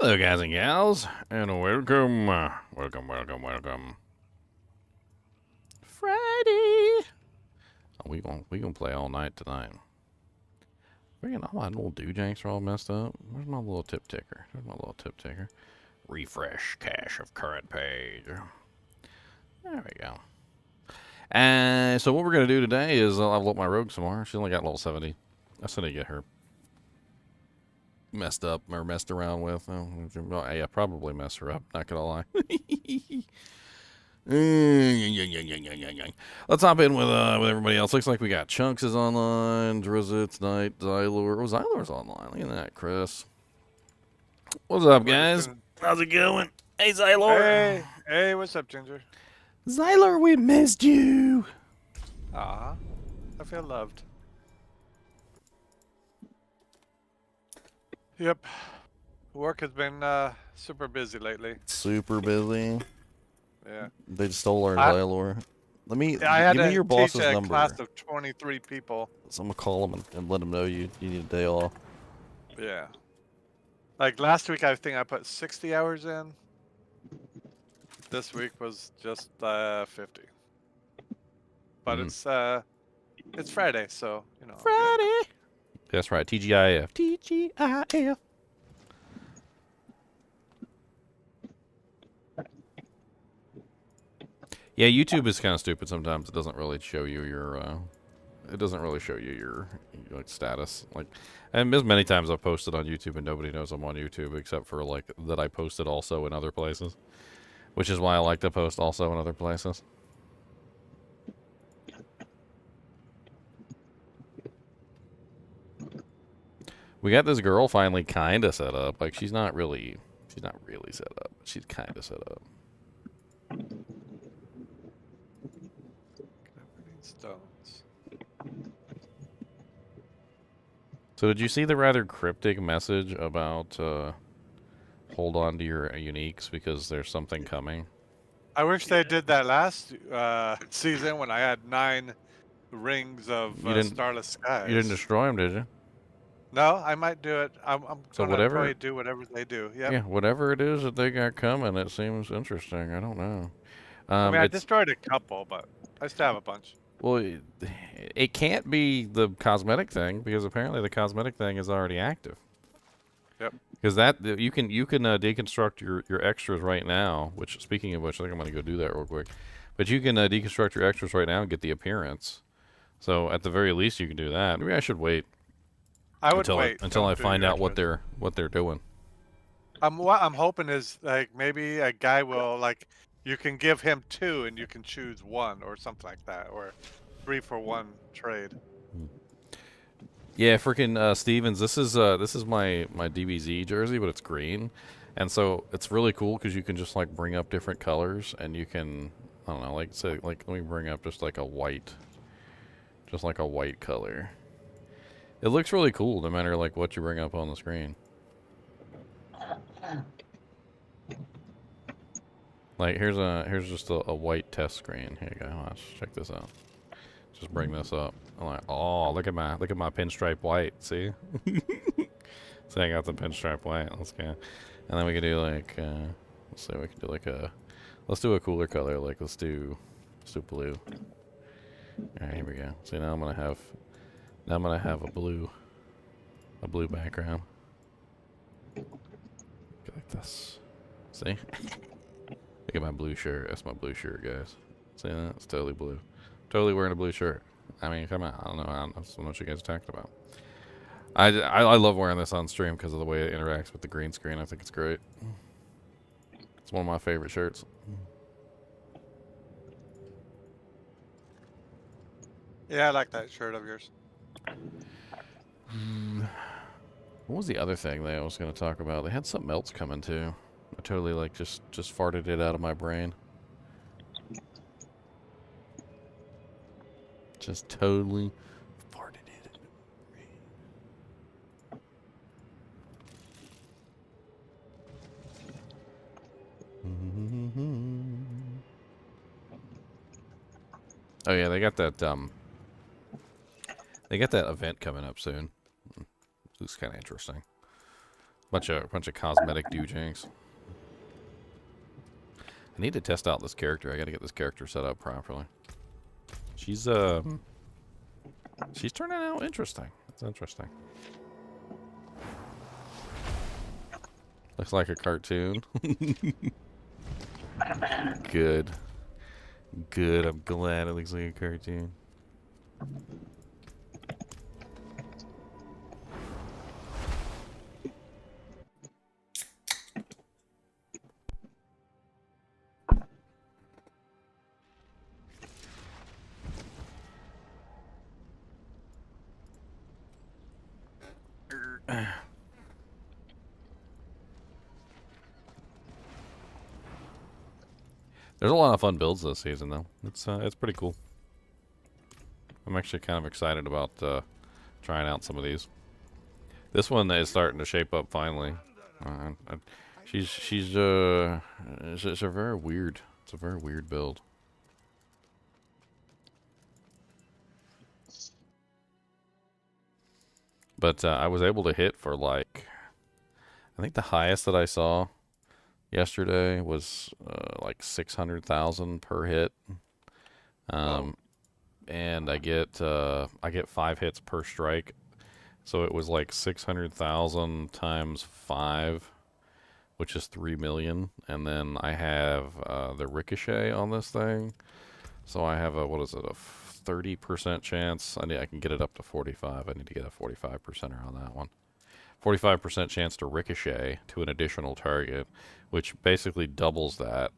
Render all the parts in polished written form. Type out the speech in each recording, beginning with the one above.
Hello, guys and gals, and welcome. Friday. Oh, we gonna play all night tonight. Freaking all my little doojanks are all messed up. Where's my little tip ticker? There's my little tip ticker. Refresh cache of current page. There we go. And so what we're gonna do today is level up my rogue some more. She's only got level 70. I still need to get her messed up or messed around with. Oh, yeah, probably mess her up. Not gonna lie. Let's hop in with everybody else. Looks like we got Chunks is online, Drizzit's Night, Xylor. Oh, Xylor's online. Look at that, Chris. What's up, guys? How's it going? Hey, Xylor. Hey, what's up, Ginger? Xylor, we missed you. Ah, I feel loved. Yep, work has been super busy lately. Super busy. Yeah. They just stole our Xylor. Give me your boss's number. I had to teach a class of 23 people. So I'm gonna call them and let them know you need a day off. Yeah. Like last week, I think I put 60 hours in. This week was just 50. But it's Friday, so you know. Friday. Yeah. That's right. TGIF. TGIF. Yeah, YouTube is kind of stupid sometimes. It doesn't really show you your like status. Like, and there's many times I've posted on YouTube and nobody knows I'm on YouTube except for like that I posted also in other places, which is why I like to post also in other places. We got this girl finally kind of set up. Like, she's not really set up. But she's kind of set up. Stones. So did you see the rather cryptic message about hold on to your uniques because there's something coming? I wish they did that last season when I had 9 rings of Starless Skies. You didn't destroy them, did you? No, I might do it. I'm so gonna probably do whatever they do. Yep. Yeah, whatever it is that they got coming, it seems interesting. I don't know. I mean, I destroyed a couple, but I still have a bunch. Well, it can't be the cosmetic thing because apparently the cosmetic thing is already active. Yep. Because that you can deconstruct your extras right now. Which, speaking of which, I think I'm gonna go do that real quick. But you can deconstruct your extras right now and get the appearance. So at the very least, you can do that. Maybe I should wait. I would wait until I find out what they're doing. What I'm hoping is like maybe a guy will like you can give him 2 and you can choose 1 or something like that, or 3 for 1 trade. Yeah, freaking Stevens. This is my DBZ jersey, but it's green, and so it's really cool because you can just like bring up different colors, and you can I don't know, like say like let me bring up just like a white color. It looks really cool no matter like what you bring up on the screen. Like here's just a white test screen. Here you go. Watch, check this out. Just bring this up. I'm like, oh, look at my pinstripe white. See? See, I got the pinstripe white. Let's go. And then we can do like let's say we can do like let's do a cooler color. Like let's do blue. All right, here we go. See, now I'm gonna have a blue background. Go like this. See? Look at my blue shirt. That's my blue shirt, guys. See that? It's totally blue. Totally wearing a blue shirt. I mean, come on. I don't know what you guys are talking about. I love wearing this on stream because of the way it interacts with the green screen. I think it's great. It's one of my favorite shirts. Yeah, I like that shirt of yours. What was the other thing that I was going to talk about? They had something else coming too. I totally like just farted it out of my brain. Just totally farted it out of my brain. Oh yeah, they got that event coming up soon. Looks kind of interesting. Bunch of cosmetic doojanks. I need to test out this character. I gotta get this character set up properly. She's turning out interesting. It's interesting. Looks like a cartoon. Good. Good. I'm glad it looks like a cartoon. There's a lot of fun builds this season, though. It's pretty cool. I'm actually kind of excited about trying out some of these. This one is starting to shape up finally. It's a very weird. It's a very weird build. But I was able to hit for like, I think the highest that I saw yesterday was like 600,000 per hit. And I get 5 hits per strike. So it was like 600,000 times 5, which is 3 million. And then I have the ricochet on this thing. So I have a, what is it, a 30% chance. I can get it up to 45. I need to get a 45%er on that one. 45% chance to ricochet to an additional target, which basically doubles that.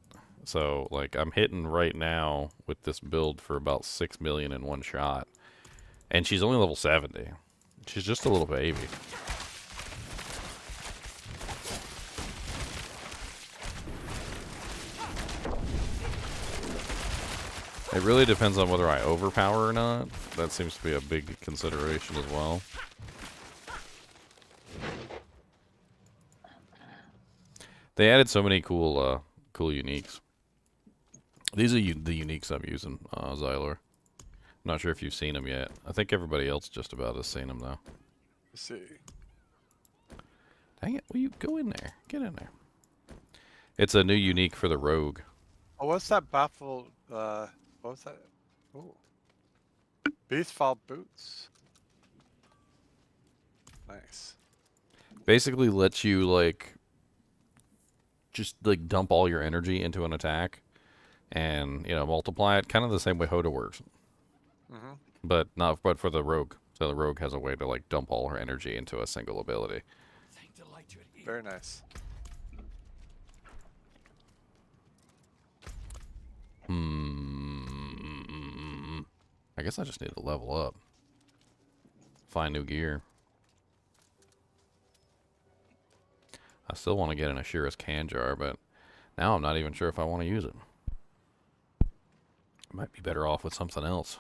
So, like, I'm hitting right now with this build for about 6 million in one shot. And she's only level 70. She's just a little baby. It really depends on whether I overpower or not. That seems to be a big consideration as well. They added so many cool uniques. These are the uniques I'm using, Xylor. I'm not sure if you've seen them yet. I think everybody else just about has seen them, though. Let's see. Dang it, will you go in there? Get in there. It's a new unique for the rogue. Oh, what's that baffle? What was that? Oh. Beastfall boots. Nice. Basically lets you, like, just, like, dump all your energy into an attack and, you know, multiply it. Kind of the same way Hoda works. Mm-hmm. But for the rogue. So the rogue has a way to, like, dump all her energy into a single ability. Very nice. I guess I just need to level up. Find new gear. I still want to get an Ashura's can jar, but now I'm not even sure if I want to use it. I might be better off with something else.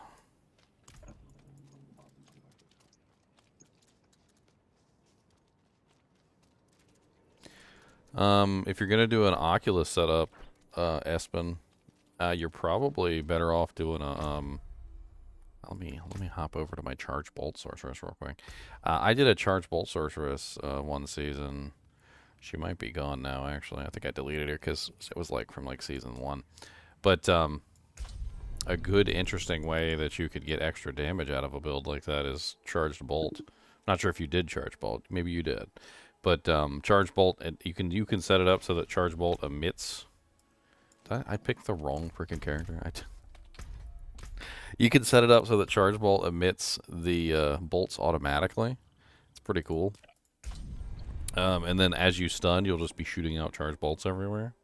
If you're gonna do an Oculus setup, Espen, you're probably better off doing a let me hop over to my charge bolt sorceress real quick. I did a charge bolt sorceress one season. She might be gone now, actually. I think I deleted her because it was like from like season 1. But a good, interesting way that you could get extra damage out of a build like that is charged bolt. Not sure if you did charge bolt. Maybe you did. But charge bolt, you can set it up so that charge bolt emits. Did I picked the wrong freaking character. You can set it up so that charge bolt emits the bolts automatically. It's pretty cool. And then as you stun, you'll just be shooting out charge bolts everywhere.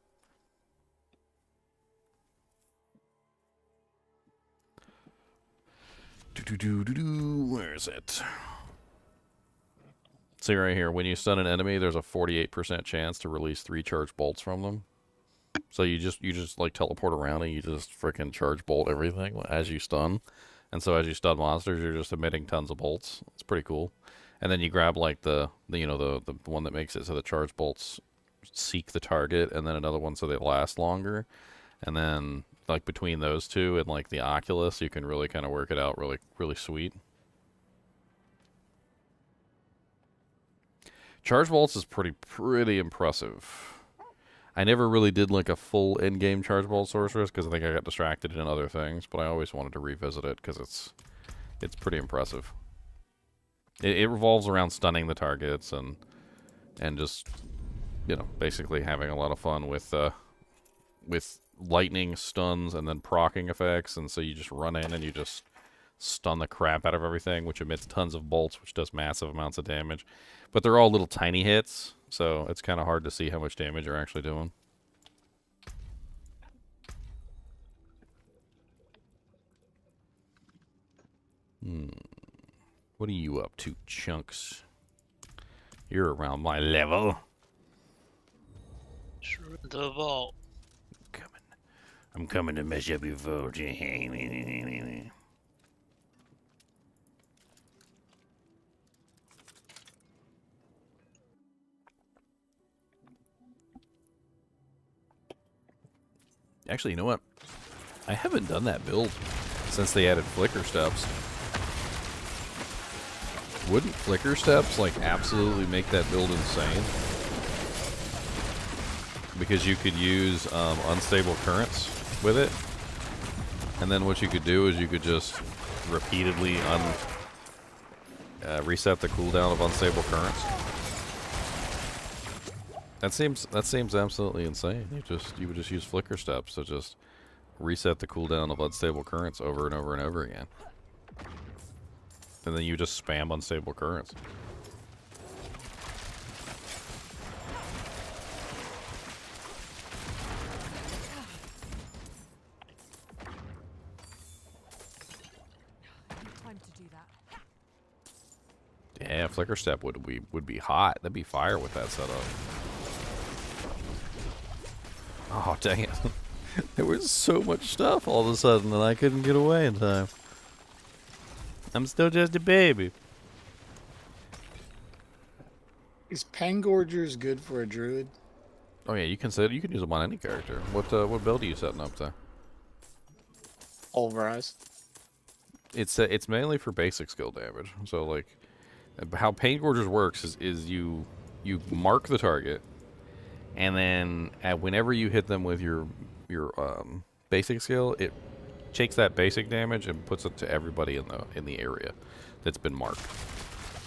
Where is it? See right here, when you stun an enemy, there's a 48% chance to release 3 charge bolts from them. So you just like teleport around and you just freaking charge bolt everything as you stun. And so as you stun monsters, you're just emitting tons of bolts. It's pretty cool. And then you grab like the one that makes it so the charge bolts seek the target, and then another one so they last longer. And then like between those two and like the Oculus, you can really kind of work it out really, really sweet. Charge bolts is pretty impressive. I never really did like a full in-game charge bolt sorceress because I think I got distracted in other things, but I always wanted to revisit it because it's pretty impressive. It revolves around stunning the targets and just, you know, basically having a lot of fun with lightning stuns and then proccing effects, and so you just run in and you just stun the crap out of everything, which emits tons of bolts, which does massive amounts of damage. But they're all little tiny hits, so it's kind of hard to see how much damage you're actually doing. What are you up to, Chunks? You're around my level. Sure, the vault. I'm coming to mess up your vault. Actually, you know what? I haven't done that build since they added flicker steps. Wouldn't flicker steps like absolutely make that build insane? Because you could use unstable currents with it, and then what you could do is you could just repeatedly reset the cooldown of unstable currents. That seems absolutely insane. You would just use flicker steps to just reset the cooldown of unstable currents over and over and over again. And then you just spam unstable currents. Yeah, flicker step would be hot. That'd be fire with that setup. Oh, dang it. There was so much stuff all of a sudden that I couldn't get away in time. I'm still just a baby. Is Pangorgers good for a druid? Oh yeah, you can use them on any character. What build are you setting up to? Pulverize. It's mainly for basic skill damage. So like, how Pangorgers works is you mark the target, and then whenever you hit them with your basic skill, it takes that basic damage and puts it to everybody in the area that's been marked.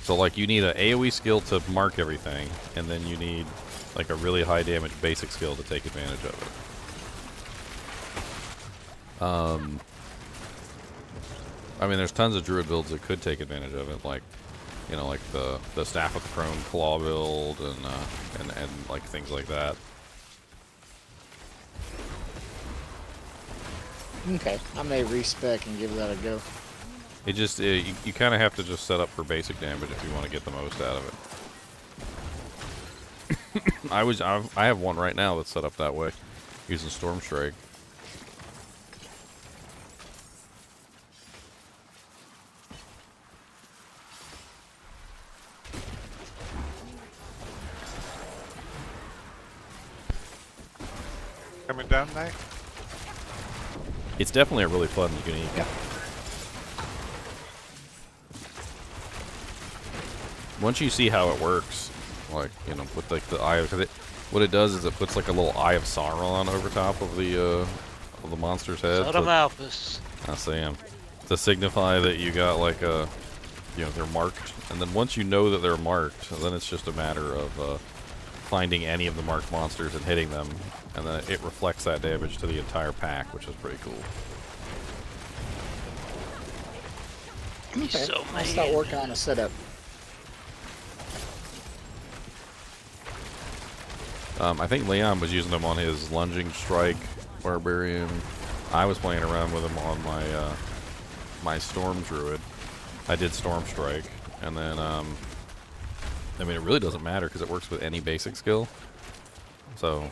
So like you need an AoE skill to mark everything, and then you need like a really high damage basic skill to take advantage of it. I mean, there's tons of druid builds that could take advantage of it, like, you know, like the Staff of the Prone Claw build and like things like that. Okay, I may respec and give that a go. It just you kind of have to just set up for basic damage if you want to get the most out of it. I have one right now that's set up that way, using Storm Strike. Coming down tonight? It's definitely a really fun and unique. Yeah. Once you see how it works, like, you know, with like the eye, because what it does is it puts like a little Eye of Sauron over top of the monster's head. Son of Alphys. I see him. To signify that you got like a, you know, they're marked, and then once you know that they're marked, then it's just a matter of finding any of the marked monsters and hitting them, and then it reflects that damage to the entire pack, which is pretty cool. Okay, So I'll start working on a setup. I think Leon was using them on his Lunging Strike Barbarian. I was playing around with him on my my Storm Druid. I did Storm Strike, and then I mean, it really doesn't matter because it works with any basic skill. So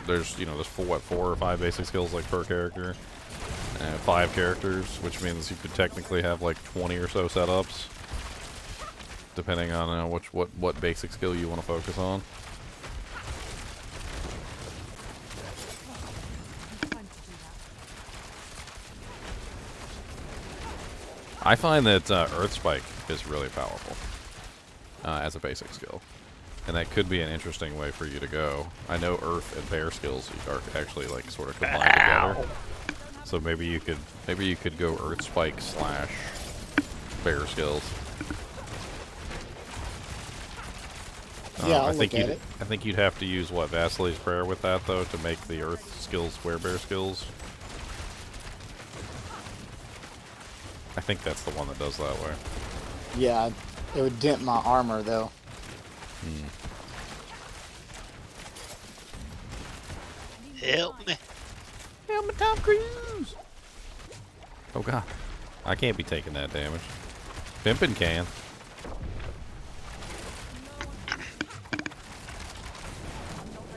there's, you know, there's 4 or 5 basic skills like per character, and 5 characters, which means you could technically have like 20 or so setups, depending on what basic skill you want to focus on. I find that Earth Spike is really powerful as a basic skill. And that could be an interesting way for you to go. I know Earth and Bear skills are actually like sort of combined together. So maybe you could go Earth Spike / Bear skills. Yeah, I'll I think look at it. I think you'd have to use what, Vasily's Prayer with that though to make the Earth skills Bear skills. I think that's the one that does that way. Yeah, it would dent my armor though. Help me. Help me, Tom Cruise! Oh god, I can't be taking that damage. Pimpin' can.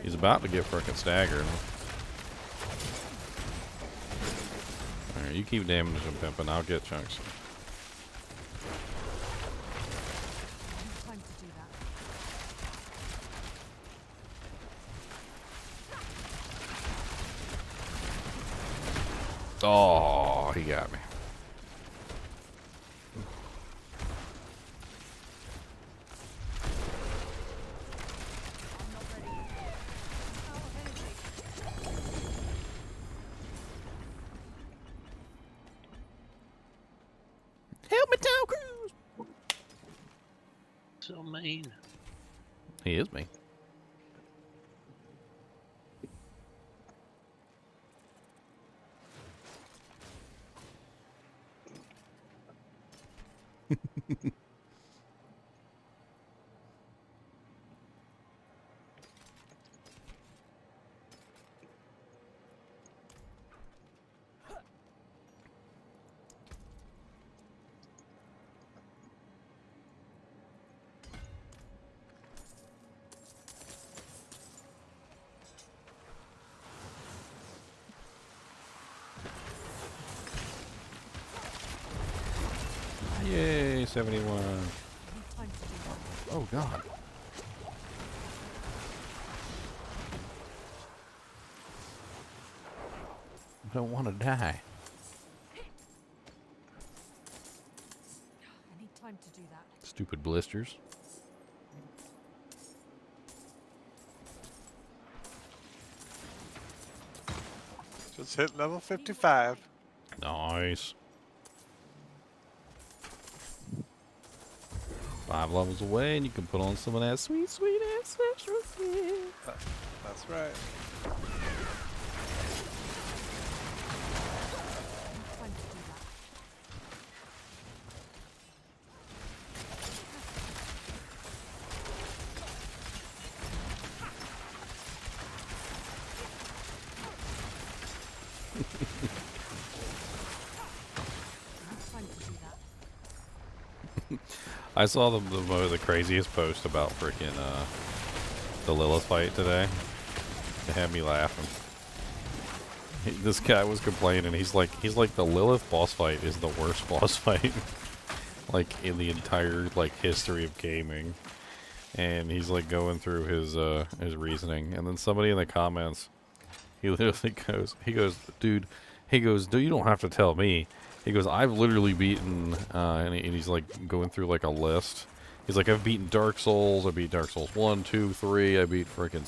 He's about to get frickin' staggered. Alright, you keep damaging Pimpin', I'll get chunks. Time to do that. Oh, he got me. Help me, Tom Cruise! So mean. He is me. Yay, 71. Time to do that. Oh god. I don't want to die. I need time to do that. Stupid blisters. Just hit level 55. Nice. 5 levels away, and you can put on some of that sweet, sweet ancestral. That's right. Time to do that. Time to do that. I saw the craziest post about freaking the Lilith fight today. It had me laughing. This guy was complaining. He's like the Lilith boss fight is the worst boss fight like in the entire like history of gaming. And he's like going through his reasoning, and then somebody in the comments, he literally goes, dude, you don't have to tell me. He goes, I've literally beaten, and he's like going through like a list. He's like, I've beaten Dark Souls, I beat Dark Souls 1, 2, 3, I beat freaking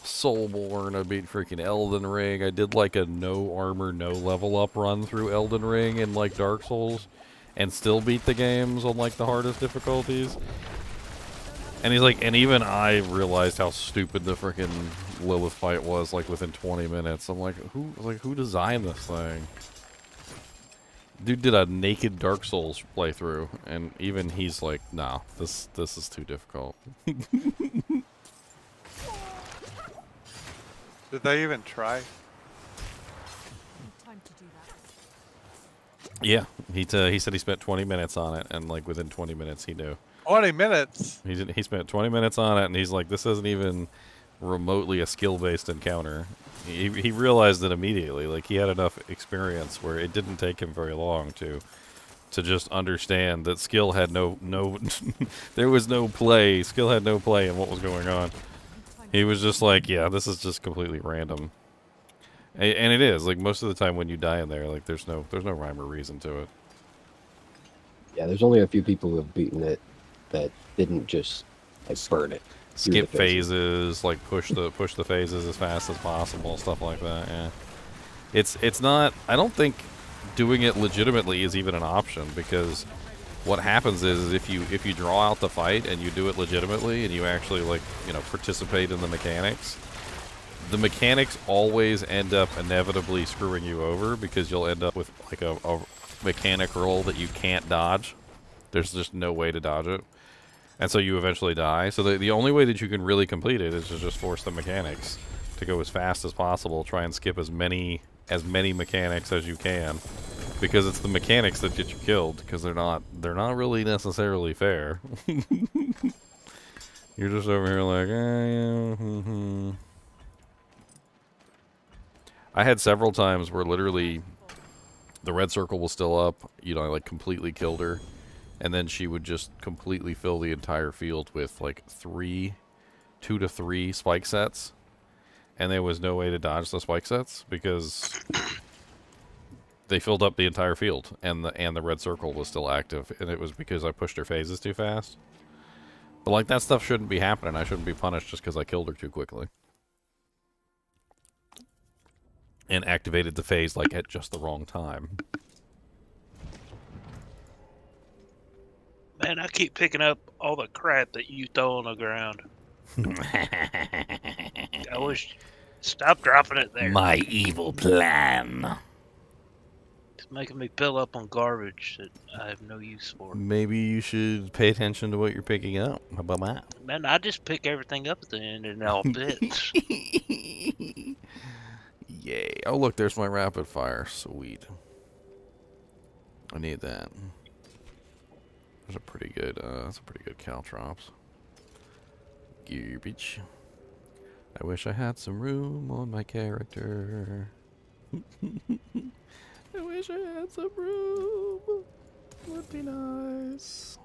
Soulborn, I beat freaking Elden Ring, I did like a no armor, no level up run through Elden Ring and like Dark Souls, and still beat the games on like the hardest difficulties. And he's like, and even I realized how stupid the freaking Lilith fight was like within 20 minutes. I'm like, who designed this thing? Dude did a naked Dark Souls playthrough, and even he's like, nah, this is too difficult. Did they even try? Time to do that. Yeah, he said he spent 20 minutes on it, and like within 20 minutes he knew. 20 minutes. He spent 20 minutes on it, and he's like, this isn't even remotely a skill-based encounter. He realized it immediately. Like, he had enough experience where it didn't take him very long to just understand that skill had no there was no play. Skill had no play in what was going on. He was just like, yeah, this is just completely random. And it is. Like, most of the time when you die in there, like, there's no rhyme or reason to it. Yeah, there's only a few people who have beaten it that didn't just Like burn it. Skip phases, like push the phases as fast as possible, stuff like that. Yeah, it's not. I don't think doing it legitimately is even an option, because what happens is if you draw out the fight and you do it legitimately and you actually, like, you know, participate in the mechanics always end up inevitably screwing you over, because you'll end up with like a mechanic roll that you can't dodge. There's just no way to dodge it. And so you eventually die. So the only way that you can really complete it is to just force the mechanics to go as fast as possible. Try and skip as many mechanics as you can, because it's the mechanics that get you killed, because they're not really necessarily fair. You're just over here like, yeah. I had several times where literally the red circle was still up, you know, I like completely killed her, and then she would just completely fill the entire field with like 2 to 3 spike sets, and there was no way to dodge the spike sets because they filled up the entire field, and the red circle was still active, and it was because I pushed her phases too fast. But like, that stuff shouldn't be happening. I shouldn't be punished just because I killed her too quickly and activated the phase like at just the wrong time. Man, I keep picking up all the crap that you throw on the ground. I wish. Stop dropping it there. My evil plan. It's making me fill up on garbage that I have no use for. Maybe you should pay attention to what you're picking up. How about that? Man, I just pick everything up at the end and it all fits. Yay. Oh, look, there's my rapid fire. Sweet. I need that. That's a pretty good caltrops. Garbage. I wish I had some room on my character. I wish I had some room. Would be nice.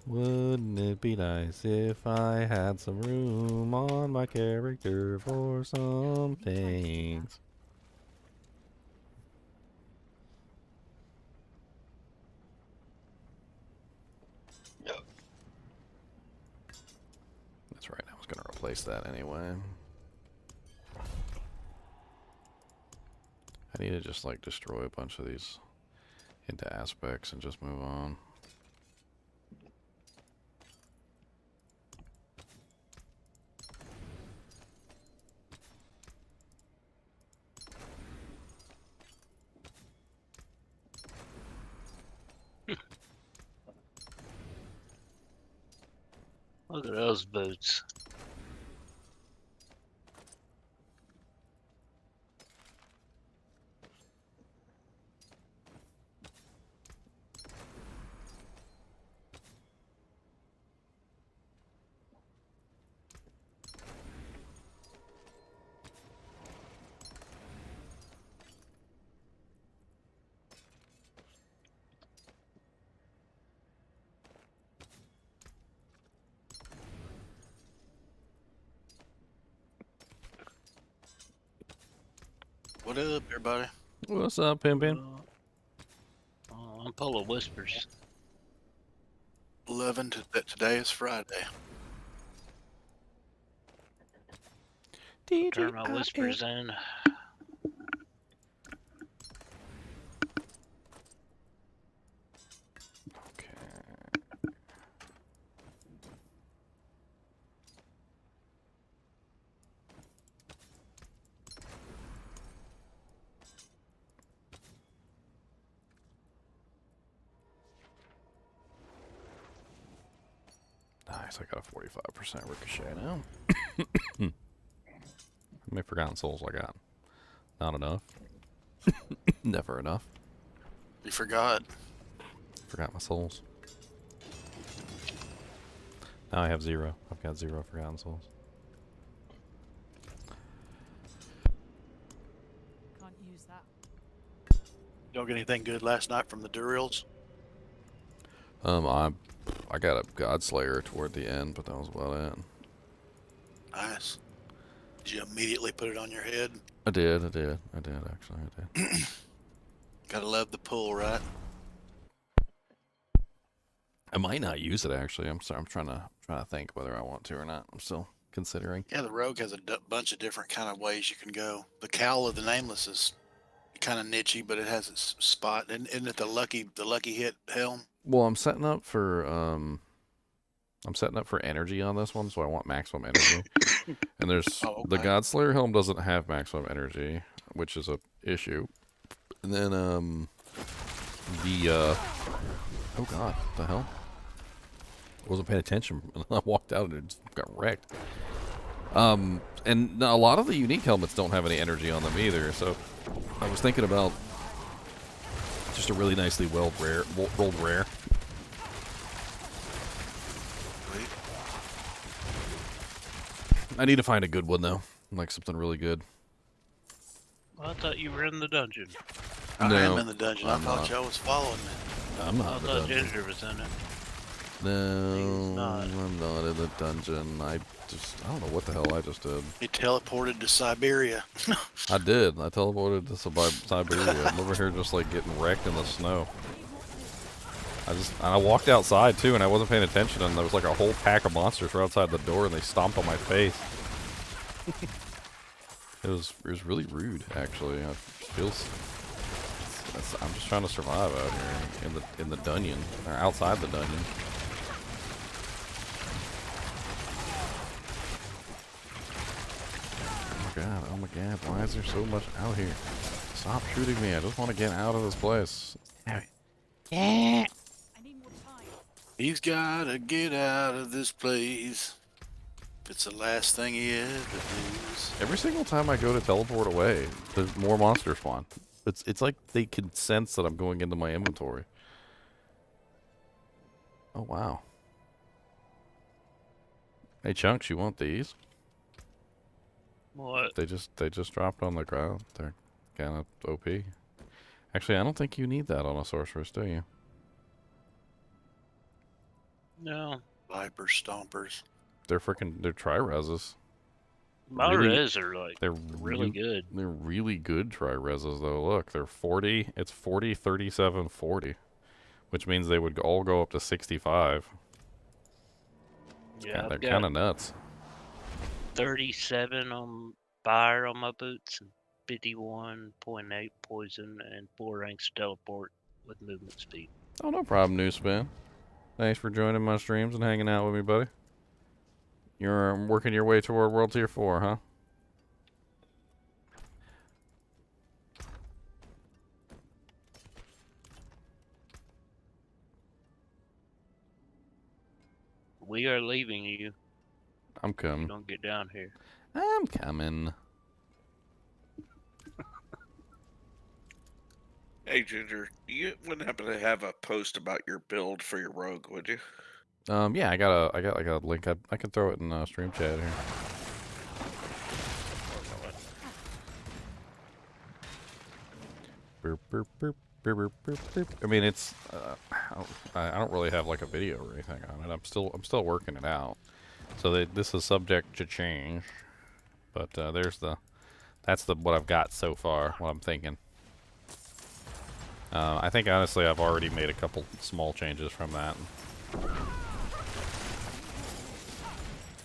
Wouldn't it be nice if I had some room on my character for some things? That's right, I was going to replace that anyway. I need to just like destroy a bunch of these into aspects and just move on. Look at those boots. What up, everybody? What's up, Pimpin'? I'm full of whispers. 11 today is Friday. Turn my whispers in. Nice, I got a 45% ricochet now. How many Forgotten Souls I got? Not enough. Never enough. You forgot. Forgot my souls. Now I have 0. I've got 0 Forgotten Souls. Can't use that. You don't get anything good last night from the Durils? I got a Godslayer toward the end, but that was about it. Nice. Did you immediately put it on your head? I did actually, I did. Gotta love the pull, right? I might not use it actually. I'm sorry. I'm trying to think whether I want to or not. I'm still considering. Yeah, the rogue has a bunch of different kind of ways you can go. The cowl of the nameless is kind of nichey, but it has its spot. And isn't it the lucky hit helm? Well, I'm setting up for energy on this one, so I want maximum energy. And there's the Godslayer helm doesn't have maximum energy, which is a issue. And then oh god, what the hell? I wasn't paying attention. I walked out and it just got wrecked. And a lot of the unique helmets don't have any energy on them either. So I was thinking about just a really nicely rolled rare. I need to find a good one though, like something really good. Well, I thought you were in the dungeon. I am in the dungeon. I thought y'all was following me. I'm not I in the thought dungeon. Ginger was in it. No, not. I'm not in the dungeon. I don't know what the hell I just did. He teleported to Siberia. I did. I teleported to Siberia. I'm over here just like getting wrecked in the snow. I walked outside too, and I wasn't paying attention, and there was like a whole pack of monsters right outside the door, and they stomped on my face. It was really rude, actually. I'm just trying to survive out here in the dungeon, or outside the dungeon. Oh my god, why is there so much out here? Stop shooting me, I just want to get out of this place. I need more time. He's gotta get out of this place. If it's the last thing he ever does. Every single time I go to teleport away, there's more monsters spawn. It's like they can sense that I'm going into my inventory. Oh wow. Hey Chunks, you want these? What? They just dropped on the ground. They're kind of OP. Actually, I don't think you need that on a sorceress, do you? No. Viper stompers. They're tri-reses. My Really- res are like They're really good. They're really good tri-reses though. Look, they're 40. It's 40, 37, 40, which means they would all go up to 65. Yeah, They're I've got kind of nuts. 37 on fire on my boots and 51.8 poison and 4 ranks teleport with movement speed. Oh, no problem, New Spin. Thanks for joining my streams and hanging out with me, buddy. You're working your way toward World Tier 4, huh? We are leaving you. I'm You coming. don't get down here. I'm coming. Hey Ginger, you wouldn't happen to have a post about your build for your rogue, would you? Yeah, I got like a link. I can throw it in stream chat here. Burp, burp, burp, burp, burp, burp, burp. I mean, it's I don't really have like a video or anything on it. I'm still working it out. So this is subject to change. But that's what I've got so far. What I'm thinking. I think honestly I've already made a couple small changes from that.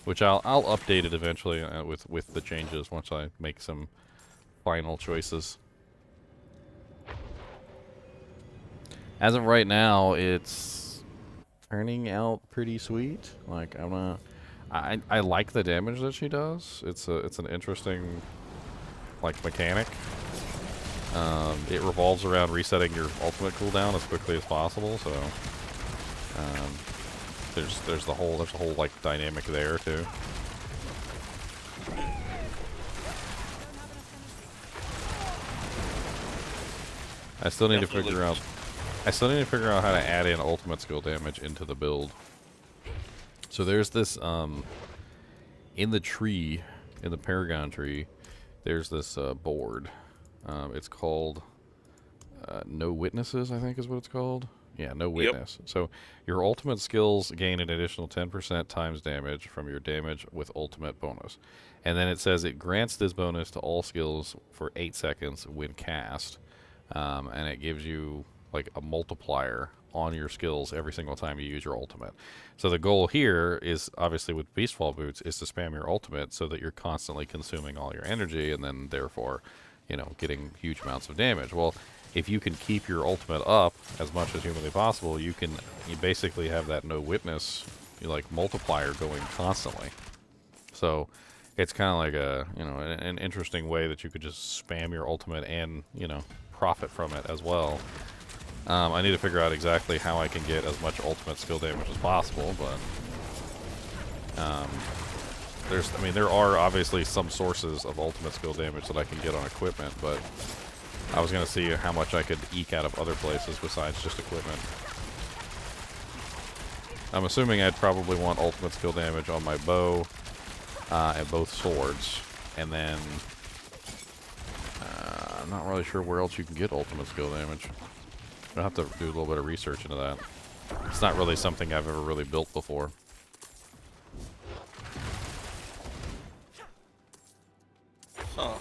Which I'll update it eventually with the changes once I make some final choices. As of right now, it's turning out pretty sweet. Like I like the damage that she does. It's an interesting like mechanic. It revolves around resetting your ultimate cooldown as quickly as possible. So there's a whole like dynamic there too. I still need to figure out how to add in ultimate skill damage into the build. So there's this in the tree, in the Paragon tree, there's this board. It's called No Witnesses, I think is what it's called. Yeah, No Witness. Yep. So your ultimate skills gain an additional 10% times damage from your damage with ultimate bonus. And then it says it grants this bonus to all skills for 8 seconds when cast. And it gives you like a multiplier on your skills every single time you use your ultimate. So the goal here is obviously with Beastfall Boots is to spam your ultimate so that you're constantly consuming all your energy and then therefore, you know, getting huge amounts of damage. Well, if you can keep your ultimate up as much as humanly possible, you basically have that no witness like multiplier going constantly. So it's kind of like a, you know, an interesting way that you could just spam your ultimate and, you know, profit from it as well. I need to figure out exactly how I can get as much ultimate skill damage as possible, but there are obviously some sources of ultimate skill damage that I can get on equipment, but I was going to see how much I could eke out of other places besides just equipment. I'm assuming I'd probably want ultimate skill damage on my bow and both swords, and then I'm not really sure where else you can get ultimate skill damage. I'll have to do a little bit of research into that. It's not really something I've ever really built before. Huh.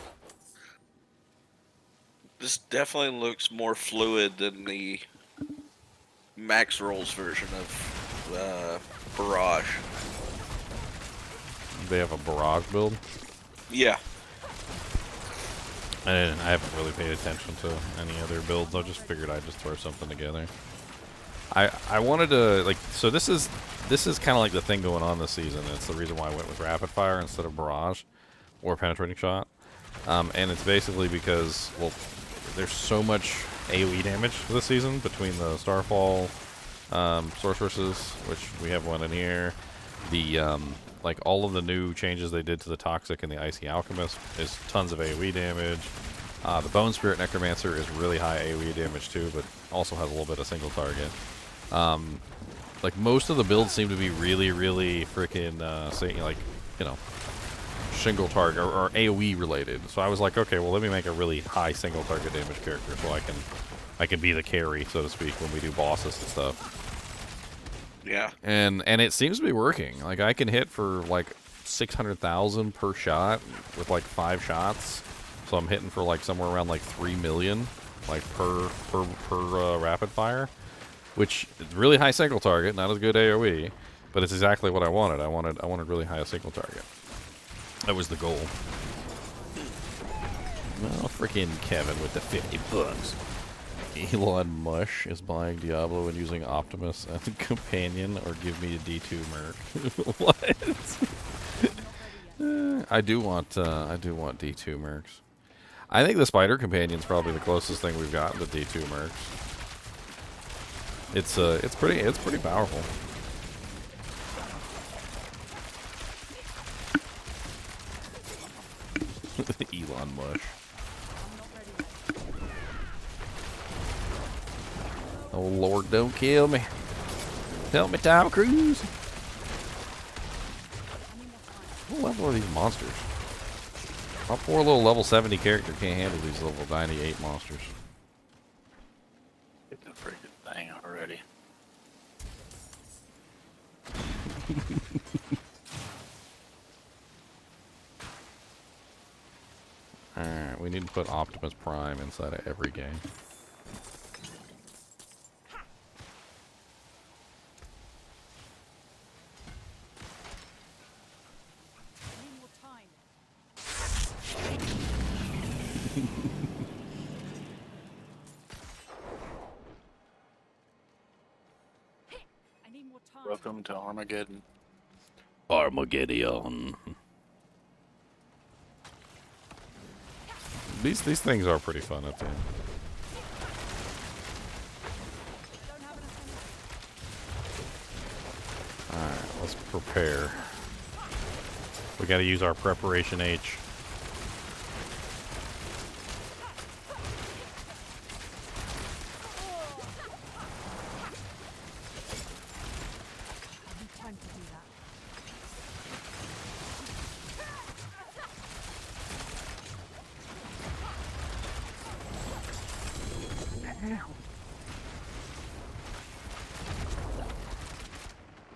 This definitely looks more fluid than the Max Rolls version of Barrage. They have a Barrage build? Yeah. I haven't really paid attention to any other builds. I just figured I'd just throw something together. I wanted to, like, so this is kind of like the thing going on this season. It's the reason why I went with Rapid Fire instead of Barrage or Penetrating Shot. And it's basically because, well, there's so much AoE damage this season between the Starfall sorceresses, which we have one in here. The like all of the new changes they did to the Toxic and the Icy Alchemist is tons of AoE damage. The Bone Spirit Necromancer is really high AoE damage too, but also has a little bit of single target. Like most of the builds seem to be really, really freaking, like, you know, single target or AoE related. So I was like, okay, well let me make a really high single target damage character so I can be the carry, so to speak, when we do bosses and stuff. Yeah. And it seems to be working. Like I can hit for like 600,000 per shot with like 5 shots. So I'm hitting for like somewhere around like 3 million like per rapid fire, which is really high single target, not as good AoE, but it's exactly what I wanted. I wanted really high single target. That was the goal. Well, freaking Kevin with the $50. Elon Mush is buying Diablo and using Optimus as a companion, or give me a D2 merc. What? I do want D2 mercs. I think the Spider Companion's probably the closest thing we've gotten to D2 mercs. It's pretty powerful. Elon Mush. Oh Lord, don't kill me. Help me, Tom Cruise. What level are these monsters? My poor little level 70 character can't handle these level 98 monsters. Get the freaking thing already. Alright, we need to put Optimus Prime inside of every game. Welcome to Armageddon. Armageddon. These things are pretty fun at the end. Alright, let's prepare. We gotta use our preparation H.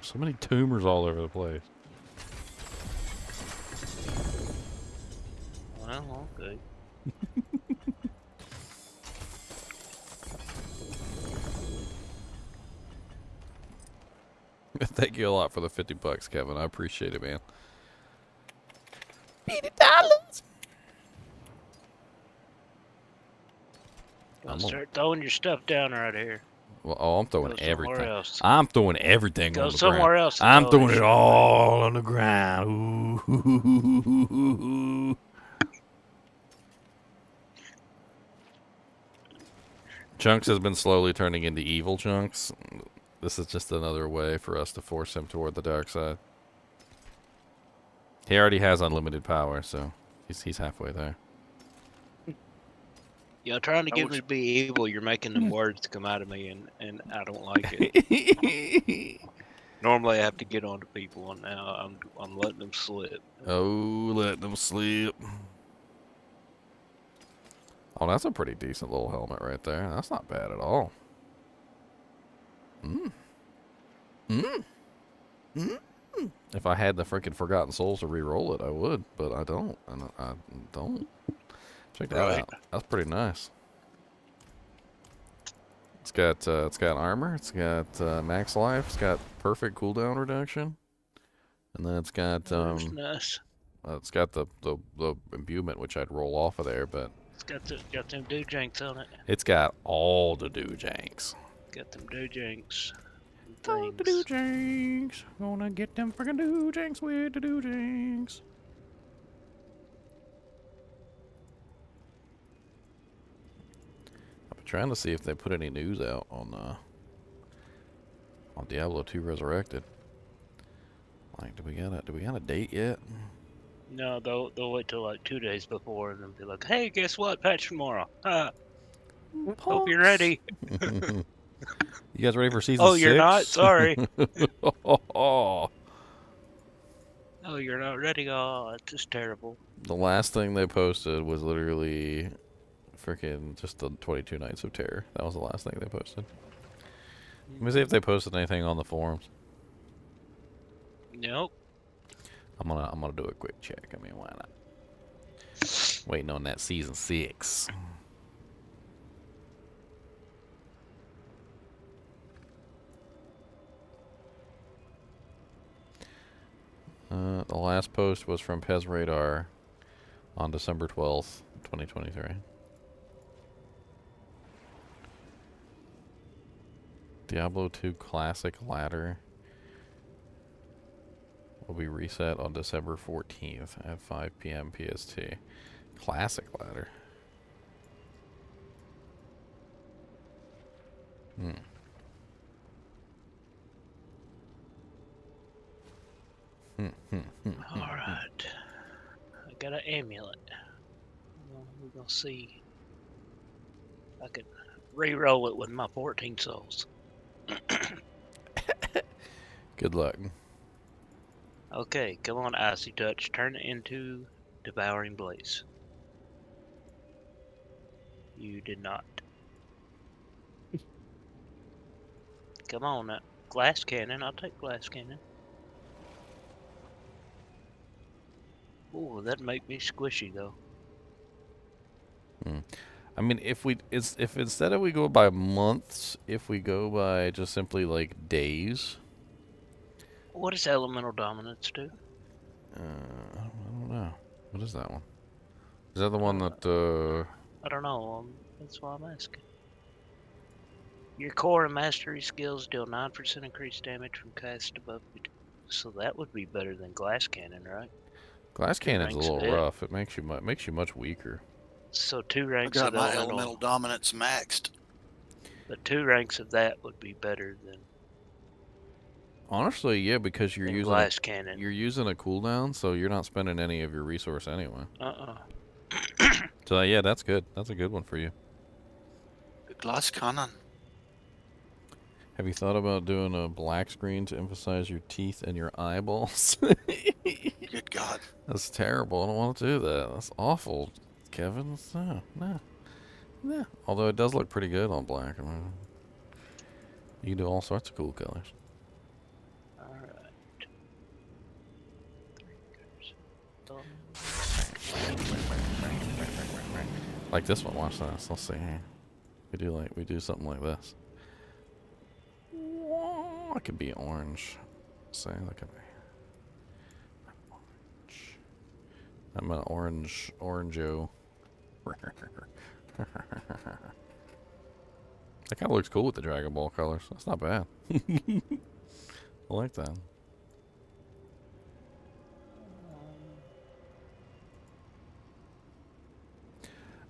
So many tumors all over the place. Well, okay. Thank you a lot for the $50, Kevin. I appreciate it, man. $50. I'll start throwing your stuff down right here. Well, oh, I'm throwing Go somewhere everything. else. I'm throwing everything Go on the somewhere ground. else and I'm throw that throwing it shit all on the ground. Ooh. Chunks has been slowly turning into evil Chunks. This is just another way for us to force him toward the dark side. He already has unlimited power, so he's halfway there. Yeah, trying to get me to be evil, you're making them words come out of me, and I don't like it. Normally, I have to get on to people, and now I'm letting them slip. Oh, let them sleep. Oh, that's a pretty decent little helmet right there. That's not bad at all. If I had the freaking Forgotten Souls to re-roll it, I would, but I don't. I don't. Check that out. That's pretty nice. It's got armor. It's got max life. It's got perfect cooldown reduction, and then it's got Nice. it's got the imbuement, which I'd roll off of there, but It's got them dojanks on it. it's got all the dojanks. Got them dojanks. All the dojanks. Gonna get them freaking dojanks with the dojanks. I've been trying to see if they put any news out on Diablo 2 Resurrected. Like, do we got a date yet? No, they'll wait till like 2 days before and then be like, "Hey, guess what? Patch tomorrow. Hope you're ready." You guys ready for season 6? Oh, you're not? Sorry. Oh, Oh, you're not ready? Oh, it's just terrible. the last thing they posted was literally freaking just the 22 Nights of Terror. That was the last thing they posted. Let me see if they posted anything on the forums. Nope. I'm gonna do a quick check. I mean, why not? Waiting on that season 6. The last post was from Pez Radar on December 12th, 2023. Diablo 2 Classic Ladder will be reset on December 14th at 5 p.m. PST. Classic Ladder. Alright. I got an amulet. We're gonna see if I can re-roll it with my 14 souls. Good luck. Okay, come on, Icy Touch. Turn it into Devouring Blaze. You did not. Come on, Glass Cannon. I'll take Glass Cannon. Ooh, that'd make me squishy, though. I mean, if instead of we go by months, if we go by just simply like days. What does Elemental Dominance do? I don't know. What is that one? Is that the one that I don't know. That's why I'm asking. Your core and mastery skills deal 9% increased damage from cast above you. So that would be better than Glass Cannon, right? Glass Cannon's a ranks of little it. rough. It makes you much weaker. So 2 I ranks got of my elemental dominance maxed. But 2 ranks of that would be better than Honestly, yeah, because you're using Glass Cannon. you're using a cooldown, so you're not spending any of your resource anyway. So yeah, that's good. That's a good one for you. Glass cannon. Have you thought about doing a black screen to emphasize your teeth and your eyeballs? Good God. That's terrible. I don't want to do that. That's awful, Kevin. No. Although it does look pretty good on black. I mean, you can do all sorts of cool colors. Alright. Like this one. Watch this. Let's see. We do something like this. It could be orange. See, look at me. I'm an orangeo. That kind of looks cool with the Dragon Ball colors. That's not bad. I like that.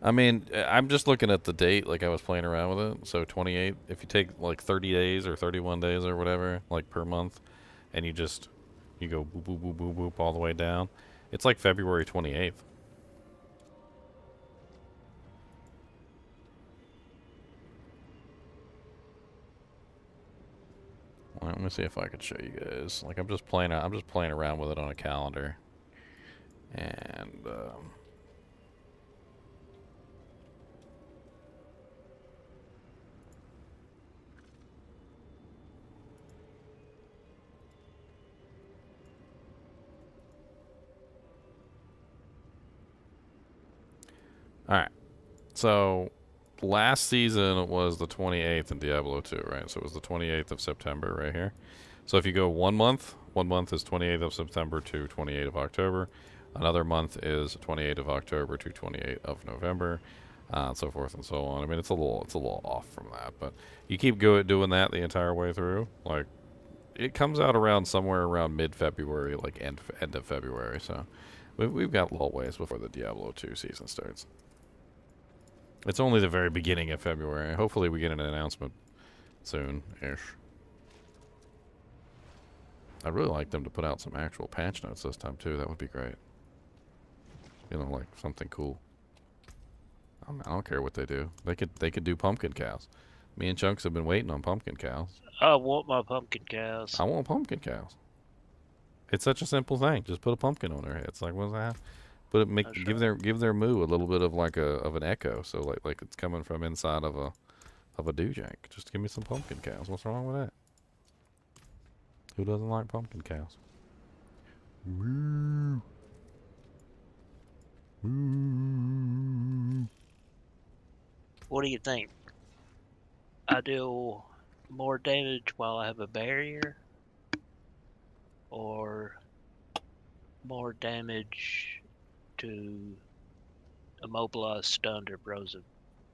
I mean, I'm just looking at the date, like I was playing around with it. So 28, if you take like 30 days or 31 days or whatever, like per month, and you go boop, boop, boop, boop, boop all the way down, it's like February 28th. Well, let me see if I could show you guys. Like I'm just playing around with it on a calendar. And, alright, so last season was the 28th in Diablo 2, right? So it was the 28th of September right here. So if you go 1 month, 1 month is 28th of September to 28th of October. Another month is 28th of October to 28th of November, and so forth and so on. I mean, it's a little off from that, but you keep doing that the entire way through. Like, it comes out around somewhere around mid-February, like end of February. So we've got a little ways before the Diablo 2 season starts. It's only the very beginning of February. Hopefully we get an announcement soon-ish. I'd really like them to put out some actual patch notes this time, too. That would be great. You know, like something cool. I don't care what they do. They could do pumpkin cows. Me and Chunks have been waiting on pumpkin cows. I want my pumpkin cows. I want pumpkin cows. It's such a simple thing. Just put a pumpkin on their head. It's like, what's that? But give their moo a little bit of like of an echo, so like it's coming from inside of a doojank. Just give me some pumpkin cows. What's wrong with that? Who doesn't like pumpkin cows? Moo. Moo. What do you think? I do more damage while I have a barrier, or more damage to immobilize, stunned, or frozen?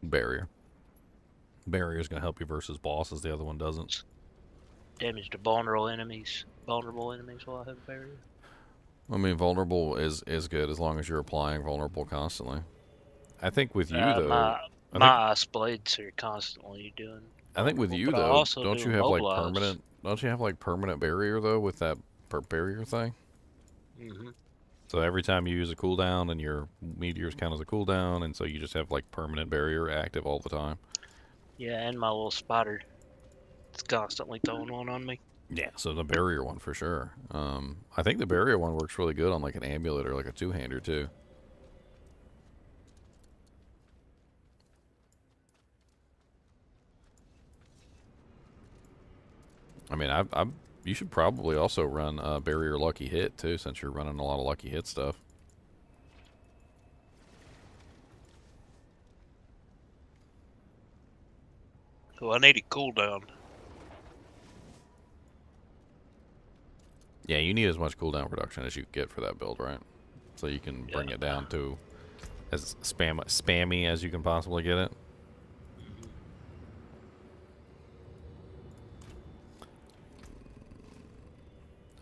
Barrier. Barrier is going to help you versus bosses. The other one doesn't. Damage to vulnerable enemies. Vulnerable enemies while I have a barrier. I mean, vulnerable is good as long as you're applying vulnerable constantly. I think with you though, my ice blades are constantly doing. I think with you though, don't you have like permanent? Don't you have like permanent barrier though with that barrier thing? Mm-hmm. So every time you use a cooldown, and your meteors count as a cooldown, and so you just have like permanent barrier active all the time. Yeah, and my little spider. It's constantly throwing one on me. Yeah, so the barrier one for sure. I think the barrier one works really good on like an amulet or like a two-hander too. I mean, you should probably also run barrier lucky hit too, since you're running a lot of lucky hit stuff. So I need a cooldown. Yeah, you need as much cooldown reduction as you can get for that build, right? So you can bring it down to as spammy as you can possibly get it.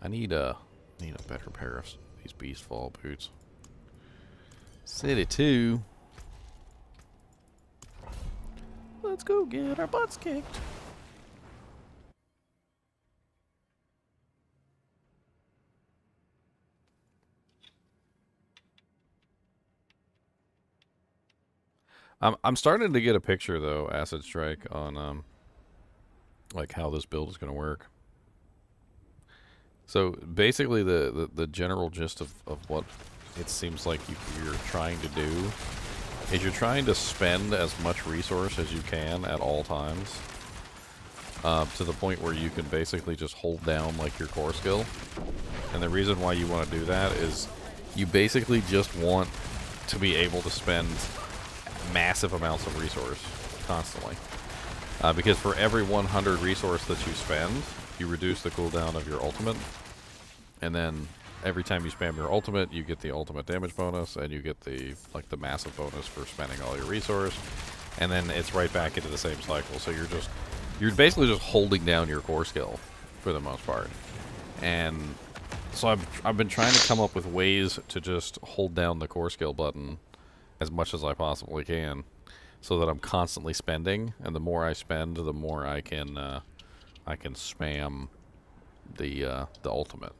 I need a better pair of these beast fall boots. City 2. Let's go get our butts kicked. I'm starting to get a picture though, Acid Strike, on like how this build is going to work. So basically the general gist of what it seems like you're trying to do is you're trying to spend as much resource as you can at all times, to the point where you can basically just hold down like your core skill. And the reason why you want to do that is you basically just want to be able to spend massive amounts of resource constantly, because for every 100 resource that you spend, you reduce the cooldown of your ultimate, and then every time you spam your ultimate, you get the ultimate damage bonus, and you get the the massive bonus for spending all your resource, and then it's right back into the same cycle. So you're basically just holding down your core skill for the most part, and so I've been trying to come up with ways to just hold down the core skill button as much as I possibly can, so that I'm constantly spending, and the more I spend, the more I can spam the ultimate,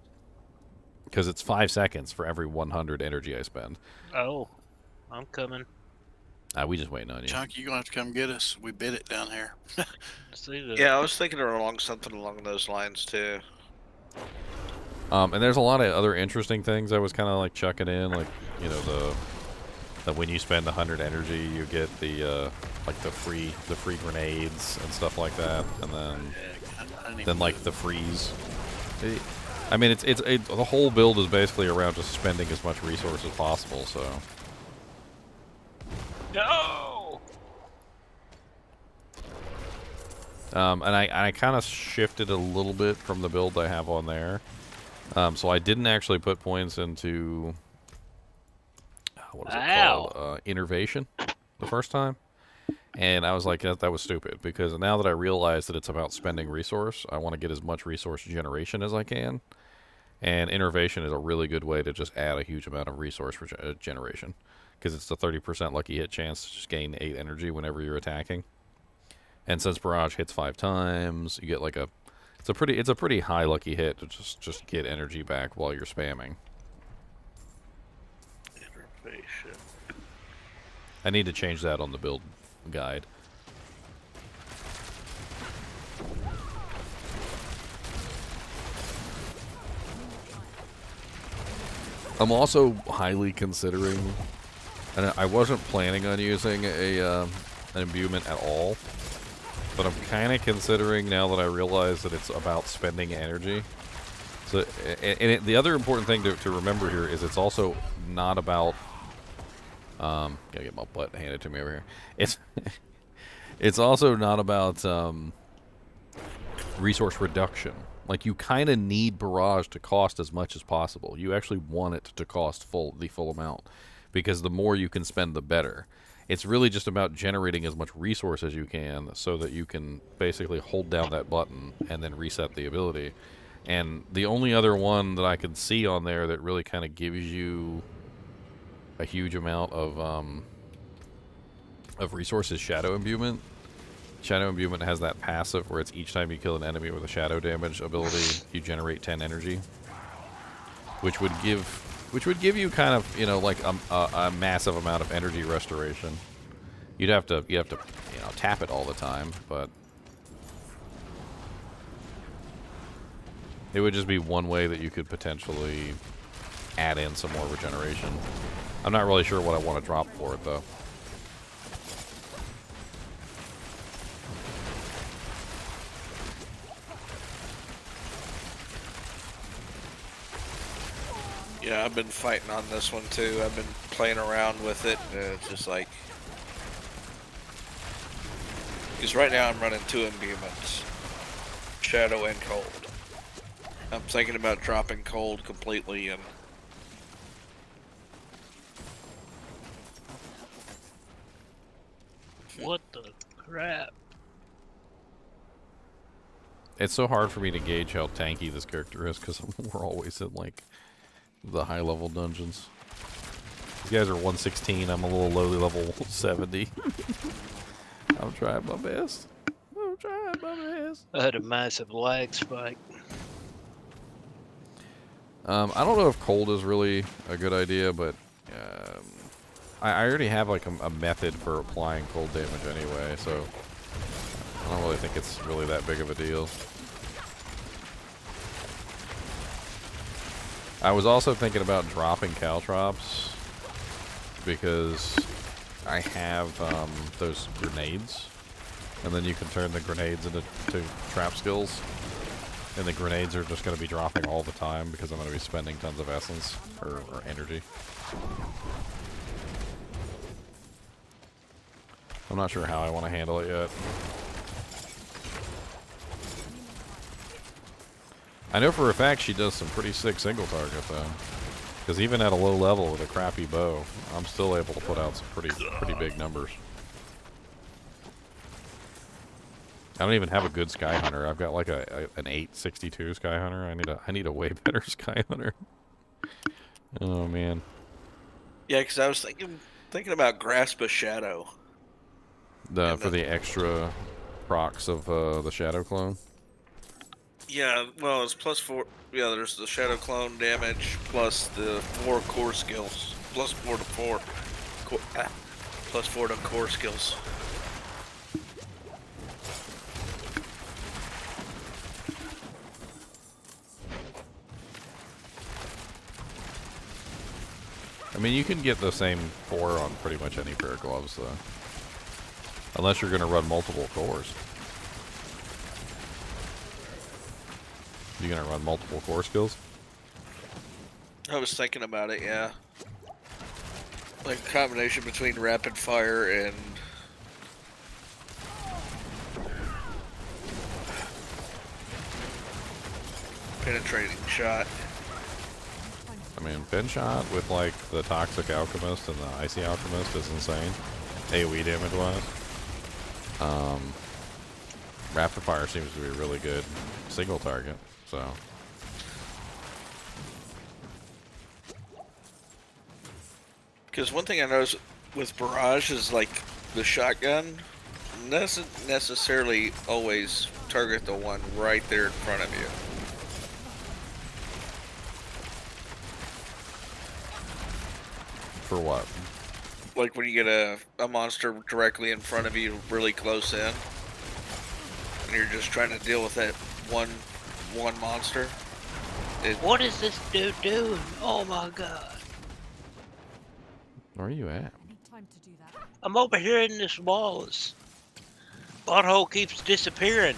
because it's 5 seconds for every 100 energy I spend. Oh, I'm coming. We just waiting on you. Chunky, you're gonna have to come get us. We bid it down here. See the Yeah, I was thinking along something along those lines too. And there's a lot of other interesting things I was kind of chucking in, that when you spend 100 energy, you get the free grenades and stuff like that, and then the freeze. I mean, it's the whole build is basically around just spending as much resource as possible. So. No. And I kind of shifted a little bit from the build I have on there. So I didn't actually put points into what is it called? Innervation the first time. And I was like, that was stupid, because now that I realize that it's about spending resource, I want to get as much resource generation as I can. And innervation is a really good way to just add a huge amount of resource generation, because it's the 30% lucky hit chance to just gain 8 energy whenever you're attacking. And since barrage hits 5 times, you get it's a pretty high lucky hit to just get energy back while you're spamming. Innervation. I need to change that on the build guide. I'm also highly considering, and I wasn't planning on using an imbuement at all, but I'm kind of considering now that I realize that it's about spending energy. So, the other important thing to remember here is it's also not about. Gotta get my butt handed to me over here. It's also not about resource reduction. You kind of need barrage to cost as much as possible. You actually want it to cost the full amount, because the more you can spend, the better. It's really just about generating as much resource as you can, so that you can basically hold down that button and then reset the ability. And the only other one that I can see on there that really kind of gives you a huge amount of resources, Shadow Imbuement. Shadow Imbuement has that passive where it's each time you kill an enemy with a shadow damage ability, you generate 10 energy, which would give you kind of a massive amount of energy restoration. You have to tap it all the time, but it would just be one way that you could potentially add in some more regeneration. I'm not really sure what I want to drop for it, though. Yeah, I've been fighting on this one too. I've been playing around with it. It's just because right now I'm running 2 imbuements, Shadow and Cold. I'm thinking about dropping Cold completely and What the crap? It's so hard for me to gauge how tanky this character is, because we're always in the high level dungeons. These guys are 116. I'm a little lowly level 70. I'm trying my best. I had a massive lag spike. I don't know if cold is really a good idea, but I already have a method for applying cold damage anyway, so I don't really think it's really that big of a deal. I was also thinking about dropping caltrops, because I have those grenades, and then you can turn the grenades into trap skills, and the grenades are just going to be dropping all the time because I'm going to be spending tons of essence or energy. I'm not sure how I want to handle it yet. I know for a fact she does some pretty sick single target though. Because even at a low level with a crappy bow, I'm still able to put out some pretty big numbers. I don't even have a good Sky Hunter. I've got like an 862 Sky Hunter. I need a way better Sky Hunter. Oh man. Yeah, because I was thinking about Grasp of Shadow. For the extra procs of the Shadow Clone. Yeah, well, it's +4. Yeah, there's the Shadow Clone damage plus the 4 core skills. +4 to 4. +4 to core skills. I mean, you can get the same 4 on pretty much any pair of gloves, though. Unless you're going to run multiple cores. You going to run multiple core skills? I was thinking about it, yeah. Like a combination between rapid fire and penetrating shot. I mean, pin shot with like the Toxic Alchemist and the Icy Alchemist is insane. AoE damage wise. Rapid fire seems to be a really good single target, so. Because one thing I noticed with Barrage is like the shotgun doesn't necessarily always target the one right there in front of you. For what? Like when you get a monster directly in front of you, really close in, and you're just trying to deal with that one monster. What is this dude doing? Oh my god. Where are you at? I need time to do that. I'm over here in this wall. This butthole keeps disappearing.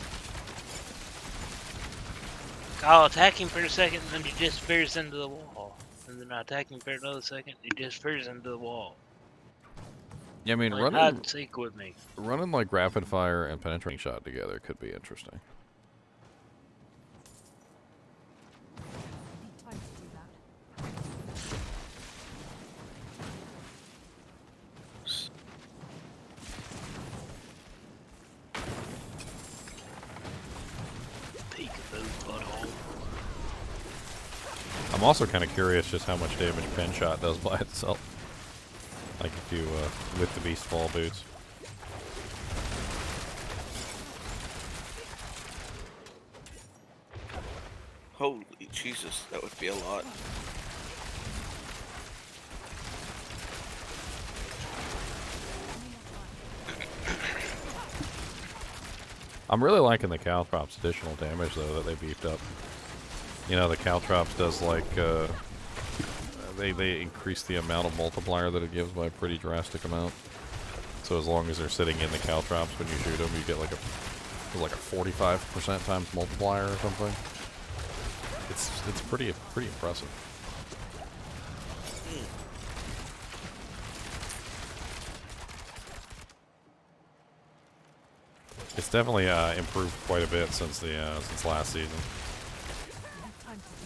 I'll attack him for a second, and then he disappears into the wall. And then I attack him for another second, he disappears into the wall. Yeah, I mean, Like hide and seek with me. running like rapid fire and penetrating shot together could be interesting. I need time to do that. Peekaboo butthole. I'm also kind of curious just how much damage pin shot does by itself. Like if you, with the Beast Fall boots. Holy Jesus, that would be a lot. I'm really liking the Caltrops additional damage though that they beefed up. You know, the Caltrops does like, they increase the amount of multiplier that it gives by a pretty drastic amount. So as long as they're sitting in the Caltrops when you shoot them, you get like a 45% times multiplier or something. It's pretty impressive. It's definitely improved quite a bit since last season. I need time to do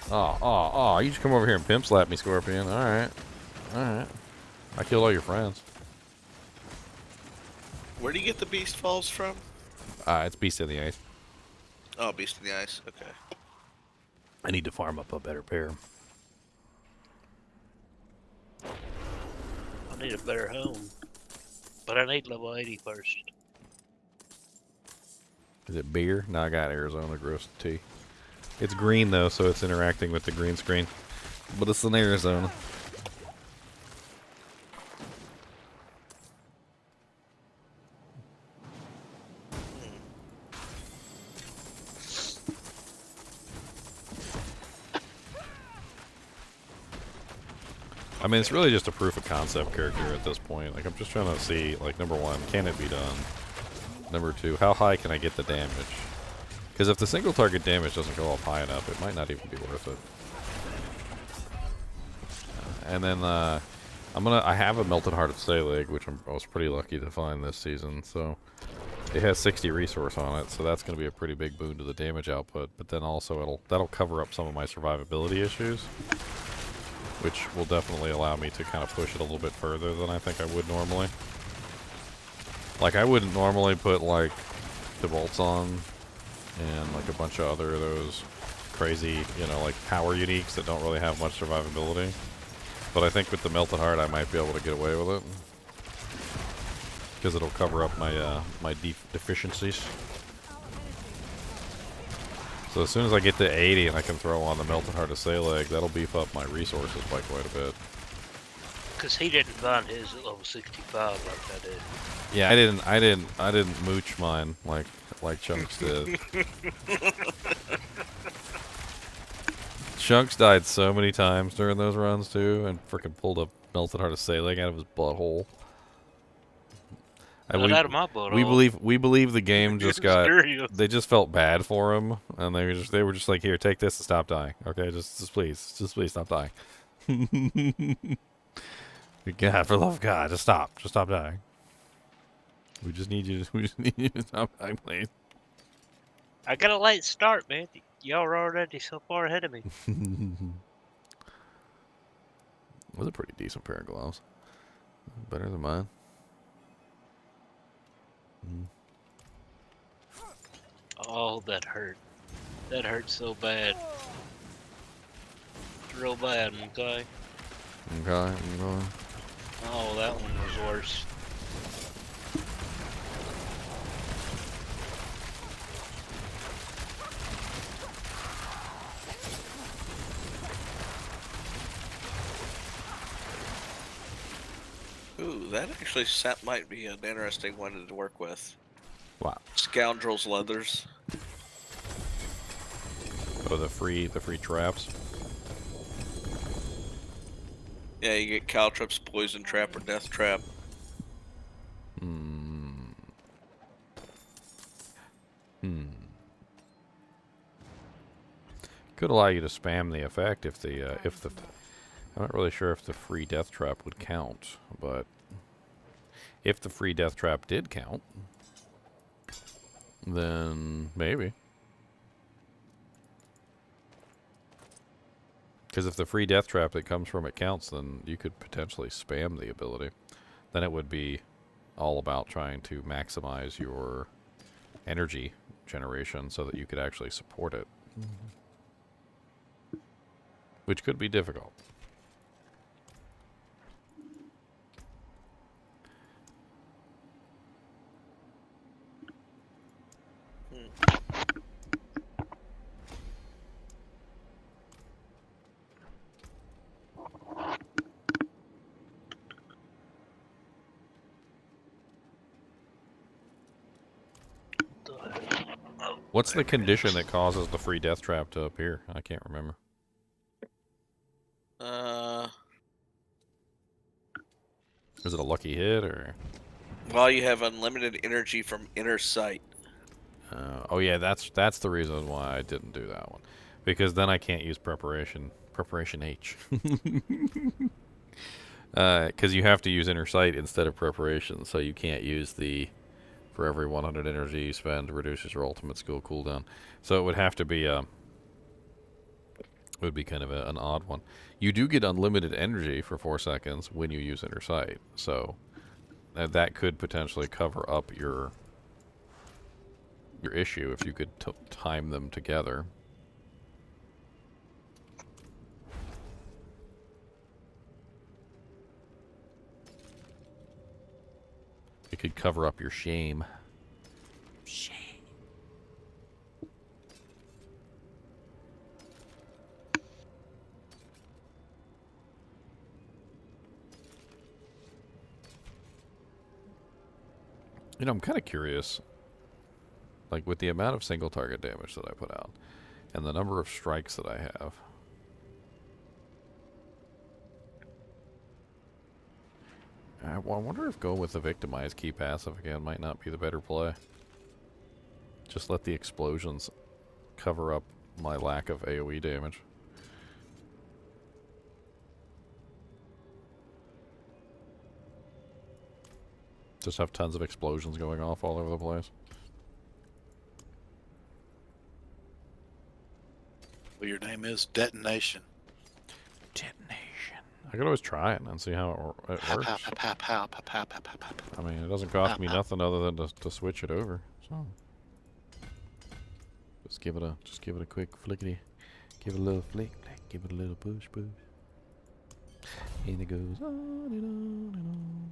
that. Oh, you just come over here and pimp slap me, Scorpion. Alright. I killed all your friends. Where do you get the Beast Falls from? It's Beast in the Ice. Oh, Beast in the Ice. Okay. I need to farm up a better pair. I need a better home. But I need level 80 first. Is it beer? No, I got Arizona gross tea. It's green though, so it's interacting with the green screen. But it's in Arizona. I mean, it's really just a proof of concept character at this point. Like, I'm just trying to see, like, number one, can it be done? Number two, how high can I get the damage? Because if the single target damage doesn't go up high enough, it might not even be worth it. And then, I have a Melted Heart of Stalag, which I was pretty lucky to find this season, so it has 60 resource on it, so that's going to be a pretty big boon to the damage output, but then also that'll cover up some of my survivability issues, which will definitely allow me to kind of push it a little bit further than I think I would normally. Like, I wouldn't normally put, like, the bolts on and, like, a bunch of other of those crazy, you know, like, power uniques that don't really have much survivability. But I think with the Melted Heart, I might be able to get away with it. Because it'll cover up my, my deficiencies. So as soon as I get to 80 and I can throw on the Melted Heart of Stalag, that'll beef up my resources by quite a bit. Because he didn't find his at level 65 like I did. Yeah, I didn't mooch mine like Chunks did. Chunks died so many times during those runs too, and freaking pulled a Melted Heart of Stalag out of his butthole. Not out of my butthole. We believe the game just got. Serious. They just felt bad for him, and they were just like, here, take this and stop dying. Okay, just please stop dying. God, for the love of God, just stop dying. We just need you to stop dying, please. I got a late start, man. Y'all are already so far ahead of me. Was a pretty decent pair of gloves. Better than mine. Oh, that hurt. That hurt so bad. It's real bad, okay? Okay. Oh, that one was worse. Ooh, that actually might be an interesting one to work with. Wow. Scoundrels leathers. Oh, the free traps. Yeah, you get caltrops, poison trap, or death trap. Could allow you to spam the effect if the I'm not really sure if the free death trap would count, but if the free death trap did count, then maybe. Because if the free death trap that comes from it counts, then you could potentially spam the ability. Then it would be all about trying to maximize your energy generation so that you could actually support it. Which could be difficult. What's the condition that causes the free death trap to appear? I can't remember. Is it a lucky hit or? Well, you have unlimited energy from inner sight. Oh yeah, that's the reason why I didn't do that one, because then I can't use preparation H. Because you have to use inner sight instead of preparation, so you can't use the for every 100 energy you spend reduces your ultimate skill cooldown. So it would have to be it would be kind of an odd one. You do get unlimited energy for 4 seconds when you use inner sight, so that could potentially cover up your issue if you could time them together. It could cover up your shame. Shame. You know, I'm kind of curious, like with the amount of single target damage that I put out and the number of strikes that I have. I wonder if going with the victimized key passive again might not be the better play. Just let the explosions cover up my lack of AoE damage. Just have tons of explosions going off all over the place. Well, your name is Detonation. Detonation. I could always try it and see how it works. I mean, it doesn't cost me nothing other than to switch it over. So just give it a quick flickety, give it a little flick, give it a little push. And it goes on and on and on.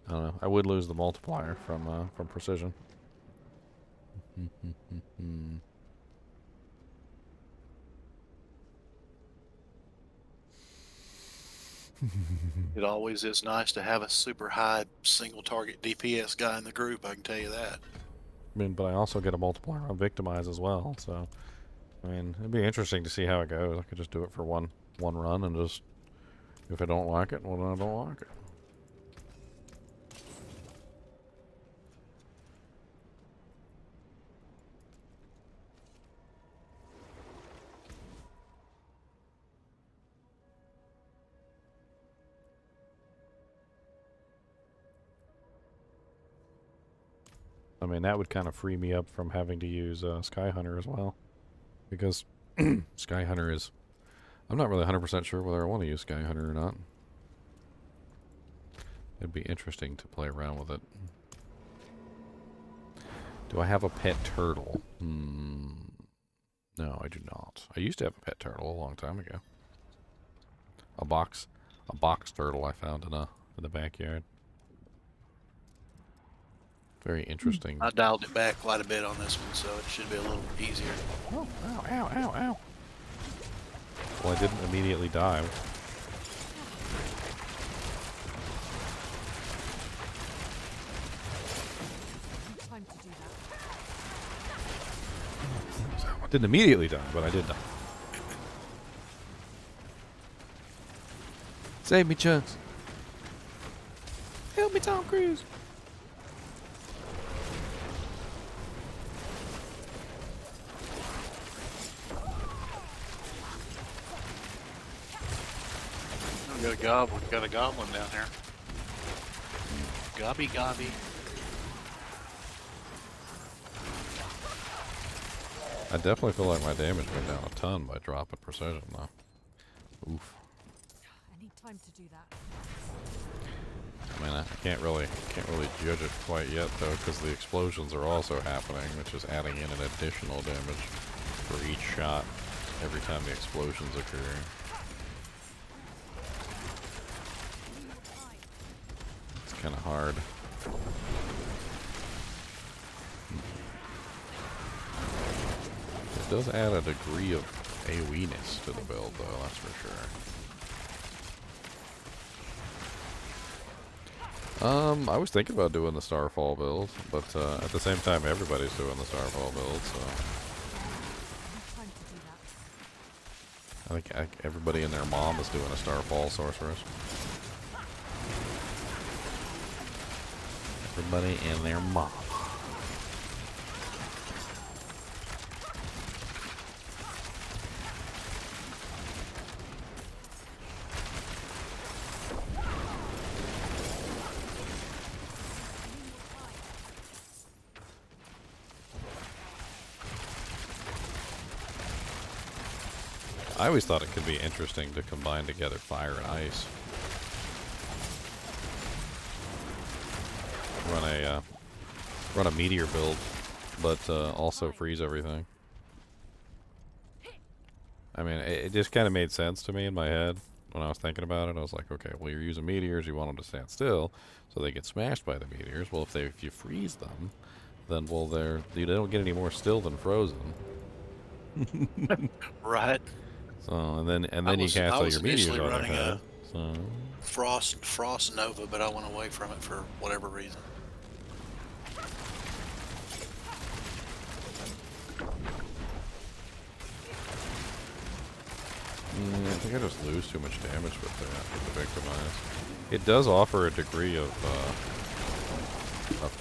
I don't know. I would lose the multiplier from precision. It always is nice to have a super high single target DPS guy in the group. I can tell you that. I mean, but I also get a multiplier on victimize as well. So, I mean, it'd be interesting to see how it goes. I could just do it for one run and just, if I don't like it, well, then I don't like it. I mean, that would kind of free me up from having to use Sky Hunter as well. Because Sky Hunter is... I'm not really 100% sure whether I want to use Sky Hunter or not. It'd be interesting to play around with it. Do I have a pet turtle? No, I do not. I used to have a pet turtle a long time ago. A box turtle I found in the backyard. Very interesting. I dialed it back quite a bit on this one, so it should be a little easier. Oh, ow, ow, ow, ow. Well, I didn't immediately die. Time to do that. I didn't immediately die, but I did die. Save me, Chunks. Help me, Tom Cruise. Got a goblin down there. Gobby. I definitely feel like my damage went down a ton by dropping precision, though. Oof. I need time to do that. I mean, I can't really judge it quite yet, though, because the explosions are also happening, which is adding in an additional damage for each shot every time the explosions occur. Kind of hard. It does add a degree of AoE-ness to the build, though, that's for sure. I was thinking about doing the Starfall build, but at the same time, everybody's doing the Starfall build, so Time to do that. I think everybody and their mom is doing a Starfall sorceress. Everybody and their mom. I always thought it could be interesting to combine together fire and ice. Run a meteor build, but also freeze everything. I mean, it just kind of made sense to me in my head when I was thinking about it. I was like, okay, well, you're using meteors, you want them to stand still, so they get smashed by the meteors. Well, if you freeze them, then they don't get any more still than frozen. Right. So and then you cast all your meteors on their head. So Frost Nova, but I went away from it for whatever reason. I think I just lose too much damage with the victimize. It does offer a degree of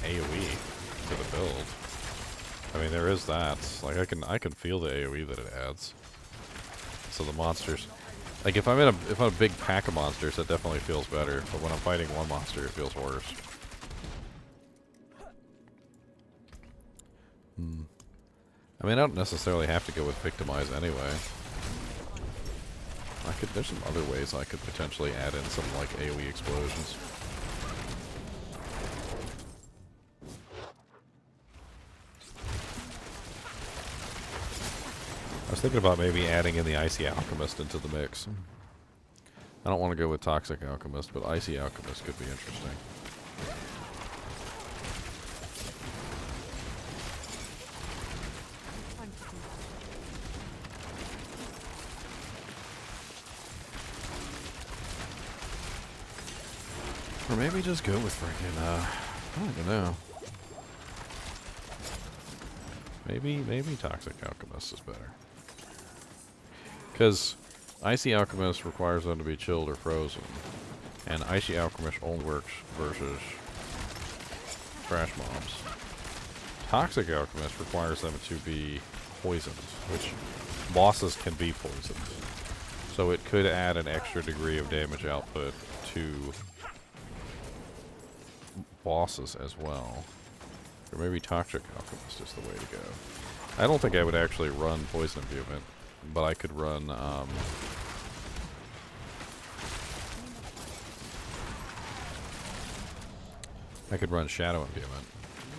AoE to the build. I mean, there is that. Like, I can feel the AoE that it adds. So the monsters, like if I'm in a big pack of monsters, that definitely feels better. But when I'm fighting one monster, it feels worse. I mean, I don't necessarily have to go with victimize anyway. There's some other ways I could potentially add in some like AoE explosions. I was thinking about maybe adding in the Icy Alchemist into the mix. I don't want to go with Toxic Alchemist, but Icy Alchemist could be interesting. Or maybe just go with freaking, I don't even know. Maybe Toxic Alchemist is better. Because Icy Alchemist requires them to be chilled or frozen. And Icy Alchemist only works versus trash mobs. Toxic Alchemist requires them to be poisoned, which bosses can be poisoned. So it could add an extra degree of damage output to bosses as well. Or maybe Toxic Alchemist is the way to go. I don't think I would actually run Poison Imbuement, but I could run, Shadow Imbuement,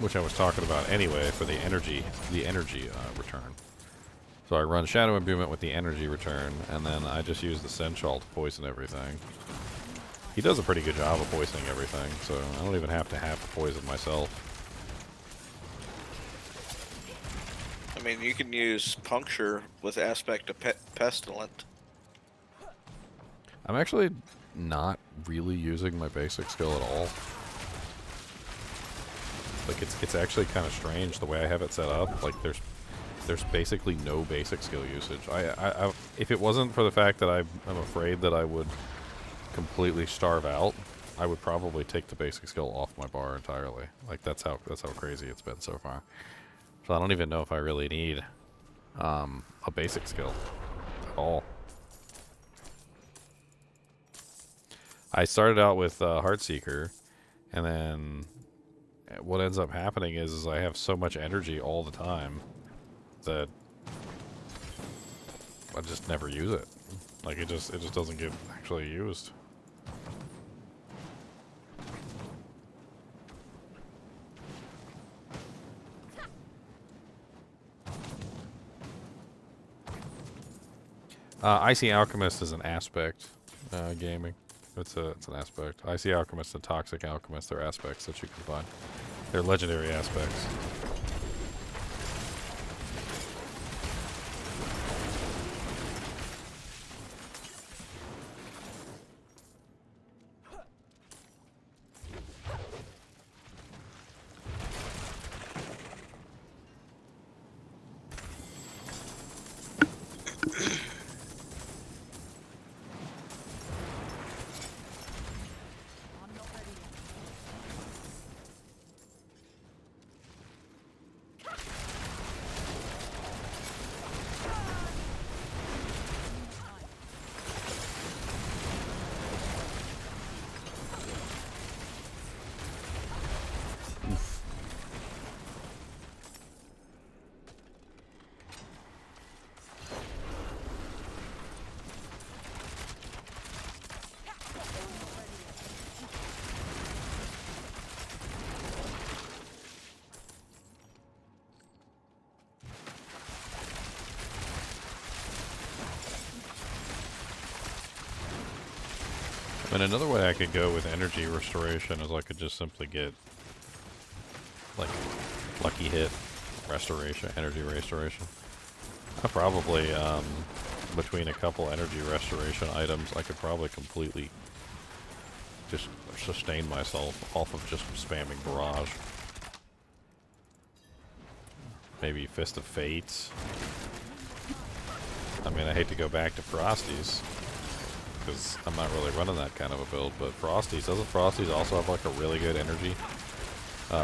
which I was talking about anyway for the energy return. So I run Shadow Imbuement with the energy return, and then I just use the Senchal to poison everything. He does a pretty good job of poisoning everything, so I don't even have to poison myself. I mean, you can use Puncture with Aspect of Pestilent. I'm actually not really using my basic skill at all. Like, it's actually kind of strange the way I have it set up. Like, there's basically no basic skill usage. If it wasn't for the fact that I'm afraid that I would completely starve out, I would probably take the basic skill off my bar entirely. Like, that's how crazy it's been so far. So I don't even know if I really need a basic skill at all. I started out with Heartseeker, and then what ends up happening is I have so much energy all the time that I just never use it. Like, it just doesn't get actually used. Icy Alchemist is an aspect gaming. It's an aspect. Icy Alchemist and Toxic Alchemist are aspects that you can find. They're legendary aspects. And another way I could go with energy restoration is I could just simply get, like, lucky hit restoration, energy restoration. I probably, between a couple energy restoration items, I could probably completely just sustain myself off of just spamming Barrage. Maybe Fist of Fates. I mean, I hate to go back to Frosties, because I'm not really running that kind of a build, but Frosties, doesn't Frosties also have like a really good energy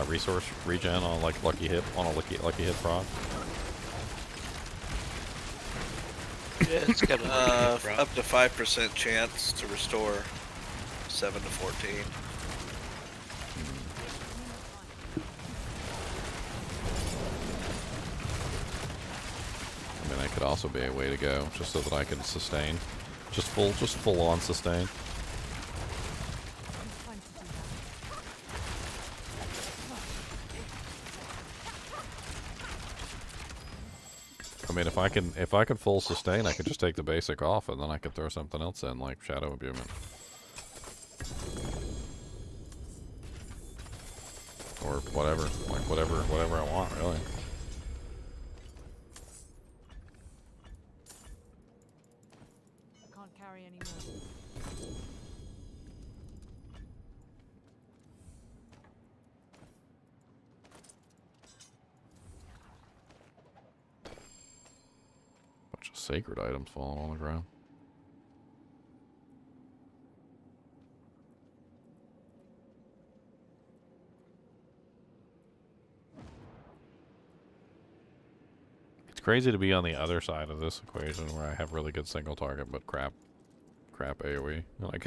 resource regen on like lucky hit lucky hit prod? Yeah, it's got a Up to 5% chance to restore 7 to 14. I mean, that could also be a way to go, just so that I can sustain, just full on sustain. I mean, if I can full sustain, I could just take the basic off, and then I could throw something else in, like Shadow Imbuement. Or whatever, like whatever I want, really. I can't carry any more. Bunch of sacred items falling on the ground. It's crazy to be on the other side of this equation where I have really good single target, but crap AoE. Like,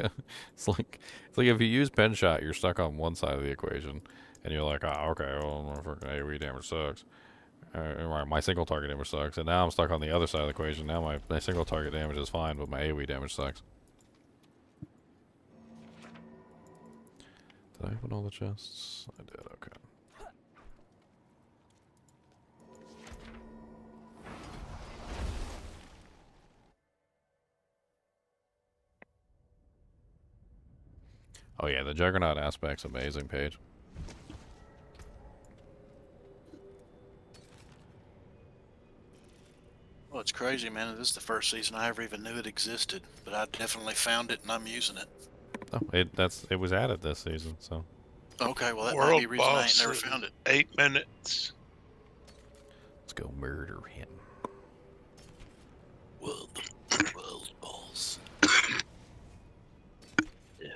it's like if you use pen shot, you're stuck on one side of the equation, and you're like, oh, okay, well, my fucking AoE damage sucks. My single target damage sucks, and now I'm stuck on the other side of the equation. Now my single target damage is fine, but my AoE damage sucks. Did I open all the chests? I did, okay. Oh yeah, the Juggernaut aspect's amazing, Paige. Well, it's crazy, man. This is the first season I ever even knew it existed, but I definitely found it and I'm using it. Oh, it was added this season, so. Okay, well that might world be a reason I ain't boss never in found it. 8 minutes. Let's go murder him. World boss. Yeah.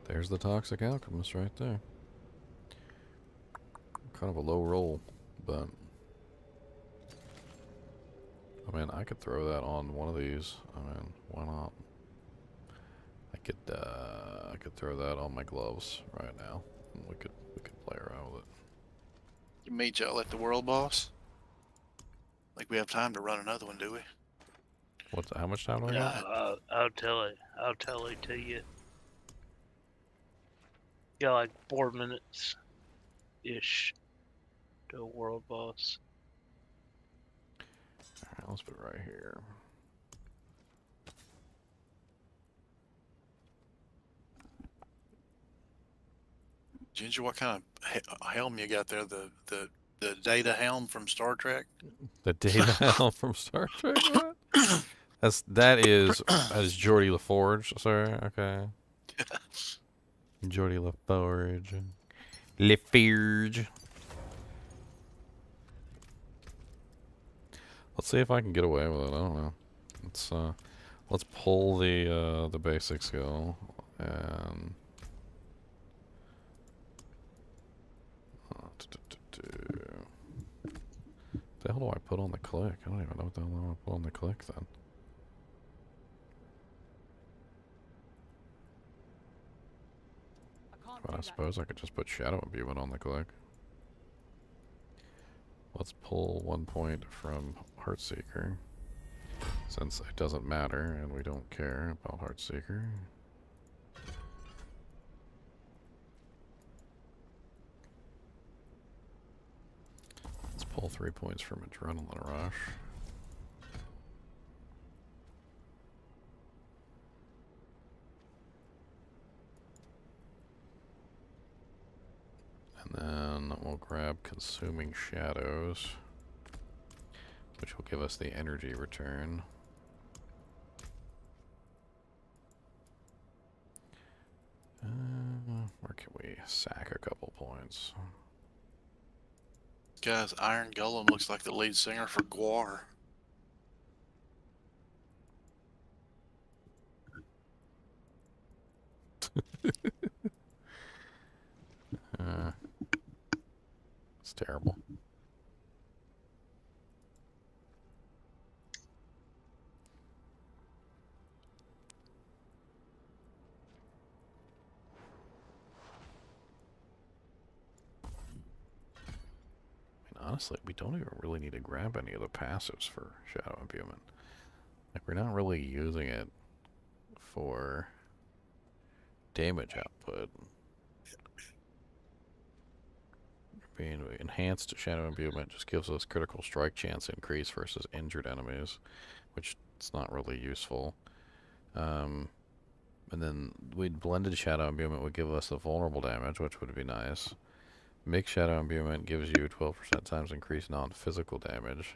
There's the Toxic Alchemist right there. Kind of a low roll, but I mean, I could throw that on one of these. I mean, why not? I could throw that on my gloves right now. And we could play around with it. You meet y'all at the world boss? Like we have time to run another one, do we? How much time do I got? I'll tell it to you. Yeah, like 4 minutes ish to a world boss. Alright, let's put it right here. Ginger, what kind of helm you got there? The data helm from Star Trek? The data helm from Star Trek? What? That is Geordie LaForge, sir. Okay. Geordie LaForge. LaForge. Let's see if I can get away with it. I don't know. Let's pull the basic skill and the hell do I put on the click? I don't even know what the hell I want to put on the click then. But I suppose I could just put Shadow Imbuement on the click. Let's pull 1 point from Heartseeker, since it doesn't matter and we don't care about Heartseeker. Let's pull 3 points from Adrenaline Rush. And then we'll grab Consuming Shadows, which will give us the energy return. Where can we sack a couple points? Guys, Iron Golem looks like the lead singer for Guar. It's terrible. Honestly, we don't even really need to grab any of the passives for Shadow Imbuement. Like, we're not really using it for damage output. Being enhanced Shadow Imbuement just gives us critical strike chance increase versus injured enemies, which is not really useful. And then blended Shadow Imbuement would give us the vulnerable damage, which would be nice. Mixed Shadow Imbuement gives you 12% times increased non-physical damage,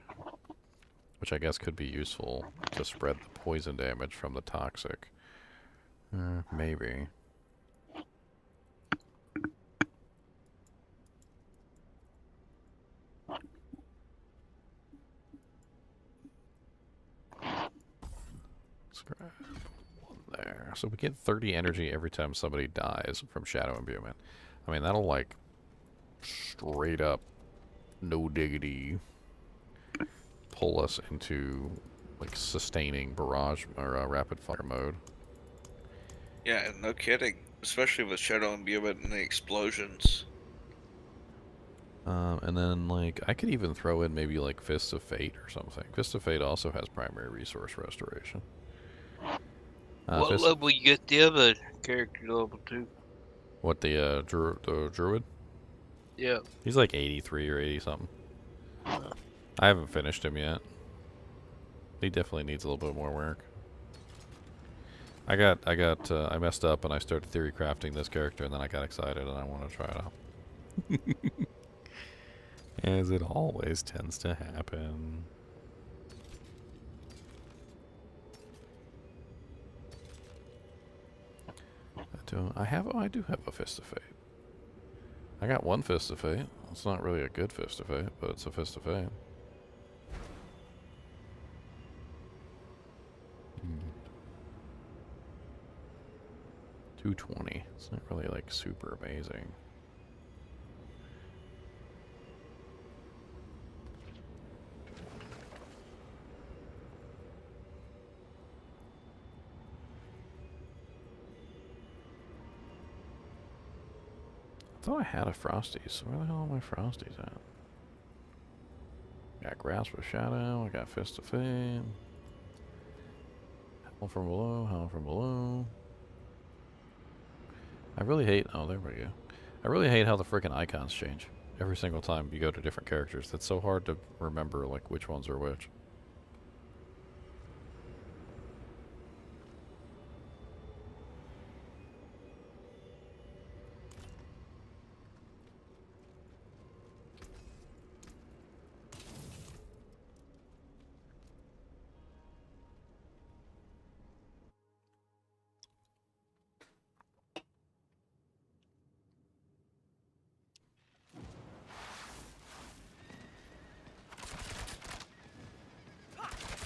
which I guess could be useful to spread the poison damage from the toxic. Maybe. Let's grab one there. So we get 30 energy every time somebody dies from Shadow Imbuement. I mean, that'll like straight up, no diggity, pull us into like sustaining barrage or rapid fire mode. Yeah, and no kidding. Especially with Shadow Imbuement and the explosions. And then like I could even throw in maybe like Fists of Fate or something. Fists of Fate also has primary resource restoration. What level you get the other character level to? What, the druid? Yeah. He's like 83 or 80 something. I haven't finished him yet. He definitely needs a little bit more work. I messed up and I started theory crafting this character and then I got excited and I want to try it out. As it always tends to happen. I do have a Fist of Fate. I got one Fist of Fate. It's not really a good Fist of Fate, but it's a Fist of Fate. 220. It's not really like super amazing. I thought I had a Frosties. Where the hell are my Frosties at? Got Grasp of Shadow. I got Fist of Fame. Howl from Below. Howl from Below. I really hate... Oh, there we go. I really hate how the frickin' icons change every single time you go to different characters. It's so hard to remember, like, which ones are which.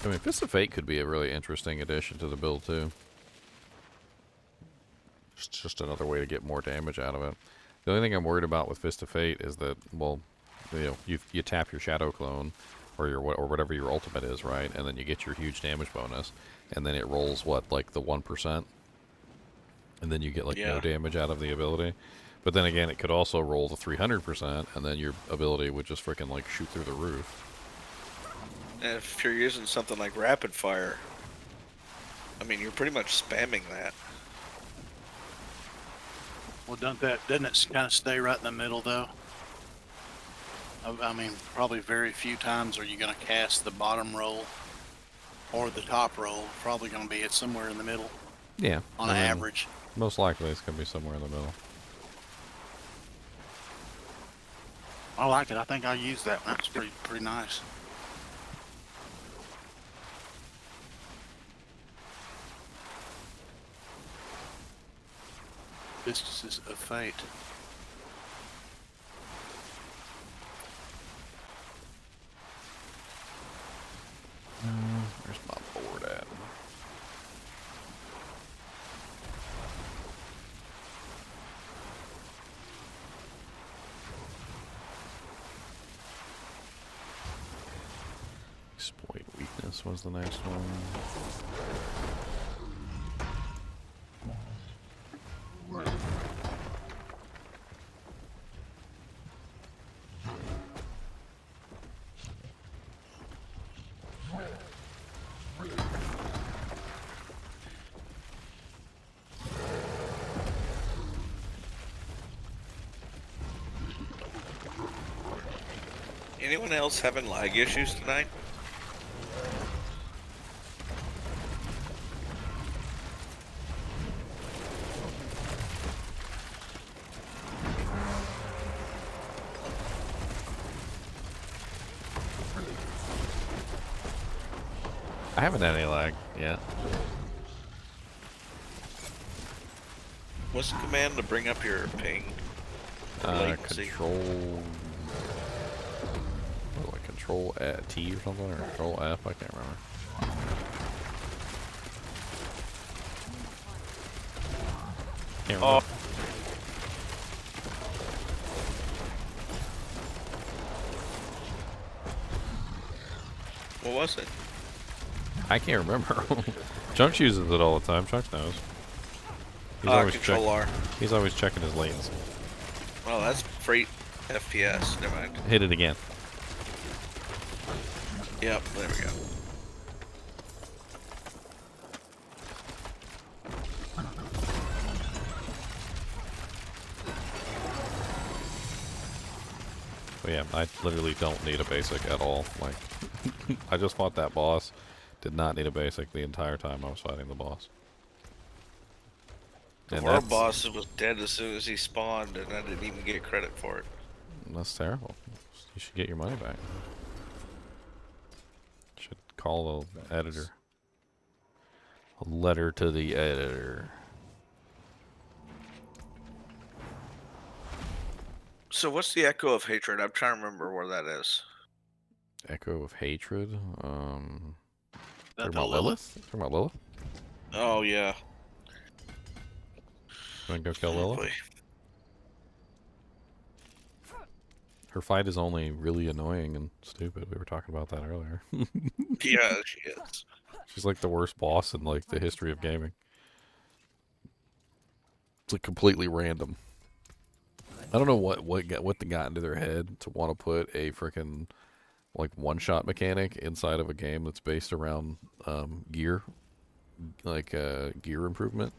I mean, Fist of Fate could be a really interesting addition to the build, too. It's just another way to get more damage out of it. The only thing I'm worried about with Fist of Fate is that, well, you tap your Shadow Clone, or whatever your ultimate is, right? And then you get your huge damage bonus, and then it rolls, what, like the 1%? And then you get, like, no damage out of the ability. But then again, it could also roll the 300%, and then your ability would just freaking, like, shoot through the roof. And if you're using something like Rapid Fire, I mean, you're pretty much spamming that. Well, doesn't it kind of stay right in the middle, though? I mean, probably very few times are you going to cast the bottom roll or the top roll. Probably going to be at somewhere in the middle. Yeah. On average. Most likely it's going to be somewhere in the middle. I like it. I think I'll use that one. That's pretty nice. Fists of Fate. this was the next one. Anyone else having lag issues tonight? I haven't had any lag yet. What's the command to bring up your ping? Latency. Control. What, like Control T or something, or Control F? I can't remember. Can't remember. Oh. What was it? I can't remember. Chunks uses it all the time. Chunks knows. He's always Control R. He's always checking his latency. Oh, that's freight FPS. Never mind. Hit it again. Yep, there we go. But yeah, I literally don't need a basic at all. Like, I just fought that boss. Did not need a basic the entire time I was fighting the boss. And Our boss was dead as soon as he spawned, and I didn't even get credit for it. That's terrible. You should get your money back. Should call the editor. A letter to the editor. So what's the Echo of Hatred? I'm trying to remember where that is. Echo of Hatred. Talking That about Lilith? Talking about Lilith? Oh, yeah. You wanna go kill Lilith? Boy. Her fight is only really annoying and stupid. We were talking about that earlier. Yeah, she is. She's like the worst boss in like the history of gaming. It's like completely random. I don't know what they got into their head to want to put a freaking like one-shot mechanic inside of a game that's based around gear, like gear improvement.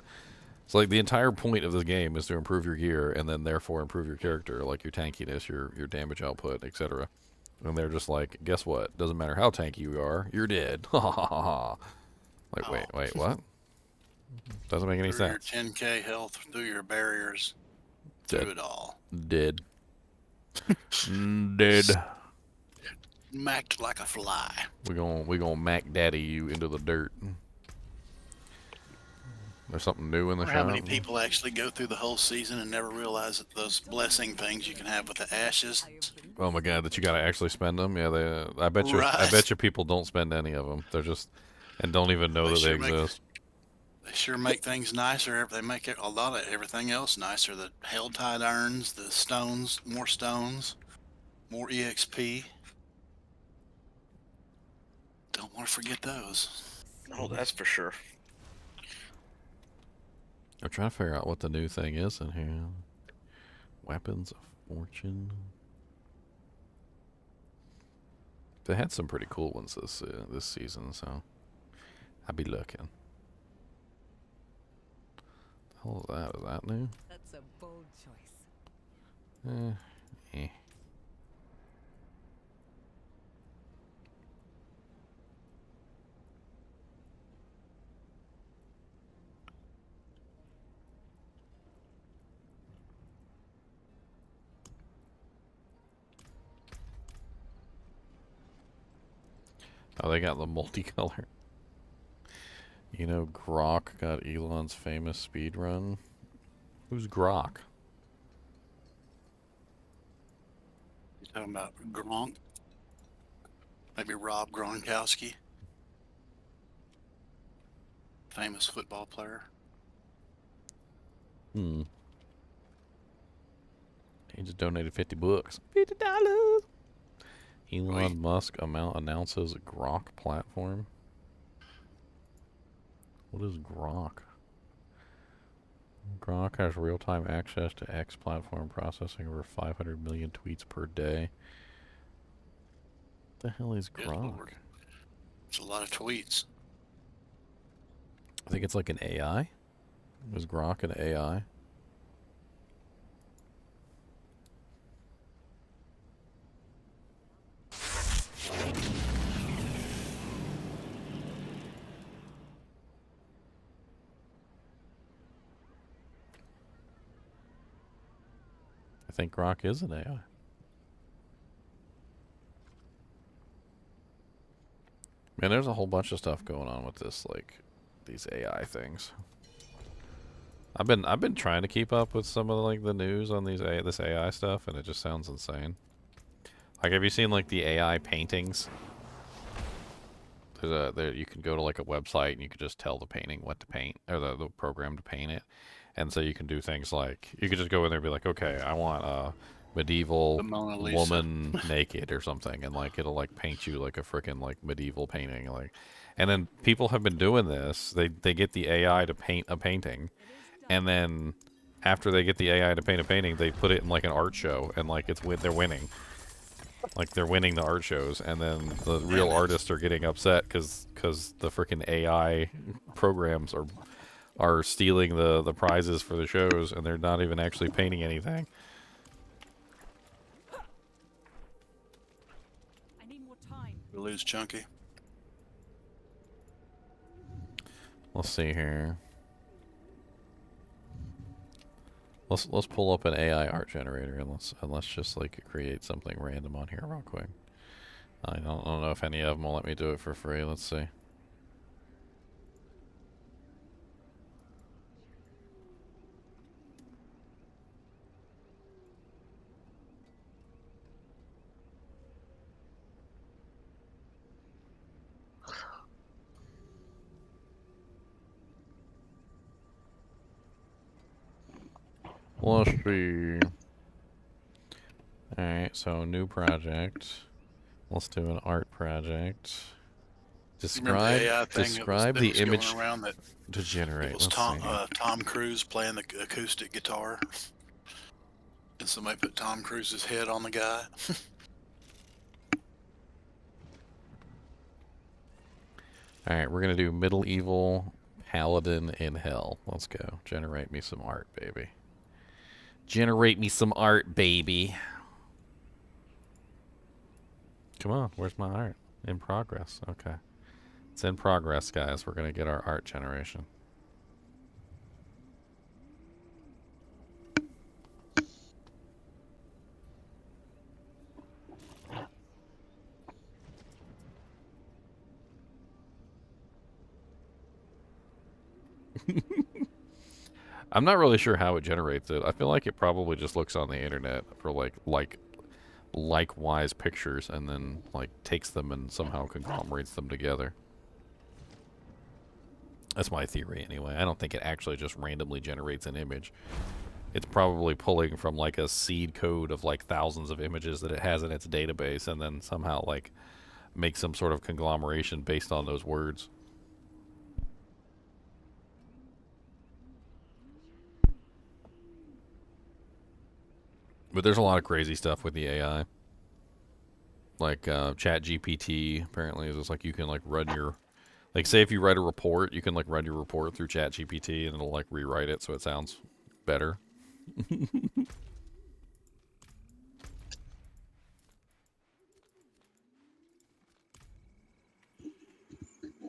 It's like the entire point of this game is to improve your gear and then therefore improve your character, like your tankiness, your damage output, etc. And they're just like, guess what? Doesn't matter how tanky you are, you're dead. Ha ha ha ha. Like, wait, what? Doesn't make any sense. Through your 10k health, through your barriers, Dead. through it all. Dead. Dead. Macked like a fly. We gonna Mac Daddy you into the dirt. There's something new in the Or shop. how many people actually go through the whole season and never realize that those blessing things you can have with the ashes? Oh my god, that you gotta actually spend them. Yeah, I bet you. I Right. bet you people don't spend any of them. They're just and don't even know They that sure they make- exist. They sure make things nicer. They make a lot of everything else nicer. The HellTide urns, the stones, more EXP. Don't want to forget those. Oh, that's for sure. I'm trying to figure out what the new thing is in here. Weapons of Fortune. They had some pretty cool ones this season, so I'll be looking. The hell is that? Is that new? That's a bold choice. Eh. Oh, they got the multicolor. You know, Grok got Elon's famous speed run. Who's Grok? You talking about Gronk? Maybe Rob Gronkowski, famous football player. He just donated $50. $50. Elon Musk announces Grok platform. What is Grok? Grok has real-time access to X platform processing over 500 million tweets per day. What the hell is Good Grok? Lord. It's a lot of tweets. I think it's like an AI. Is Grok an AI? I think Grok is an AI. Man, there's a whole bunch of stuff going on with this, like these AI things. I've been trying to keep up with some of like the news on this AI stuff, and it just sounds insane. Like, have you seen like the AI paintings? There you can go to like a website and you can just tell the painting what to paint, or the program to paint it. And so you can do things like, you could just go in there and be like, okay, I want a medieval The Mona Lisa. woman naked or something, and like it'll like paint you like a freaking like medieval painting, like. And then people have been doing this. They get the AI to paint a painting, and then after they get the AI to paint a painting, they put it in like an art show, and like they're winning. Like, they're winning the art shows, and then the real artists are getting upset because the freaking AI programs are stealing the prizes for the shows, and they're not even actually painting anything. I need more time. We lose Chunky. Let's see here. Let's pull up an AI art generator, and let's just like create something random on here real quick. I don't know if any of them will let me do it for free. Let's see. Let's see. Alright, so new project. Let's do an art project. Describe the image to generate. It was Let's see. Tom Cruise playing the acoustic guitar. And somebody put Tom Cruise's head on the guy. Alright, we're gonna do medieval paladin in hell. Let's go. Generate me some art, baby. Generate me some art, baby. Come on, where's my art? In progress. Okay. It's in progress, guys. We're gonna get our art generation. I'm not really sure how it generates it. I feel like it probably just looks on the internet for likewise pictures, and then like takes them and somehow conglomerates them together. That's my theory anyway. I don't think it actually just randomly generates an image. It's probably pulling from like a seed code of like thousands of images that it has in its database, and then somehow like makes some sort of conglomeration based on those words. But there's a lot of crazy stuff with the AI. Like Chat GPT apparently is just like you can like run your, like say if you write a report, you can like run your report through Chat GPT and it'll like rewrite it so it sounds better.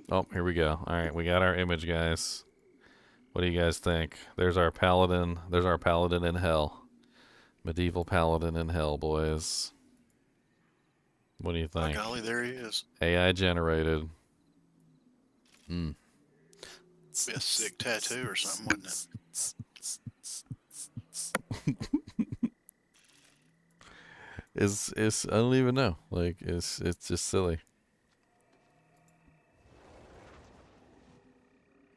Oh, here we go. Alright, we got our image, guys. What do you guys think? There's our paladin. There's our paladin in hell. Medieval paladin in hell, boys. What do you think? By golly, there he is. AI generated. Be a sick tattoo or something, wouldn't it? It's I don't even know. Like it's just silly.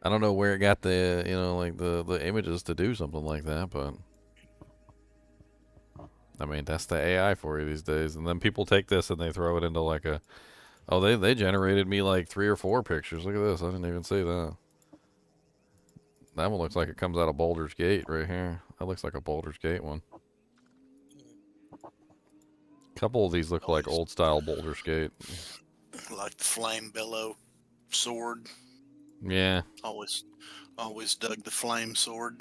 I don't know where it got the like the images to do something like that, but I mean, that's the AI for you these days. And then people take this and they throw it into like a, oh, they generated me like 3 or 4 pictures. Look at this. I didn't even see that. That one looks like it comes out of Baldur's Gate right here. That looks like a Baldur's Gate one. A couple of these look like old style Baldur's Gate. Like the flame bellow sword. Yeah. Always dug the flame sword.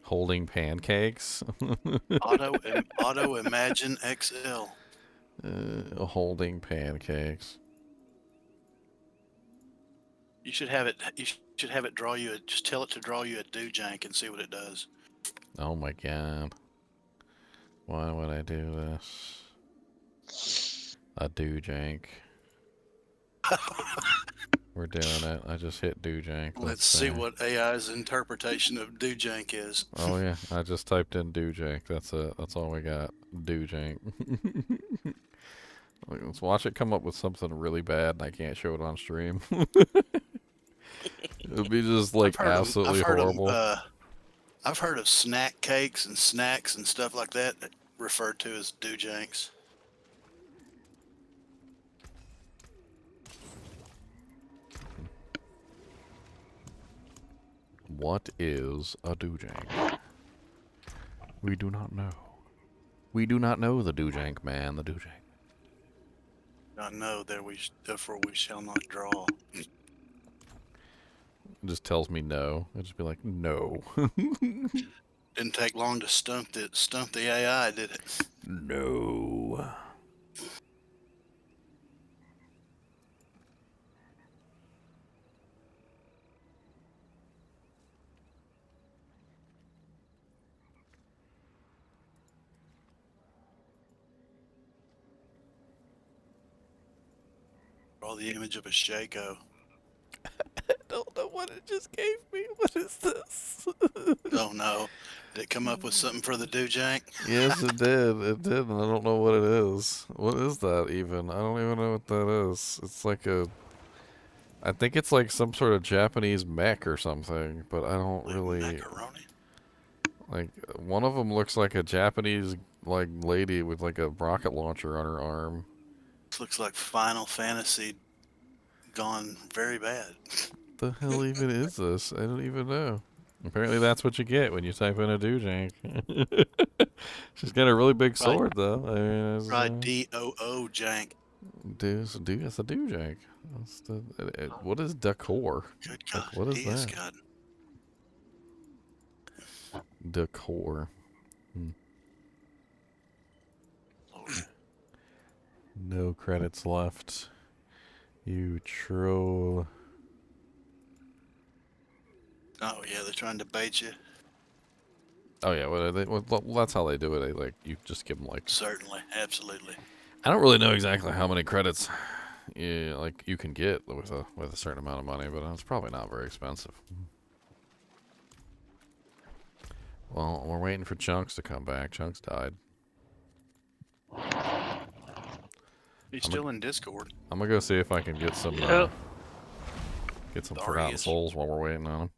Holding pancakes. Auto Imagine XL. Holding pancakes. You should have it. You should have it draw you. Just tell it to draw you a doojank and see what it does. Oh my god. Why would I do this? A doojank. We're doing it. I just hit doojank. Let's see what AI's interpretation of doojank is. Oh yeah, I just typed in doojank. That's it. That's all we got. Doojank. Let's watch it come up with something really bad and I can't show it on stream. It'll be just like absolutely horrible. I've heard of snack cakes and snacks and stuff like that referred to as doojanks. What is a doojank? We do not know. We do not know the doojank, man. The doojank. Not know, therefore we shall not draw. It just tells me no. It'll just be like, no. Didn't take long to stump the AI, did it? No. Draw the image of a Shaco. I don't know what it just gave me. What is this? Oh no. Did it come up with something for the doojank? Yes, it did. It did, and I don't know what it is. What is that even? I don't even know what that is. It's like a... I think it's like some sort of Japanese mech or something, but I don't really... Macaroni? Like, one of them looks like a Japanese, like, lady with like a rocket launcher on her arm. This looks like Final Fantasy gone very bad. What the hell even is this? I don't even know. Apparently that's what you get when you type in a doojank. She's got a really big sword, though. I mean, it's, Try D-O-O jank. that's a doojank. That's what is decor? Good God. Like, what is that? God. Decor. Lord. No credits left. You troll. Oh yeah, they're trying to bait you. Oh yeah, well, that's how they do it. You just give them like. Certainly, absolutely. I don't really know exactly how many credits, you can get with a certain amount of money, but it's probably not very expensive. Well, we're waiting for Chunks to come back. Chunks died. He's still in Discord. I'm gonna go see if I can get some Yep. Forgotten Souls while we're waiting on him.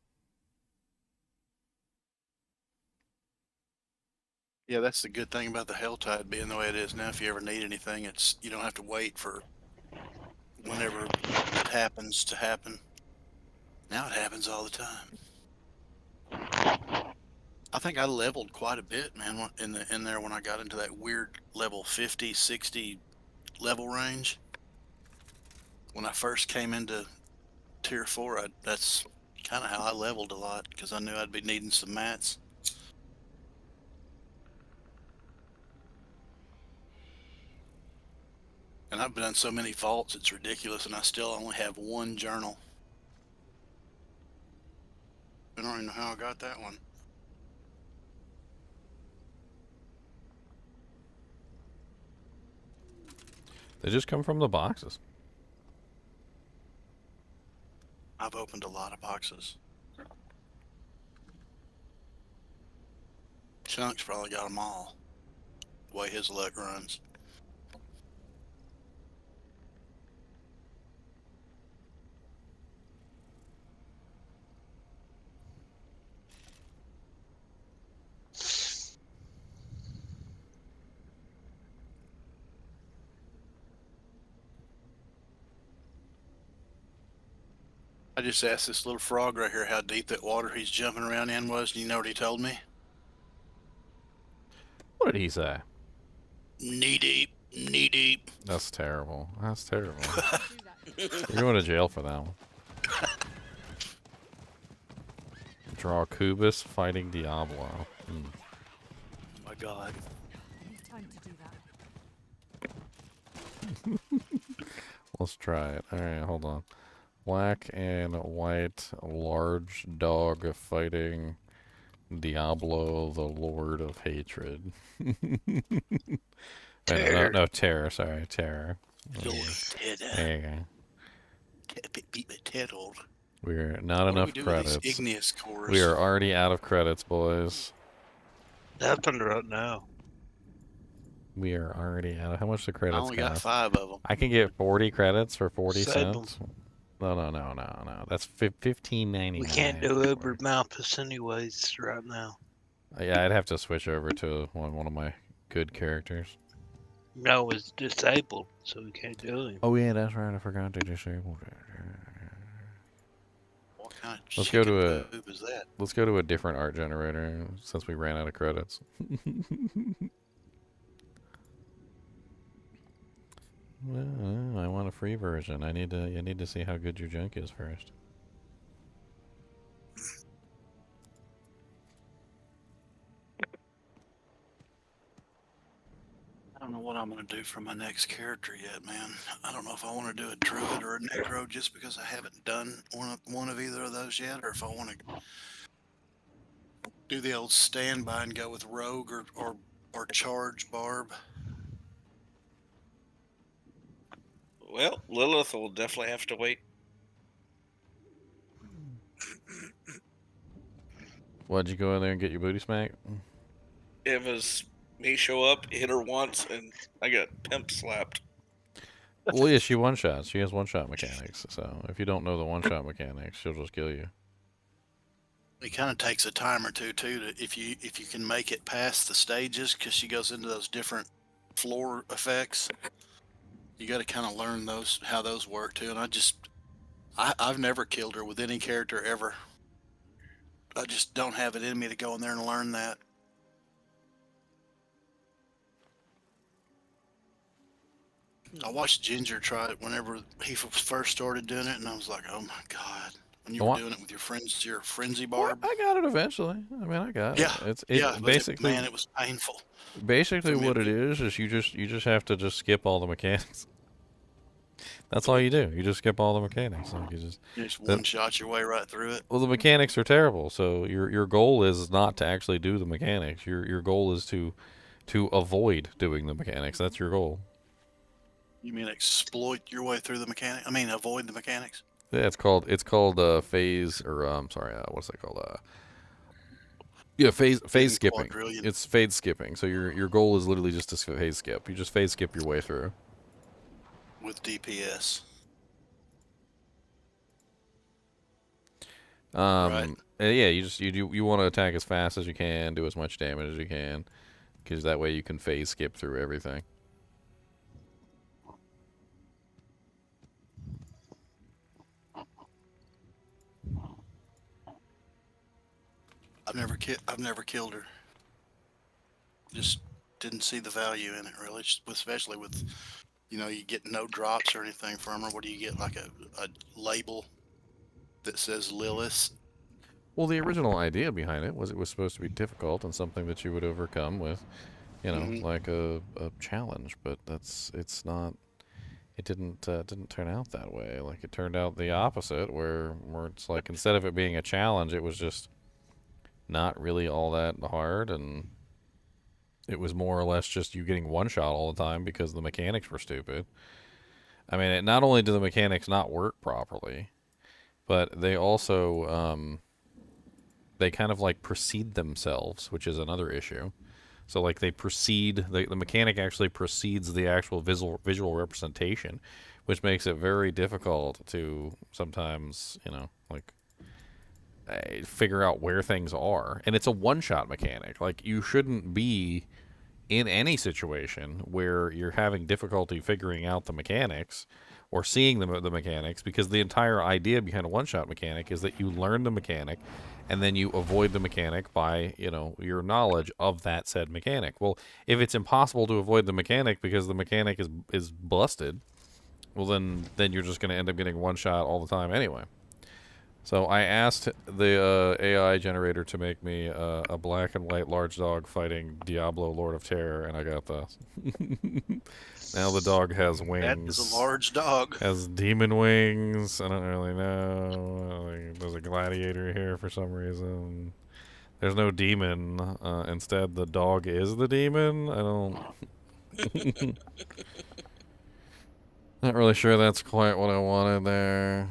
Yeah, that's the good thing about the HellTide being the way it is now. If you ever need anything, you don't have to wait for whenever it happens to happen. Now it happens all the time. I think I leveled quite a bit, man, in there when I got into that weird level 50, 60 level range. When I first came into Tier 4, that's kind of how I leveled a lot, because I knew I'd be needing some mats. And I've done so many vaults, it's ridiculous, and I still only have one journal. I don't even know how I got that one. They just come from the boxes. I've opened a lot of boxes. Chunks probably got them all, the way his luck runs. I just asked this little frog right here how deep that water he's jumping around in was, and you know what he told me? What did he say? Knee deep, knee deep. That's terrible. That's terrible. You're going to jail for that one. Draw Kubus fighting Diablo. Oh my God. It's time to do that. Let's try it. Alright, hold on. Black and white large dog fighting Diablo, the Lord of Hatred. Terror. No, terror. Sorry, terror. Lord of Terror. There you go. Beat my Ted old. We're not What do enough we do with these credits. igneous cores? We are already out of credits, boys. Happened right now. We are already out of... How much the I credits only got cost? 5 of them. I can get 40 credits for 40 Sable. cents. No. That's $15.99. We can't do Uber Malthus anyways right now. Yeah, I'd have to switch over to one of my good characters. No, it's disabled, so we can't do him. Oh yeah, that's right. I forgot to disable it. What kind of Let's go chicken to a- poop is that? Let's go to a different art generator since we ran out of credits. Well, I want a free version. I need to see how good your junk is first. I don't know what I'm going to do for my next character yet, man. I don't know if I want to do a druid or a necro just because I haven't done one of either of those yet, or if I want to do the old standby and go with rogue or charge barb. Well, Lilith will definitely have to wait. Why'd you go in there and get your booty smacked? It was me show up, hit her once, and I got pimp slapped. Well, yeah, she one shots. She has one shot mechanics. So if you don't know the one shot mechanics, she'll just kill you. It kind of takes a time or two too to if you can make it past the stages, because she goes into those different floor effects. You got to kind of learn how those work too. And I've never killed her with any character ever. I just don't have it in me to go in there and learn that. I watched Ginger try it whenever he first started doing it, and I was like, "Oh my God!" When you were doing it with your frenzy barb. Well, I got it eventually. I mean, I got Yeah, it. but basically, man, it was painful. Basically, for me what to it do. is you just have to just skip all the mechanics. That's all you do. You just skip all the mechanics. Like you just one shot your way right through it. Well, the mechanics are terrible. So your goal is not to actually do the mechanics. Your goal is to avoid doing the mechanics. That's your goal. You mean exploit your way through the mechanic? I mean, avoid the mechanics. Yeah, it's called phase or what's that called? Yeah, phase skipping. Quadrillion. It's phase skipping. So your goal is literally just to phase skip. You just phase skip your way through. With DPS. Right. Yeah, you want to attack as fast as you can, do as much damage as you can, because that way you can phase skip through everything. I've never killed her. Just didn't see the value in it really, especially with, you get no drops or anything from her. What do you get, like a label that says Lilith? Well, the original idea behind it was supposed to be difficult and something that you would overcome with, like a challenge. But it's not. It didn't turn out that way. Like it turned out the opposite, where it's like instead of it being a challenge, it was just not really all that hard, and it was more or less just you getting one shot all the time because the mechanics were stupid. I mean, not only do the mechanics not work properly, but they also they kind of like precede themselves, which is another issue. So like they precede the mechanic actually precedes the actual visual representation, which makes it very difficult to sometimes figure out where things are. And it's a one-shot mechanic. Like you shouldn't be in any situation where you're having difficulty figuring out the mechanics or seeing the mechanics, because the entire idea behind a one-shot mechanic is that you learn the mechanic and then you avoid the mechanic by, you know, your knowledge of that said mechanic. Well, if it's impossible to avoid the mechanic because the mechanic is busted, well then you're just going to end up getting one shot all the time anyway. So I asked the AI generator to make me a black and white large dog fighting Diablo Lord of Terror, and I got this. Now the dog has wings. That is a large dog. Has demon wings. I don't really know. Like, there's a gladiator here for some reason. There's no demon. Instead, the dog is the demon. I don't... Not really sure that's quite what I wanted there.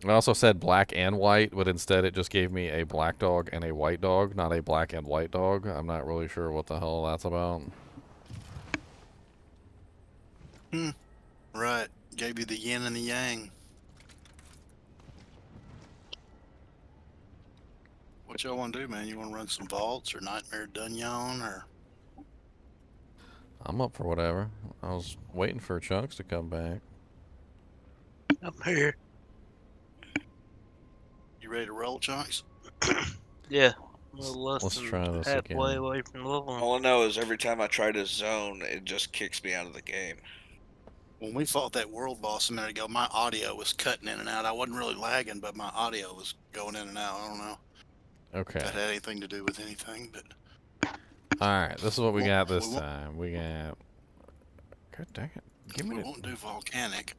I also said black and white, but instead it just gave me a black dog and a white dog, not a black and white dog. I'm not really sure what the hell that's about. Right. Gave you the yin and the yang. What y'all want to do, man? You want to run some vaults or Nightmare Dungeon or... I'm up for whatever. I was waiting for Chunks to come back. I'm here. You ready to roll, Chunks? Yeah. A little less Let's than try this halfway again. away from leveling. All I know is every time I try to zone, it just kicks me out of the game. When we fought that world boss a minute ago, my audio was cutting in and out. I wasn't really lagging, but my audio was going in and out. I don't know Okay. if that had anything to do with anything, but... Alright, this is what we got this we won't- time. We got... God dang it. Give me We the... won't do volcanic.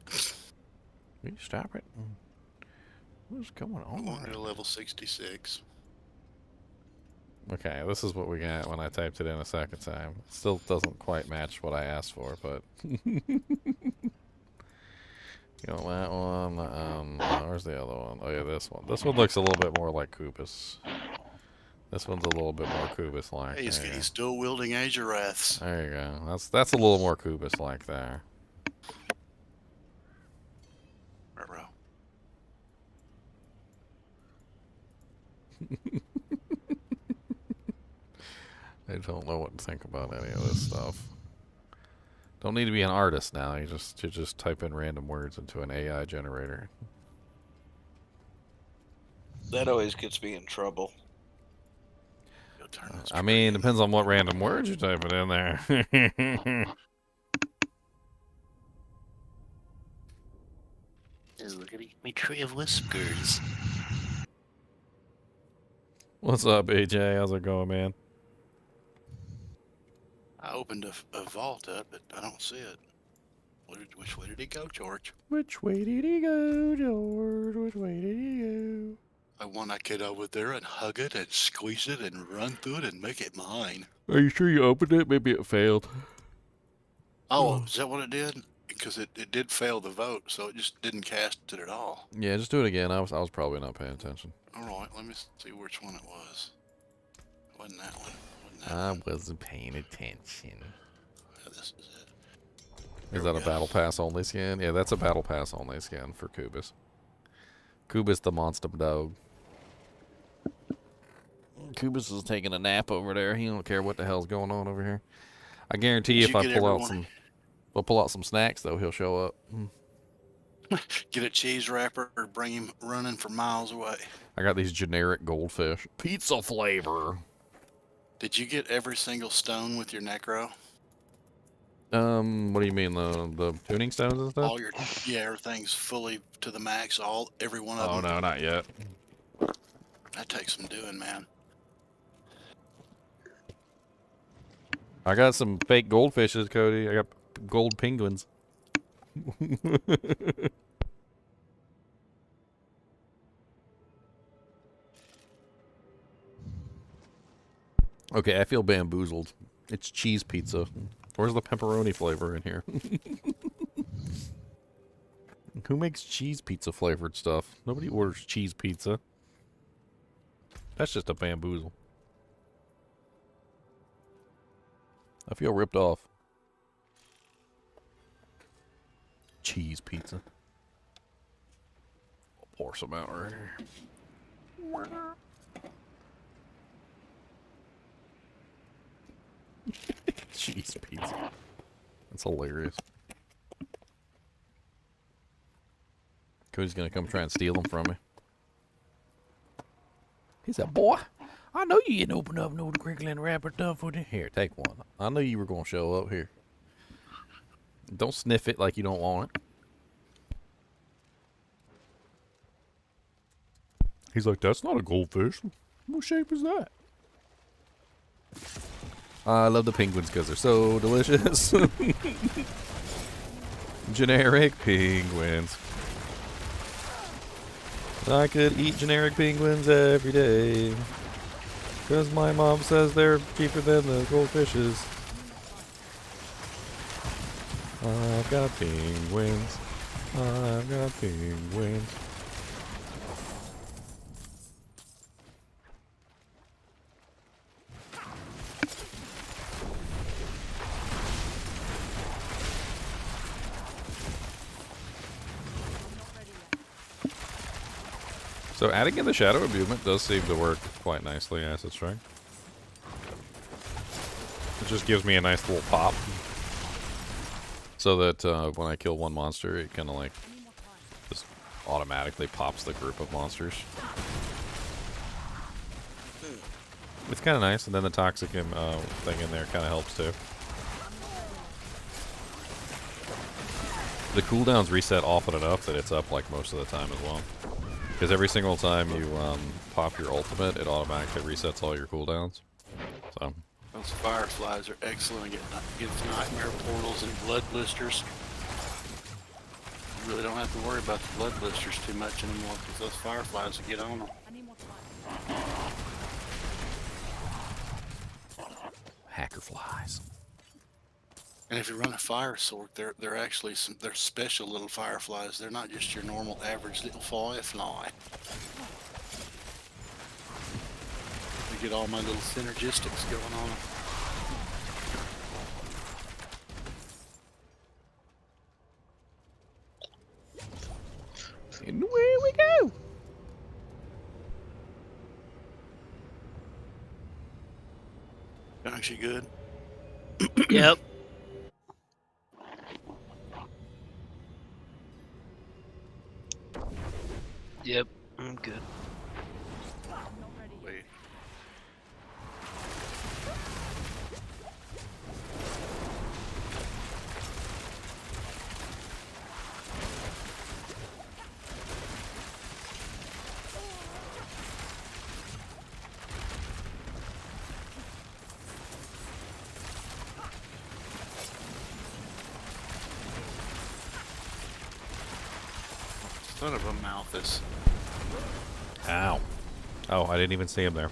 Will you stop it? What's going We on? won't do level 66. Okay, this is what we got when I typed it in a second time. Still doesn't quite match what I asked for, but... You know, that one, where's the other one? Oh yeah, this one. This one looks a little bit more like Kubus. This one's a little bit more Kubus-like. Hey, he's still wielding Age of Wraths. There you go. That's a little more Kubus-like there. Ruh-roh. I don't know what to think about any of this stuff. Don't need to be an artist now. You just type in random words into an AI generator. That always gets me in trouble. Go turn this I mean, screen. depends on what random words you type it in there. Look at me tree of whiskers. What's up, AJ? How's it going, man? I opened a vault up, but I don't see it. Which way did he go, George? Which way did he go, George? Which way did he go? I want to get over there and hug it and squeeze it and run through it and make it mine. Are you sure you opened it? Maybe it failed. Oh, is that what it did? Because it did fail the vote, so it just didn't cast it at all. Yeah, just do it again. I was probably not paying attention. All right, let me see which one it was. It wasn't that one. I wasn't paying attention. Yeah, this is it. Is There that we a go. battle pass only skin? Yeah, that's a battle pass only skin for Kubus. Kubus the monster dog. Kubus is taking a nap over there. He don't care what the hell's going on over here. I guarantee Did if you I get pull out everyone? some, we'll pull out some snacks though, he'll show up. Get a cheese wrapper or bring him running for miles away. I got these generic goldfish, pizza flavor. Did you get every single stone with your necro? What do you mean the tuning stones and stuff? All your everything's fully to the max. Every one of Oh them. no, not yet. That takes some doing, man. I got some fake goldfishes, Cody. I got gold penguins. Okay, I feel bamboozled. It's cheese pizza. Where's the pepperoni flavor in here? Who makes cheese pizza flavored stuff? Nobody orders cheese pizza. That's just a bamboozle. I feel ripped off. Cheese pizza. I'll pour some out right here. Cheese pizza. That's hilarious. Cody's gonna come try and steal them from me. He said, "Boy, I know you didn't open up no crinkling wrapper stuff with it. Here, take one. I knew you were gonna show up here. Don't sniff it like you don't want it." He's like, "That's not a goldfish. What shape is that?" I love the penguins because they're so delicious. Generic penguins. I could eat generic penguins every day. Because my mom says they're cheaper than the goldfishes. I've got penguins. I've got penguins. So adding in the shadow imbuement does seem to work quite nicely, Acid Strike. It just gives me a nice little pop. So that when I kill one monster, it kind of like just automatically pops the group of monsters. It's kind of nice, and then the toxic thing in there kind of helps too. The cooldowns reset often enough that it's up like most of the time as well. Because every single time you pop your ultimate, it automatically resets all your cooldowns. So Those fireflies are excellent against nightmare portals and blood blisters. You really don't have to worry about the blood blisters too much anymore because those fireflies will get on them. I need more time. hacker flies. And if you run a fire sword, they're actually they're special little fireflies. They're not just your normal average little firefly. I get all my little synergistics going on. And away we go. Aren't you good? Yep. Yep, I'm good. I'm not ready yet. Wait. Son of a Malthus. Ow. Oh, I didn't even see him there.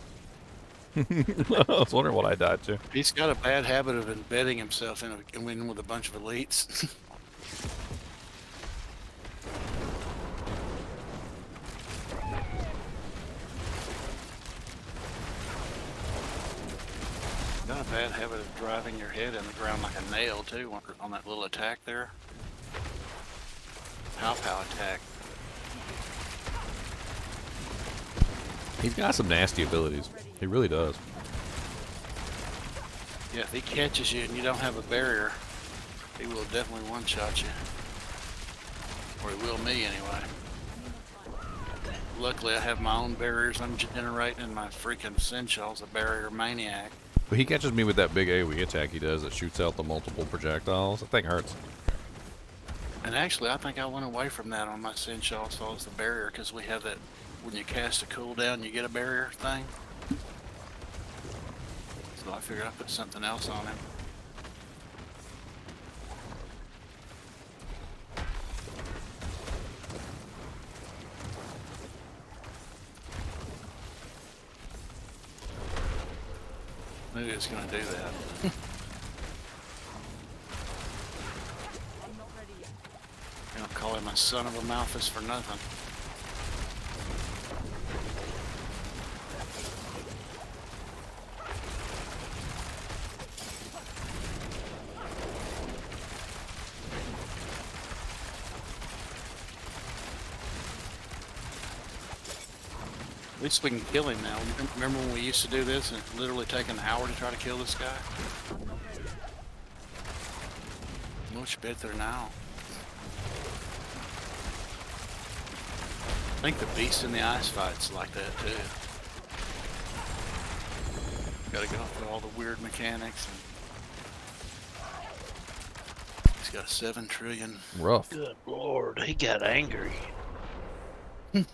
I was wondering what I died to. He's got a bad habit of embedding himself in with a bunch of elites. Got a bad habit of driving your head in the ground like a nail too on that little attack there. Pow attack. He's got some nasty abilities. He really does. Yeah, if he catches you and you don't have a barrier, he will definitely one-shot you. Or he will me anyway. Luckily I have my own barriers I'm generating, and my freaking Sinshaw's a barrier maniac. But he catches me with that big AoE attack he does that shoots out the multiple projectiles. That thing hurts. And actually I think I went away from that on my Sinshaw as far as the barrier, because we have that when you cast a cooldown you get a barrier thing. So I figured I'd put something else on him. Maybe it's gonna do that. I'm not ready yet. I'm gonna call him a son of a Malthus for nothing. At least we can kill him now. Remember when we used to do this and it literally take an hour to try to kill this guy? Much better now. think the Beast in the Ice fight's like that too. Gotta go through all the weird mechanics. And he's got 7 trillion. Rough. Good lord, he got angry. Alright,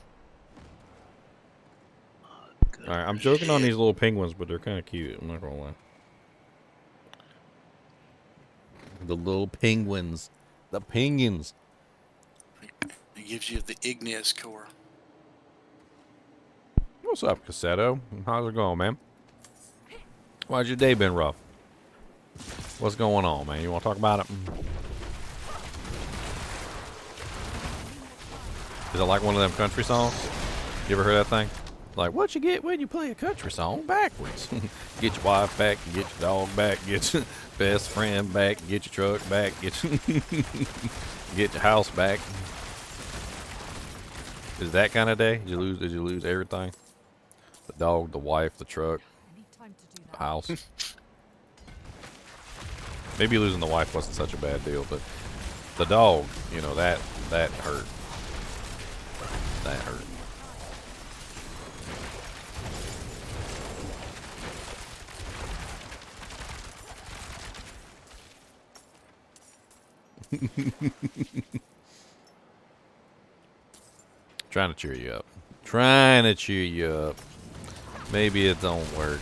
I'm joking on these little penguins, but they're kind of cute. I'm not gonna lie. The little penguins. The penguins. It gives you the igneous core. What's up, Cassetto? How's it going, man? How's your day been rough? What's going on, man? You want to talk about it? Is it like one of them country songs? You ever heard that thing? Like, what you get when you play a country song backwards? Get your wife back, get your dog back, get your best friend back, get your truck back, get your house back. Is that kind of day? Did you lose everything? The dog, the wife, the truck, the house. Maybe losing the wife wasn't such a bad deal, but the dog, you know, that hurt. That hurt. Trying to cheer you up. Trying to cheer you up. Maybe it don't work.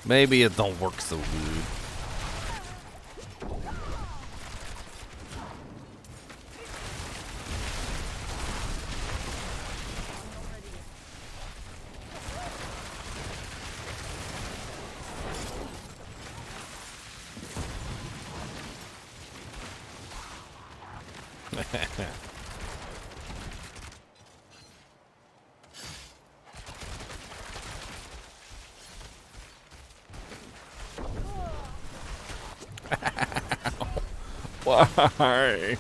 Maybe it don't work so good. Why?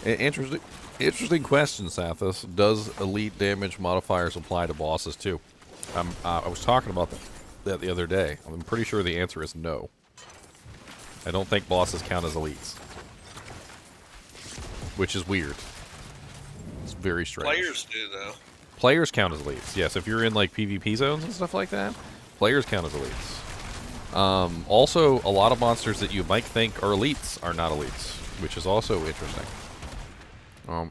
Interesting question, Sathis. Does elite damage modifiers apply to bosses too? I was talking about that the other day. I'm pretty sure the answer is no. I don't think bosses count as elites, which is weird. It's very strange. Players do though. Players count as elites. Yes, if you're in like PvP zones and stuff like that, players count as elites. Also, a lot of monsters that you might think are elites are not elites, which is also interesting.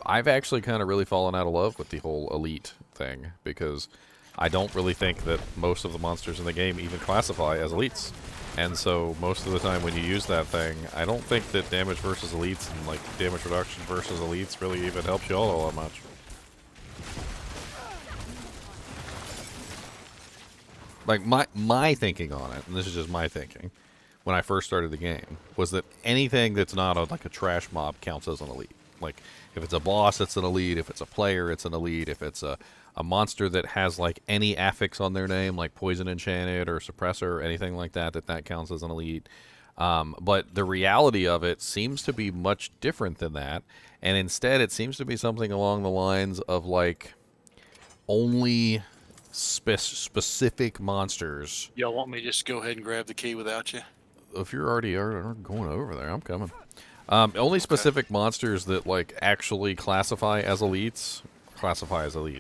I've actually kind of really fallen out of love with the whole elite thing, because I don't really think that most of the monsters in the game even classify as elites. And so, most of the time when you use that thing, I don't think that damage versus elites and like damage reduction versus elites really even helps you all that much. Like, my thinking on it, and this is just my thinking, when I first started the game, was that anything that's not like a trash mob counts as an elite. Like, if it's a boss, it's an elite. If it's a player, it's an elite. If it's a monster that has, like, any affix on their name, like Poison Enchanted or Suppressor or anything like that, that counts as an elite. But the reality of it seems to be much different than that. And instead, it seems to be something along the lines of, like, only specific monsters. Y'all want me to just go ahead and grab the key without you? If you're already going over there, I'm coming. Only specific monsters that like actually classify as elites.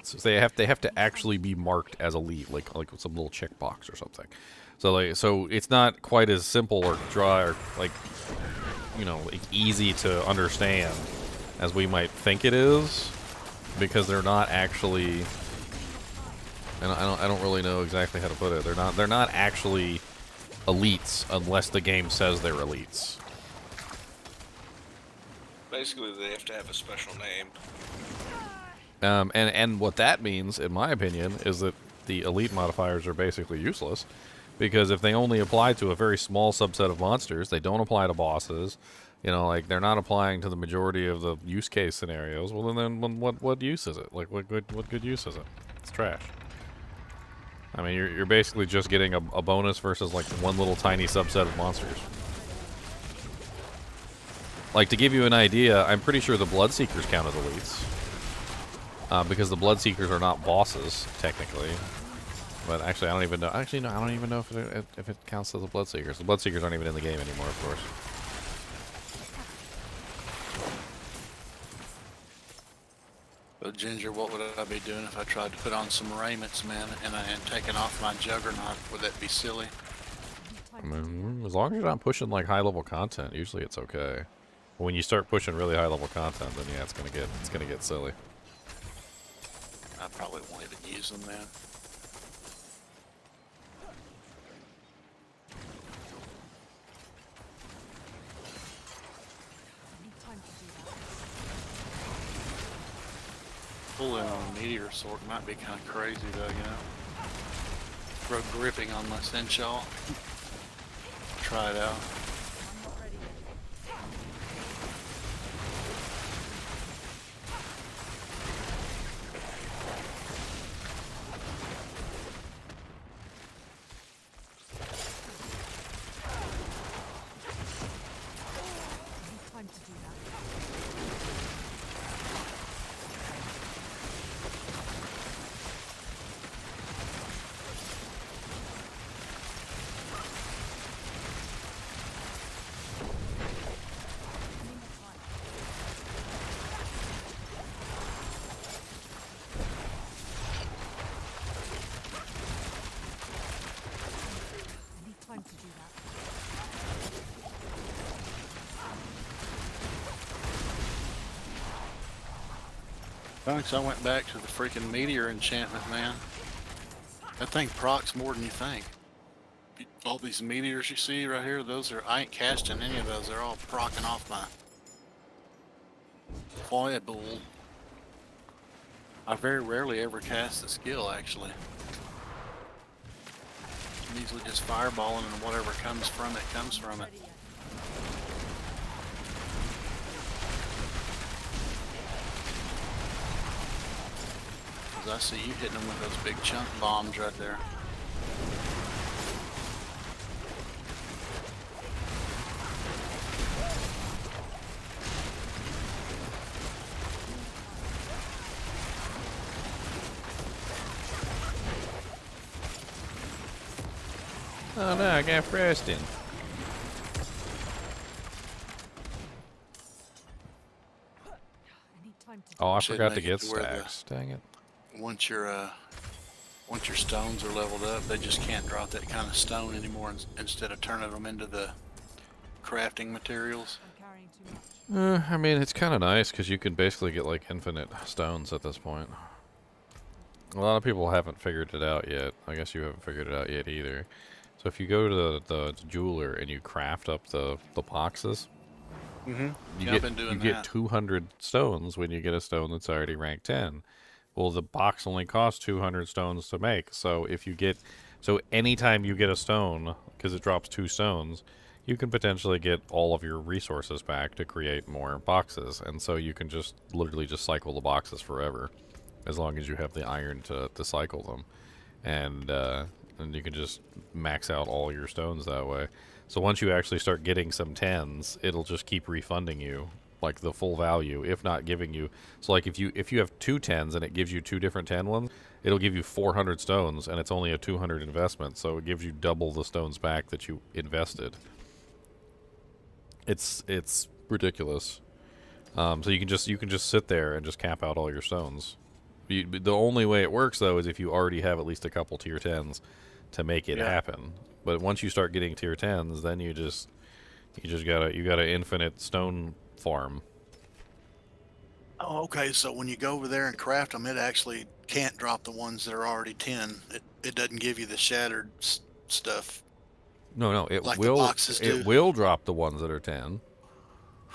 So they have to actually be marked as elite, like with some little checkbox or something. So it's not quite as simple or dry or like, you know, like easy to understand as we might think it is, because they're not actually. And I don't really know exactly how to put it. They're not actually elites unless the game says they're elites. Basically, they have to have a special name. And what that means, in my opinion, is that the elite modifiers are basically useless, because if they only apply to a very small subset of monsters, they don't apply to bosses. You know, like they're not applying to the majority of the use case scenarios. Well, then what use is it? Like what good use is it? It's trash. I mean, you're basically just getting a bonus versus like one little tiny subset of monsters. Like, to give you an idea, I'm pretty sure the Bloodseekers count as elites. Because the Bloodseekers are not bosses, technically. But actually, I don't even know. Actually, no, I don't even know if it counts as the Bloodseekers. The Bloodseekers aren't even in the game anymore, of course. Ginger, what would I be doing if I tried to put on some raiments, man, and taking off my juggernaut? Would that be silly? I mean, as long as you're not pushing like high level content, usually it's okay. But when you start pushing really high level content, then yeah, it's gonna get silly. I probably won't even use them then. Pulling on a meteor sort might be kind of crazy though, you know. Throw gripping on my Chinchilla. Try it out. Thanks, I went back to the freaking meteor enchantment, man. That thing procs more than you think. All these meteors you see right here, I ain't casting any of those. They're all procking off my fireball. I very rarely ever cast the skill, actually. I'm usually just fireballing and whatever comes from it, comes from it. I see you hitting them with those big chunk bombs right there. Oh no, I got frosting. Oh, I Should forgot to make it get to where stacks. Dang it. Once your stones are leveled up, they just can't drop that kind of stone anymore. Instead of turning them into the crafting materials. I mean, it's kind of nice because you can basically get like infinite stones at this point. A lot of people haven't figured it out yet. I guess you haven't figured it out yet either. So if you go to the jeweler and you craft up the boxes, you get 200 stones when you get a stone that's already rank 10. Well, the box only costs 200 stones to make. So anytime you get a stone, because it drops 2 stones, you can potentially get all of your resources back to create more boxes. And so you can just literally just cycle the boxes forever, as long as you have the iron to cycle them. And you can just max out all your stones that way. So once you actually start getting some 10s, it'll just keep refunding you like the full value, if not giving you. So like if you have 2 10s and it gives you 2 different 10 ones, it'll give you 400 stones and it's only a 200 investment, so it gives you double the stones back that you invested. It's ridiculous. So you can just sit there and just cap out all your stones. The only way it works though is if you already have at least a couple tier 10s to make it happen. But once you start getting tier 10s, then you got an infinite stone farm. Oh, okay. So when you go over there and craft them, it actually can't drop the ones that are already 10. It doesn't give you the shattered stuff. No, it like will. The boxes do. It will drop the ones that are 10,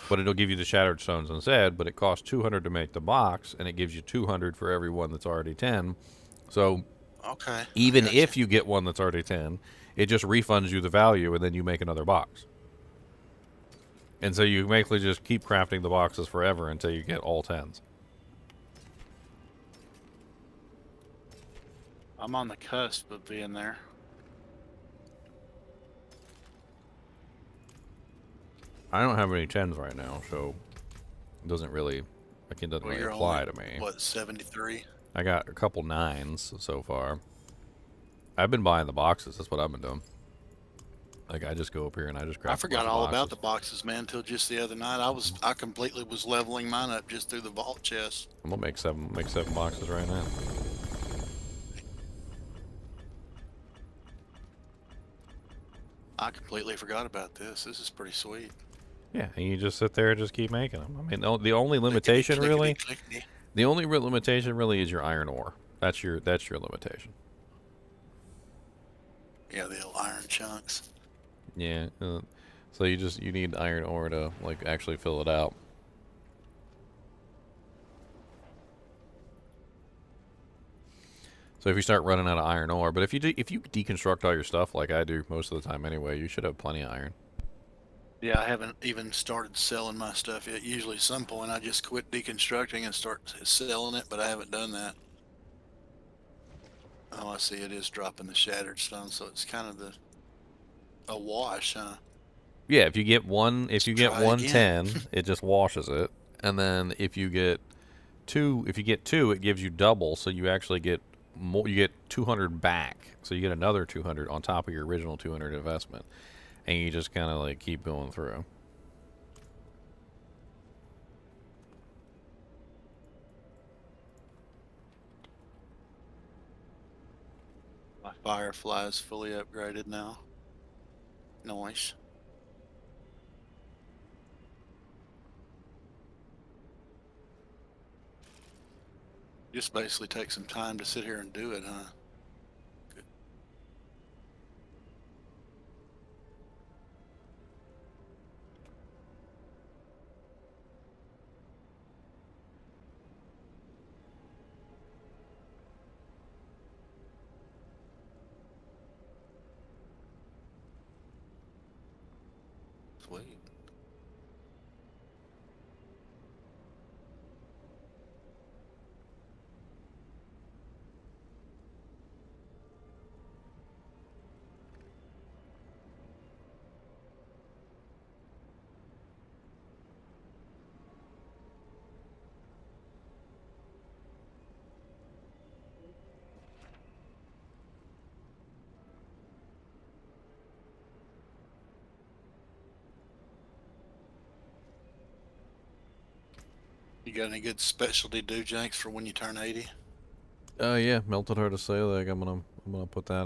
but it'll give you the shattered stones instead. But it costs 200 to make the box, and it gives you 200 for every one that's already 10. So, okay, even if you get one that's already 10, it just refunds you the value, and then you make another box. And so you basically just keep crafting the boxes forever until you get all 10s. I'm on the cusp of being there. I don't have any 10s right now, so it doesn't really, really apply to me. What, 73? I got a couple 9s so far. I've been buying the boxes. That's what I've been doing. Like I just go up here and I just grab. I forgot all about the boxes, man, until just the other night. I completely was leveling mine up just through the vault chest. I'm gonna make seven boxes right now. I completely forgot about this. This is pretty sweet. Yeah, and you just sit there and just keep making them. I mean, the only limitation really, the only real limitation really is your iron ore. That's your limitation. Yeah, the little iron chunks. Yeah, so you need iron ore to like actually fill it out. So if you start running out of iron ore, but if you deconstruct all your stuff like I do most of the time anyway, you should have plenty of iron. Yeah, I haven't even started selling my stuff yet. Usually at some point I just quit deconstructing and start selling it, but I haven't done that. Oh, I see it is dropping the shattered stone, so it's kind of a wash, huh? Yeah, if you get 110, again. it just washes it. And then if you get two, it gives you double, so you actually get more, you get 200 back. So you get another 200 on top of your original 200 investment. And you just kind of like keep going through. My Firefly is fully upgraded now. Nice. Just basically take some time to sit here and do it, huh? Good. Sweet. You got any good specialty doojanks for when you turn 80? Yeah, melted heart of Salag. I'm gonna put that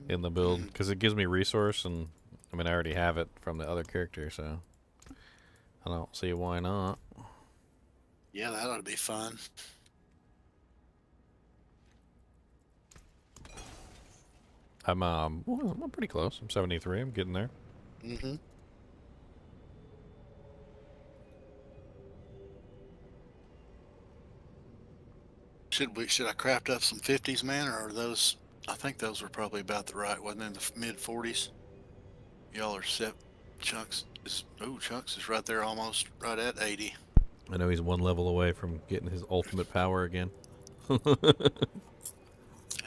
in the build because it gives me resource, and I mean I already have it from the other character, so I don't see why not. Yeah, that ought to be fun. Well, I'm pretty close. I'm 73. I'm getting there. Mm-hmm. Should I craft up some 50s, man, or are those? I think those were probably about the right, wasn't they, in the mid 40s? Y'all are set. Chunks is right there, almost right at 80. I know he's one level away from getting his ultimate power again.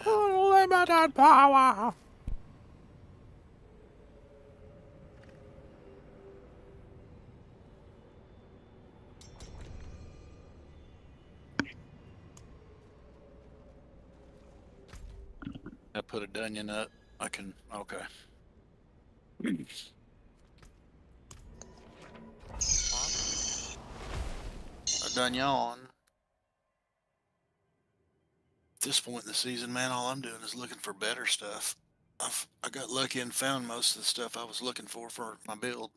Unlimited power. I put a Dunyan up. I can. Okay. A Dunyan. At this point in the season, man, all I'm doing is looking for better stuff. I got lucky and found most of the stuff I was looking for my build.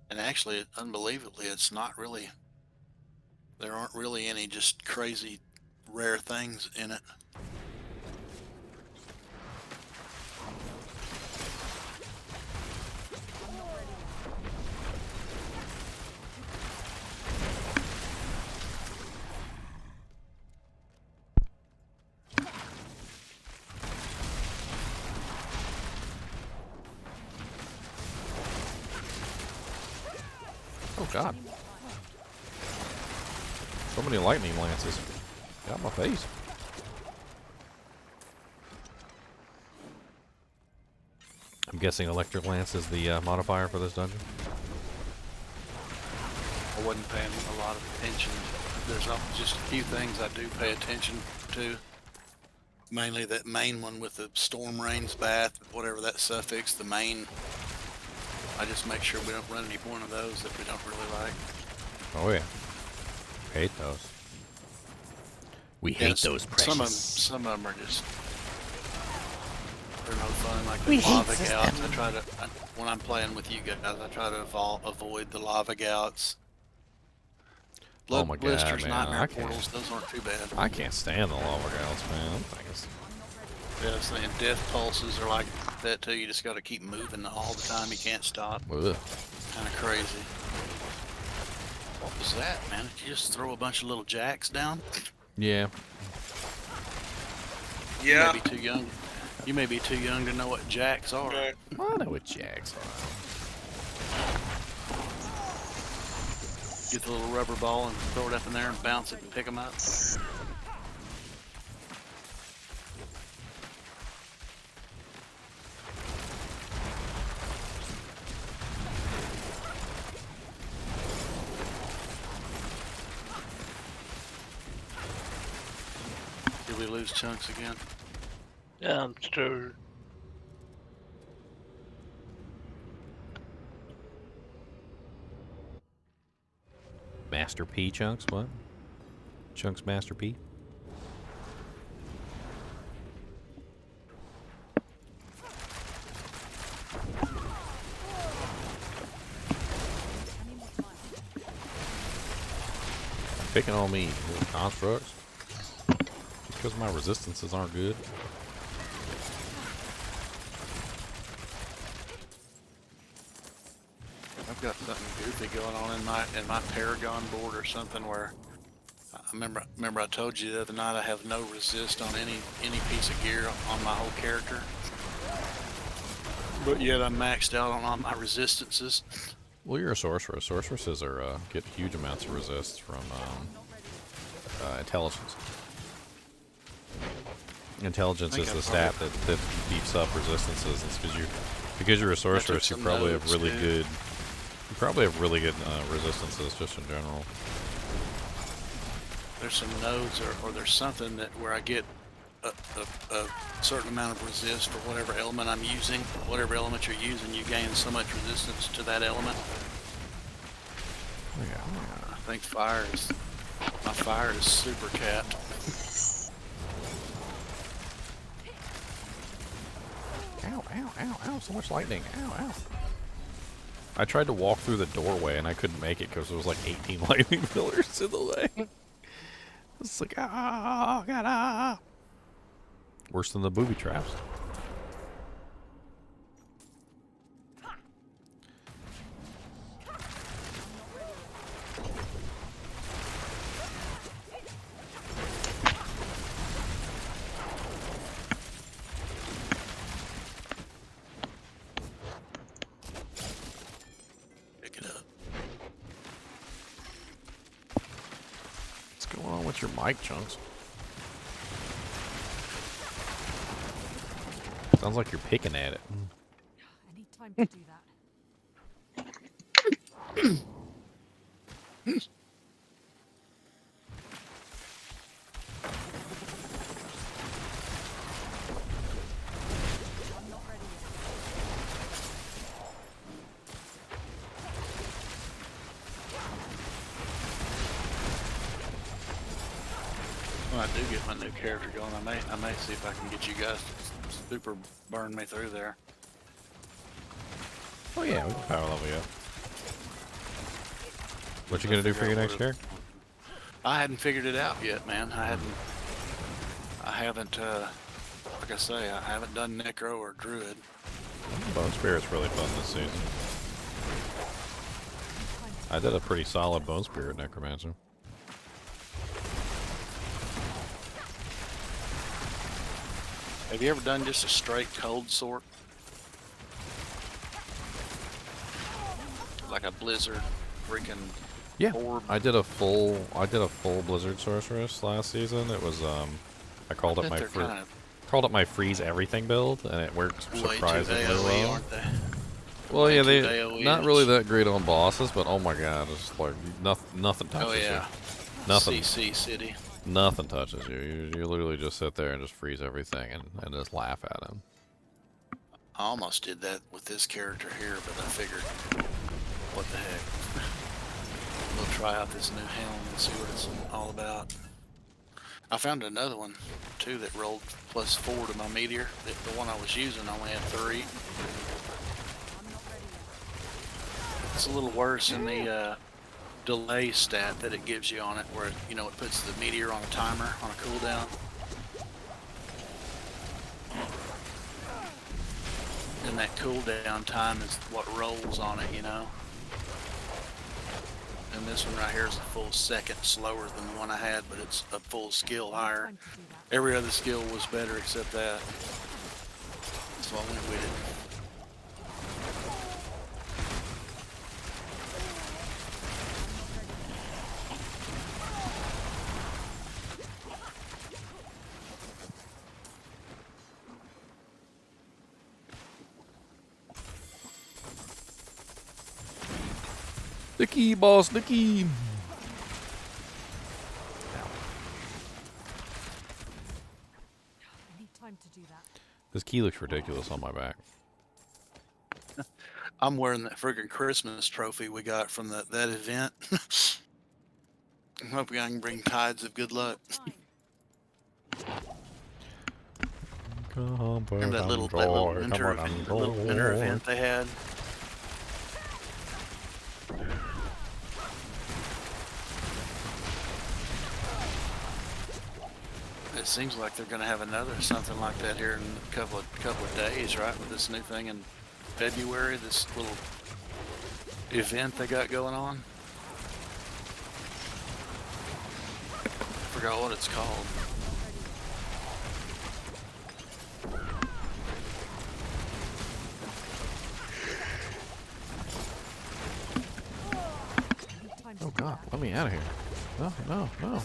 And actually, unbelievably, it's not really. There aren't really any just crazy rare things in it. Oh God. So many lightning lances. Got my face. I'm guessing electric lance is the modifier for this dungeon. I wasn't paying a lot of attention there's just a few things I do pay attention to. Mainly that main one with the storm rains bath, whatever that suffix, the main. I just make sure we don't run any one of those that we don't really like. Oh yeah. Hate those. We hate those precious. Some of them are just, they're no fun. Like the lava gouts. When I'm playing with you guys, I try to avoid the lava gouts. Oh my god, blisters, man! nightmare portals, those aren't too bad. I can't stand the lava gals, man. Them things. Yeah, I was saying death pulses are like that too. You just got to keep moving all the time. You can't stop. Ugh. Kind of crazy. What was that, man? Did you just throw a bunch of little jacks down? Yeah. Yeah. You may be too young. You may be too young to know what jacks are. Right. I know what jacks are. Get the little rubber ball and throw it up in there and bounce it and pick them up. Did we lose chunks again? Yeah, I'm sure. Master P chunks? What? Chunks Master P? Picking on me, little constructs. Because my resistances aren't good. I've got something goofy going on in my Paragon board or something where I remember I told you the other night I have no resist on any piece of gear on my whole character. But yet I'm maxed out on all my resistances. Well, you're a sorcerer. Sorceresses are get huge amounts of resist from intelligence. Intelligence is the stat that beefs up resistances. It's because you're a sorceress. You probably have really good. You probably have really good resistances just in general. There's some nodes or there's something where I get a certain amount of resist for whatever element I'm using. Whatever element you're using, you gain so much resistance to that element. Oh yeah. I think my fire is super capped. Ow, ow, ow, ow, so much lightning. Ow, ow. I tried to walk through the doorway and I couldn't make it because there was like 18 lightning pillars in the way. It's like, ah, God, ah. Worse than the booby traps. What's your mic, Chunks? Sounds like you're picking at it. I need time to do that. I'm not ready yet. When I do get my new character going, I may see if I can get you guys to super burn me through there. Oh yeah, we can power level you up. What you gonna do for your next character? I hadn't figured it out yet, man. I haven't, like I say, I haven't done Necro or Druid. Bone Spirit's really fun this season. I did a pretty solid Bone Spirit Necromancer. Have you ever done just a straight cold sort? Like a blizzard freaking Yeah, orb? I did a full Blizzard Sorceress last season. It was I called it my freeze everything build, and it worked surprisingly well. Aren't they? Well, yeah, they AOE not really that great on bosses, but oh my god, it's like nothing touches Oh yeah. Nothing. CC City. Nothing touches you. You literally just sit there and just freeze everything and just laugh at him. I almost did that with this character here, but I figured, what the heck. We'll try out this new helm and see what it's all about. I found another one, too, that rolled +4 to my meteor. The one I was using only had 3. It's a little worse in the delay stat that it gives you on it, where it puts the meteor on a timer, on a cooldown. And that cooldown time is what rolls on it, And this one right here is a full second slower than the one I had, but it's a full skill higher. Every other skill was better except that. So I went with it. The key, boss, the key. I need time to do that. This key looks ridiculous on my back. I'm wearing that friggin' Christmas trophy we got from that event. I'm hoping I can bring tides of good luck. Remember that little winter event they had? It seems like they're going to have something like that here in a couple of days, right? With this new thing in February, this little event they got going on. Forgot what it's called. Oh god, let me out of here. No, no, no.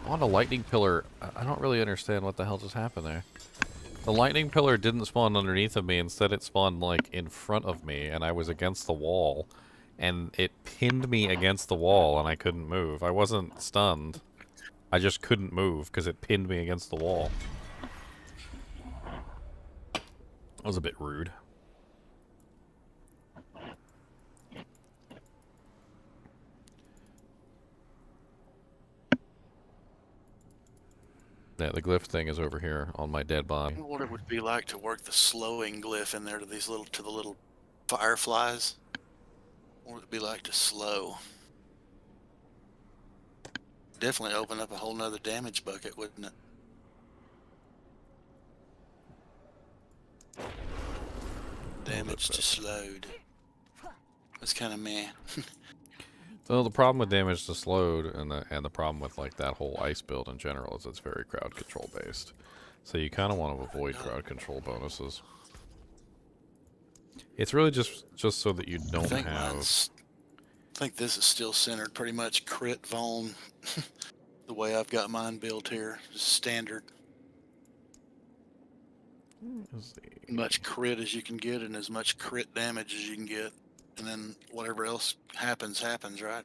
On a lightning pillar, I don't really understand what the hell just happened there. The lightning pillar didn't spawn underneath of me, instead it spawned like in front of me, and I was against the wall, and it pinned me against the wall and I couldn't move. I wasn't stunned. I just couldn't move because it pinned me against the wall. That was a bit rude. Yeah, the glyph thing is over here on my dead body. I wonder what it would be like to work the slowing glyph in there to the little fireflies. What would it be like to slow? Definitely open up a whole nother damage bucket, wouldn't it? Damage to slowed. That's kind of meh. So the problem with damage to slowed and the problem with like that whole ice build in general is it's very crowd control based. So you kind of want to avoid crowd control bonuses. It's really just so that you don't have. I think this is still centered pretty much crit vuln. The way I've got mine built here, standard. Much crit as you can get and as much crit damage as you can get. And then whatever else happens, right?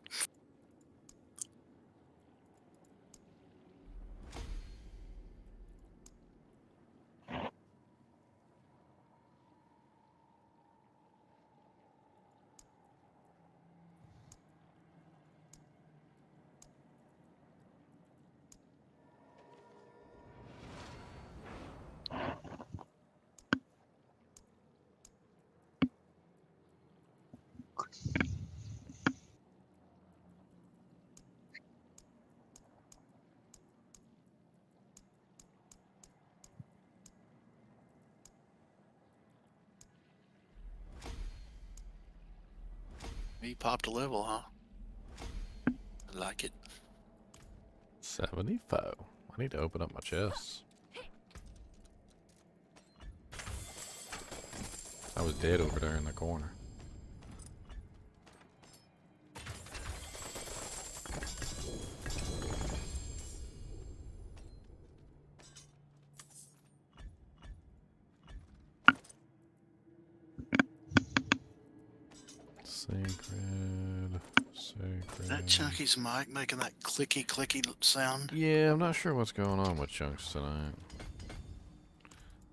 You popped a level, huh? I like it. 74. I need to open up my chests. I was dead over there in the corner. Sacred. That Chunky's mic making that clicky sound. Yeah, I'm not sure what's going on with Chunks tonight.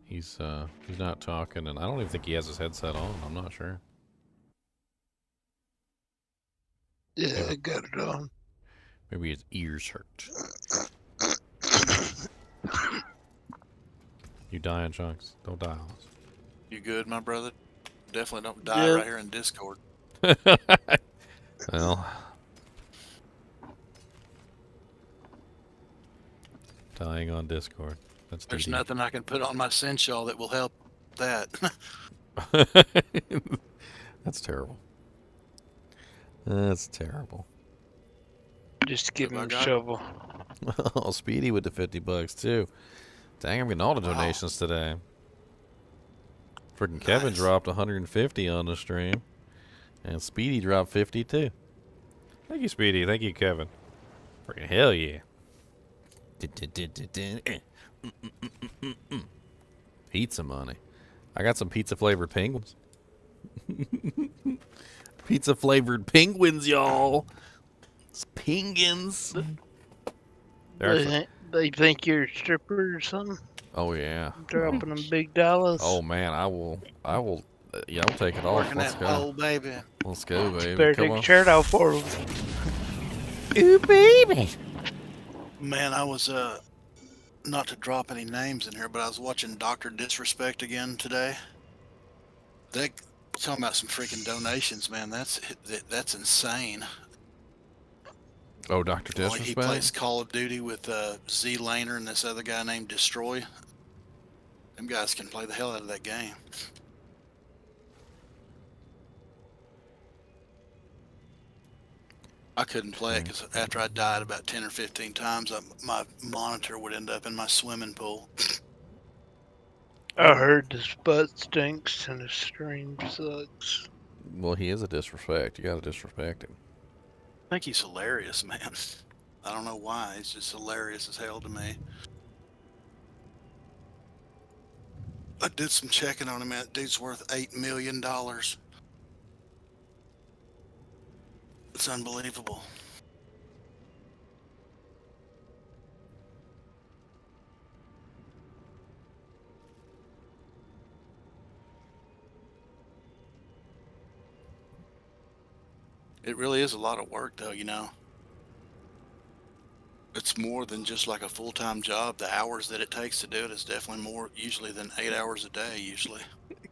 He's not talking, and I don't even think he has his headset on. I'm not sure. Yeah, I got it on. Maybe his ears hurt. You dying, Chunks? Don't die on us. You good, my brother? Definitely don't die right here in Discord. Well, dying on Discord. That's There's DD. nothing I can put on my Chinchilla that will help that. That's terrible. That's terrible. Just give him a God. shovel. Oh, Speedy with the $50 too. Dang, I'm getting all the Wow. donations today. Freaking Kevin Nice. dropped 150 on the stream, and Speedy dropped 50 too. Thank you, Speedy. Thank you, Kevin. Freaking hell yeah. Pizza money. I got some pizza flavored penguins. Pizza flavored penguins, y'all. It's penguins. They think you're a stripper or something? Oh yeah. Dropping them big dollars? Oh man, I will. Yeah, I'll take it off. Working Let's that go. pole, baby. Let's go, baby. Better Come take on. your shirt off for them. Ooh, baby. Man, I was not to drop any names in here, but I was watching Dr. Disrespect again today. They talking about some freaking donations, man. That's insane. Oh, Dr. Like, he Disrespect? plays Call of Duty with Z Laner and this other guy named Destroy. Them guys can play the hell out of that game. I couldn't play it because after I died about 10 or 15 times, my monitor would end up in my swimming pool. I heard this butt stinks and the stream sucks. Well, he is a disrespect. You gotta disrespect him. I think he's hilarious, man. I don't know why. He's just hilarious as hell to me. I did some checking on him, man. Dude's worth $8 million. It's unbelievable. It really is a lot of work, though, you know. It's more than just like a full-time job. The hours that it takes to do it is definitely more usually than 8 hours a day, usually.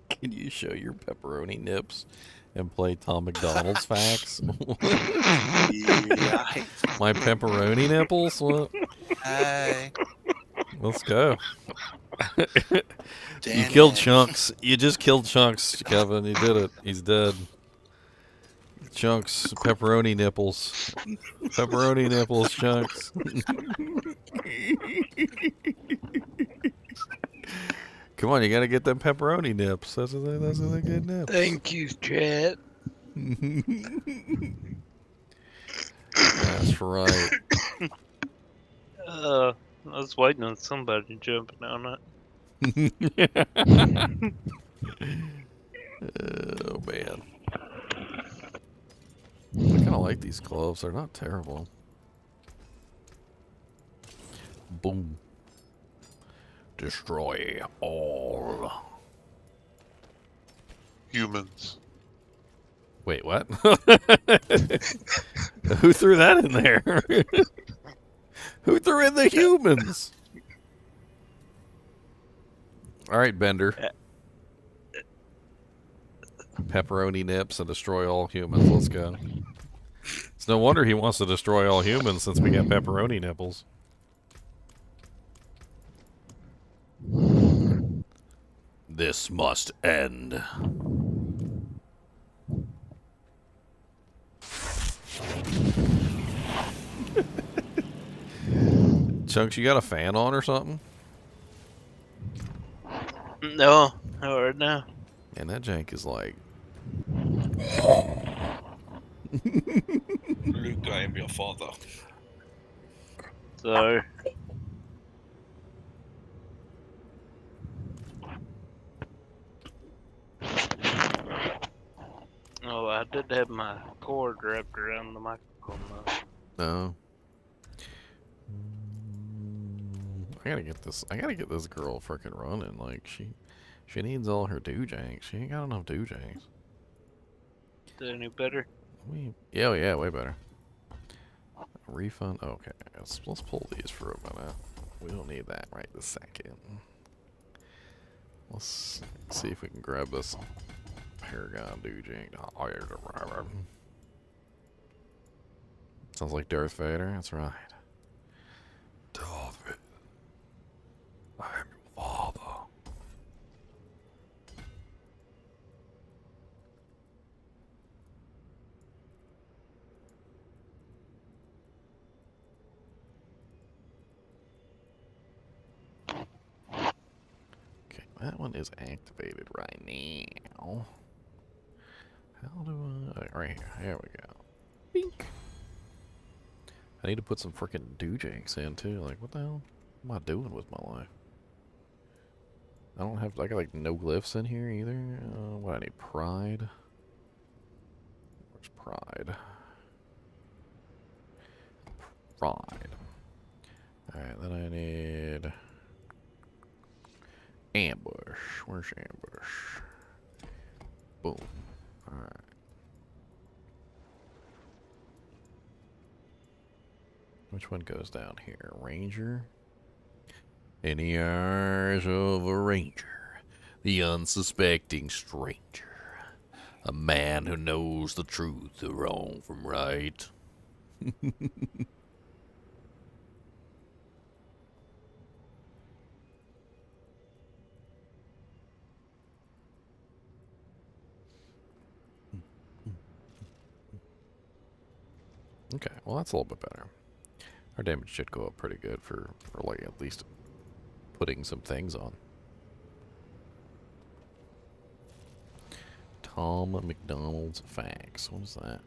Can you show your pepperoni nips and play Tom McDonald's facts? Yeah. My pepperoni nipples? What? Hey. Let's go. You Damn killed it. Chunks. You just killed Chunks, Kevin. You did it. He's dead. Chunks, pepperoni nipples. Pepperoni nipples, Chunks. Come on, you gotta get them pepperoni nips. That's what they get nips. Thank you, chat. That's right. I was waiting on somebody jumping on it. Oh man. I kinda like these gloves, they're not terrible. Boom. Destroy all. Humans. Wait, what? Who threw that in there? Who threw in the humans? Alright, Bender. Pepperoni nips and destroy all humans. Let's go. It's no wonder he wants to destroy all humans since we got pepperoni nipples. This must end. Chunks, you got a fan on or something? No, not right now. And that jank is like... Luke, I am your father. So, oh, I did have my cord wrapped around the microphone. Almost. No. I gotta get this. I gotta get this girl freaking running. Like she needs all her doojanks. She ain't got enough doojanks. Is that any better? Yeah, oh yeah, way better. Refund. Okay, let's pull these for a minute. We don't need that right this second. Let's see if we can grab this Paragon doojank. Sounds like Darth Vader. That's right. Darth Vader. I am your father. Okay, that one is activated right now. How do I... Right here. There we go. Bink. I need to put some freaking doojanks in too. Like, what the hell am I doing with my life? I don't have... I got like no glyphs in here either. What I need? Pride. Where's Pride? Pride. Alright, then I need... Ambush. Where's Ambush? Boom. Alright. Which one goes down here? Ranger? In the eyes of a ranger, the unsuspecting stranger, a man who knows the truth, the wrong from right. Okay, well that's a little bit better. Our damage should go up pretty good for like at least putting some things on. Tom McDonald's facts. What is that?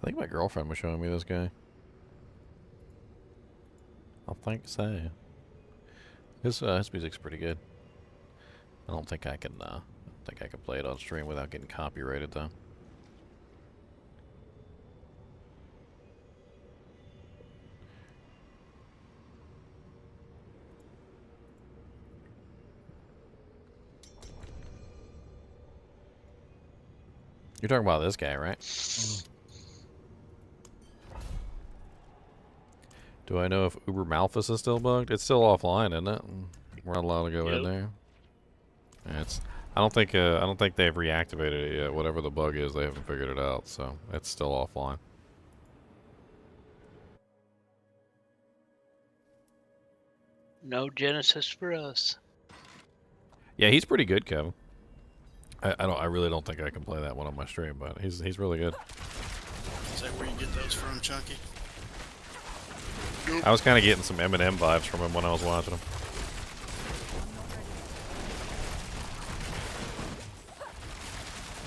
I think my girlfriend was showing me this guy. I think so. His music's pretty good. I don't think I can play it on stream without getting copyrighted though. You're talking about this guy, right? Do I know if Uber Malthus is still bugged? It's still offline, isn't it? We're not allowed to go in there. It's. I don't think they've reactivated it yet. Whatever the bug is, they haven't figured it out, so it's still offline. No Genesis for us. Yeah, he's pretty good, Kevin. I really don't think I can play that one on my stream, but he's really good. Is that where you get those from, Chunky? I was kind of getting some Eminem vibes from him when I was watching him.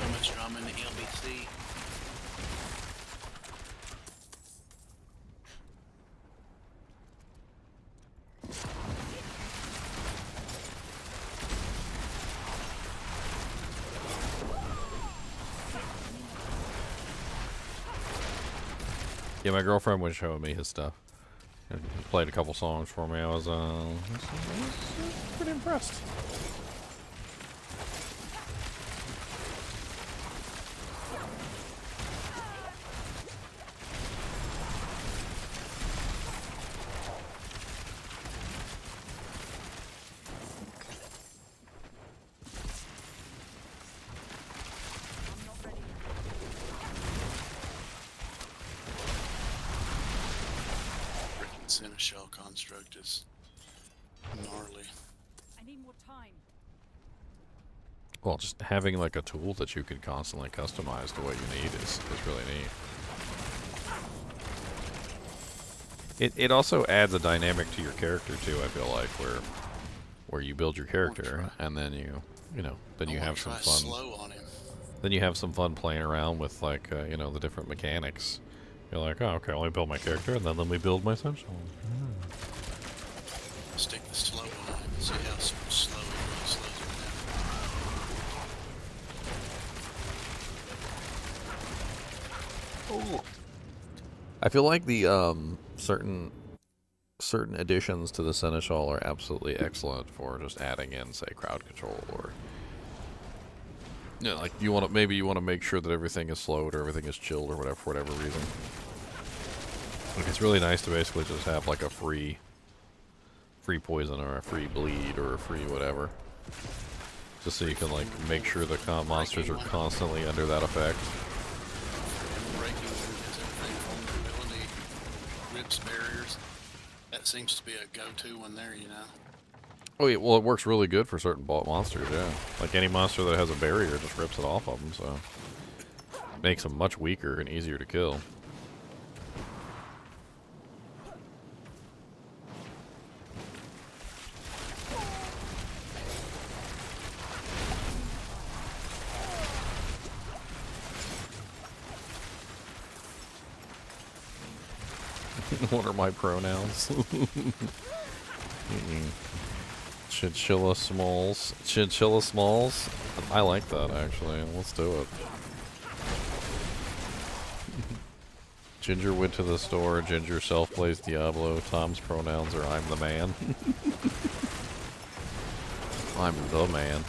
How much drama in the LBC? Yeah, my girlfriend was showing me his stuff. He played a couple songs for me. I was pretty impressed. Shell construct is gnarly. I need more time. Well, just having like a tool that you can constantly customize to what you need is really neat. It also adds a dynamic to your character too, I feel like, where you build your character, and then you know, then you have some fun. Slow on him. Then you have some fun playing around with like you know, the different mechanics. You're like, oh, okay, let me build my character, and then let me build my Chinchilla. Stick the slow on him and see how slow he really slows him down. Oh, I feel like the certain additions to the Seneschal are absolutely excellent for just adding in, say, crowd control, or yeah, like you want to maybe make sure that everything is slowed or everything is chilled or whatever for whatever reason. Like, it's really nice to basically just have like a free poison or a free bleed or a free whatever, just so you can like make sure the monsters are constantly under that effect. Breaking is everything, vulnerability, rips, barriers. That seems to be a go-to one there, you know. Oh yeah, well it works really good for certain monsters, yeah. Like any monster that has a barrier just rips it off of them, so makes them much weaker and easier to kill. What are my pronouns? Chinchilla Smalls. Chinchilla Smalls? I like that, actually. Let's do it. Ginger went to the store. Ginger self-plays Diablo. Tom's pronouns are I'm the man. I'm the man.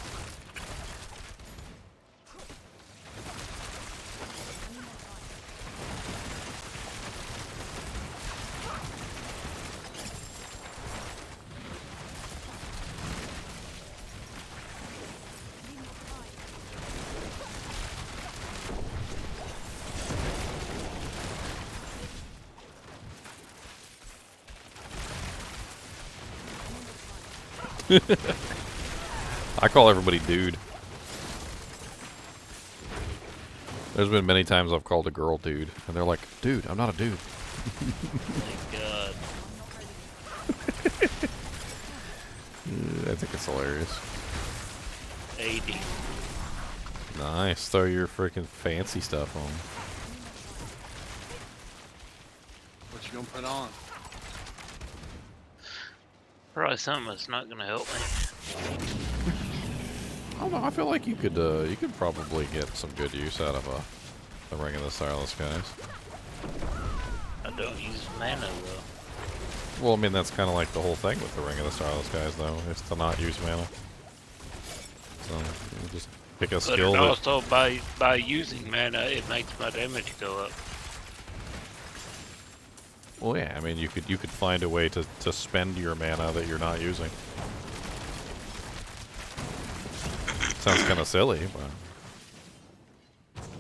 I call everybody dude. There's been many times I've called a girl dude, and they're like, dude, I'm not a dude. my God. I think it's hilarious. 80. Nice. Throw your freaking fancy stuff on. What you gonna put on? Probably something that's not going to help me. I don't know. I feel like you could probably get some good use out of the Ring of the Starless Skies. I don't use mana though. Well, I mean that's kind of like the whole thing with the Ring of the Starless Skies, though, is to not use mana. So you just pick a skill. But that... also by using mana, it makes my damage go up. Well, yeah. I mean, you could find a way to spend your mana that you're not using. Sounds kind of silly, but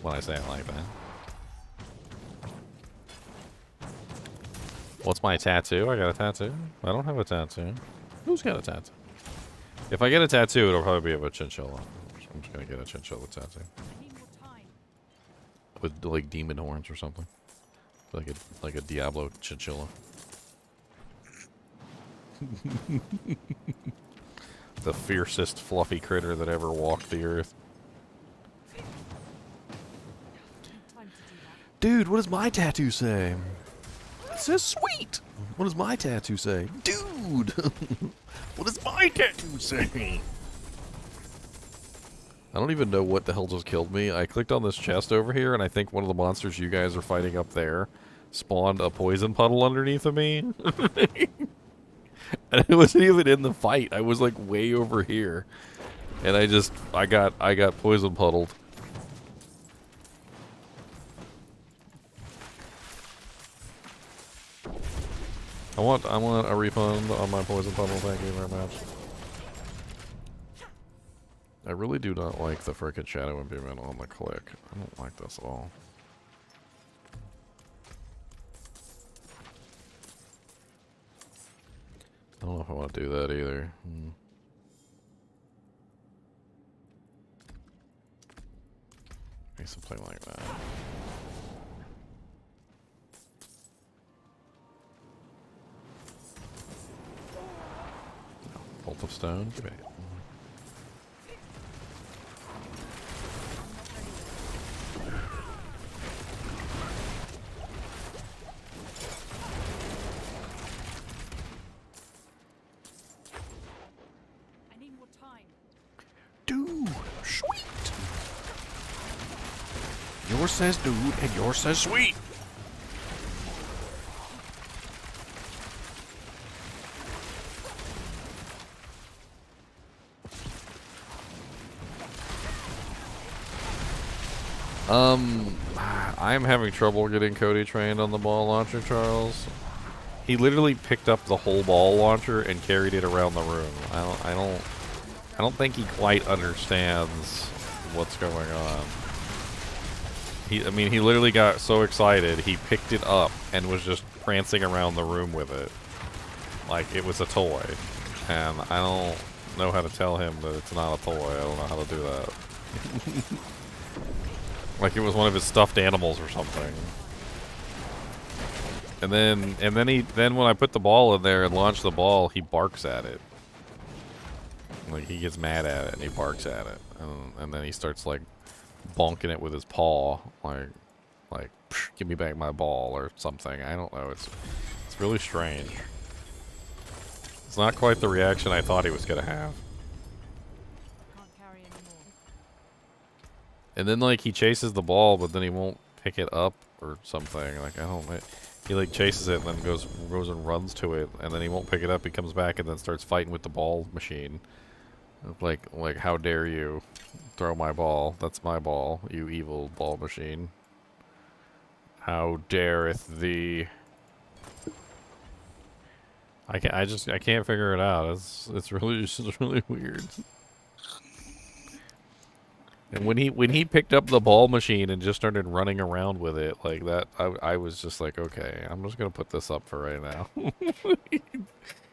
when I say it like that. What's my tattoo? I got a tattoo. I don't have a tattoo. Who's got a tattoo? If I get a tattoo, it'll probably be of a chinchilla. So I'm just gonna get a chinchilla tattoo. With like demon horns or something. Like a Diablo chinchilla. The fiercest fluffy critter that ever walked the earth. Dude, what does my tattoo say? It says sweet. What does my tattoo say? Dude! What does my tattoo say? I don't even know what the hell just killed me. I clicked on this chest over here, and I think one of the monsters you guys are fighting up there spawned a poison puddle underneath of me. And it wasn't even in the fight. I was like way over here. And I got poison puddled. I want a refund on my poison puddle, thank you very much. I really do not like the frickin' shadow imbuement on the click. I don't like this at all. I don't know if I want to do that either. Maybe something like that. Bolt of stone. Give it. I need more time. Dude, sweet. Yours says dude, and yours says sweet. I'm having trouble getting Cody trained on the ball launcher, Charles. He literally picked up the whole ball launcher and carried it around the room. I don't think he quite understands what's going on. I mean, he literally got so excited, he picked it up and was just prancing around the room with it. Like it was a toy. And I don't know how to tell him that it's not a toy. I don't know how to do that. Like it was one of his stuffed animals or something. And then when I put the ball in there and launch the ball, he barks at it. Like he gets mad at it and he barks at it. And then he starts like bonking it with his paw, like give me back my ball or something. I don't know. It's really strange. It's not quite the reaction I thought he was gonna have. Can't carry anymore. And then like he chases the ball, but then he won't pick it up or something. Like I don't. He like chases it and then goes and runs to it, and then he won't pick it up. He comes back and then starts fighting with the ball machine. Like how dare you throw my ball? That's my ball, you evil ball machine. How dareth thee? I can't figure it out. It's really weird. And when he picked up the ball machine and just started running around with it like that, I was just like, okay, I'm just gonna put this up for right now.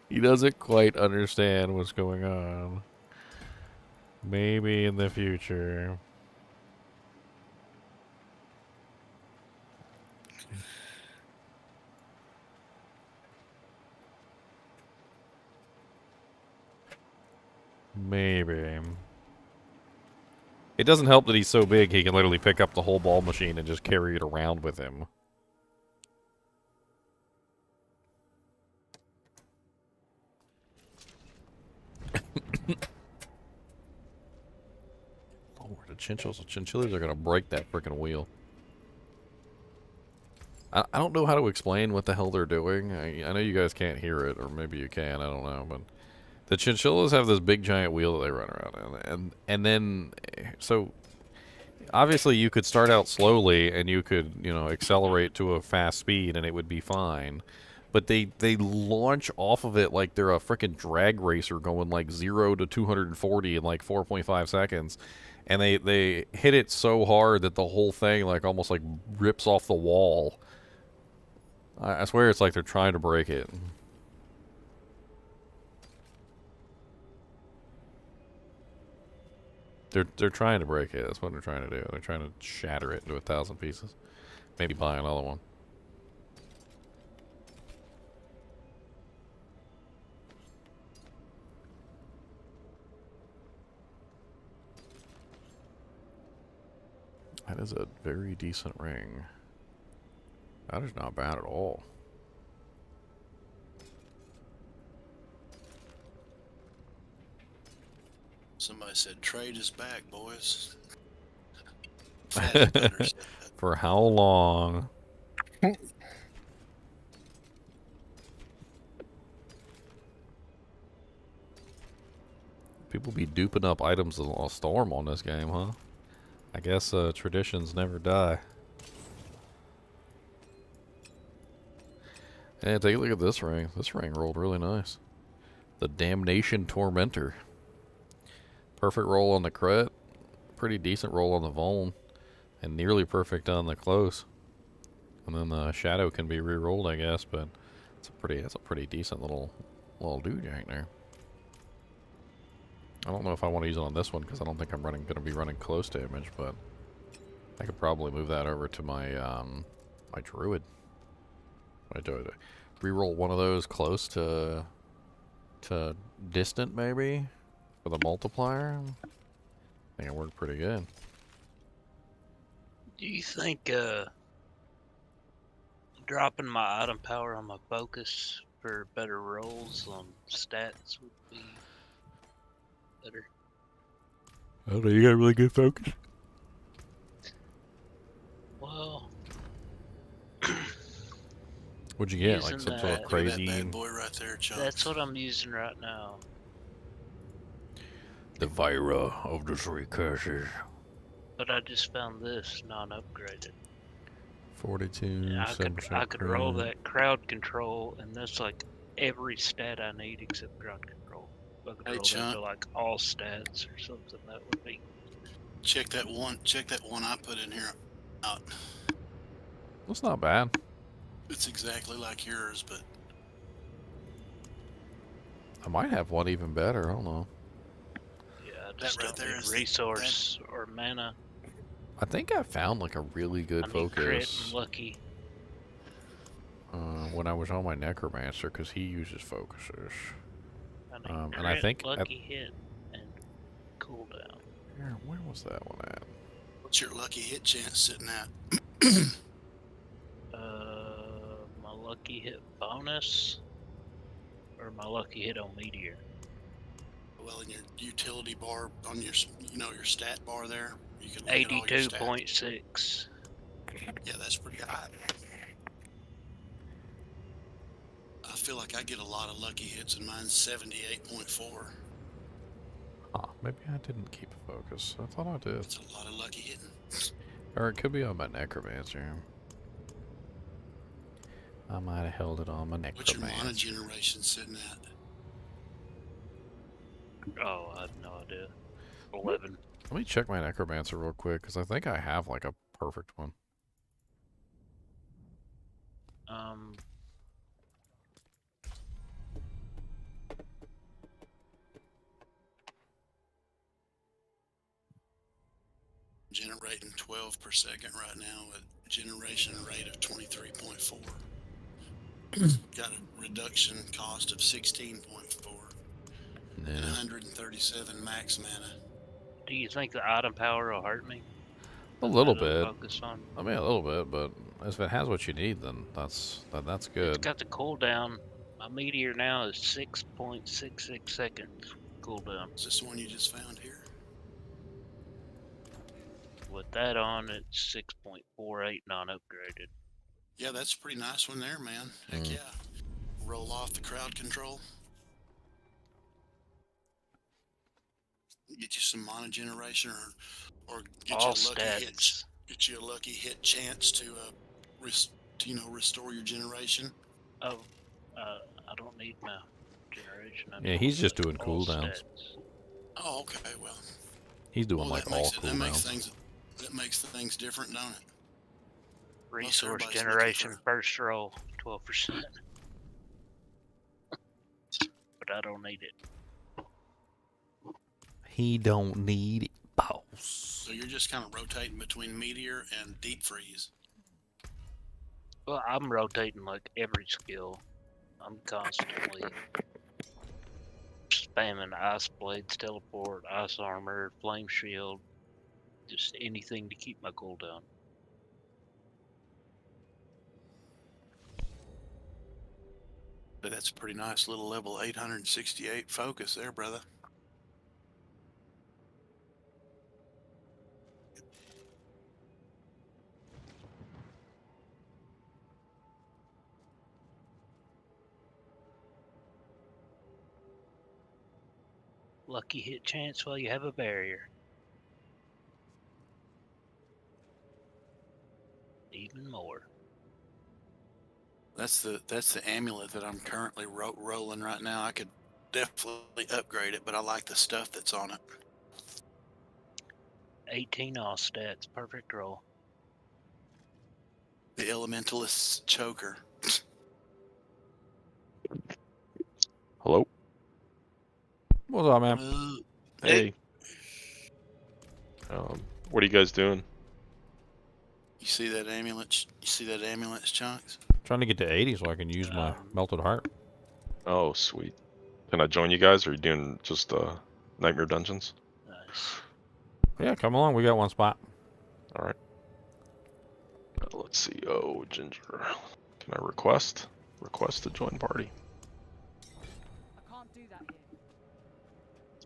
He doesn't quite understand what's going on. Maybe in the future. Maybe. It doesn't help that he's so big he can literally pick up the whole ball machine and just carry it around with him. Lord, the chinchillas are gonna break that freaking wheel. I don't know how to explain what the hell they're doing. I know you guys can't hear it, or maybe you can, I don't know, but the chinchillas have this big giant wheel that they run around in, and then, so, obviously you could start out slowly, and you could, you know, accelerate to a fast speed, and it would be fine. But they launch off of it like they're a frickin' drag racer going like 0 to 240 in like 4.5 seconds. And they hit it so hard that the whole thing like almost like rips off the wall. I swear it's like they're trying to break it. They're trying to break it. That's what they're trying to do. They're trying to shatter it into 1,000 pieces. Maybe buy another one. That is a very decent ring. That is not bad at all. Somebody said trade is back, boys. For how long? People be duping up items a storm on this game, huh? I guess traditions never die. Hey, take a look at this ring. This ring rolled really nice. The Damnation Tormentor. Perfect roll on the crit. Pretty decent roll on the Vuln. And nearly perfect on the close. And then the Shadow can be re-rolled, I guess, but it's a pretty decent little doojang there. I don't know if I want to use it on this one because I don't think I'm going to be running close damage, but I could probably move that over to my my druid. I do reroll one of those close to to distant maybe for the multiplier. I think it worked pretty good. Do you think dropping my item power on my focus for better rolls on stats would be better? I don't know, you got really good focus. Well, What'd you get? Like using some sort of that- crazy. That bad boy right there, Chunks. that's what I'm using right now. The Vira of the Three Curses. But I just found this non-upgraded. 42. I could roll that crowd control, and that's like every stat I need except crowd control. If I could Hey, roll that Chuck. to like all stats or something, that would be. Check that one I put in here out. That's not bad. It's exactly like yours, but I might have one even better. I don't know. Yeah, I just right don't there need is resource or mana. I think I found like a really good I need crit focus and lucky. when I was on my Necromancer because he uses focuses. I need and crit, I think lucky hit, and cooldown. Where was that one at? what's your lucky hit chance sitting at? My lucky hit bonus, or my lucky hit on meteor. Well, in your utility bar on your, your stat bar there, you can look at all your stats. 82.6. Yeah, that's pretty high. I feel like I get a lot of lucky hits, and mine's 78.4. Ah, maybe I didn't keep a focus. I thought I did. That's a lot of lucky hitting. Or it could be on my Necromancer. I might have held it on my What's your mana Necromancer. generation sitting at? Oh, I have no idea. 11. Let me check my Necromancer real quick because I think I have like a perfect one. Generating 12 per second right now with generation rate of 23.4. Got a reduction cost of 16.4 and Yeah. 137 max mana. Do you think the item power will hurt me? A little That it'll bit. Focus on. I mean, a little bit, but if it has what you need, then that's It's good. got the cooldown. My meteor now is 6.66 seconds cooldown. Is this the one you just found here? With that on, it's 6.48 non-upgraded. Yeah, that's a pretty nice one there, man. Heck Mm. yeah. Roll off the crowd control. Get you some mana generation, or get All you a lucky hit. stats. Get you a lucky hit chance to restore your generation. Oh, I don't need my generation. I Yeah, need he's just doing all cooldowns. stats. Oh, okay. Well, He's doing like that all makes cooldowns. that makes things different, don't it? Resource everybody's looking generation for- first roll 12%. But I don't need it. He don't need it, boss. So you're just kind of rotating between meteor and deep freeze. Well, I'm rotating like every skill. I'm constantly spamming ice blades, teleport, ice armor, flame shield, just anything to keep my cooldown. But that's a pretty nice little level 868 focus there, brother. Lucky hit chance while you have a barrier. Even more. That's the amulet that I'm currently rolling right now. I could definitely upgrade it, but I like the stuff that's on it. 18 all stats, perfect roll. The Elementalist's Choker. Hello? What's up, man? Hey. What are you guys doing? You see that amulet? You see that amulet's Chunks? Trying to get to 80 so I can use my melted heart. Oh, sweet. Can I join you guys, or are you doing just Nightmare Dungeons? Nice. Yeah, come along. We got one spot. All right. Let's see. Oh, Ginger. Can I request? Request to join party. I can't do that here.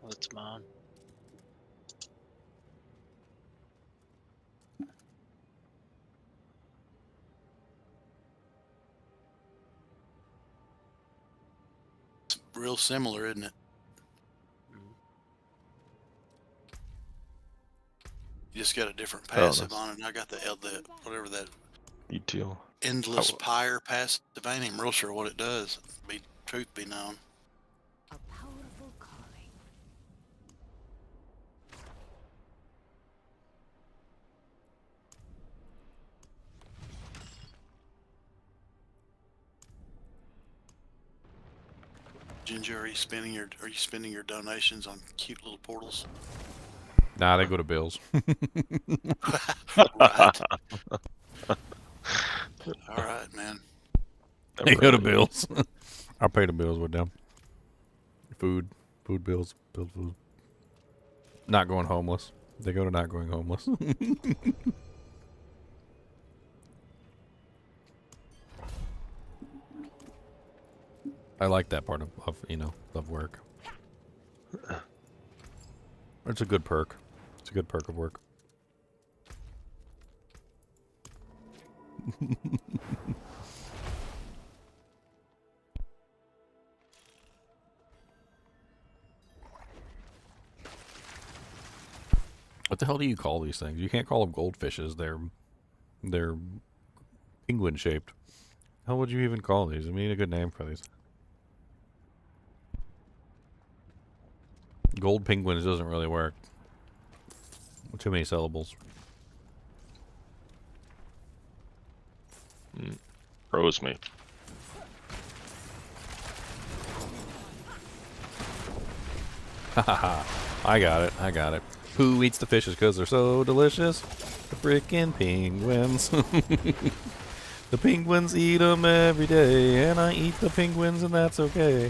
That's mine. It's real similar, isn't it? You just got a different passive nice. on it. I got the whatever that You too. endless Oh. pyre passive. I ain't even real sure what it does. Truth be known. A powerful calling. Ginger, are you spending your donations on cute little portals? Nah, they go to bills. Right. All right, man. They go to bills. I'll pay the bills with them. Food bills, food. Not going homeless. They go to not going homeless. I like that part of work. It's a good perk. It's a good perk of work. What the hell do you call these things? You can't call them goldfishes. They're penguin shaped. How would you even call these? I mean, a good name for these. Gold penguins doesn't really work. Too many syllables. Froze me. Haha. I got it. Who eats the fishes because they're so delicious? The frickin' penguins. The penguins eat them every day, and I eat the penguins, and that's okay.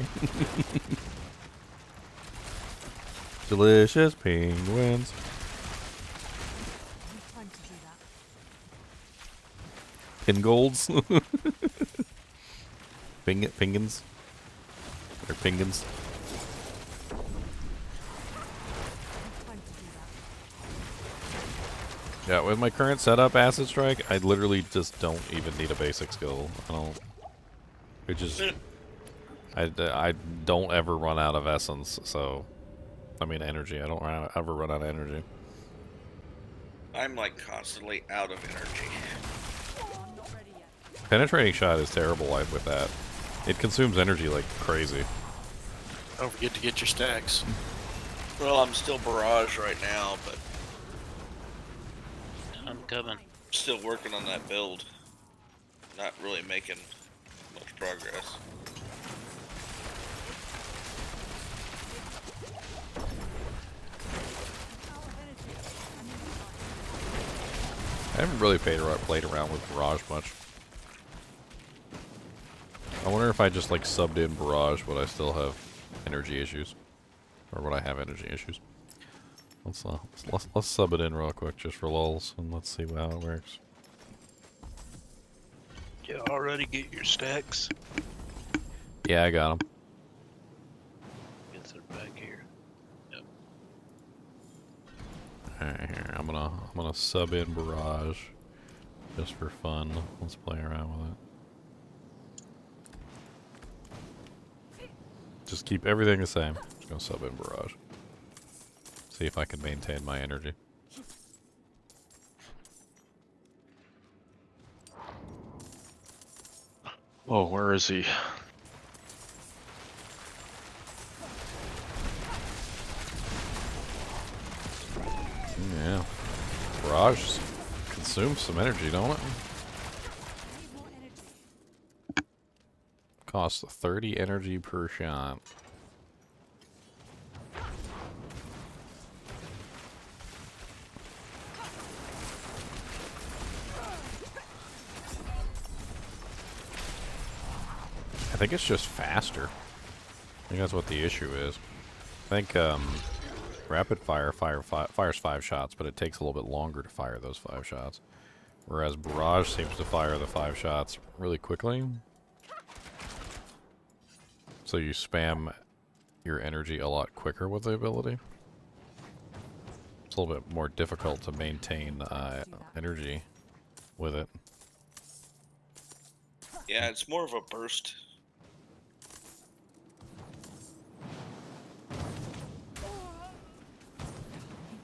Delicious penguins. Time to do that. Pingolds. Pingans. Or pingans. Time to do that. Yeah, with my current setup, Acid Strike, I literally just don't even need a basic skill. I don't. It just. I don't ever run out of essence, so. I mean, energy. I don't ever run out of energy. I'm like constantly out of energy. I'm not ready yet. Penetrating shot is terrible with that. It consumes energy like crazy. Don't forget to get your stacks. Well, I'm still barrage right now, but I'm coming. still working on that build. Not really making much progress. I haven't really played around with Barrage much. I wonder if I just like subbed in Barrage, would I still have energy issues? Or would I have energy issues? Let's sub it in real quick just for lulz, and let's see how it works. You already get your stacks? Yeah, I got them. Guess they're back here. Yep. Alright, here. I'm gonna sub in Barrage just for fun. Let's play around with it. Just keep everything the same. Just gonna sub in Barrage. See if I can maintain my energy. Oh, where is he? Yeah. Barrage consumes some energy, don't it? Need more energy. Costs 30 energy per shot. I think it's just faster. I think that's what the issue is. I think rapid fire fires 5 shots, but it takes a little bit longer to fire those 5 shots. Whereas Barrage seems to fire the 5 shots really quickly. So you spam your energy a lot quicker with the ability. It's a little bit more difficult to maintain energy with it. Yeah, it's more of a burst. Need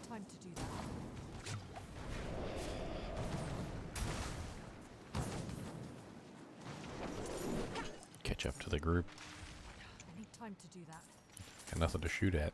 time to do that. Catch up to the group. I need time to do that. Got nothing to shoot at.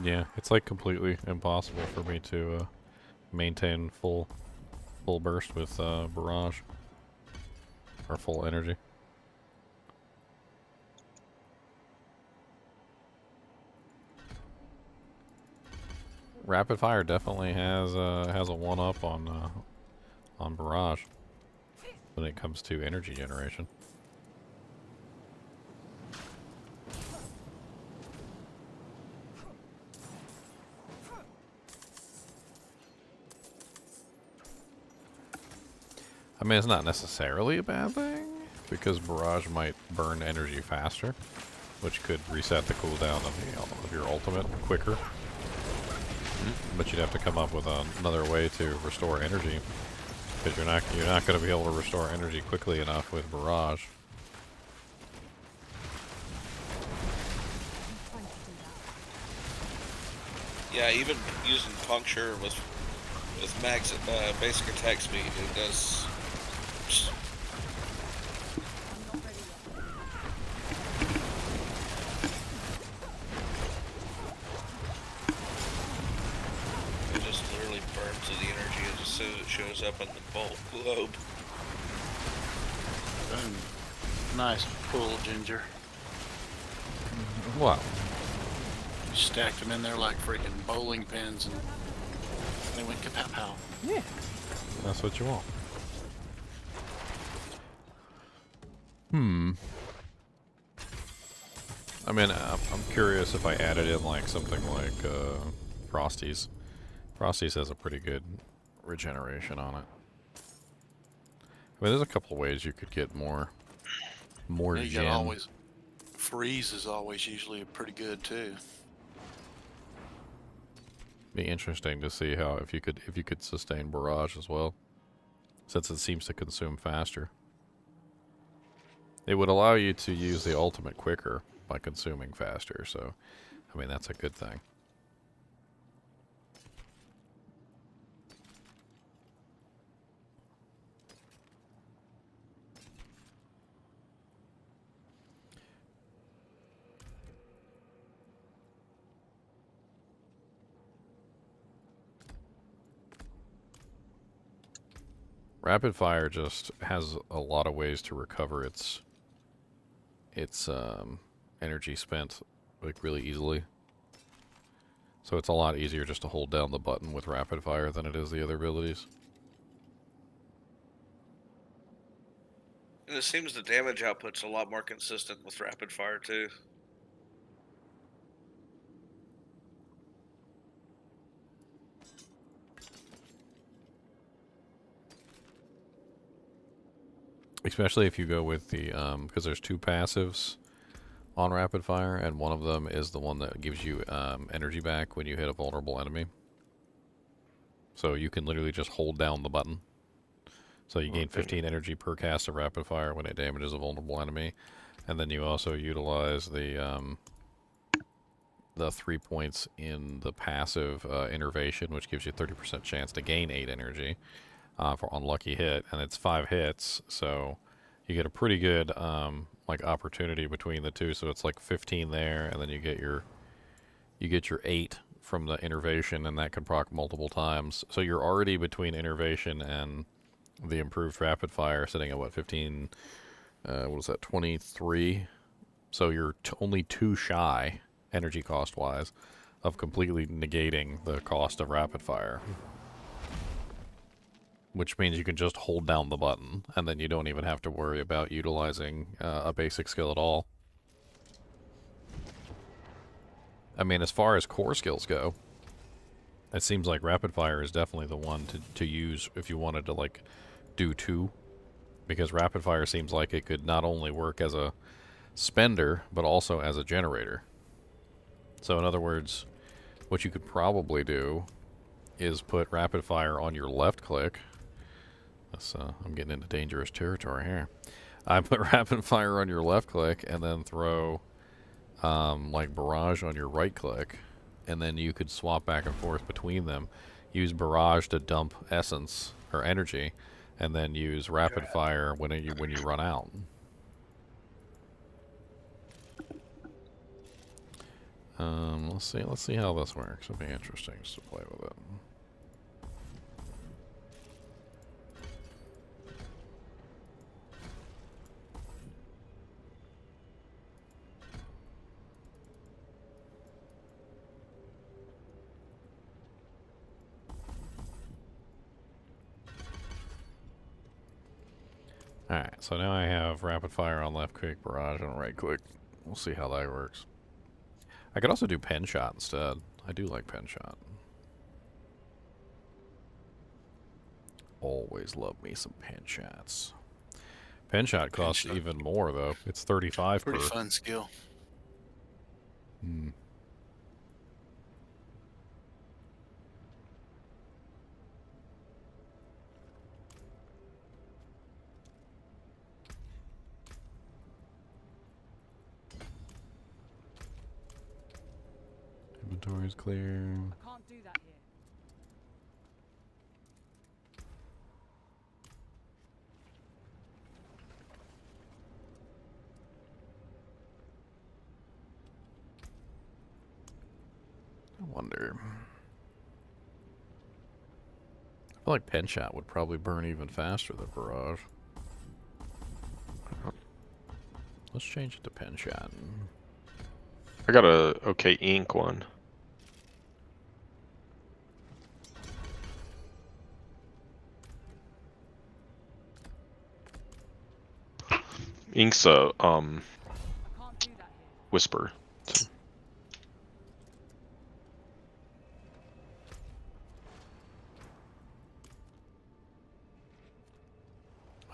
Yeah, it's like completely impossible for me to maintain full burst with Barrage. Or full energy. Rapid fire definitely has a one up on Barrage when it comes to energy generation. I mean, it's not necessarily a bad thing, because Barrage might burn energy faster, which could reset the cooldown of your ultimate quicker. But you'd have to come up with another way to restore energy, because you're not going to be able to restore energy quickly enough with Barrage. Need time to do that. Yeah, even using puncture with max basic attack speed, it does. I'm not ready yet. It just literally burns the energy as soon as it shows up on the bolt globe. Boom. Nice pull, Ginger. Wow. You stacked them in there like freaking bowling pins, and they went kapow. Yeah. That's what you want. I mean, I'm curious if I added in like something like Frosty's. Frosty's has a pretty good regeneration on it. I mean, there's a couple ways you could get more You gen. got always freeze is always usually pretty good too. Be interesting to see how if you could sustain Barrage as well, since it seems to consume faster. It would allow you to use the ultimate quicker by consuming faster, so I mean that's a good thing. Rapid fire just has a lot of ways to recover its energy spent like really easily. So it's a lot easier just to hold down the button with rapid fire than it is the other abilities. And it seems the damage output's a lot more consistent with rapid fire too. Especially if you go with the because there's 2 passives on rapid fire, and one of them is the one that gives you energy back when you hit a vulnerable enemy. So you can literally just hold down the button. So you gain 15 energy per cast of rapid fire when it damages a vulnerable enemy, and then you also utilize the 3 points in the passive innervation, which gives you 30% chance to gain 8 energy for unlucky hit, and it's 5 hits, so you get a pretty good like opportunity between the two. So it's like 15 there, and then you get your 8 from the innervation, and that can proc multiple times. So you're already between innervation and the improved rapid fire sitting at what, 15 what is that, 23? So you're only 2 shy, energy cost-wise, of completely negating the cost of rapid fire. Which means you can just hold down the button, and then you don't even have to worry about utilizing a basic skill at all. I mean, as far as core skills go, it seems like rapid fire is definitely the one to use if you wanted to, like, do 2. Because rapid fire seems like it could not only work as a spender, but also as a generator. So in other words, what you could probably do is put rapid fire on your left click. I'm getting into dangerous territory here. I put rapid fire on your left click and then throw like barrage on your right click, and then you could swap back and forth between them. Use barrage to dump essence or energy, and then use rapid fire when you run out. Let's see how this works. It'll be interesting just to play with it. Alright, so now I have rapid fire on left click, barrage on right click. We'll see how that works. I could also do pen shot instead. I do like pen shot. Always love me some pen shots. Pen shot costs even more though. It's 35 Pretty per. fun skill. Hmm. Inventory's clear. I can't do that here. I wonder. I feel like pen shot would probably burn even faster than barrage. Let's change it to pen shot. I got a okay ink one. Ink's a I can't do that here. whisper.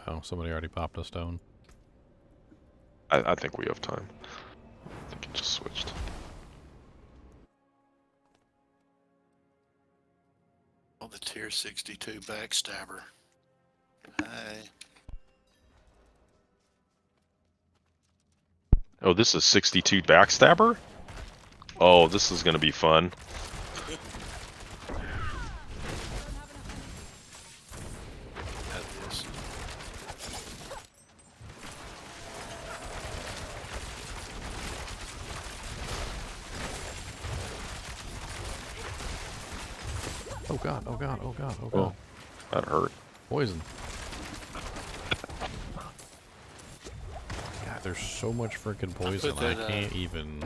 Oh, somebody already popped a stone. I think we have time. I think it just switched. Oh, the tier 62 backstabber. Hey. Oh, this is 62 backstabber? Oh, this is gonna be fun. At this. Oh god, oh god, oh god, oh god. Oh, that hurt. Poison. God, there's so much freaking poison. I that, can't even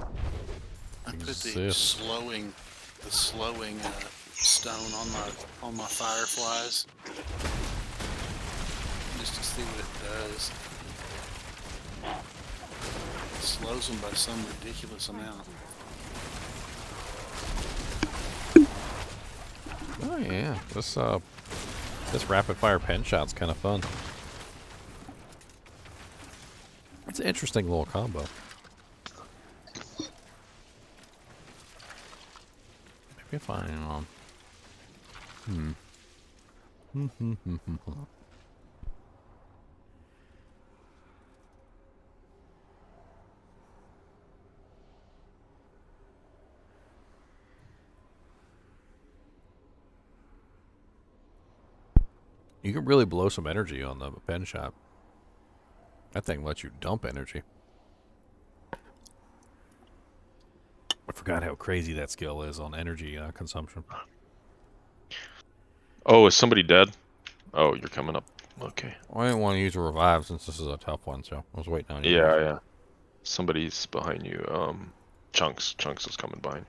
I put the exist. slowing stone on my fireflies just to see what it does. It slows them by some ridiculous amount. Oh yeah, this rapid fire pen shot's kind of fun. It's an interesting little combo. Maybe if I You can really blow some energy on the pen shot. That thing lets you dump energy. I forgot how crazy that skill is on energy consumption. Oh, is somebody dead? Oh, you're coming up. Okay. I didn't want to use a revive since this is a tough one, so I was waiting on you. Yeah, yeah. Somebody's behind you. Chunks. Chunks is coming behind.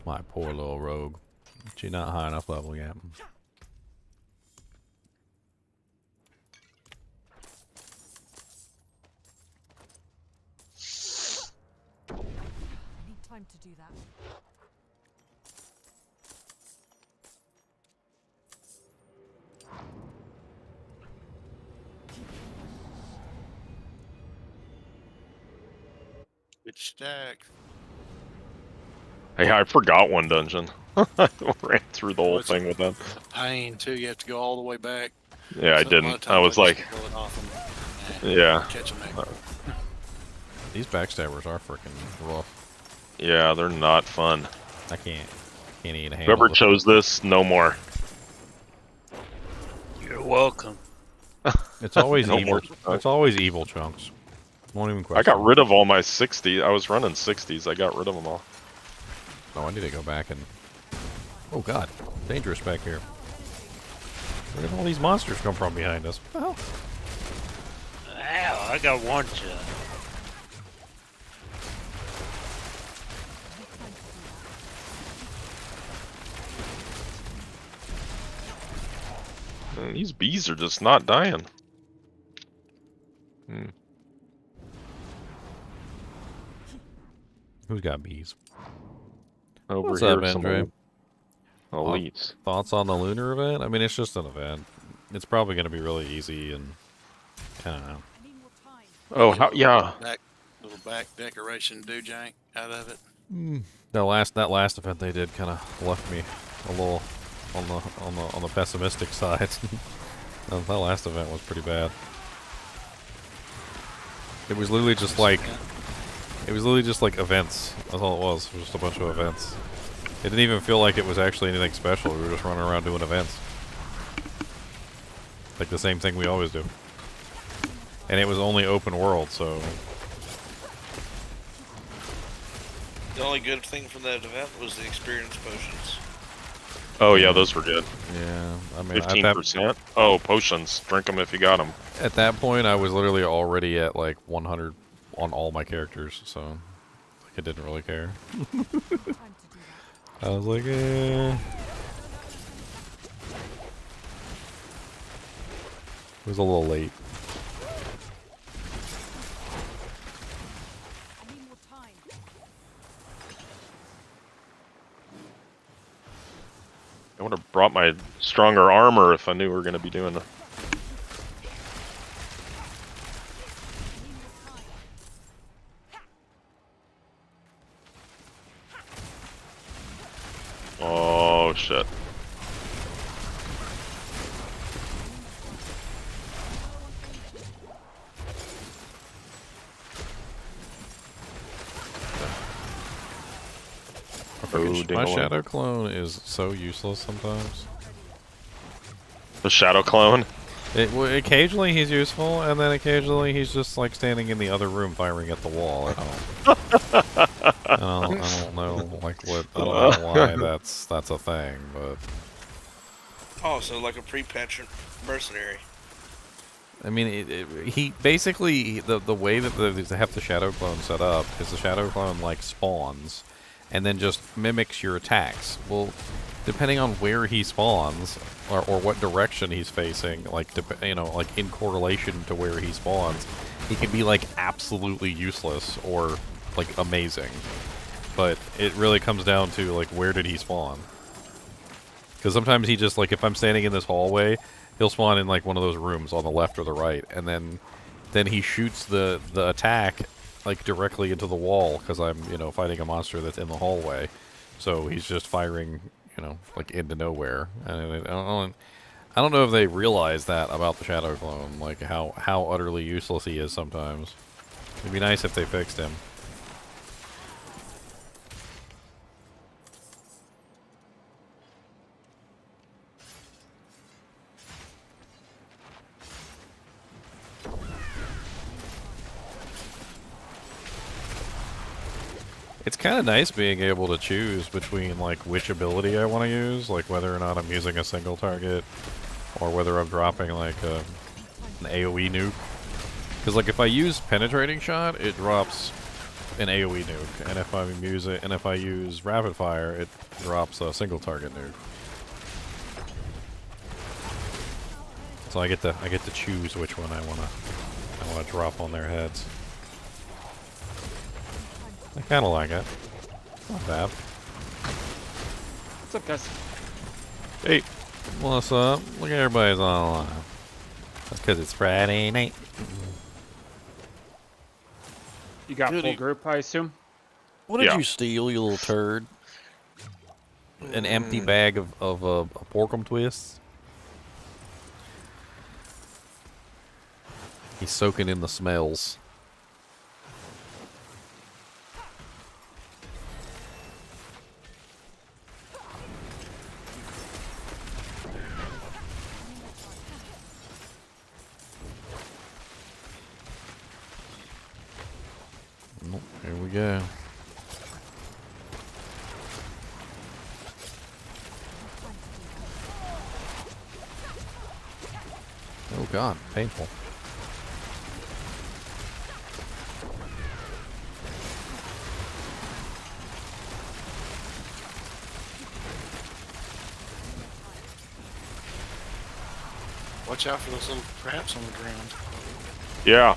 My poor little rogue. She's not high enough level yet. I need time to do that. Good stack. Hey, I forgot one dungeon. I ran through the whole What's thing with them. Pain too. You have to go all the way back. Yeah, I So a lot of didn't. times I was just like, blow it off and, yeah. catch them there. These backstabbers are freaking rough. Yeah, they're not fun. I can't even handle Whoever this. chose this, no more. You're welcome. It's always No evil. more. It's always evil chunks. Won't even question. I got rid of all my 60s. I was running 60s. I got rid of them all. Oh, I need to go back and... Oh god, dangerous back here. Where did all these monsters come from behind us? What the hell? Ow, I got one shot. Man, these bees are just not dying. Hmm. Who's got bees? Over What's here, up, some Andre? elites. Thoughts on the lunar event? I mean, it's just an event. It's probably going to be really easy, and I don't know. I need more time. Oh, how, yeah. Little back decoration do jank out of it. That last event they did kind of left me a little on the pessimistic side. That last event was pretty bad. It was literally just like events. That's all it was. It was just a bunch of events. It didn't even feel like it was actually anything special. We were just running around doing events. Like the same thing we always do. And it was only open world, so... The only good thing from that event was the experience potions. Oh, yeah, those were good. Yeah, I mean, 15%? Oh, potions. Drink them if you got them. at that point, I was literally already at like 100 on all my characters, so like, I didn't really care. Time to do that. I was like, eh. It was a little late. I need more time. I would have brought my stronger armor if I knew we were going to be doing the... Oh, shit. Oh, My shadow clone is so useless sometimes. The shadow clone? Occasionally he's useful, and then occasionally he's just like standing in the other room firing at the wall at home. I don't know, like what. I don't know why that's a thing, but Oh, so like a pre-pension mercenary. I mean, he basically the way that they have the shadow clone set up is the shadow clone like spawns, and then just mimics your attacks. Well, depending on where he spawns or what direction he's facing, like like in correlation to where he spawns, he can be like absolutely useless or like amazing. But it really comes down to like where did he spawn? Because sometimes he just like if I'm standing in this hallway, he'll spawn in like one of those rooms on the left or the right, and then he shoots the attack like directly into the wall because I'm fighting a monster that's in the hallway, so he's just firing like into nowhere. And I don't know if they realize that about the shadow clone, like how utterly useless he is sometimes. It'd be nice if they fixed him. It's kind of nice being able to choose between like which ability I want to use, like whether or not I'm using a single target, or whether I'm dropping like an AOE nuke. Because like if I use penetrating shot, it drops an AOE nuke, and if I use rapid fire, it drops a single target nuke. So I get to choose which one I wanna drop on their heads. I kind of like it. Not bad. What's up, guys? Hey, what's up? Look at everybody's online. That's because it's Friday night. You got full group, I assume? What did you steal, you little turd? An empty bag of porkum twists? He's soaking in the smells. Here we go. Oh god, painful. Watch out for those little traps on the ground. Yeah.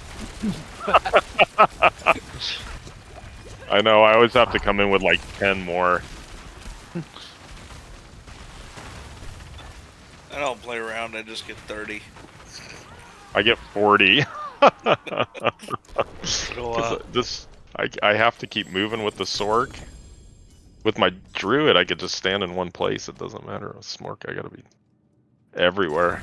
I know, I always have to come in with like 10 more. I don't play around, I just get 30. I get 40. So, I have to keep moving with the Sork. With my Druid, I could just stand in one place. It doesn't matter. With Smork, I gotta be everywhere.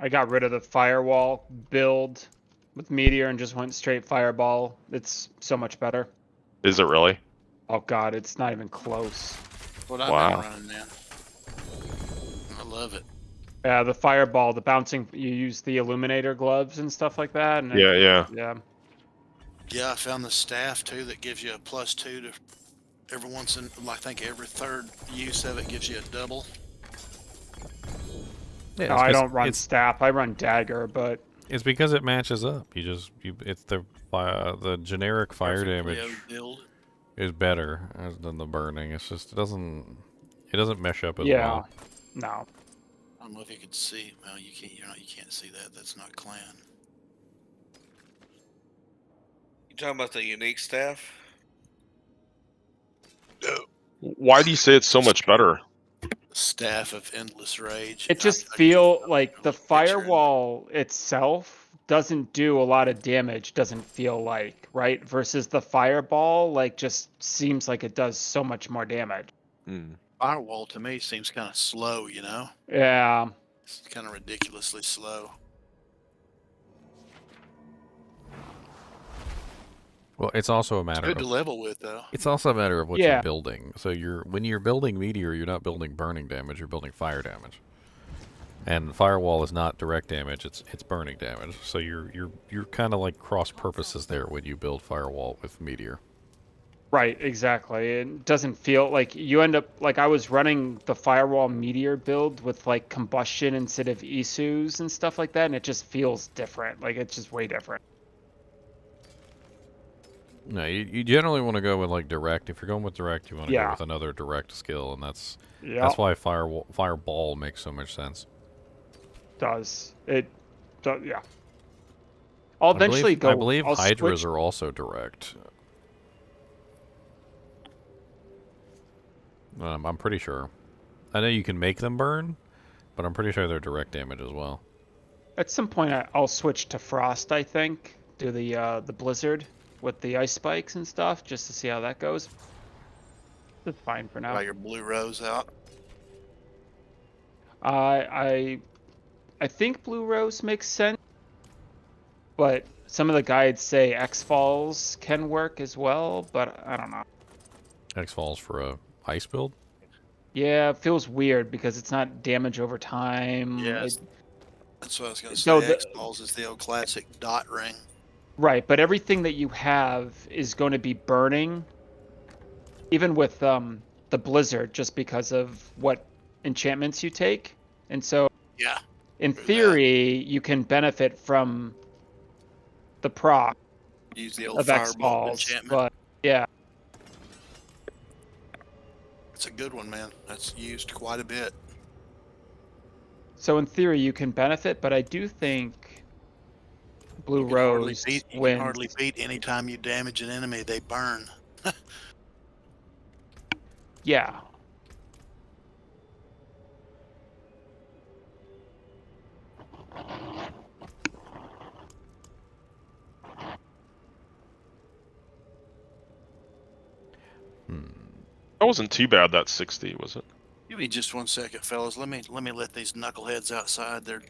I got rid of the firewall build with Meteor and just went straight fireball. It's so much better. Is it really? Oh god, it's not even close. What I've been running now. I love it. Yeah, the fireball, the bouncing, you use the illuminator gloves and stuff like that. And Yeah. Yeah, I found the staff too that gives you a +2 to every once in, I think every third use of it gives you a double. Yeah, no, I don't run staff. I run dagger, but it's because it matches up. It's the generic fire damage is better than the burning. It's just it doesn't mesh up as well. No. I don't know if you could see. Well, you can't. You can't see that. That's not clan. You talking about the unique staff? No. Why do you say it's so much better? Staff of Endless Rage. It just feel like the firewall itself doesn't do a lot of damage, doesn't feel like, right? Versus the fireball, like, just seems like it does so much more damage. Firewall to me seems kind of slow, you know? Yeah. It's kind of ridiculously slow. Well, it's also a matter It's good to level with, though. It's also a matter of what you're building. So when you're building Meteor, you're not building burning damage, you're building fire damage. And Firewall is not direct damage, it's burning damage. So you're kind of like cross purposes there when you build Firewall with Meteor. Right, exactly. It doesn't feel like you end up like I was running the Firewall Meteor build with like combustion instead of Isus and stuff like that, and it just feels different. Like it's just way different. No, you generally want to go with like direct. If you're going with direct, you want to go with another direct skill, and that's why Fireball makes so much sense. Yeah. I'll eventually go. I believe Hydras are also direct. I'm pretty sure. I know you can make them burn, but I'm pretty sure they're direct damage as well. At some point, I'll switch to Frost. I think do the Blizzard with the ice spikes and stuff, just to see how that goes. It's fine for now. Got your blue rose out. I think blue rose makes sense, but some of the guides say X-Falls can work as well, but I don't know. X-Falls for a ice build? Yeah, it feels weird because it's not damage over time. Yes. That's what I was going to say. So the- X-Balls is the old classic dot ring. Right, but everything that you have is going to be burning, even with the blizzard, just because of what enchantments you take. And so, Yeah. in True that. theory, you can benefit from the proc Use the old of firebolt X-Balls, enchantment. but yeah. It's a good one, man. That's used quite a bit. So in theory, you can benefit, but I do think Blue You can hardly Rose beat, you wins. can hardly beat anytime you damage an enemy, they burn. Yeah. That wasn't too bad, that 60, was it? Give me just 1 second, fellas. Let me let these knuckleheads outside. They're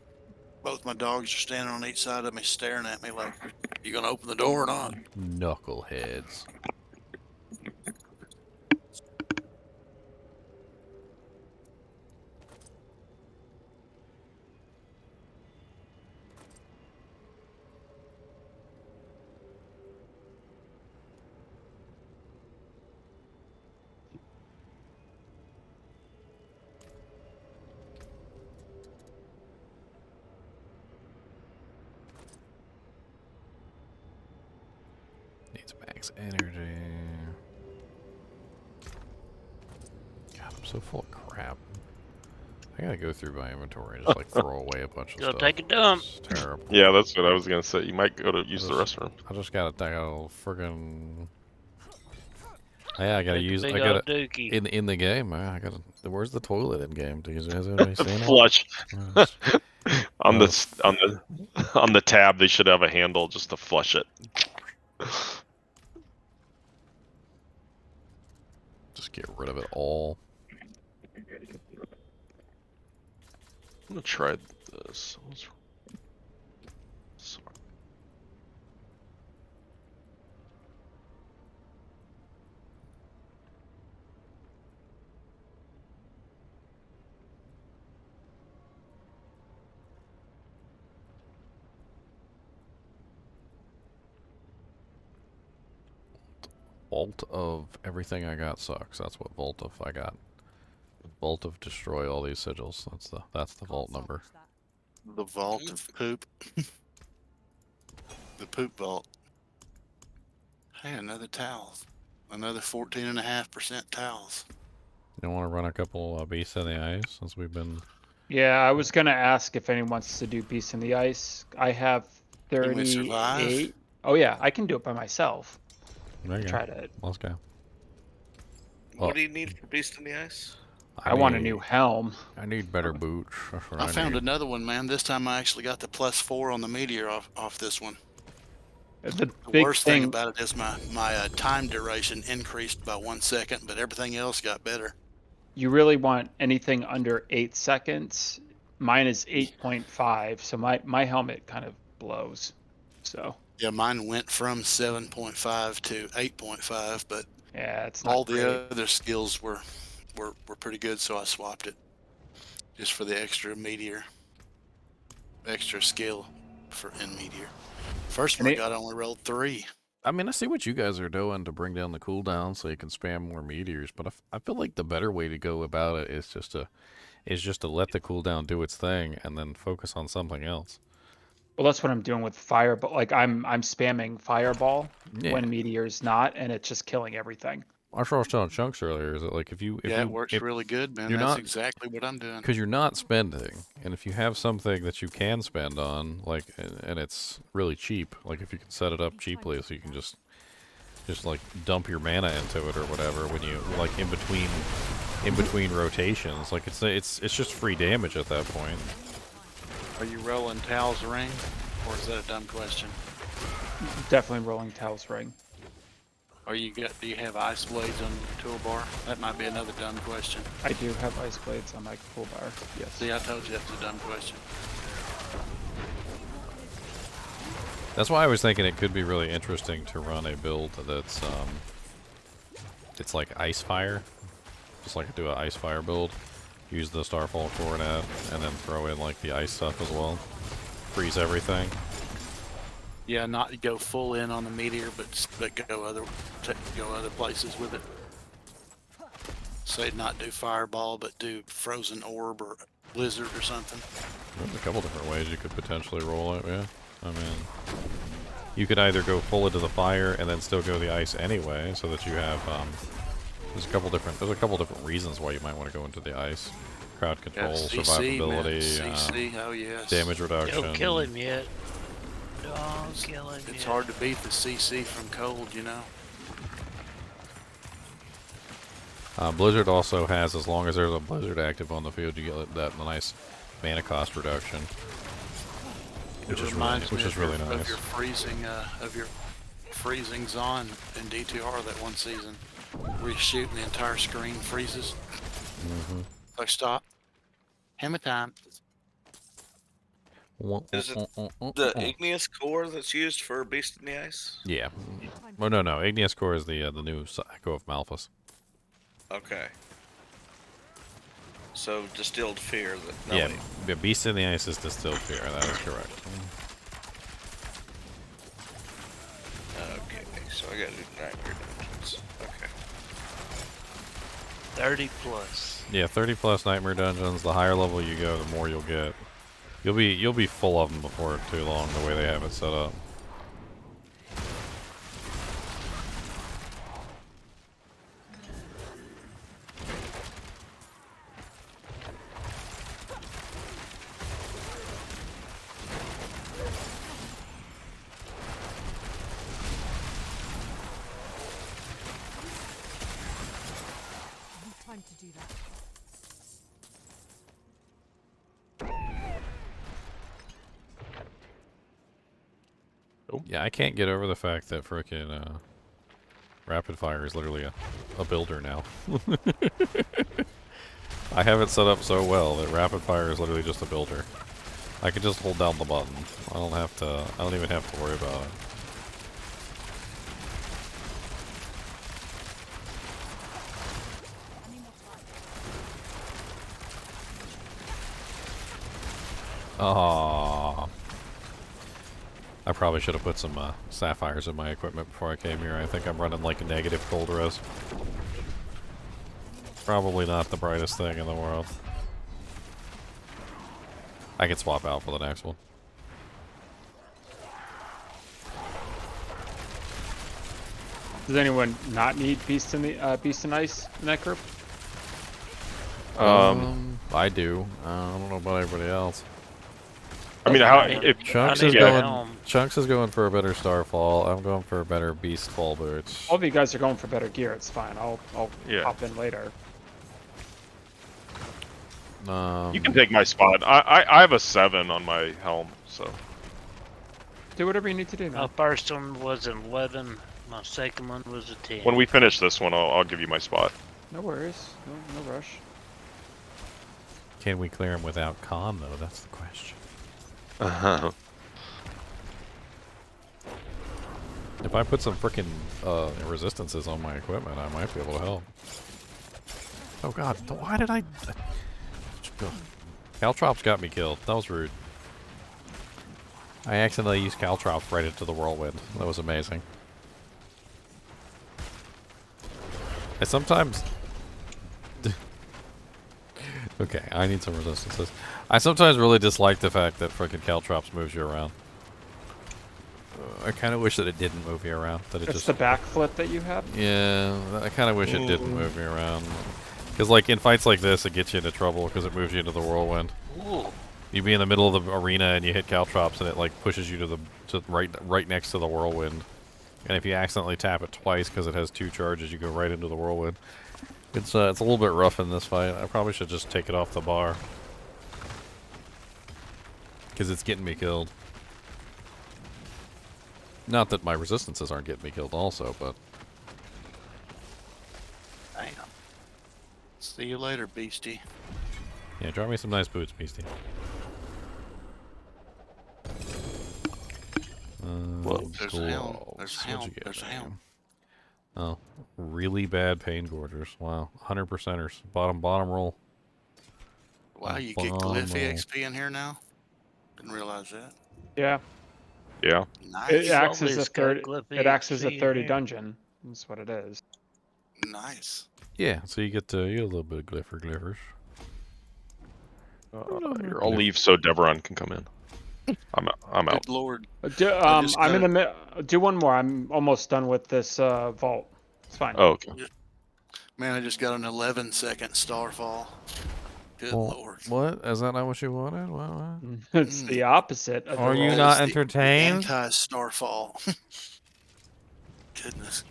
both my dogs are standing on each side of me, staring at me like, "You gonna open the door or not?" Knuckleheads. Needs max energy. God, I'm so full of crap. I gotta go through my inventory and just like throw away a bunch of Go stuff. take a dump. It's terrible. Yeah, that's what I was gonna say. You might go to use the Just- restroom. I just gotta take a friggin'. Yeah, I gotta Take a use. big I gotta old dookie. in the game. I gotta. Where's the toilet in game? Has anybody seen it? Flush. Yes. on the tab, they should have a handle just to flush it. Just get rid of it all. I'm gonna try this. Sorry. Vault of everything I got sucks. That's what vault of I got. Vault of destroy all these sigils. That's the vault number. The vault of poop. The poop vault. Hey, another towel. Another 14.5% towels. You want to run a couple beasts in the ice since we've been. Yeah, I was gonna ask if anyone wants to do Beast in the Ice. I have Can we survive? 38. Oh yeah, I can do it by myself. There you go. Try to. Let's go. What do you need for Beast in the Ice? I want a new helm. I need better boots. That's what I found need. another one, man. This time I actually got the +4 on the meteor off this one. The The big worst thing thing. about it is my time duration increased by 1 second, but everything else got better. You really want anything under 8 seconds. Mine is 8.5, so my helmet kind of blows. So Yeah, mine went from 7.5 to 8.5, but yeah, it's not all great. the other skills were pretty good, so I swapped it just for the extra skill in meteor. First one I got, I only rolled 3. I mean, I see what you guys are doing to bring down the cooldown so you can spam more meteors, but I feel like the better way to go about it is just to let the cooldown do its thing and then focus on something else. Well, that's what I'm doing with Fireball. Like I'm spamming Fireball Yeah. when Meteor's not, and it's just killing everything. That's what I was telling Chunks earlier. Is that like It works really good, man. you're That's not- exactly what I'm doing. because you're not spending, and if you have something that you can spend on, like, and it's really cheap, like if you can set it up cheaply, so you can just like dump your mana into it or whatever when you like in between rotations, like it's just free damage at that point. Are you rolling Tal's ring, or is that a dumb question? Definitely rolling Tails Ring. Do you have ice blades on your toolbar? That might be another dumb question. I do have Ice Blades on my toolbar. Yes. See, I told you that's a dumb question. That's why I was thinking it could be really interesting to run a build that's it's like ice fire, just like do an ice fire build, use the Starfall Coronet, and then throw in like the ice stuff as well. freeze everything. Yeah, not go full in on the meteor, but go other places with it. Say not do fireball, but do frozen orb or blizzard or something. There's a couple different ways you could potentially roll it. Yeah, I mean, you could either go full into the fire and then still go the ice anyway, so that you have there's a couple different reasons why you might want to go into the ice. Crowd control, CC, survivability, man. CC, oh yes. damage reduction. Don't kill him yet. Don't kill him It's yet. hard to beat the CC from cold, you know. Blizzard also has, as long as there's a blizzard active on the field, you get that nice mana cost reduction, which is really nice. Of your freezing zone in DTR that one season, where you shoot and the entire screen freezes. Like stop. Hammer time. Is it the igneous core that's used for Beast in the Ice? Yeah. Well, no. Igneous Core is the new Echo of Malphas. Okay. So distilled fear that Yeah, nobody... Beast in the Ice is distilled fear. That is correct. Okay, so I gotta do Nightmare Dungeons. Okay. 30 plus. Yeah, 30 plus Nightmare Dungeons. The higher level you go, the more you'll get. You'll be full of them before too long. The way they have it set up. Time to do that. Yeah, I can't get over the fact that frickin' Rapid Fire is literally a builder now. I have it set up so well that Rapid Fire is literally just a builder. I can just hold down the button. I don't even have to worry about it. Aww. I probably should have put some sapphires in my equipment before I came here. I think I'm running like a negative cold res. Probably not the brightest thing in the world. I can swap out for the next one. Does anyone not need Beast in Ice in that group? I do. I don't know about everybody else. I mean, Chunks is going for a better Starfall. I'm going for a better Beast Fall boots. All of you guys are going for better gear. It's fine. I'll Yeah. hop in later. You can take my spot. I have a 7 on my helm, so. Do whatever you need to do, man. My first one was an 11. My second one was a 10. When we finish this one, I'll give you my spot. No worries. No rush. Can we clear him without con, though? That's the question. If I put some frickin' resistances on my equipment, I might be able to help. Oh god, why did I... Caltrops got me killed. That was rude. I accidentally used Caltrops right into the whirlwind. That was amazing. I sometimes... Okay, I need some resistances. I sometimes really dislike the fact that frickin' Caltrops moves you around. I kind of wish that it didn't move you around. That it It's just... the backflip that you have? Yeah, I kind of wish it didn't move me around. Because, like, in fights like this, it gets you into trouble because it moves you into the whirlwind. You'd be in the middle of the arena and you hit Caltrops and it, like, pushes you to right next to the whirlwind. And if you accidentally tap it twice because it has 2 charges, you go right into the whirlwind. It's a little bit rough in this fight. I probably should just take it off the bar. Because it's getting me killed. Not that my resistances aren't getting me killed also, but... Damn. See you later, Beastie. Yeah, draw me some nice boots, Beastie. Whoa, there's a helm. gloves. There's a What'd you helm. get There's a there? helm. Oh, really bad pain gorgers. Wow, 100%ers. Bottom roll. Wow, you get glyph EXP in here now? Didn't realize that. Yeah. Yeah. Nice. It acts All as a this third. glyph It acts as a EXP in 30 here. dungeon. That's what it is. Nice. Yeah, so you get a little bit of gliffers. Here, I'll leave so Deveron can come in. I'm out. Good lord. I'm in the mid. Do one more. I'm almost done with this vault. It's fine. Oh, okay. Man, I just got an 11-second starfall. Good Well, lord. what? Is that not what you wanted? What? It's the opposite. Of Are the you vault. not The entertained? anti-starfall. Goodness.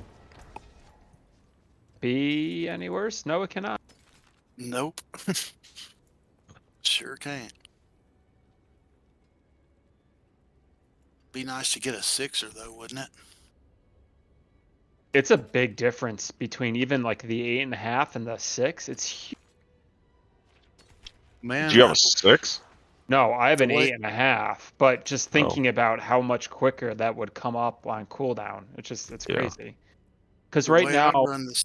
Be any worse? No, it cannot. Nope. Sure can't. Be nice to get a 6er though, wouldn't it? It's a big difference between even like the 8.5 and the 6. It's huge. Man, Do you have a 6? No, I have an What? 8.5, but just thinking about how much quicker that would come up on cooldown, it's Yeah. crazy. Because the right way I now, run this,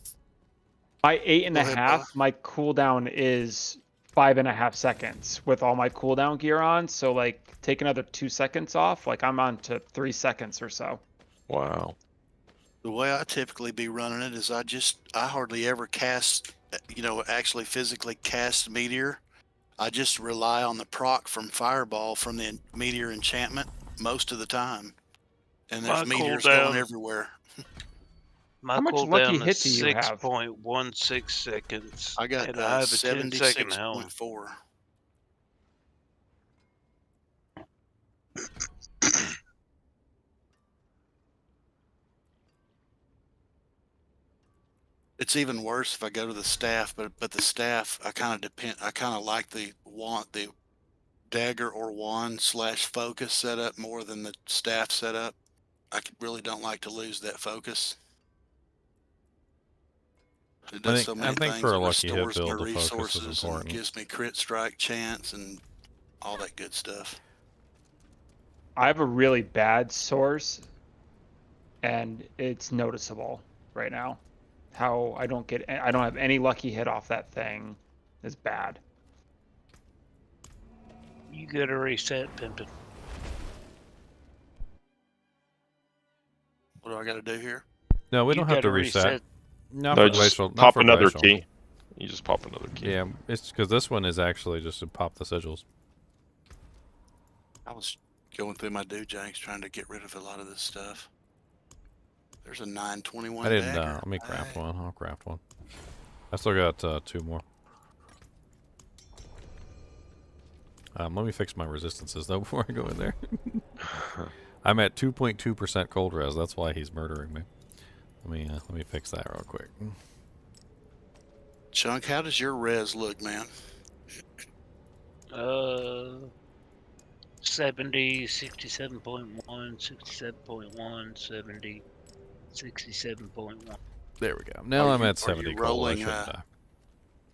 my Go ahead, 8.5, brother. my cooldown is 5.5 seconds with all my cooldown gear on. So like, take another 2 seconds off, like I'm on to 3 seconds or so. Wow. the way I typically be running it is I hardly ever cast, actually physically cast meteor. I just rely on the proc from Fireball from the meteor enchantment most of the time. And there's My meteors cooldown- going everywhere. My How much lucky cooldown hit is do you have? 6.16 seconds. I got and I have a 10-second helm. 76.4. It's even worse if I go to the staff, but the staff I kind of like the dagger or wand / focus setup more than the staff setup. I really don't like to lose that focus. It does so many I think things. for a It lucky hit restores my build, the focus is resources and important. gives me crit strike chance and all that good stuff. I have a really bad source, and it's noticeable right now. How I don't have any lucky hit off that thing is bad. You get a reset, Pimpin. What do I got to do here? No, we You don't have to gotta reset. Not No, for just glacial. Not pop for another glacial. key. You just pop another key. Yeah, it's because this one is actually just to pop the sigils. I was going through my Doojanks trying to get rid of a lot of this stuff. There's a 921 I didn't. dagger. Let me craft Hey. one. I'll craft one. I still got 2 more. Let me fix my resistances though before I go in there. I'm at 2.2% cold res. That's why he's murdering me. Let me fix that real quick. Chunk, how does your res look, man? 70, 67.1, 67.1, 70, 67.1. There we go. Now I'm at 70 cold. I rolling, shouldn't die.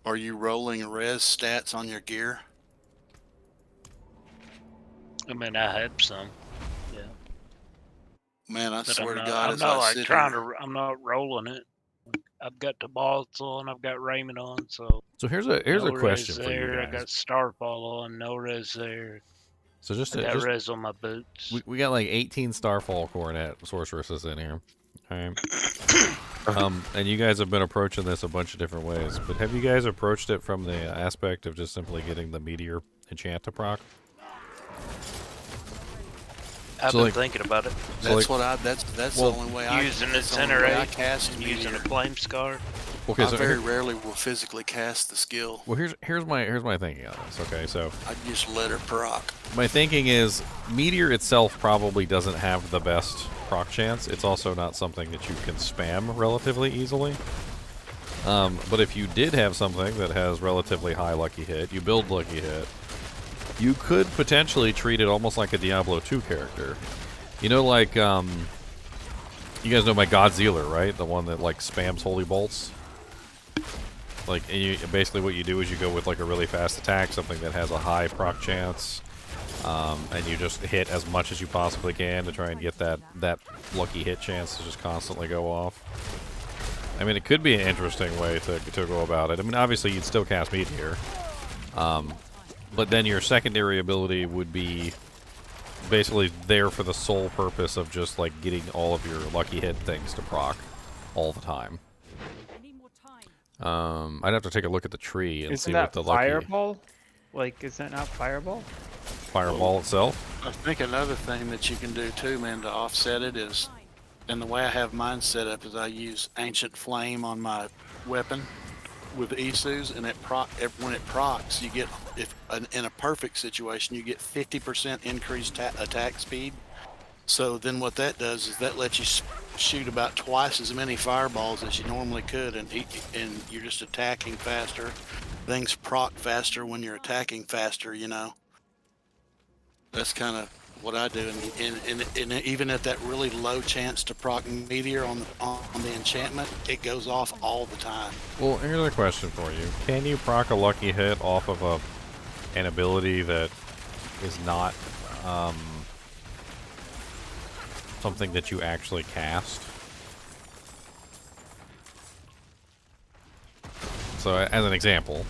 Are you rolling res stats on your gear? I mean, I had some. Yeah. Man, I But swear I'm to not, God, I'm as not I like sit trying here, to. I'm not rolling it. I've got the balls on. I've got Raymond on. So So here's a no question res for you there. I guys. got Starfall on. No res there. So just I got res on my boots. we got like 18 Starfall Coronet sorceresses in here. Alright. And you guys have been approaching this a bunch of different ways, but have you guys approached it from the aspect of just simply getting the meteor enchant to proc? I've so been like- thinking about it. so That's like- what I. That's well, the only way I. Using that's the the only way I Incinerate cast and using a meteor. flame scar. Okay, I so very rarely will physically cast the skill. well here's my thinking on this. Okay, so I just let her proc. my thinking is meteor itself probably doesn't have the best proc chance. It's also not something that you can spam relatively easily. But if you did have something that has relatively high lucky hit, you build lucky hit, you could potentially treat it almost like a Diablo 2 character. You know, like, you guys know my Godzilla, right? The one that, like, spams holy bolts? Like, and basically what you do is you go with, like, a really fast attack, something that has a high proc chance, and you just hit as much as you possibly can to try and get that lucky hit chance to just constantly go off. I mean, it could be an interesting way to go about it. I mean, obviously, you'd still cast Meteor. But then your secondary ability would be basically there for the sole purpose of just like getting all of your lucky hit things to proc all the time. I'd have to take a look at the tree and Isn't see that what the lucky fireball? Like, is that not fireball? fireball itself. I think another thing that you can do too, man, to offset it is, and the way I have mine set up is I use Ancient Flame on my weapon with Isu's, and when it procs, you get, in a perfect situation, you get 50% increased attack speed. So then what that does is that lets you shoot about twice as many fireballs as you normally could, and you're just attacking faster. Things proc faster when you're attacking faster, you know. That's kind of what I do, and even at that really low chance to proc meteor on the enchantment, it goes off all the time. Well, here's a question for you: can you proc a lucky hit off of an ability that is not something that you actually cast? So, as an example,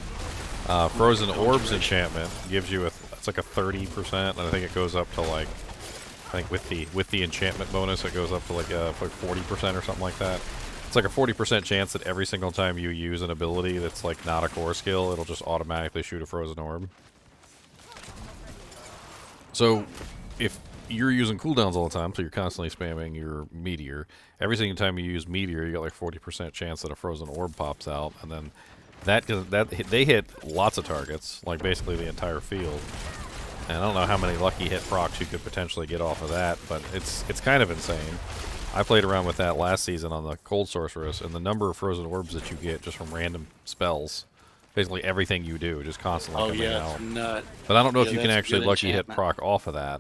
Frozen Orbs enchantment gives you it's like a 30%, and I think it goes up to like, I think with the enchantment bonus, it goes up to like 40% or something like that. It's like a 40% chance that every single time you use an ability that's like not a core skill, it'll just automatically shoot a Frozen Orb. So, if you're using cooldowns all the time, so you're constantly spamming your meteor, every single time you use meteor, you got like 40% chance that a Frozen Orb pops out, and then they hit lots of targets, like basically the entire field. And I don't know how many lucky hit procs you could potentially get off of that, but it's kind of insane. I played around with that last season on the Cold Sorceress, and the number of Frozen Orbs that you get just from random spells, basically everything you do, just constantly coming out. It's nut. But I don't know if you can that's a actually good lucky hit enchantment. proc off of that.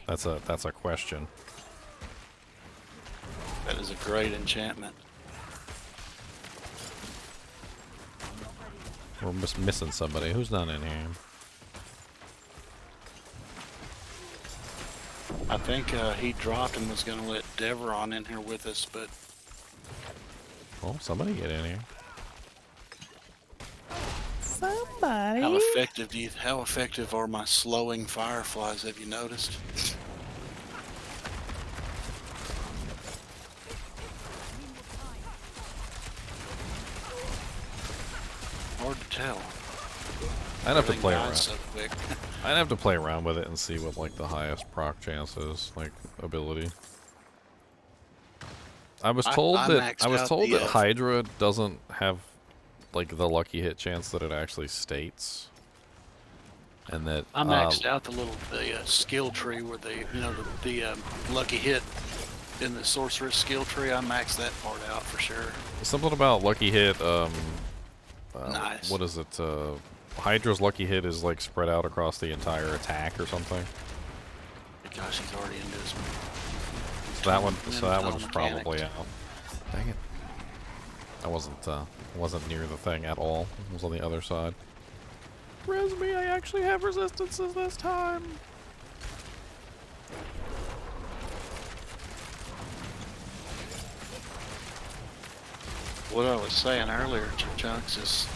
That's a question. That is a great enchantment. We're missing somebody. Who's not in here? I think he dropped and was going to let Deveron in here with us, but Well, somebody get in here. Somebody. how effective are my slowing fireflies? Have you noticed? Hard to tell. I'd have to Everything play dies around. so quick. I'd have to play around with it and see what like the highest proc chance is, like ability. I was told I that maxed out the, Hydra doesn't have like the lucky hit chance that it actually states, and that I maxed out the skill tree where the lucky hit in the sorceress skill tree. I maxed that part out for sure. something about lucky hit. Nice. What is it? Hydra's lucky hit is like spread out across the entire attack or something. Gosh, he's already into this one. So that one, one's Mechanics. probably out. Dang it! I wasn't near the thing at all. I was on the other side. Res me! I actually have resistances this time. What I was saying earlier, Chunks, is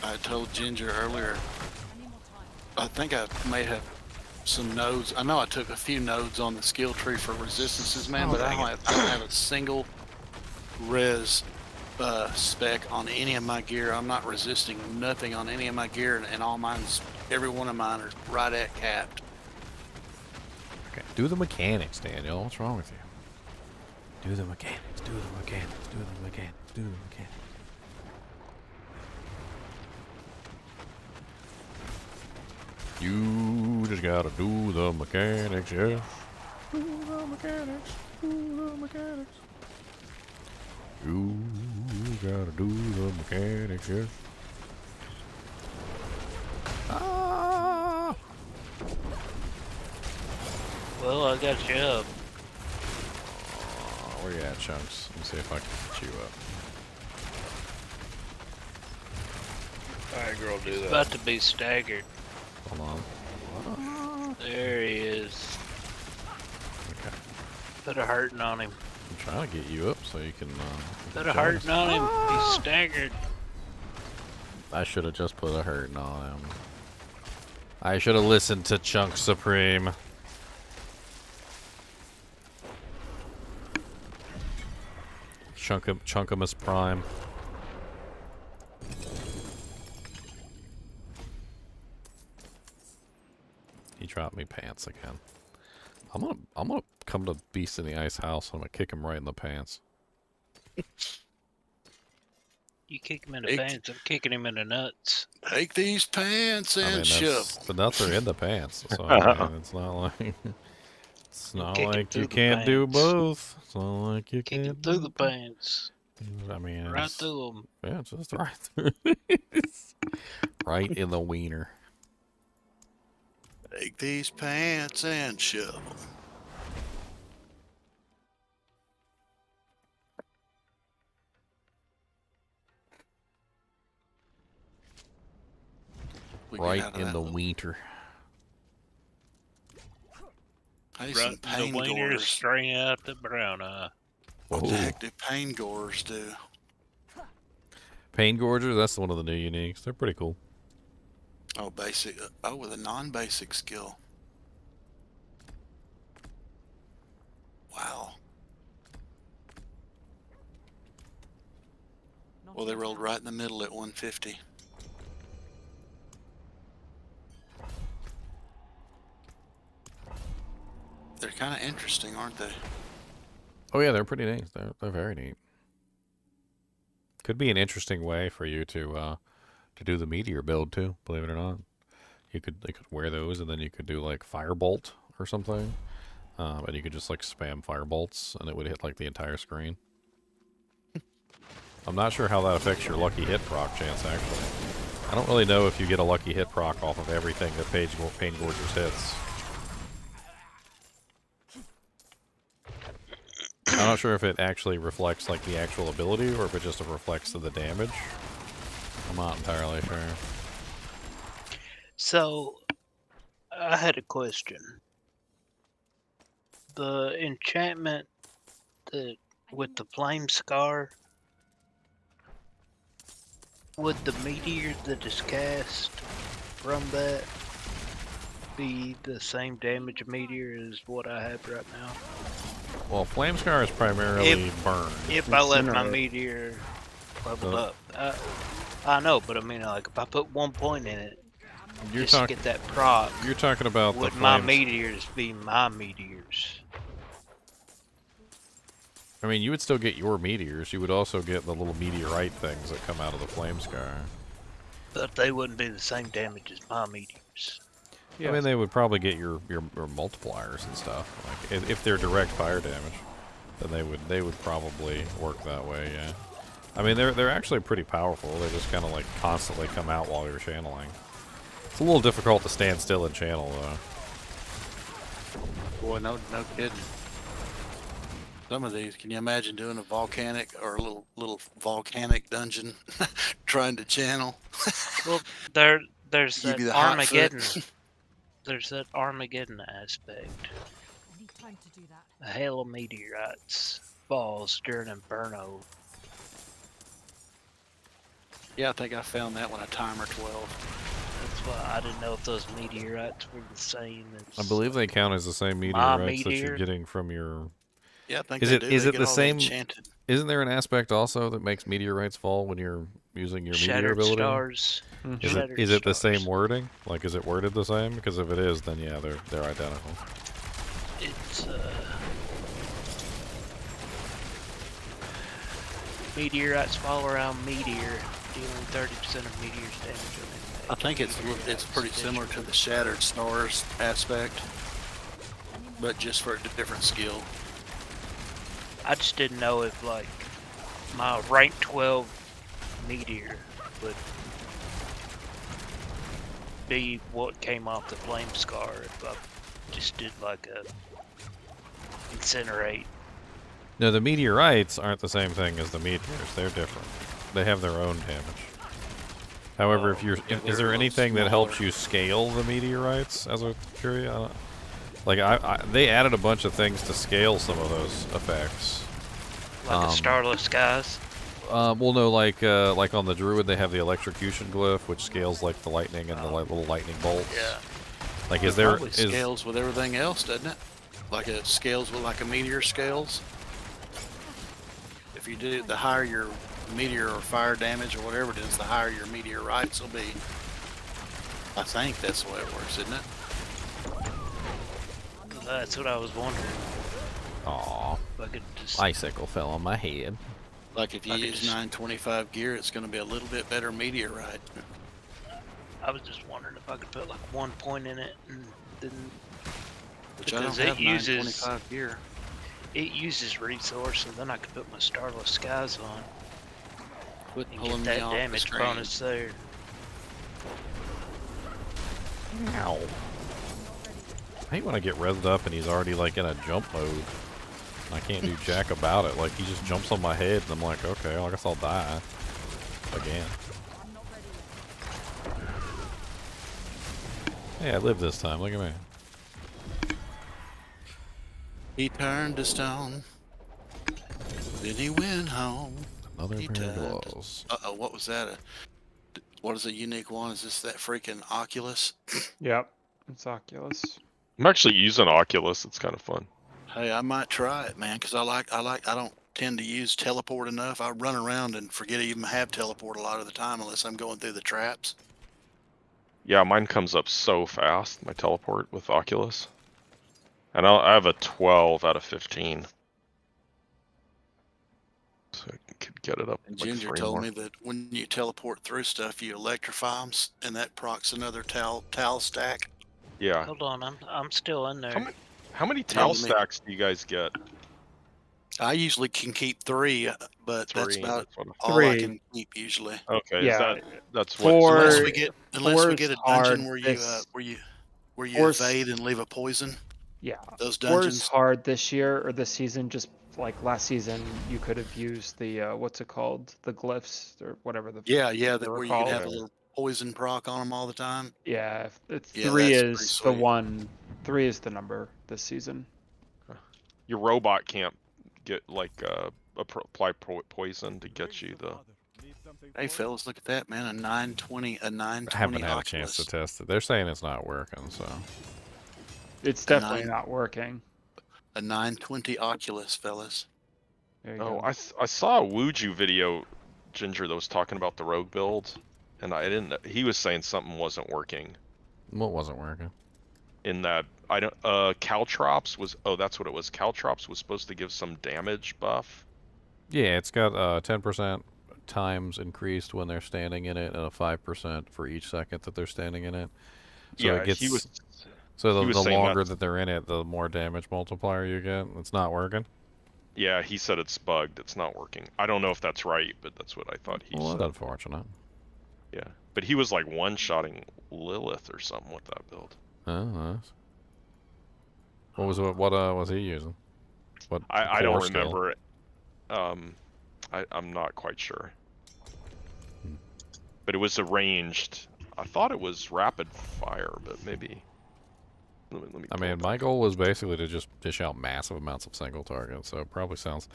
I told Ginger earlier, I think I may have some nodes. I know I took a few nodes on the skill tree for resistances, man, but I don't have a single res spec on any of my gear. I'm not resisting nothing on any of my gear, and all mine's, every one of mine are right at capped. Okay, do the mechanics, Daniel. What's wrong with you? Do the mechanics. Do the mechanics. Do the mechanics. Do the mechanics. You just gotta do the mechanics, yeah. Do the mechanics. Do the mechanics. You gotta do the mechanics, yes. Ah! Well, I got you up. Where you at, Chunks? Let me see if I can get you up. Alright, girl, do that. About to be staggered. Hold on. There he is. Okay. Put a hurting on him. I'm trying to get you up so you can. Put a hurting on him. He's staggered. I should have just put a hurting on him. I should have listened to Chunk Supreme. Chunkamus Prime. He dropped me pants again. I'm gonna come to Beast in the Ice house. I'm gonna kick him right in the pants. You kick him in the pants, I'm kicking him in the nuts. Take these pants and shove. The nuts are in the pants, so I mean, it's not like it's not like you can't do both. It's not like you can't through the pants. I mean, right through them. Yeah, just right through. Right in the wiener. Take these pants and shove them. Right in the wiener. Hey, Right some pain the wiener gores. straight out the brown eye. What the heck do pain gores do? Pain Gorger, that's one of the new uniques. They're pretty cool. Oh, basic. Oh, with a non-basic skill. Wow. Well, they rolled right in the middle at 150. They're kind of interesting, aren't they? Oh yeah, they're pretty neat. They're very neat. Could be an interesting way for you to do the meteor build too. Believe it or not, you could wear those, and then you could do like firebolt or something, and you could just like spam firebolts, and it would hit like the entire screen. I'm not sure how that affects your lucky hit proc chance. Actually, I don't really know if you get a lucky hit proc off of everything that Pain Gorgers hits. I'm not sure if it actually reflects like the actual ability or if it just reflects the damage. I'm not entirely sure. So, I had a question. The enchantment that with the flame scar, would the meteor that is cast from that be the same damage meteor as what I have right now? Well, Flame Scar is primarily burn. If I let my meteor level up. I know, but I mean, like, if I put 1 point in it, just to get that proc, you're talking about would the my flames. meteors be my meteors? I mean, you would still get your meteors. You would also get the little meteorite things that come out of the Flame Scar. But they wouldn't be the same damage as my meteors. I mean, they would probably get your multipliers and stuff. Like if they're direct fire damage, then they would probably work that way. Yeah. I mean, they're actually pretty powerful. They just kind of like constantly come out while you're channeling. It's a little difficult to stand still and channel though. Boy, no kidding. Some of these, can you imagine doing a volcanic or a little volcanic dungeon trying to channel? Well, there's that Armageddon. There's that Armageddon aspect. I need time to do that. A hail of meteorites falls during Inferno. Yeah, I think I found that one at timer 12. That's why I didn't know if those meteorites were the same as... I believe they count as the same meteorites that you're getting from your... Yeah, I think is they it do. is They it get the all same? enchanted. Isn't there an aspect also that makes meteorites fall when you're using your meteor Shattered ability? stars. Is it the same wording? Like, is it worded the same? Because if it is, then yeah, they're identical. It's meteorites fall around meteor, dealing 30% of meteor's damage on impact. I think it's pretty similar to the Shattered Stars aspect, but just for a different skill. I just didn't know if, like, my rank 12 meteor would be what came off the flame scar if I just did, like, a incinerate. No, the meteorites aren't the same thing as the meteors. They're different. They have their own damage. However, is there anything that helps you scale the meteorites as a curious? Like, they added a bunch of things to scale some of those effects. Like a Starless Skies? Well, no, like on the druid, they have the electrocution glyph, which scales like the lightning and the little lightning bolts. Yeah. Like, It probably scales with everything else, doesn't it? Like it scales with like a meteor scales. If you do, the higher your meteor or fire damage or whatever it is, the higher your meteorites will be. I think that's the way it works, isn't it? That's what I was wondering. Aw. If I could just... Icicle fell on my head. Like if you use 925 gear, it's going to be a little bit better meteorite. I was just wondering if I could put like 1 point in it and then... Which I don't have 925 gear. It uses resource, and then I could put my Starless Skies on. Quit And pulling get me that off the damage screen. bonus there. Ow. I hate when I get revved up and he's already like in a jump mode. I can't do jack about it. Like, he just jumps on my head and I'm like, okay, well, I guess I'll die. Again. Hey, I lived this time. Look at me. He turned to stone. Then he went home. Another pair of gloves. Uh-oh, what was that? What is a unique one? Is this that freaking Oculus? Yep, it's Oculus. I'm actually using Oculus. It's kind of fun. Hey, I might try it, man, because I don't tend to use teleport enough. I run around and forget to even have teleport a lot of the time unless I'm going through the traps. Yeah, mine comes up so fast, my teleport with Oculus. And I have a 12 out of 15. So I could get it up. And like Ginger 3 told more. me that when you teleport through stuff, you electrify them, and that procs another towel stack. Yeah. Hold on, I'm still in there. How many towel me. stacks do you guys get? I usually can keep 3, but that's 3, about that's what all I 3. can keep usually. Okay, Yeah. that's what. Four- Unless Or- we get a four's dungeon hard where this- you four's- evade and leave a poison. Yeah, Those 4's dungeons. hard this year or this season. Just like last season, you could have used the what's it called, the glyphs or whatever the Yeah, they that were where you can called. have a little poison proc on them all the time. Yeah, it's Yeah, 3 that's is pretty the sweet. one. 3 is the number this season. Your robot can't get like apply poison to get you the. Hey fellas, look at that, man! A 920 I haven't had a chance to test it. They're saying it's not working, so. It's definitely not working. A 920 Oculus, fellas. There you Oh, go. I saw a Wuju video, Ginger, that was talking about the rogue build, and I didn't. He was saying something wasn't working. What wasn't working? In that Caltrops was. Oh, that's what it was. Caltrops was supposed to give some damage buff. Yeah, it's got 10% times increased when they're standing in it, and a 5% for each second that they're standing in it. So Yeah, it gets. he was. So he was the saying longer that they're in it, the more damage multiplier you get. It's not working. Yeah, he said it's bugged. It's not working. I don't know if that's right, but that's what I thought he Well, said. that's unfortunate. Yeah, but he was like one-shotting Lilith or something with that build. Oh, nice. What was he using? What I don't core skill? remember it. I'm not quite sure. But it was arranged. I thought it was rapid fire, but maybe. Let me I mean, my goal was basically to just dish out massive amounts of single target, so it probably sounds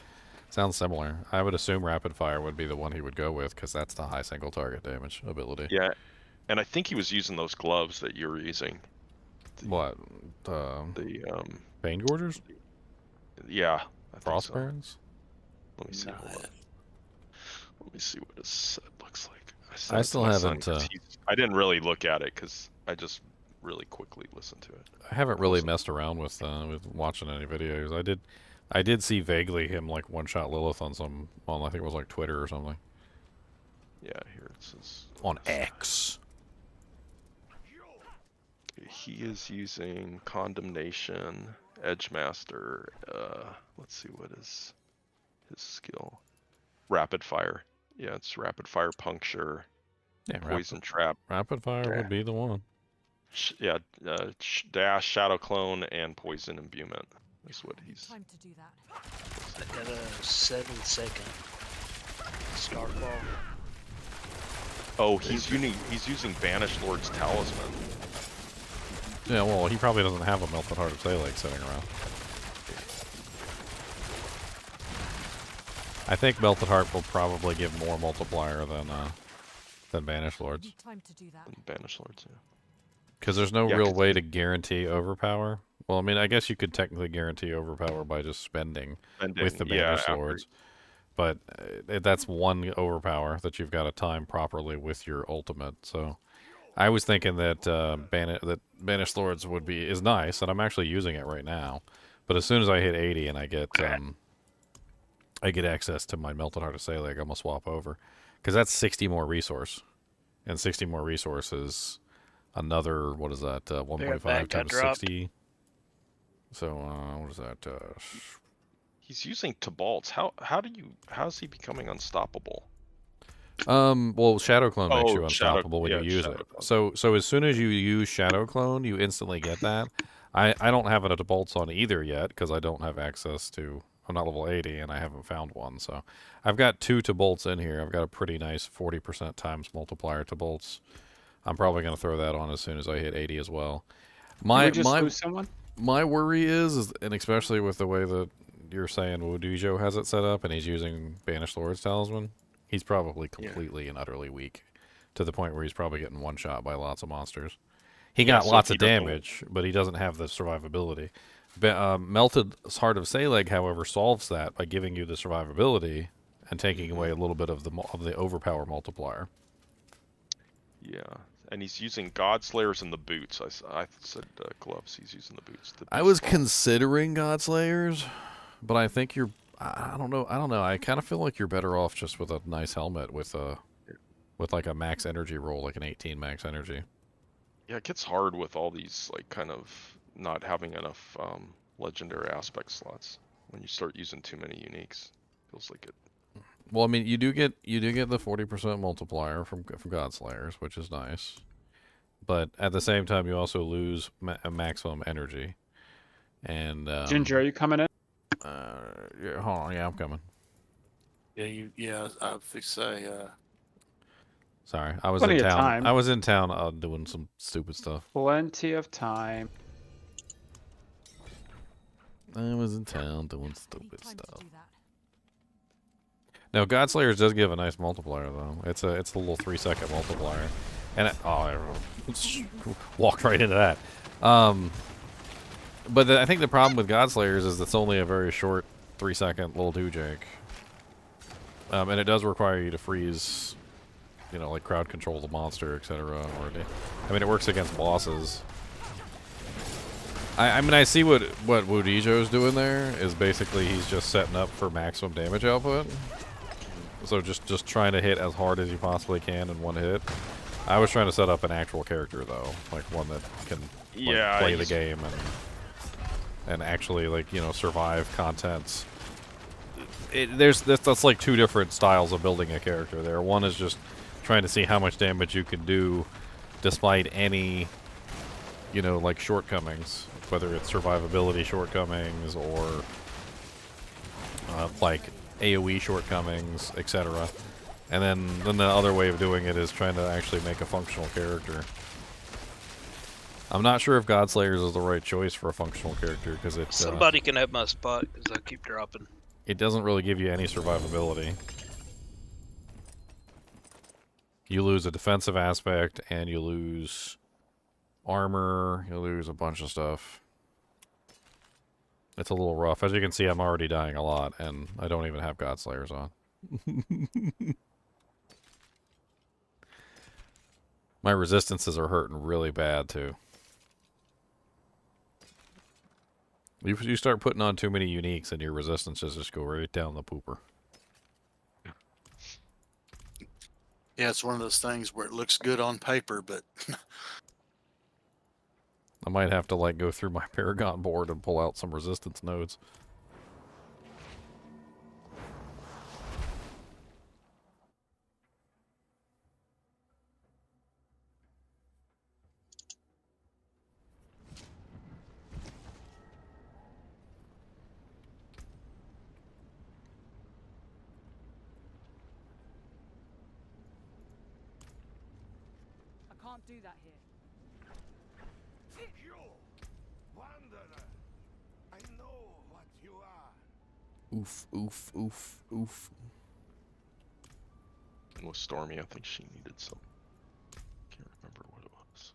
similar. I would assume rapid fire would be the one he would go with, because that's the high single target damage ability. Yeah, and I think he was using those gloves that you were using. What? The Bane Gorgers? Yeah. Frost burns? Let me see. Hold on. Let me see what his set looks like. I still haven't. I didn't really look at it because I just really quickly listened to it. I haven't really messed around with watching any videos. I did see vaguely him like one-shot Lilith on I think it was like Twitter or something. Yeah, here it says. On X. He is using Condemnation, Edgemaster. Let's see what is his skill. Rapid fire. Yeah, it's rapid fire puncture. Yeah, poison trap. Rapid fire would be the one. Dash, shadow clone, and poison imbuement. That's what he's. Time to do that. I got a 7-second starfall. Oh, he's using Banished Lord's Talisman. Yeah, well, he probably doesn't have a Melted Heart of Salake sitting around. I think Melted Heart will probably give more multiplier than Banished Lords. Need time to do that. Banished Lords, yeah. Because there's no Yeah, real 'cause way to guarantee overpower. Well, I mean, I guess you could technically guarantee overpower by just spending with the Banished Lords. But that's one overpower that you've got to time properly with your ultimate. So I was thinking that Banished Lords is nice, and I'm actually using it right now. But as soon as I hit 80 and I get access to my Melted Heart of Saleg, I'm gonna swap over, because that's 60 more resource, and 60 more resource is another, what is that? 1.5 times 60. So what is that? He's using Tabalts. How's he becoming unstoppable? Well, Shadow Clone makes you Shadow- unstoppable when yeah, you use Shadow it. Clone. So as soon as you use Shadow Clone, you instantly get that. I don't have it at bolts on either yet because I don't have access to. I'm not level 80 and I haven't found one. So I've got 2 to bolts in here. I've got a pretty nice 40% times multiplier to bolts. I'm probably going to throw that on as soon as I hit 80 as well. Did we just lose someone? My worry is, and especially with the way that you're saying Wodijo has it set up, and he's using Banished Lord's Talisman, he's probably completely and utterly weak, to the point where he's probably getting one shot by lots of monsters. He got lots of damage, but he doesn't have the survivability. Melted Heart of Saleg, however, solves that by giving you the survivability and taking away a little bit of the overpower multiplier. Yeah, and he's using Godslayers in the boots. I said gloves. He's using the boots. I was considering Godslayers, but I think I don't know. I kind of feel like you're better off just with a nice helmet with like a max energy roll, like an 18 max energy. Yeah, it gets hard with all these like kind of not having enough legendary aspect slots when you start using too many uniques. Feels like it. Well, I mean, you do get the 40% multiplier from Godslayers, which is nice, but at the same time, you also lose a maximum energy. And Ginger, are you coming in? Yeah, hold on, yeah, I'm coming. Yeah, I was fixed to say. Sorry, I was Plenty in of town. time. I was in town doing some stupid stuff. Plenty of time. I was in town doing stupid Need time stuff. to do that. Now, Godslayers does give a nice multiplier, though. It's a little 3-second multiplier, and I walked right into that. But I think the problem with Godslayers is it's only a very short 3-second little doojake, and it does require you to freeze, like crowd control the monster, etc. I mean, it works against bosses. I mean, I see what Wodijo's doing there is basically he's just setting up for maximum damage output. So just trying to hit as hard as you possibly can in one hit. I was trying to set up an actual character though, like one that can play the game and actually survive contents. That's like 2 different styles of building a character there. One is just trying to see how much damage you can do despite any like shortcomings, whether it's survivability shortcomings or like AoE shortcomings, etc. And then the other way of doing it is trying to actually make a functional character. I'm not sure if Godslayers is the right choice for a functional character because it Somebody can have my spot because I keep dropping. it doesn't really give you any survivability. You lose a defensive aspect and you lose armor, you lose a bunch of stuff. It's a little rough. As you can see, I'm already dying a lot, and I don't even have Godslayers on. My resistances are hurting really bad, too. You start putting on too many uniques, and your resistances just go right down the pooper. Yeah, it's one of those things where it looks good on paper, but I might have to go through my Paragon board and pull out some resistance nodes. I can't do that here. You, wanderer, I know what you are. Oof, oof, oof, oof. And with Stormy, I think she needed some. Can't remember what it was.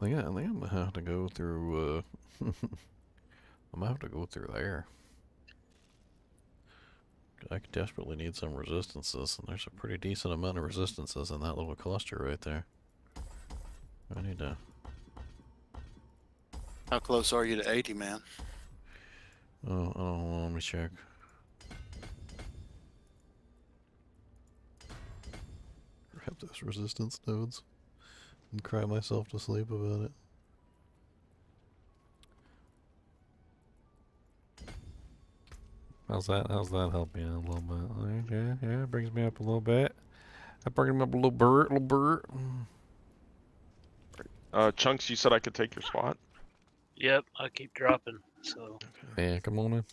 I think I'm gonna have to go through. I'm gonna have to go through there. I desperately need some resistances, and there's a pretty decent amount of resistances in that little cluster right there. I need to. How close are you to 80, man? Oh, let me check. Grab those resistance nodes and cry myself to sleep about it. How's that help me out a little bit? Yeah, it brings me up a little bit. That brings me up a little bit. Chunks, you said I could take your spot? Yep, I keep dropping, so Yeah, come on in.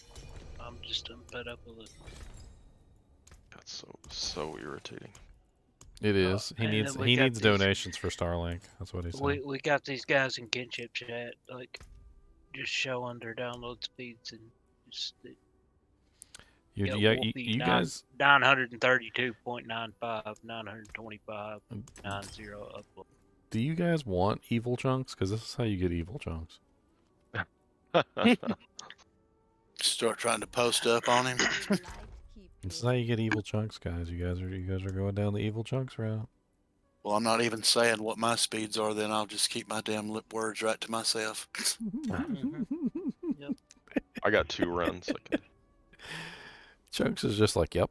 I'm just fed up with it. That's so irritating. It is. He and needs then we got these- donations for Starlink. That's what he said. We got these guys in kinship chat, like, just showing their download speeds and just You guys 932.95, 925, 90 upload. Do you guys want evil chunks? Because this is how you get evil chunks. Start trying to post up on him. This is how you get evil chunks, guys. You guys are going down the evil chunks route. Well, I'm not even saying what my speeds are. Then I'll just keep my damn lip words right to myself. Yep. I got 2 runs. Chunks is just like, yep,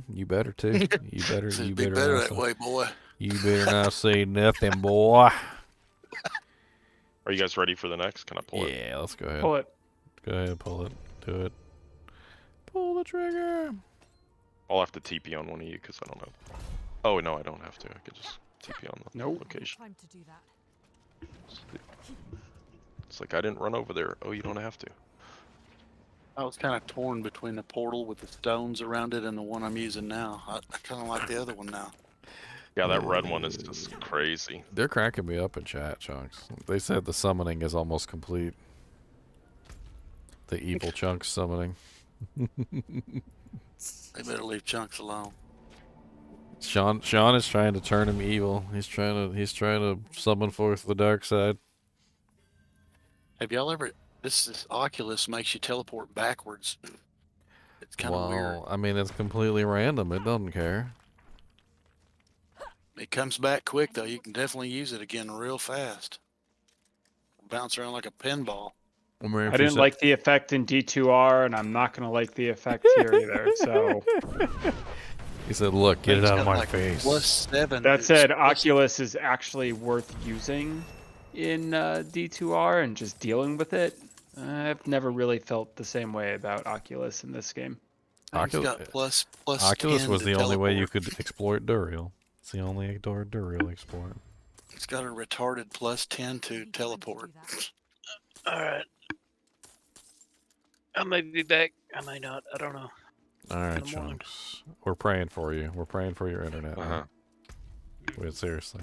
you better too. You better, It'd you be better. better not that say- way, boy. You better not say nothing, boy. Are you guys ready for the next? Can I pull it? Yeah, let's go ahead. Pull it. Go ahead, pull it. Do it. Pull the trigger. I'll have to TP on one of you because I don't know. Oh, no, I don't have to. I could just TP on the location. Time to do that. It's like I didn't run over there. Oh, you don't have to. I was kind of torn between the portal with the stones around it and the one I'm using now. I kind of like the other one now. Yeah, that red one is just crazy. They're cracking me up in chat, Chunks. They said the summoning is almost complete. The evil Chunks summoning. They better leave Chunks alone. Sean is trying to turn him evil. He's trying to summon forth the dark side. Have y'all ever? This Oculus makes you teleport backwards. It's kind of weird. Well, I mean, it's completely random. It doesn't care. It comes back quick though. You can definitely use it again real fast. Bounce around like a pinball. I mean, I didn't like the effect in D2R, and I'm not gonna like the effect here either. So He said, "Look, get it It's out of got my like face." +7. that It's said, plus- Oculus is actually worth using in D2R and just dealing with it. I've never really felt the same way about Oculus in this game. It's got plus Oculus 10 was to the only way you teleport. could exploit Duriel. It's the only Duriel exploit. It's got a retarded +10 to Time teleport. do that. Alright. I may be back. I may not. I don't know. All right, the morning. Chunks. We're praying for you. We're praying for your internet. Uh-huh. Wait, seriously,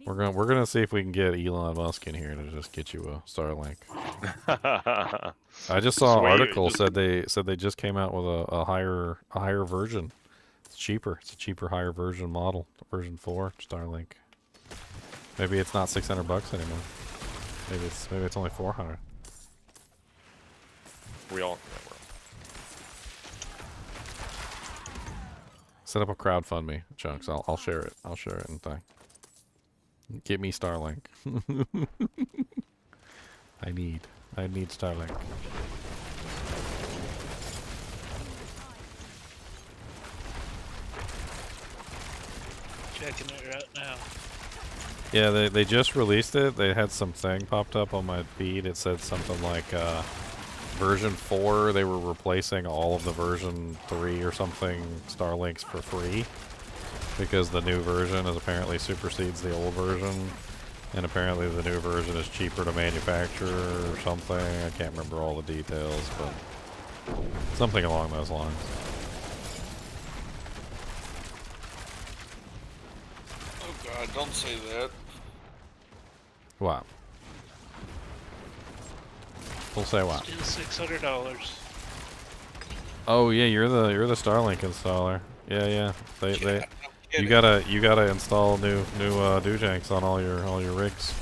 we're gonna see if we can get Elon Musk in here to just get you a Starlink. I just saw an Sweet. article said they just came out with a higher version. It's cheaper. It's a cheaper, higher version model, version 4 Starlink. Maybe it's not $600 anymore. Maybe it's only 400. We all. Set up a crowdfund Chunks. I'll share it. I'll share it and thing. Get me Starlink. I need Starlink. Checking it right now. Yeah, they just released it. They had some thing popped up on my feed. It said something like version 4, they were replacing all of the version 3 or something Starlinks for free because the new version is apparently supersedes the old version, and apparently the new version is cheaper to manufacture or something. I can't remember all the details, but something along those lines. Oh God, don't say that. Wow. We'll say what? Still $600. Oh yeah, you're the Starlink installer. Yeah. Yeah, You gotta install new Dujanks on all your rigs.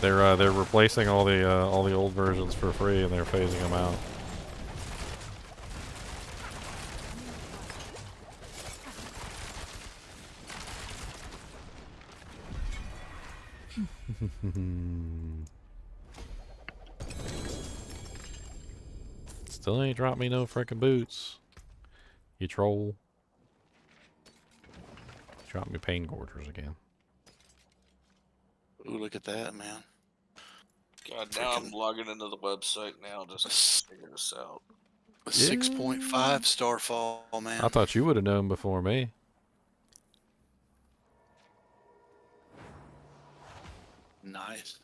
They're replacing all the old versions for free, and they're phasing them out. Still ain't dropped me no frickin' boots. You troll. Drop me pain gorgers again. Ooh, look at that, man. God, now I'm logging into the website now just to figure this out. A 6.5 Starfall, man. I thought you would have known before me. Nice.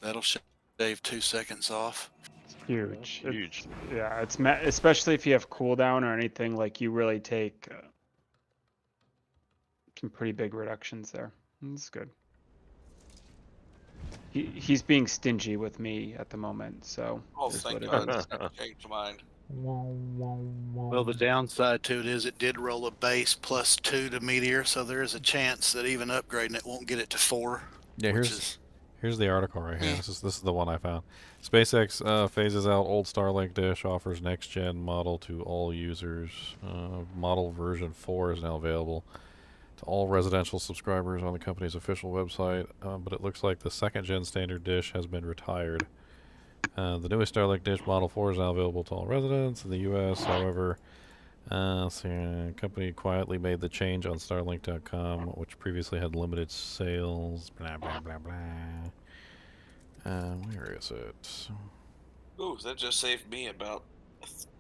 That'll shave 2 seconds off. Huge. Huge. Yeah, it's especially if you have cooldown or anything, like you really take some pretty big reductions there. That's good. He's being stingy with me at the moment, so. Oh, here's thank what it God. is. Changed mind. Well, the downside to it is it did roll a base +2 to Meteor, so there is a chance that even upgrading it won't get it to 4. Yeah, here's the article right here. This is the one I found. SpaceX phases out old Starlink dish, offers next gen model to all users. Model version 4 is now available to all residential subscribers on the company's official website, but it looks like the second gen standard dish has been retired. The newest Starlink dish Model 4 is now available to all residents in the U.S. However, the company quietly made the change on Starlink.com, which previously had limited sales. Blah blah blah blah. Where is it? Ooh, that just saved me about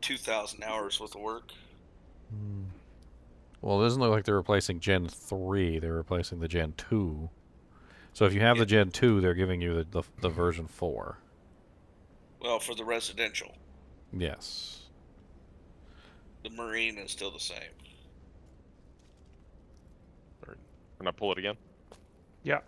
2,000 hours worth of work. Well, it doesn't look like they're replacing Gen 3. They're replacing the Gen 2. So if you have the Gen 2, they're giving you the version 4. Well, for the residential. Yes. The Marine is still the same. Alright. Can I pull it again? Yeah.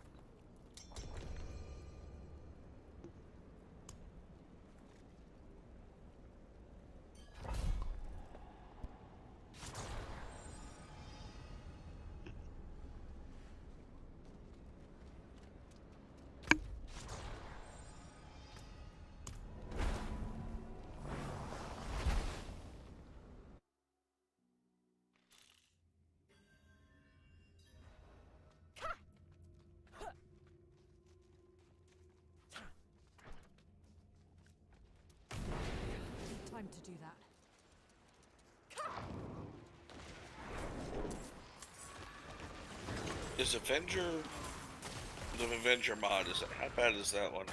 Time to do that. Is Avenger... The Avenger mod, how bad is that one?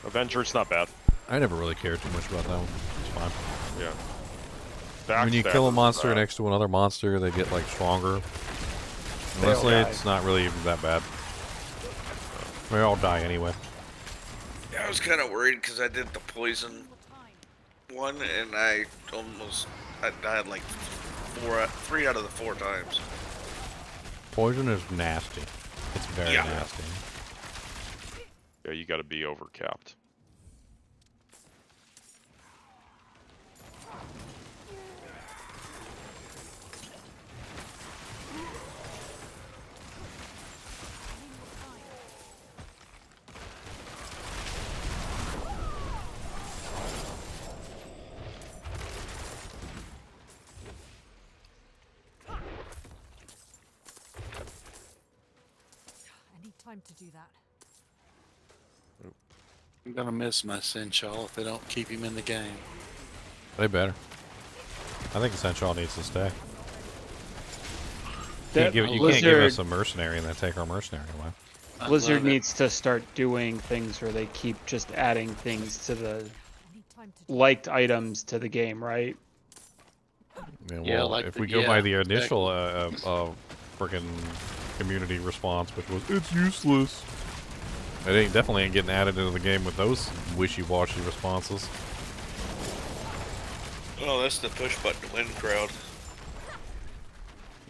Avenger's not bad. I never really cared too much about that one. It's fine. Yeah. When you kill a Backstabber's monster bad. next to another monster, they get like stronger. Honestly, it's not really even that bad. They all die anyway. Yeah, I was kind of worried because I did the poison one and I died like 3 out of the 4 times. Poison is nasty. It's very Yeah. nasty. Yeah, you gotta be overcapped. I need time to do that. I'm gonna miss my Chinchilla if they don't keep him in the game. They better. I think Essential needs to stay. You can't give us a mercenary and then take our mercenary away. Blizzard needs to start doing things where they keep just adding things to the liked items to the game, right? Yeah, well, Yeah, like if the- we go yeah, by the initial exactly. freaking community response, which was it's useless, it definitely ain't getting added into the game with those wishy-washy responses. Oh, that's the push button to win crowd.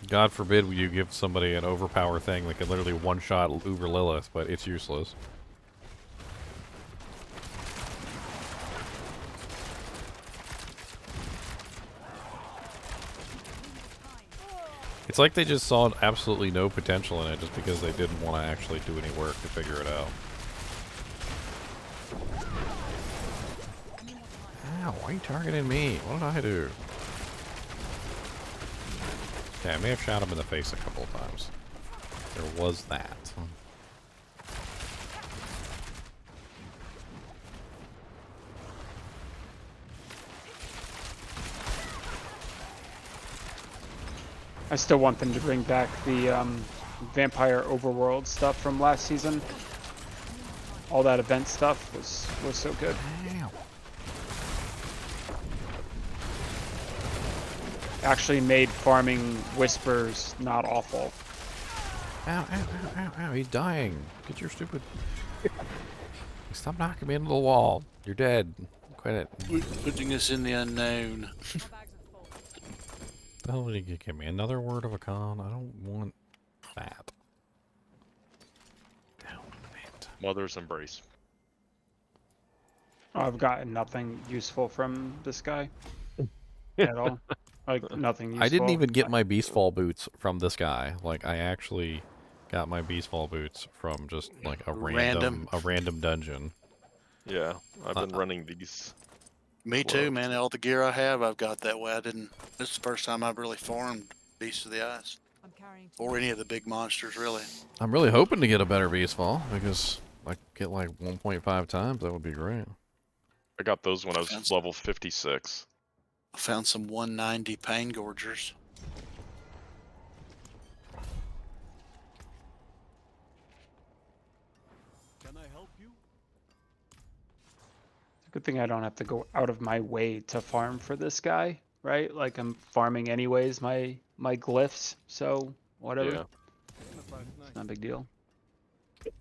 God forbid you give somebody an overpower thing that can literally one-shot Uber Lilith, but it's useless. It's like they just saw absolutely no potential in it just because they didn't want to actually do any work to figure it out. Ow, why are you targeting me? What did I do? Okay, I may have shot him in the face a couple of times. There was that. I still want them to bring back the vampire overworld stuff from last season. All that event stuff was so good. Ow. Actually made farming whispers not awful. Ow, ow, ow, ow, ow, he's dying. Get your stupid... Stop knocking me into the wall. You're dead. Quit it. Putting us in the unknown. The hell did you give me? Another word of a con? I don't want that. Down it. Mother's embrace. I've gotten nothing useful from this guy at all. Like nothing useful. I didn't even get my Beastfall boots from this guy. Like I actually got my Beastfall boots from just like a random dungeon. Yeah, I've been running these. Me too, man. All the gear I have, I've got that way. This is the first time I've really farmed Beasts of the Ice. Or any of the big monsters, really. I'm really hoping to get a better Beastfall because I get like 1.5 times. That would be great. I got those when I was level 56. I found some 190 Pain Gorgers. Can I help you? It's a good thing I don't have to go out of my way to farm for this guy, right? Like I'm farming anyways my glyphs, so whatever. Yeah. It's not a big deal. But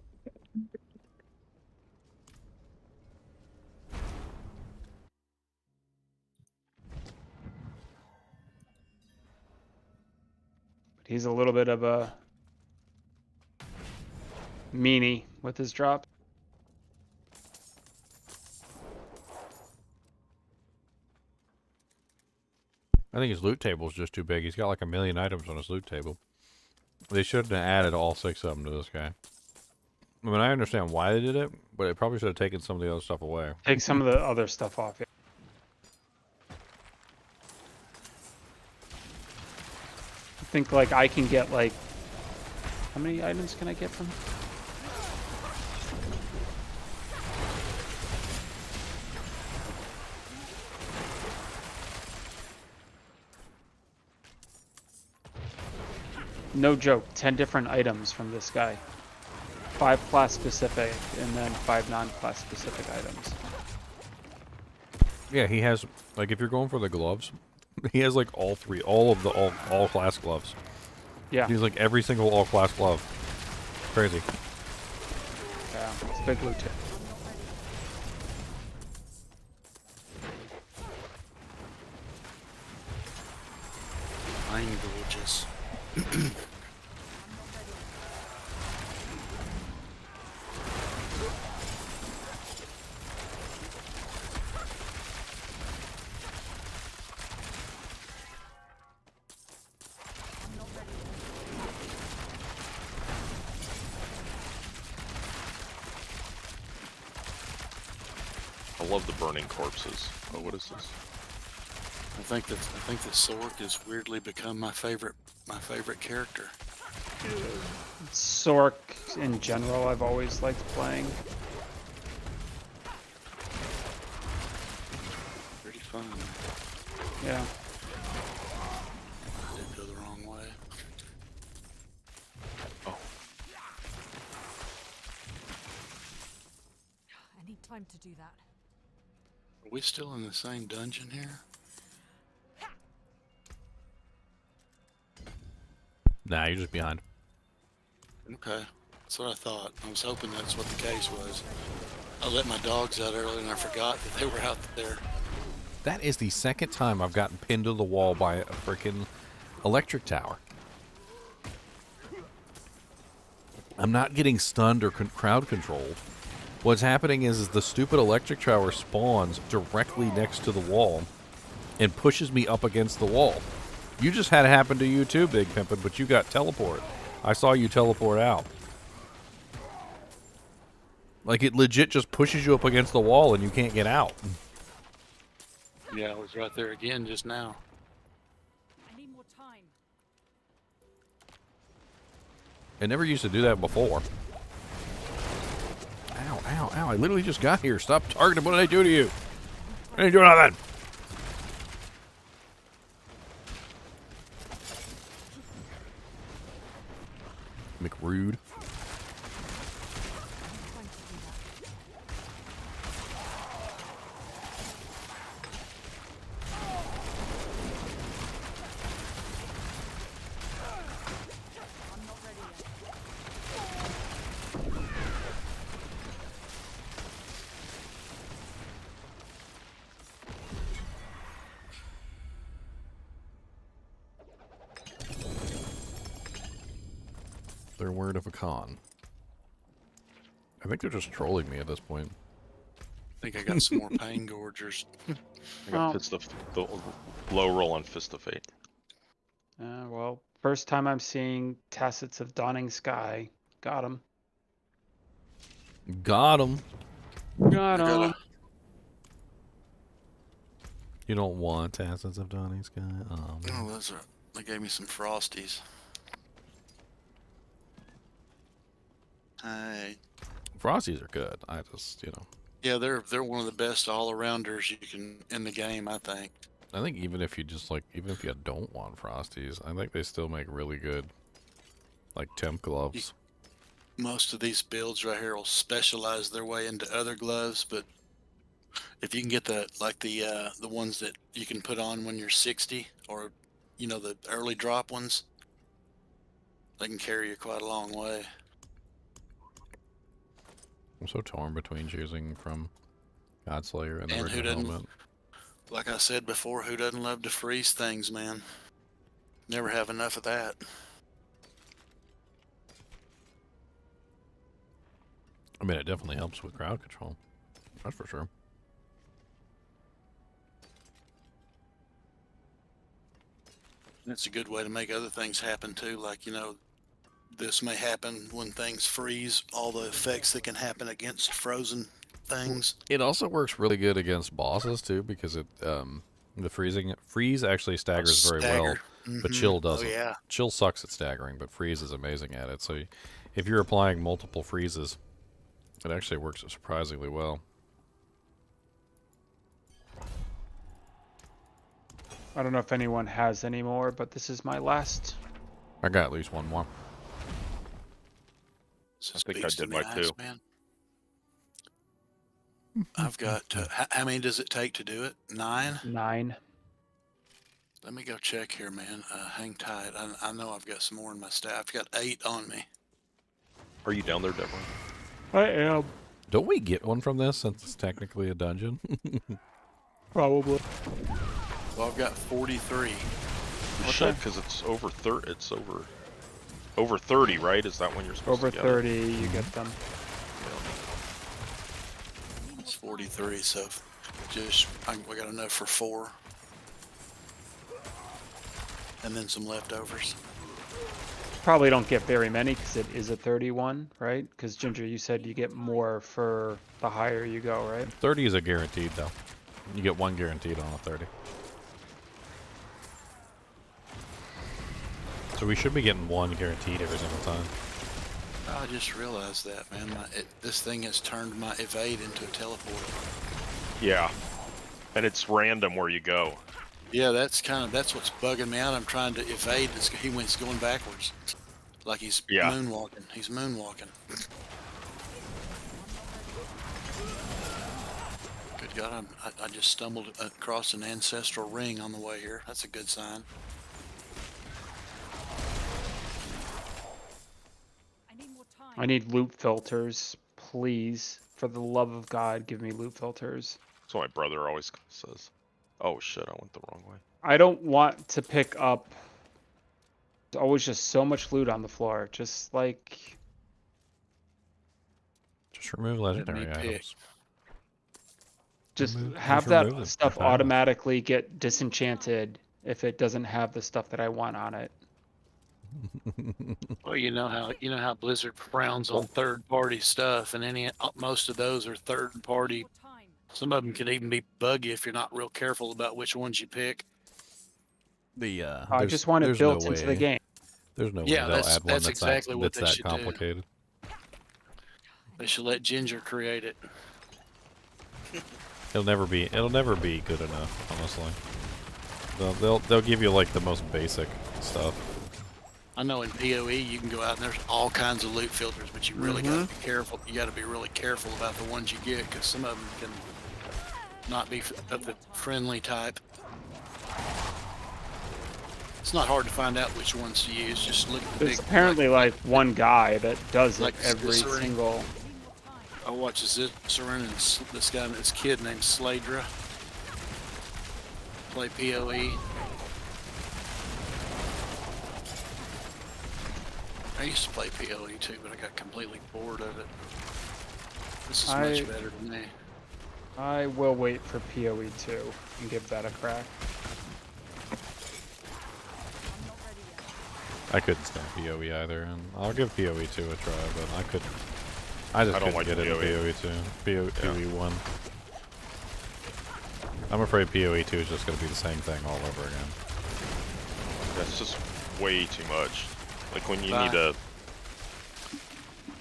he's a little bit of a meanie with his drop. I think his loot table is just too big. He's got like 1 million items on his loot table. They should have added all 6 of them to this guy. I mean, I understand why they did it, but it probably should have taken some of the other stuff away. Take some of the other stuff off. Yeah. I think like I can get like, how many items can I get from him? No joke, 10 different items from this guy. 5 class specific and then 5 non-class specific items. Yeah, he has, like, if you're going for the gloves, he has like all class gloves. Yeah. He's like every single all class glove. Crazy. Yeah, it's a big loot tip. Pain Gorges. I love the burning corpses. Oh, what is this? I think that Sork has weirdly become my favorite character. Sork in general I've always liked playing. Pretty fun. Yeah. I didn't go the wrong way. Oh. I need time to do that. Are we still in the same dungeon here? Nah, you're just behind. Okay, that's what I thought. I was hoping that's what the case was. I let my dogs out earlier and I forgot that they were out there. That is the second time I've gotten pinned to the wall by a freaking electric tower. I'm not getting stunned or crowd controlled. What's happening is the stupid electric tower spawns directly next to the wall and pushes me up against the wall. You just had it happen to you too, Big Pimpin', but you got teleport. I saw you teleport out. Like, it legit just pushes you up against the wall and you can't get out. Yeah, I was right there again just now. I need more time. It never used to do that before. Ow, ow, ow. I literally just got here. Stop targeting. What did I do to you? I didn't do nothing. McRude. Their word of a con. I think they're just trolling me at this point. I think I got some more pain gorgers. I got the low roll on Fist of Fate. Well, first time I'm seeing Tacits of Dawning Sky. Got him. Got him. Got him. You don't want Tacits of Dawning Sky? Oh, Oh, those are. They gave me some Frosties. Hey. Frosties are good. I just, Yeah, they're one of the best all-arounders you can in the game, I think. I think even if you just even if you don't want Frosties, I think they still make really good, temp gloves. Most of these builds right here will specialize their way into other gloves, but if you can get the ones that you can put on when you're 60, or the early drop ones, they can carry you quite a long way. I'm so torn between choosing from Godslayer and the And who original doesn't? helmet. Like I said before, who doesn't love to freeze things, man? Never have enough of that. I mean, it definitely helps with crowd control. That's for sure. And it's a good way to make other things happen too. Like, this may happen when things freeze, all the effects that can happen against frozen things. It also works really good against bosses too, because the freeze actually staggers very well, but chill doesn't. Oh, yeah. Chill sucks at staggering, but freeze is amazing at it. So if you're applying multiple freezes, it actually works surprisingly well. I don't know if anyone has any more, but this is my last. I got at least one more. I think I did mine too. Man. I've got. How many does it take to do it? 9? 9. Let me go check here, man. Hang tight. I know I've got some more in my staff. I've got 8 on me. Are you down there, Deborah? I am. Don't we get one from this since it's technically a dungeon? Probably. Well, I've got 43. You should, because it's over 30. It's over 30, right? Is that when you're supposed Over to get 30, you get them. It's 43, so we got enough for 4. And then some leftovers. Probably don't get very many because it is a 31, right? Because Ginger, you said you get more for the higher you go, right? 30 is a guaranteed, though. You get 1 guaranteed on a 30. So we should be getting 1 guaranteed every single time. I just realized that, man. This thing has turned my evade into a teleport. Yeah. And it's random where you go. Yeah, that's what's bugging me out. I'm trying to evade. He's going backwards. Like he's moonwalking. He's moonwalking. Good God, I just stumbled across an ancestral ring on the way here. That's a good sign. I need loot filters, please. For the love of God, give me loot filters. That's what my brother always says. Oh shit, I went the wrong way. I don't want to pick up... There's always just so much loot on the floor. Just Just remove Let me legendary pick. items. Just Remove- have just that remove it. stuff If I have. automatically get disenchanted if it doesn't have the stuff that I want on it. Well, you know how Blizzard frowns on third-party stuff, and most of those are third-party. Your time. Some of them can even be buggy if you're not real careful about which ones you pick. I just want it built into the game. There's no Yeah, way they'll that's- add one that's that's exactly that, what that's they that should do. complicated. They should let Ginger create it. It'll never be good enough, honestly. They'll give you like the most basic stuff. I know in PoE you can go out and there's all kinds of loot filters, but you really got to be careful. You got to be really careful about the ones you get because some of them can not be of the friendly type. It's not hard to find out which ones to use. Just look at the There's big. apparently like one guy that does like it every Scissoring. single. I watch Zizarin and this guy, this kid named Sladra play PoE. I used to play PoE too, but I got completely bored of it. This is much better to me. I will wait for PoE 2 and give that a crack. I couldn't stand PoE either, and I'll give PoE 2 a try, but I couldn't. I just don't couldn't like get into PoE. PoE 2. PoE 1. I'm afraid PoE 2 is just going to be the same thing all over again. That's just way too much. Like when you Bye. need a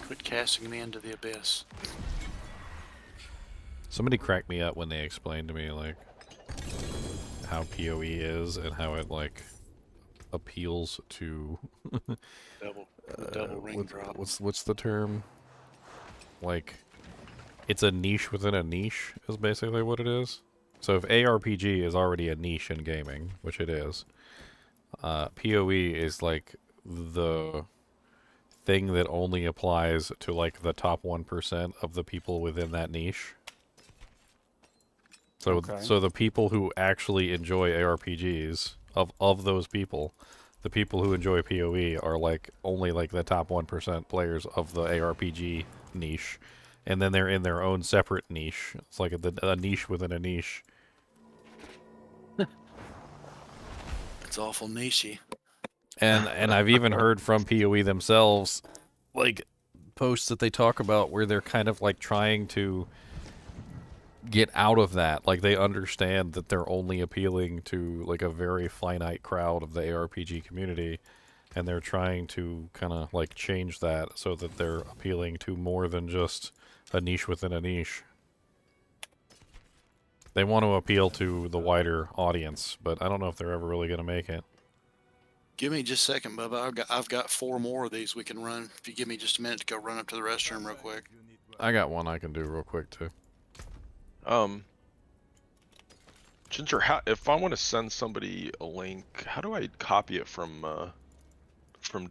Quit casting me into the abyss. Somebody cracked me up when they explained to me like how PoE is and how it like appeals to Double ring drop. what's the term? Like it's a niche within a niche is basically what it is. So if ARPG is already a niche in gaming, which it is, PoE is like the thing that only applies to like the top 1% of the people within that niche. So Okay. so the people who actually enjoy ARPGs of those people, the people who enjoy PoE are like only like the top 1% players of the ARPG niche, and then they're in their own separate niche. It's like a niche within a niche. It's awful nichey. And I've even heard from PoE themselves, like posts that they talk about where they're kind of like trying to get out of that. Like they understand that they're only appealing to like a very finite crowd of the ARPG community, and they're trying to kind of like change that so that they're appealing to more than just a niche within a niche. They want to appeal to the wider audience, but I don't know if they're ever really going to make it. Give me just a second, Bubba. I've got 4 more of these we can run. If you give me just a minute to go run up to the restroom real quick. I got one I can do real quick too. Ginger, if I want to send somebody a link, how do I copy it from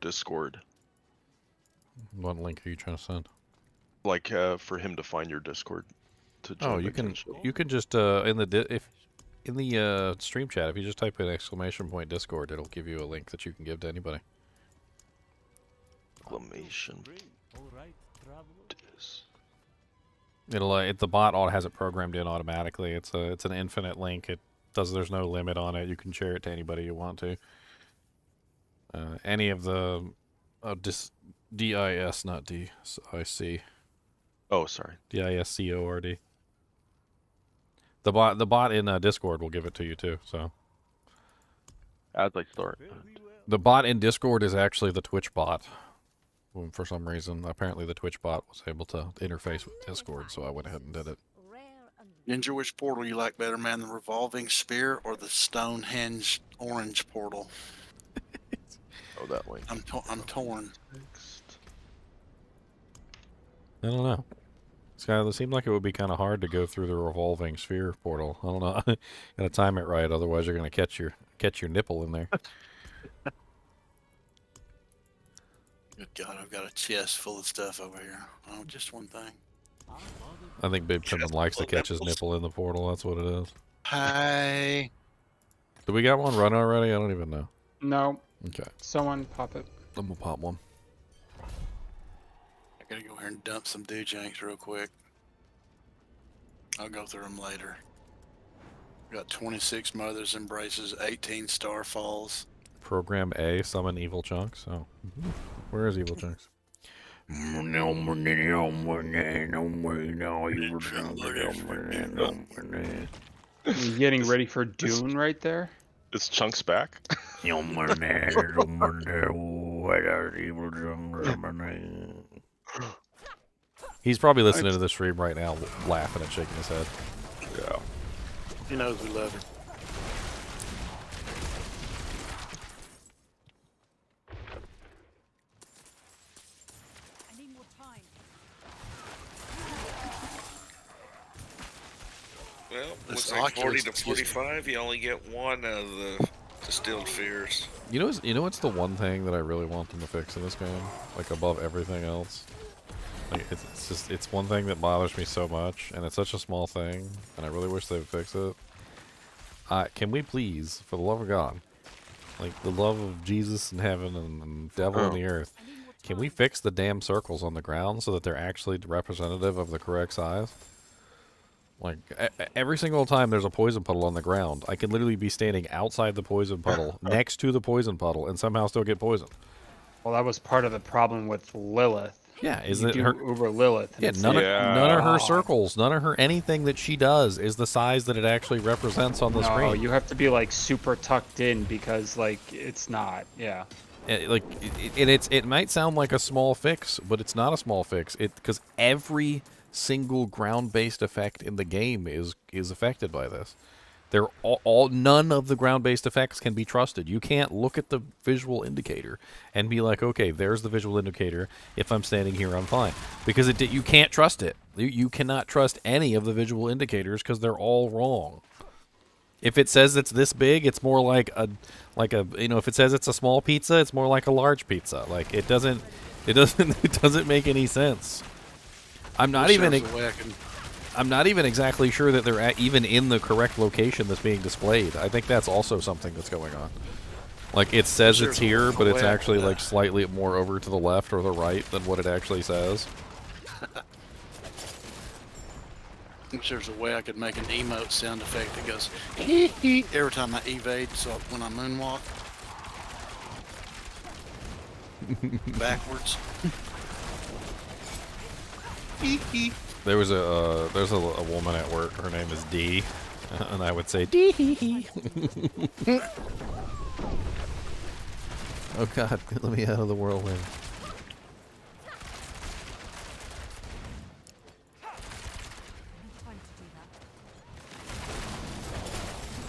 Discord? What link are you trying to send? Like for him to find your Discord to join. Oh, the you can Chinchilla? you can just in the stream chat, if you just type in ! Discord, it'll give you a link that you can give to anybody. Exclamation. It'll the bot all has it programmed in automatically. It's an infinite link. There's no limit on it. You can share it to anybody you want to. Any of the DIS, not DIC. Oh, sorry. DISCORD. The bot in Discord will give it to you too. So As I start. the bot in Discord is actually the Twitch bot. For some reason, apparently the Twitch bot was able to interface with Discord, so I went ahead and did it. Ginger, which portal you like better, man? The revolving spear or the Stonehenge orange portal? Oh, that link. I'm torn. I don't know. It seemed like it would be kind of hard to go through the revolving sphere portal. I don't know. Gotta time it right, otherwise you're gonna catch your nipple in there. Good God, I've got a chest full of stuff over here. Oh, just one thing. I think Bib Pimpin likes to catch his nipple in the portal. That's what it is. Hi. Do we got one run already? I don't even know. No. Okay. Someone pop it. I'm gonna pop one. I gotta go here and dump some Dujanks real quick. I'll go through them later. Got 26 Mother's Embraces, 18 Starfalls. Program A, summon evil chunks. Oh, where is evil chunks? You getting ready for Dune right there? Is Chunks back? He's probably listening to the stream right now, laughing and shaking his head. Yeah. He knows we love him. I need more time. Well, This looks like 40 Oculus, to excuse me. 45. You only get one of the distilled fears. You know what's the one thing that I really want them to fix in this game, like above everything else? Like it's one thing that bothers me so much, and it's such a small thing, and I really wish they would fix it. Can we please, for the love of God, like the love of Jesus in heaven and devil in the earth, can we fix the damn circles on the ground so that they're actually representative of the correct size? Like, every single time there's a poison puddle on the ground, I can literally be standing outside the poison puddle, next to the poison puddle, and somehow still get poisoned. Well, that was part of the problem with Lilith. Yeah, You do Uber Lilith. Yeah, none of her circles, none of her anything that she does is the size that it actually represents on the screen. No, you have to be like super tucked in because like it's not. Yeah. It might sound like a small fix, but it's not a small fix. Because every single ground-based effect in the game is affected by this. They're none of the ground-based effects can be trusted. You can't look at the visual indicator and be like, okay, there's the visual indicator. If I'm standing here, I'm fine, because you can't trust it. You cannot trust any of the visual indicators because they're all wrong. If it says it's this big, it's more like a if it says it's a small pizza, it's more like a large pizza. Like it doesn't make any sense. I'm not even exactly sure that they're even in the correct location that's being displayed. I think that's also something that's going on. Like, it says it's here, but it's actually like slightly more over to the left or the right than what it actually says. I wish there's a way I could make an emote sound effect that goes hee hee every time I evade, so when I moonwalk backwards. There's a woman at work. Her name is Dee, and I would say Dee. Oh God, let me out of the whirlwind.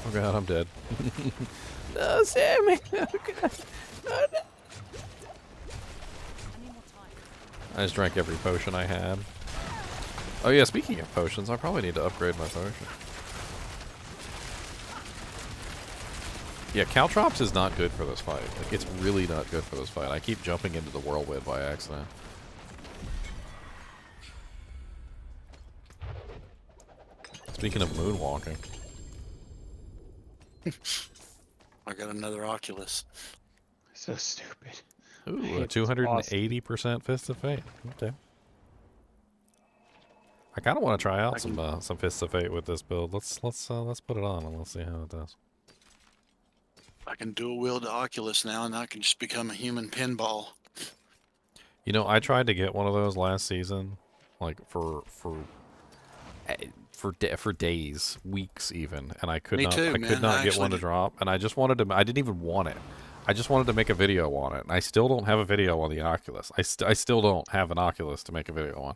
Oh God, I'm dead. No, Sammy. Oh God. Oh, no. I just drank every potion I had. Oh yeah, speaking of potions, I probably need to upgrade my potion. Yeah, Caltrops is not good for this fight. Like, it's really not good for this fight. I keep jumping into the whirlwind by accident. Speaking of moonwalking. I got another Oculus. So stupid. Ooh, a 280% Fist of Fate. Okay. I kind of want to try out some Fists of Fate with this build. Let's put it on and let's see how it does. I can dual wield the Oculus now, and I can just become a human pinball. You know, I tried to get one of those last season, like for days, weeks even, and I could not get one to drop, and I just wanted to. I didn't even want it. I just wanted to make a video on it, and I still don't have a video on the Oculus. I still don't have an Oculus to make a video on.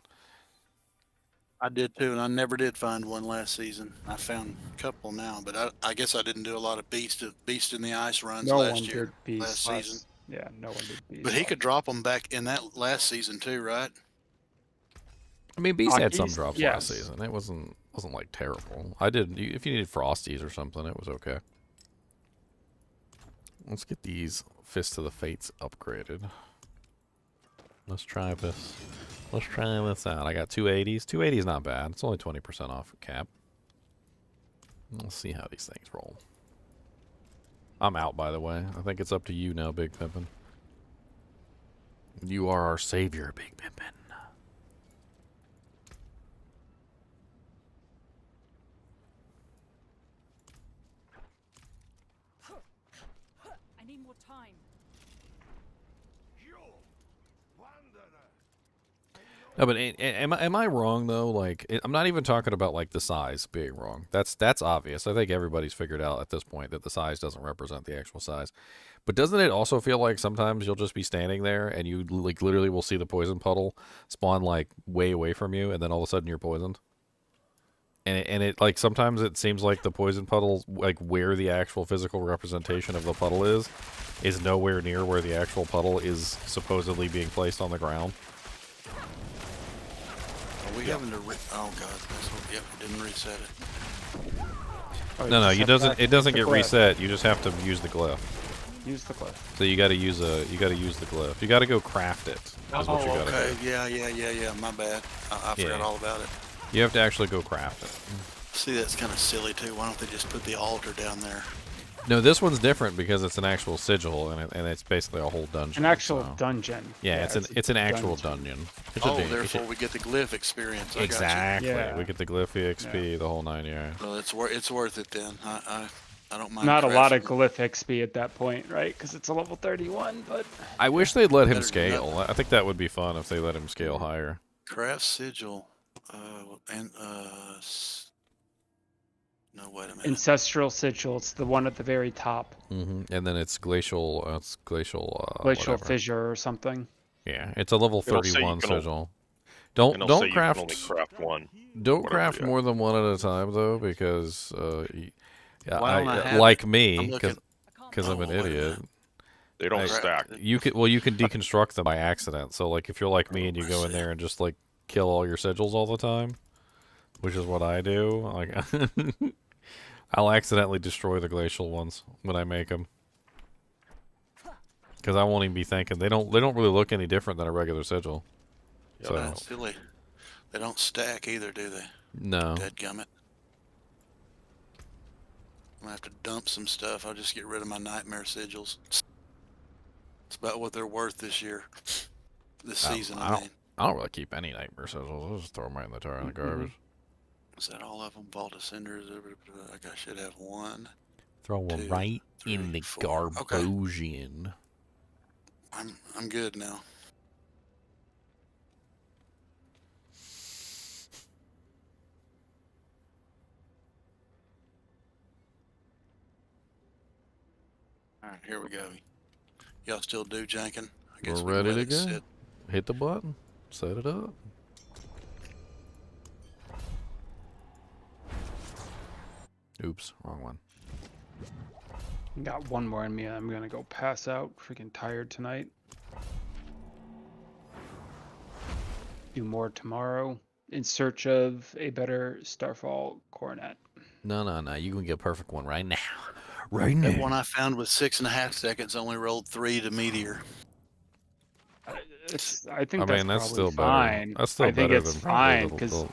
I did too, and I never did find one last season. I found a couple now, but I guess I didn't do a lot of Beast in the Ice runs last season. Yeah, no one did Beast. But he could drop them back in that last season too, right? I mean, Beast had some drops last season. It wasn't like terrible. If you needed Frosties or something, it was okay. Let's get these Fists of the Fates upgraded. Let's try this. Let's try this out. I got 280s. 280 is not bad. It's only 20% off cap. Let's see how these things roll. I'm out, by the way. I think it's up to you now, Big Pimpin. You are our savior, Big Pimpin. time. No, but am I wrong though? Like, I'm not even talking about like the size being wrong. That's obvious. I think everybody's figured out at this point that the size doesn't represent the actual size. But doesn't it also feel like sometimes you'll just be standing there and you like literally will see the poison puddle spawn like way away from you, and then all of a sudden you're poisoned? And it like sometimes it seems like the poison puddle, like where the actual physical representation of the puddle is nowhere near where the actual puddle is supposedly being placed on the ground. Are we having to oh god, yep, didn't reset it. Oh, No, it doesn't get reset. You just have to use the glyph. Use the glyph. So you got to use the glyph. You got to go craft it. Is what you got to okay. do. Yeah. My bad. I forgot all about it. You have to actually go craft it. See, that's kind of silly too. Why don't they just put the altar down there? No, this one's different because it's an actual sigil and it's basically a whole dungeon. An actual dungeon. Yeah, it's an actual dungeon. Therefore we get the glyph experience. Exactly. Yeah. We get the glyph EXP, the whole 9 yards. Well, it's worth it then. I don't mind. Not a lot of glyph XP at that point, right? Because it's a level 31, but... I wish they'd let him scale. I think that would be fun if they let him scale higher. Craft sigil. No, wait a minute. Ancestral sigil. It's the one at the very top. And then it's glacial. Glacial Glacial whatever. fissure or something. Yeah, it's a level It'll say 31 you can sigil. It'll Don't say you craft. can only craft one. Don't whatever, craft yeah. more than one at a time though, because Why don't I have like it? me, I'm looking- because I'm an wait a idiot. minute. They don't stack. You can deconstruct them by accident. So like if you're like me and you go in there and just like kill all your sigils all the time, which is what I do, like I'll accidentally destroy the glacial ones when I make them. Because I won't even be thinking they don't really look any different than a regular sigil. Yeah, So That's silly. They don't stack either, do they? no. Dadgummit. I'm gonna have to dump some stuff. I'll just get rid of my nightmare sigils. It's about what they're worth this year. This season, I mean. I don't really keep any nightmare sigils. I'll just throw them right in the tar in the garbage. Is that all of them? Vault of Cinders. I should have one. Throw them 2, right 3, in the 4. Okay. garbage. I'm good now. All right, here we go. Y'all still do janking? I guess We're ready to let it go. sit. Hit the button. Set it up. Oops, wrong one. Got one more in me. I'm gonna go pass out. Freaking tired tonight. Do more tomorrow. In search of a better Starfall coronet. No. You can get a perfect one right now. Right now. That one I found with 6.5 seconds only rolled 3 to meteor. I think that's that's probably still fine. better. That's still I think better it's than probably fine because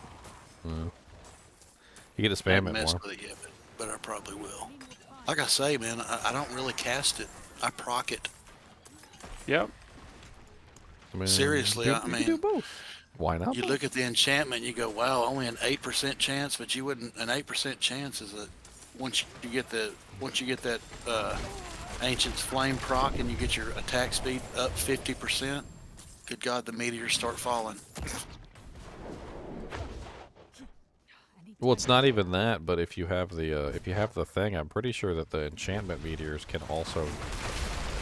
you get to I spam haven't it messed more. with it yet, but I probably will. Like I say, man, I don't really cast it. I proc it. yep. I mean, Seriously, you I can mean, do both. Why not? You look at the enchantment, you go, wow, only an 8% chance, but you wouldn't. An 8% chance is a once you get that Ancient's Flame proc and you get your attack speed up 50%. Good God, the meteors start falling. Well, it's not even that, but if you have the thing, I'm pretty sure that the enchantment meteors can also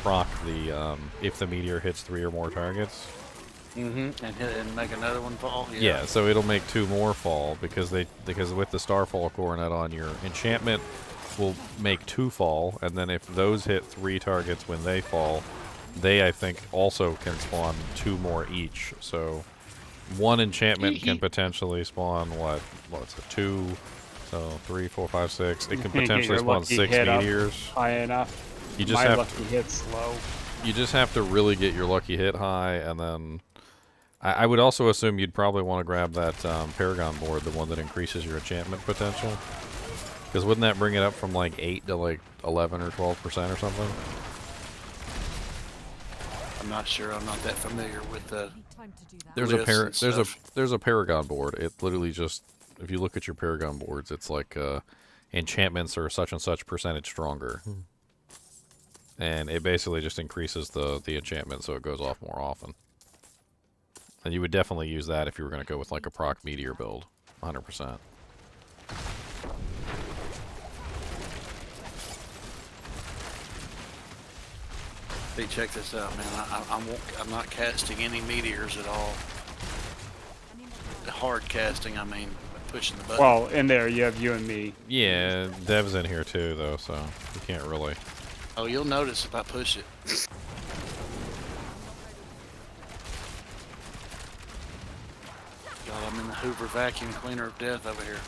proc the if the meteor hits 3 or more targets. Mm-hmm. And make another one fall. Yeah, so it'll make 2 more fall because with the Starfall coronet on, your enchantment will make 2 fall, and then if those hit 3 targets when they fall, they I think also can spawn 2 more each. So one enchantment can potentially spawn what's it, 2, so 3, 4, 5, 6. It can potentially spawn 6 meteors. High enough. You just My lucky hit's low. You just have to really get your lucky hit high, and then I would also assume you'd probably want to grab that Paragon board, the one that increases your enchantment potential. Because wouldn't that bring it up from like 8 to like 11 or 12% or something? I'm not sure. I'm not that familiar with the. There's a Paragon board. It literally just, if you look at your Paragon boards, it's like enchantments are such and such percentage stronger. and it basically just increases the enchantment so it goes off more often. And you would definitely use that if you were going to go with like a proc meteor build, 100%. Hey, check this out, man. I'm not casting any meteors at all. Hard casting, I mean, pushing the button. Well, in there you have you and me. Yeah, Dev's in here too, though, so you can't really. Oh, you'll notice if I push it. God, I'm in the Hoover vacuum cleaner of death over here.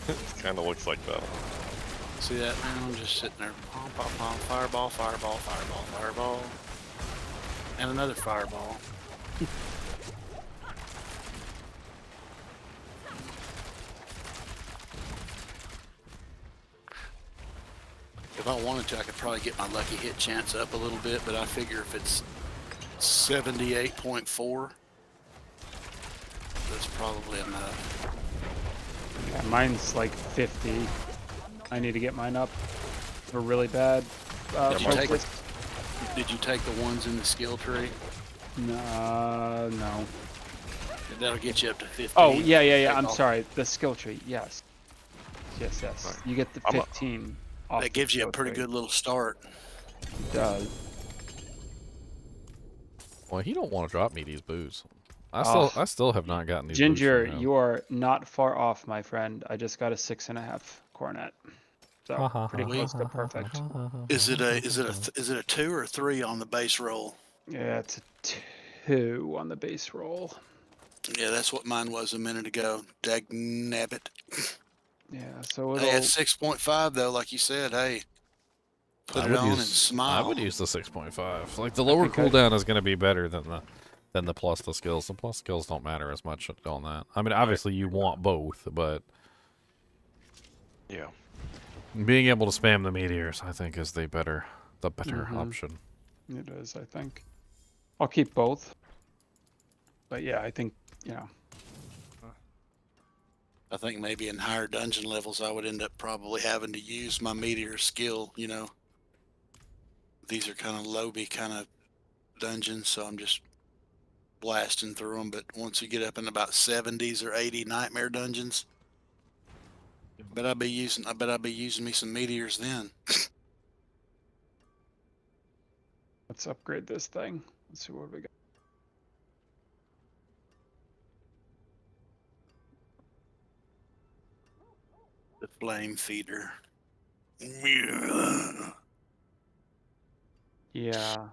It kind of looks like that. See that, man? I'm just sitting there. Pom, pom, pom. Fireball, fireball, fireball, fireball. And another fireball. If I wanted to, I could probably get my lucky hit chance up a little bit, but I figure if it's 78.4, that's probably enough. Yeah, mine's like 50. I need to get mine up. We're really bad. Did you take the ones in the skill tree? No. That'll get you up to 50. Oh, yeah. I'm sorry. The skill tree. Yes. You get the 15. That gives you a pretty good little start. It does. Well, he don't want to drop me these booze. I still have not gotten these. Ginger, booze from him. you are not far off, my friend. I just got a 6.5 coronet. So pretty close to perfect. Is it a 2 or a 3 on the base roll? Yeah, it's a 2 on the base roll. Yeah, that's what mine was a minute ago. Dagnabbit. Yeah, so Hey, at 6.5 though, like you said, hey, put it on and smile. I would use the 6.5. Like the lower cooldown is going to be better than the plus the skills. The plus skills don't matter as much on that. I mean, obviously you want both, but yeah, being able to spam the meteors, I think, is the better option. It is, I think. I'll keep both. But yeah, I think, I think maybe in higher dungeon levels, I would end up probably having to use my meteor skill, These are kind of lowby kind of dungeons, so I'm just blasting through them. But once you get up in about 70s or 80 nightmare dungeons, I bet I'll be using me some meteors then. let's upgrade this thing. Let's see what we got. The flame feeder. Yeah.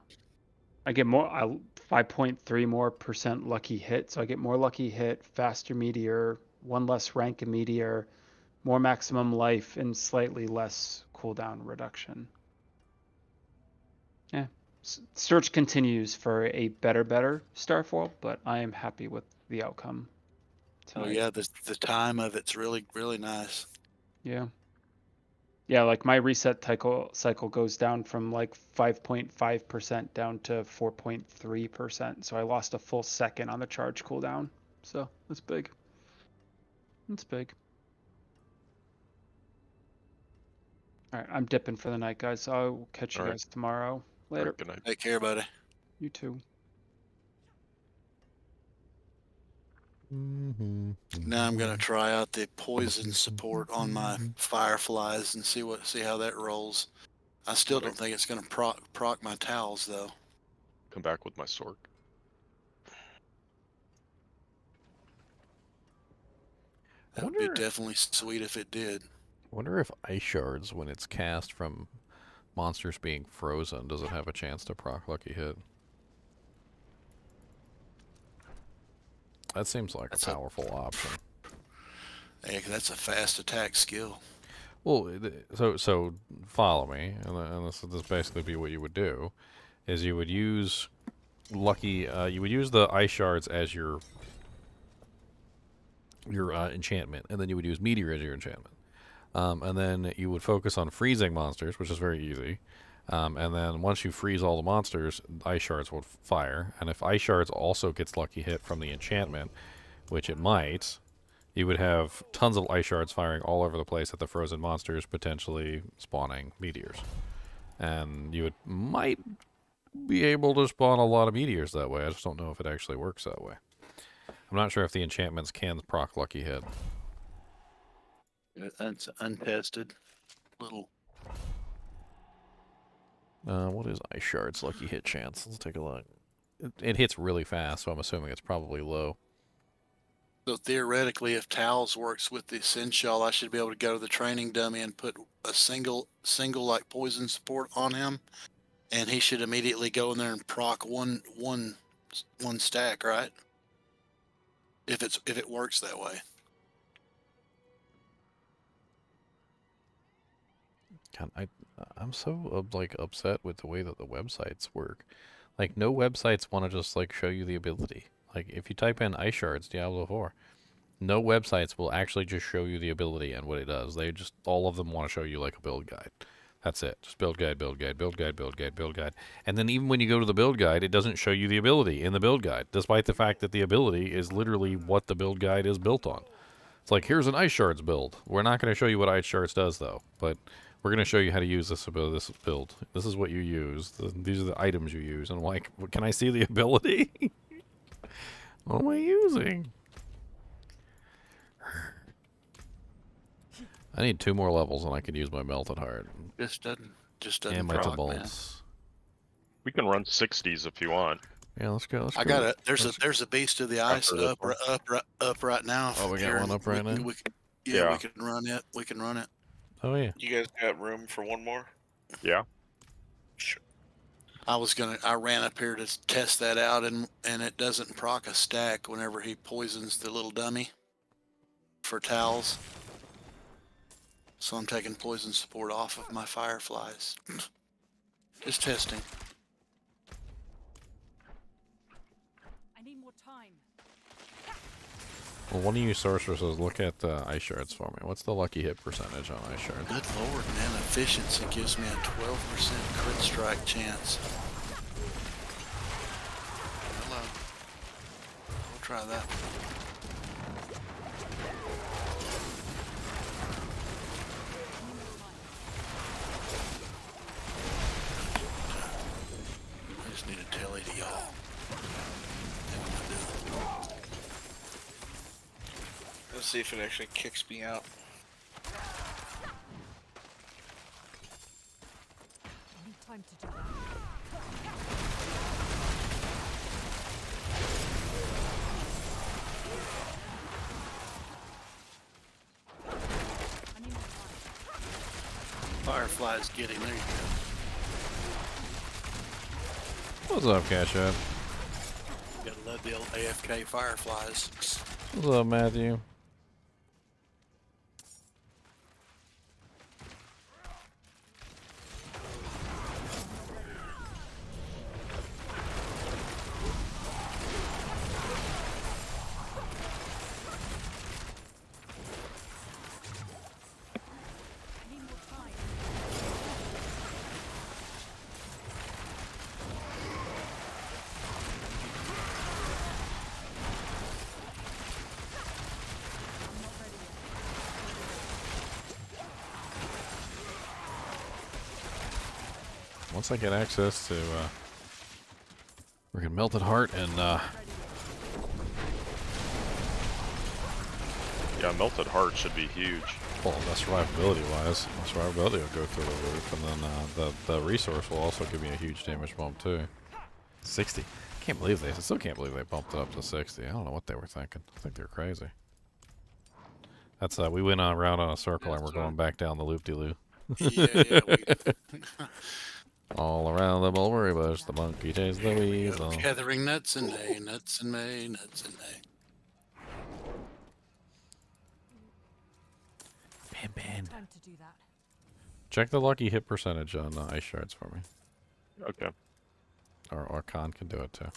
I get 5.3 more % lucky hit, so I get more lucky hit, faster meteor, 1 less rank of meteor, more maximum life, and slightly less cooldown reduction. Yeah. Search continues for a better Starfall, but I am happy with the outcome tonight. Oh yeah, the time of it's really, really nice. Yeah, like my reset cycle goes down from like 5.5% down to 4.3%. So I lost a full second on the charge cooldown. So that's big. That's big. All right, I'm dipping for the night, guys. I'll catch you guys tomorrow. Later. Good night. Take care, buddy. You too. Now I'm gonna try out the poison support on my fireflies and see how that rolls. I still don't think it's gonna proc my towels though. Come back with my sword. That would be definitely sweet if it did. I wonder if ice shards, when it's cast from monsters being frozen, does it have a chance to proc lucky hit? That seems like a powerful option. Yeah, 'cause that's a fast attack skill. Well, so follow me, and this basically be what you would do, is you would use you would use the ice shards as your enchantment, and then you would use meteor as your enchantment, and then you would focus on freezing monsters, which is very easy, and then once you freeze all the monsters, ice shards would fire, and if ice shards also gets lucky hit from the enchantment, which it might, you would have tons of ice shards firing all over the place at the frozen monsters, potentially spawning meteors. And you might be able to spawn a lot of meteors that way. I just don't know if it actually works that way. I'm not sure if the enchantments can proc Lucky Hit. That's untested. Little. What is ice shards Lucky Hit chance? Let's take a look. It hits really fast, so I'm assuming it's probably low. So theoretically, if Towels works with the Chinchilla, I should be able to go to the training dummy and put a single like poison support on him, and he should immediately go in there and proc one stack, right? If it works that way. God, I'm so like upset with the way that the websites work. Like, no websites want to just like show you the ability. Like, if you type in ice shards Diablo 4, no websites will actually just show you the ability and what it does. They just, all of them want to show you like a build guide. That's it. Just build guide, build guide, build guide, build guide, build guide. And then even when you go to the build guide, it doesn't show you the ability in the build guide, despite the fact that the ability is literally what the build guide is built on. It's like, here's an ice shards build. We're not going to show you what ice shards does, though, but we're going to show you how to use this build. This is what you use. These are the items you use. And I'm like, can I see the ability? What am I using? I need 2 more levels and I can use my melted heart. Just doesn't And my proc, man. bolts. We can run 60s if you want. Yeah, let's go. I got it. There's a beast of the ice up right now. Oh, we got one up right now? Yeah, we can run it. We can run it. Oh, yeah. You guys got room for one more? Yeah. Sure. I ran up here to test that out, and it doesn't proc a stack whenever he poisons the little dummy for Towels. So I'm taking poison support off of my fireflies. Just testing. I need more time. Well, one of you sorceresses, look at ice shards for me. What's the lucky hit percentage on ice shards? Good lord, man. Efficiency gives me a 12% crit strike chance. Hello. We'll try that. I just need to tell it to y'all. Let's see if it actually kicks me out. I need time to do that. I need more time. Fireflies get him. There you go. What's up, Cash App? Gotta love the old AFK fireflies. What's up, Matthew? I need more time. I'm not ready yet. Once I get access to freaking melted heart and Yeah, melted heart should be huge. well, the survivability wise, the survivability will go through the roof, and then the resource will also give me a huge damage bump too. 60. I still can't believe they bumped it up to 60. I don't know what they were thinking. I think they're crazy. That's we went around on a circle and we're going back down the loop-de-loop. Yeah. All around the mulberry bush, the monkey chased the weasel. Gathering nuts in May, nuts in May, nuts in May. Ben. Time to do that. Check the lucky hit percentage on ice shards for me. Okay. Or Khan can do it too.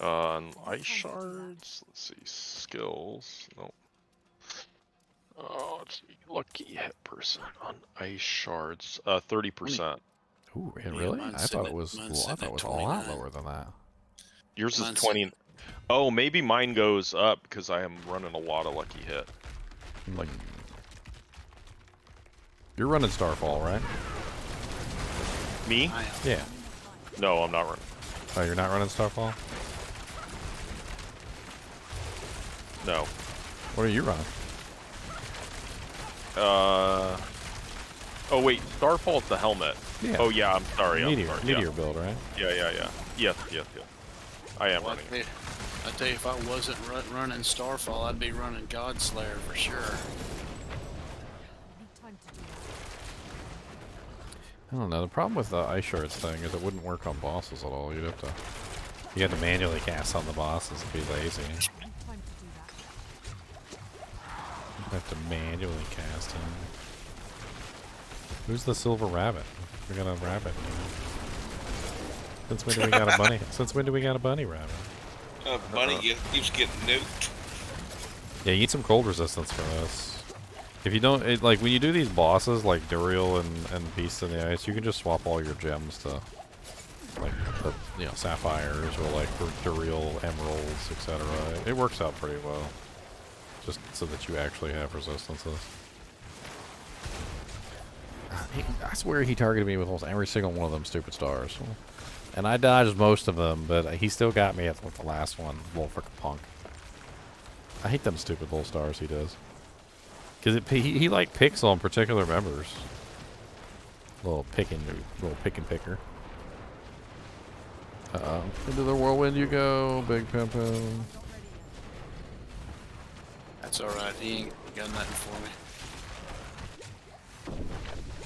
On ice shards, let's see, skills. No. Oh, let's see, lucky hit percent on ice shards. 30%. Ooh, Yeah, really? I mine's thought sitting it was. at- Well, mine's I thought sitting it was at a lot 29. lower than that. Yours is Mine's 20. Oh, maybe mine goes up because I am running a lot of lucky hit. Like, you're running Starfall, right? me? Yeah. No, I'm not running. Oh, you're not running Starfall? No. What are you running? Oh wait, Starfall's the helmet. Yeah. Oh yeah, I'm sorry. Meteor, I'm sorry. Meteor build, right? Yeah. Yes. I am Well, running. I tell you, if I wasn't running Starfall, I'd be running Godslayer for sure. Need time to do that. I don't know. The problem with the ice shards thing is it wouldn't work on bosses at all. You had to manually cast on the bosses and be lazy. Need time to do that. You have to manually cast him. Who's the silver rabbit? We got a rabbit. Since when do we got a bunny? Since when do we got a bunny rabbit? Bunny keeps getting nuked. Yeah, you need some cold resistance for this. If you don't, like when you do these bosses like Duriel and Beast in the Ice, you can just swap all your gems to like the sapphires or like for Duriel emeralds, etc. It works out pretty well, just so that you actually have resistances. I swear he targeted me with almost every single one of them stupid stars. And I dodged most of them, but he still got me at the last one. Little frickin' punk. I hate them stupid little stars he does. Because he like picks on particular members. Little pick and picker. Into the whirlwind you go, Big Pimpo. That's alright, he ain't got nothing for me.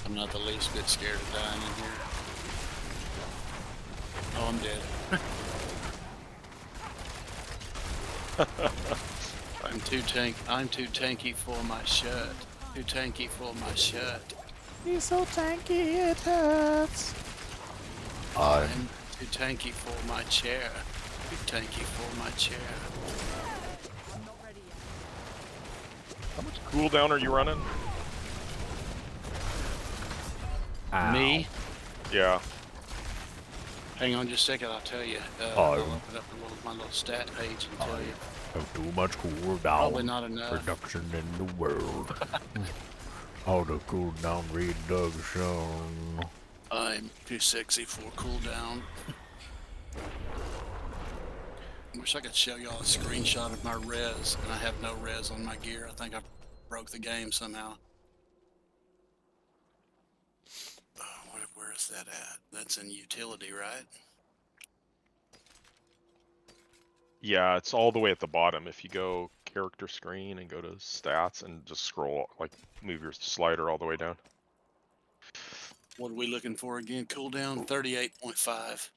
I'm not the least bit scared of dying in here. Oh, I'm dead. I'm too tanky for my shirt. Too tanky for my shirt. He's so tanky it hurts. I'm too tanky for my chair. Too tanky for my chair. How much cooldown are you running? Ow. Me? Yeah. Hang on just a second, I'll tell you. I'll open up my little stat page and tell you. Have too much cooldown. Probably not enough. Production in the world. All the cooldown reduction. I'm too sexy for cooldown. Wish I could show y'all a screenshot of my res, and I have no res on my gear. I think I broke the game somehow. Where's that at? That's in utility, right? Yeah, it's all the way at the bottom. If you go character screen and go to stats and just scroll, like move your slider all the way down. What are we looking for again? Cooldown 38.5.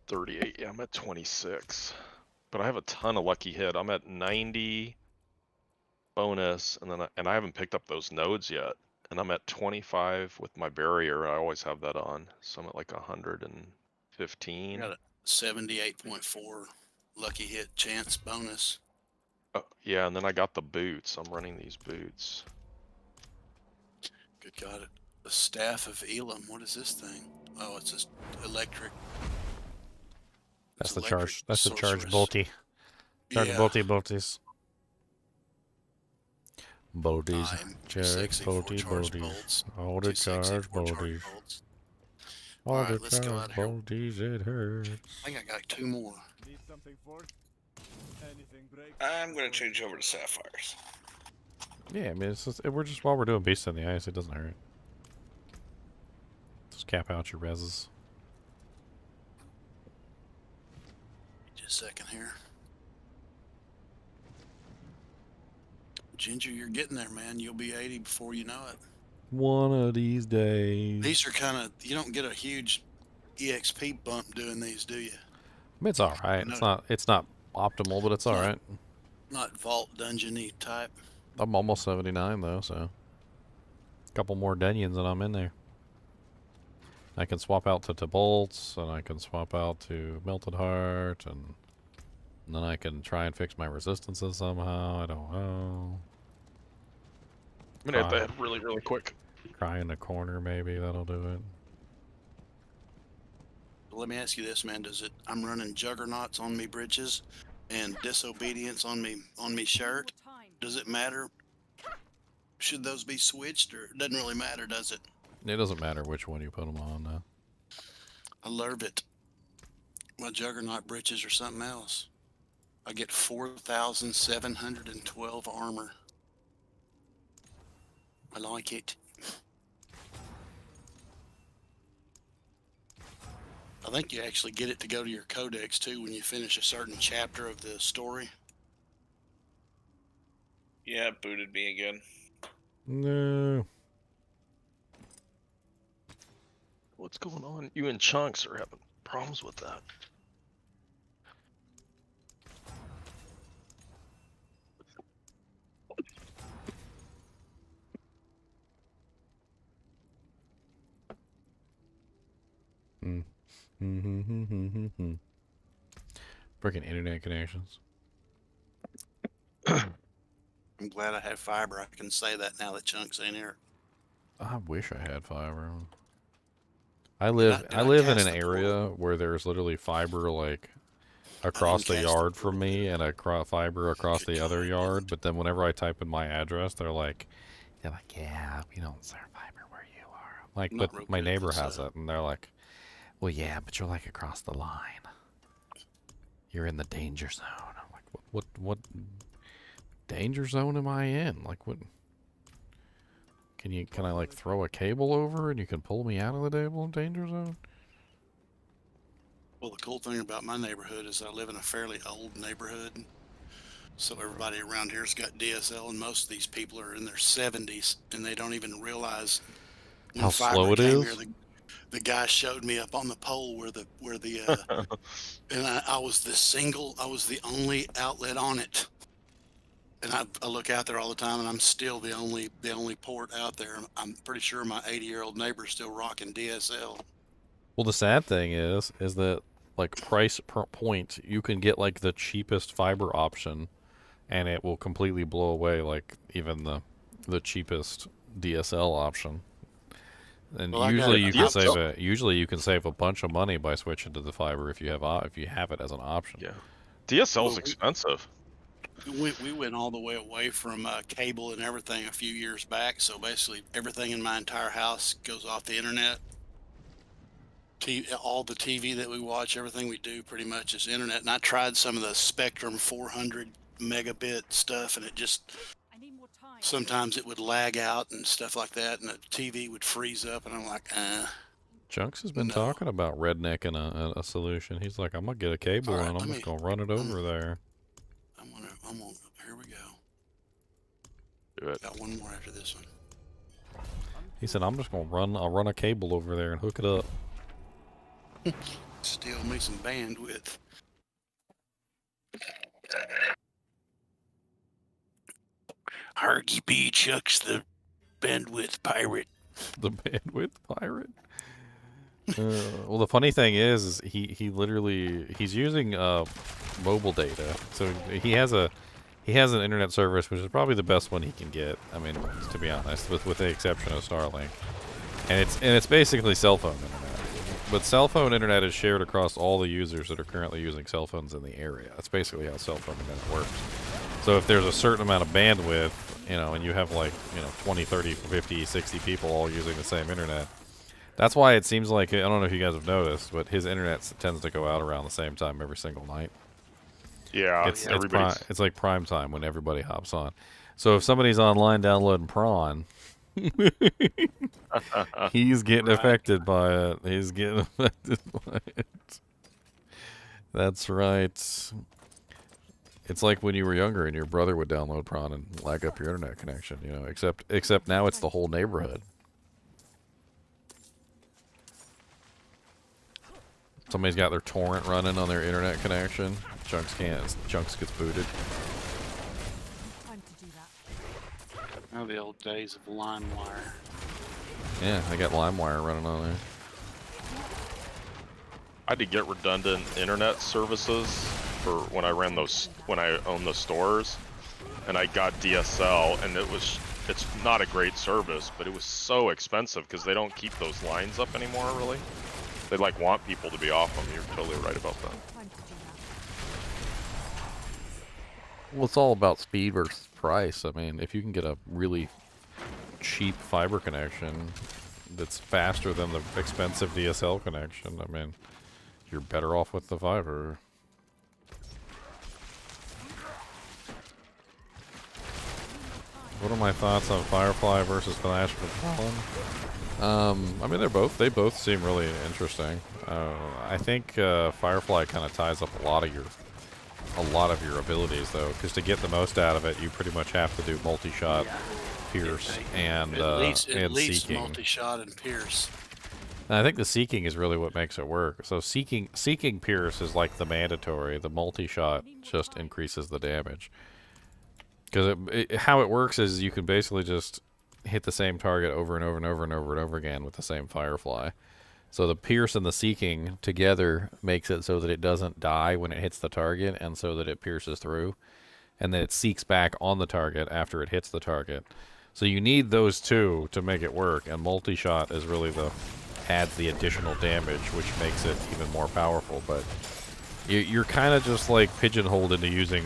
38. Yeah, I'm at 26. But I have a ton of lucky hit. I'm at 90 bonus, and then I haven't picked up those nodes yet. And I'm at 25 with my barrier. I always have that on. So I'm at like 115. Got a 78.4 lucky hit chance bonus. Oh, yeah, and then I got the boots. I'm running these boots. Good God. The Staff of Elam. What is this thing? Oh, it's just electric. That's It's the charge. That's the charge sorceress. bolty. Charge Yeah. bolties. Bolties. I'm Charge sexy for bolty charge bolties. bolts. All the Too sexy charge for charge bolties. bolts. All Alright, the let's go charge out here. bolties. It hurts. I think I got 2 more. Need something for? Anything break? I'm gonna change over to sapphires. Yeah, I mean, it's just, while we're doing Beast in the Ice, it doesn't hurt. Just cap out your reses. Just a second here. Ginger, you're getting there, man. You'll be 80 before you know it. One of these days. These are kind of, you don't get a huge EXP bump doing these, do you? I mean, it's all right. No. It's not optimal, but it's all right. Not vault dungeon-y type. I'm almost 79 though, so a couple more Denions and I'm in there. I can swap out to bolts, and I can swap out to Melted Heart, and then I can try and fix my resistances somehow. I don't know. I'm gonna hit that really, really quick. Cry in the corner, maybe that'll do it. Let me ask you this, man. I'm running juggernauts on me britches and disobedience on me shirt. Does it matter? Should those be switched, or it doesn't really matter, does it? It doesn't matter which one you put them on now. I love it. My juggernaut britches or something else. I get 4,712 armor. I like it. I think you actually get it to go to your codex too when you finish a certain chapter of the story. Yeah, it booted me again. No. What's going on? You and Chunks are having problems with that. Freaking internet connections. I'm glad I had fiber. I can say that now that Chunks ain't here. I wish I had fiber. I live in an area where there's literally fiber like across the yard from me and fiber across the other yard. But then whenever I type in my address, they're like, yeah, we don't serve fiber where you are. I'm like, but my neighbor has it, and they're like, well, yeah, but you're like across the line. You're in the danger zone. I'm like, what danger zone am I in? Like, what? Can I like throw a cable over and you can pull me out of the danger zone? Well, the cool thing about my neighborhood is I live in a fairly old neighborhood. So everybody around here's got DSL, and most of these people are in their 70s, and they don't even realize how slow it is. Here, the guy showed me up on the pole where the and I was the only outlet on it. And I look out there all the time, and I'm still the only port out there. I'm pretty sure my 80-year-old neighbor's still rocking DSL. Well, the sad thing is that like price per point, you can get like the cheapest fiber option, and it will completely blow away like even the cheapest DSL option. And well, usually you can save a bunch of money by switching to the fiber if you have it as an option. Yeah, DSL is expensive. We went all the way away from cable and everything a few years back. So basically, everything in my entire house goes off the internet. All the TV that we watch, everything we do, pretty much is internet. And I tried some of the Spectrum 400 megabit stuff, and it just sometimes it would lag out and stuff like that, and the TV would freeze up, and I'm like, Chunks has been talking about rednecking a solution. He's like, I'm gonna get a cable and I'm just gonna run it over there. Here we go. Do it. Got one more after this one. He said, I'm just gonna run a cable over there and hook it up. Steal me some bandwidth. RGB Chuck's the bandwidth pirate. The bandwidth pirate? Well, the funny thing is he's using mobile data, so he has an internet service which is probably the best one he can get. I mean, to be honest, with the exception of Starlink, and it's basically cell phone internet. But cell phone internet is shared across all the users that are currently using cell phones in the area. That's basically how cell phone internet works. So if there's a certain amount of bandwidth, and you have like 20, 30, 50, 60 people all using the same internet. That's why it seems like, I don't know if you guys have noticed, but his internet tends to go out around the same time every single night. Yeah, it's like prime time when everybody hops on. So if somebody's online downloading prawn, he's getting affected by it. He's getting affected by it. That's right. It's like when you were younger and your brother would download prawn and lag up your internet connection, except now it's the whole neighborhood. Somebody's got their torrent running on their internet connection. Chunks gets booted. Time to do that. Oh, the old days of LimeWire. Yeah, I got LimeWire running on there. I had to get redundant internet services for when I owned the stores, and I got DSL, and it's not a great service, but it was so expensive because they don't keep those lines up anymore, really. They like want people to be off them. You're totally right about that. Time to do that. Well, it's all about speed versus price. I mean, if you can get a really cheap fiber connection that's faster than the expensive DSL connection, I mean, you're better off with the fiber. What are my thoughts on Firefly versus Flash Patrol? I mean, they both seem really interesting. I think Firefly kind of ties up a lot of your abilities, though, because to get the most out of it, you pretty much have to do multi-shot, pierce, and seeking. Multi-shot and pierce. And I think the seeking is really what makes it work. So seeking pierce is like the mandatory. The multi-shot just increases the damage. Because how it works is you can basically just hit the same target over and over and over and over and over again with the same Firefly. So the pierce and the seeking together makes it so that it doesn't die when it hits the target, and so that it pierces through, and then it seeks back on the target after it hits the target. So you need those two to make it work, and multi-shot is really adds the additional damage, which makes it even more powerful. But you're kind of just like pigeonholed into using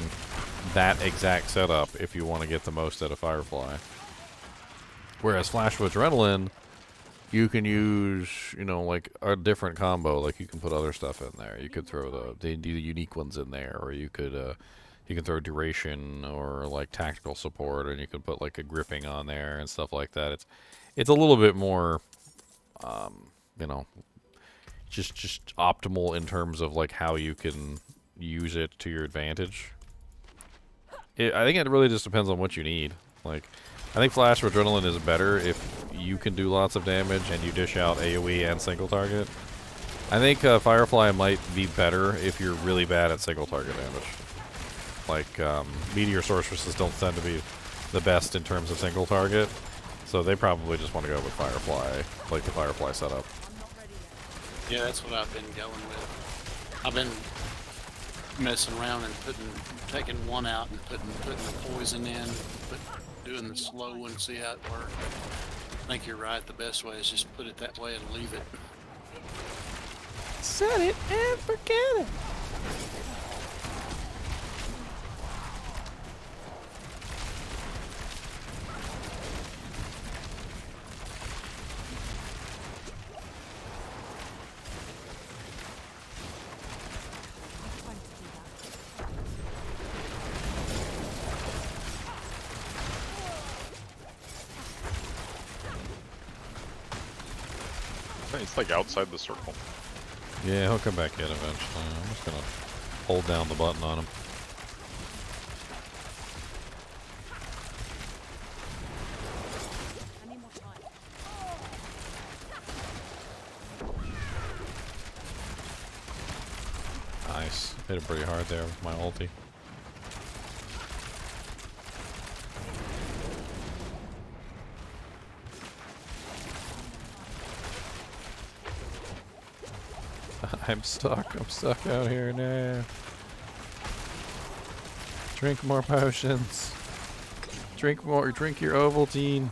that exact setup if you want to get the most out of Firefly. Whereas Flash of Adrenaline, you can use, like a different combo. Like you can put other stuff in there. You could throw the unique ones in there, or you can throw duration or like tactical support, and you can put like a gripping on there and stuff like that. It's a little bit more, just optimal in terms of like how you can use it to your advantage. I think it really just depends on what you need. Like, I think Flash of Adrenaline is better if you can do lots of damage and you dish out AoE and single target. I think Firefly might be better if you're really bad at single target damage. Like, Meteor Sorceresses don't tend to be the best in terms of single target, so they probably just want to go with Firefly, like the Firefly setup. Yeah, that's what I've been going with. I've been messing around and taking one out and putting the poison in, doing the slow one, see how it works. I think you're right. The best way is just put it that way and leave it. Set it and forget it. It's like outside the circle. Yeah, he'll come back in eventually. I'm just gonna hold down the button on him. Nice. Hit it pretty hard there with my ulti. I'm stuck out here now. Drink more potions. Drink your Ovaltine.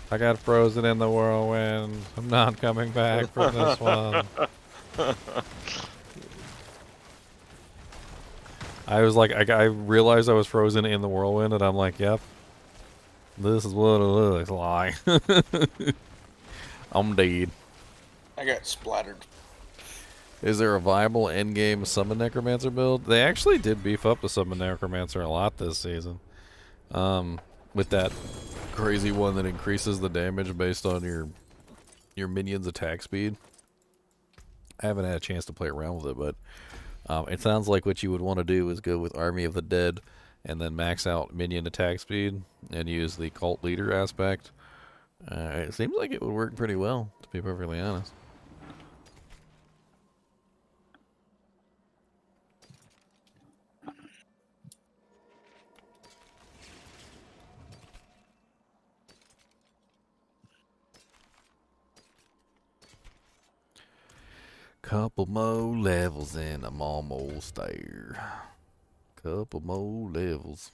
I got frozen in the whirlwind. I'm not coming back from this one. I was like, I realized I was frozen in the whirlwind, and I'm like, yep. This is what it looks like. I'm dead. I got splattered. Is there a viable endgame Summon Necromancer build? They actually did beef up the Summon Necromancer a lot this season. With that crazy one that increases the damage based on your minion's attack speed. I haven't had a chance to play around with it, but it sounds like what you would want to do is go with Army of the Dead and then max out minion attack speed and use the cult leader aspect. It seems like it would work pretty well, to be perfectly honest. Couple more levels and I'm almost there. Couple more levels.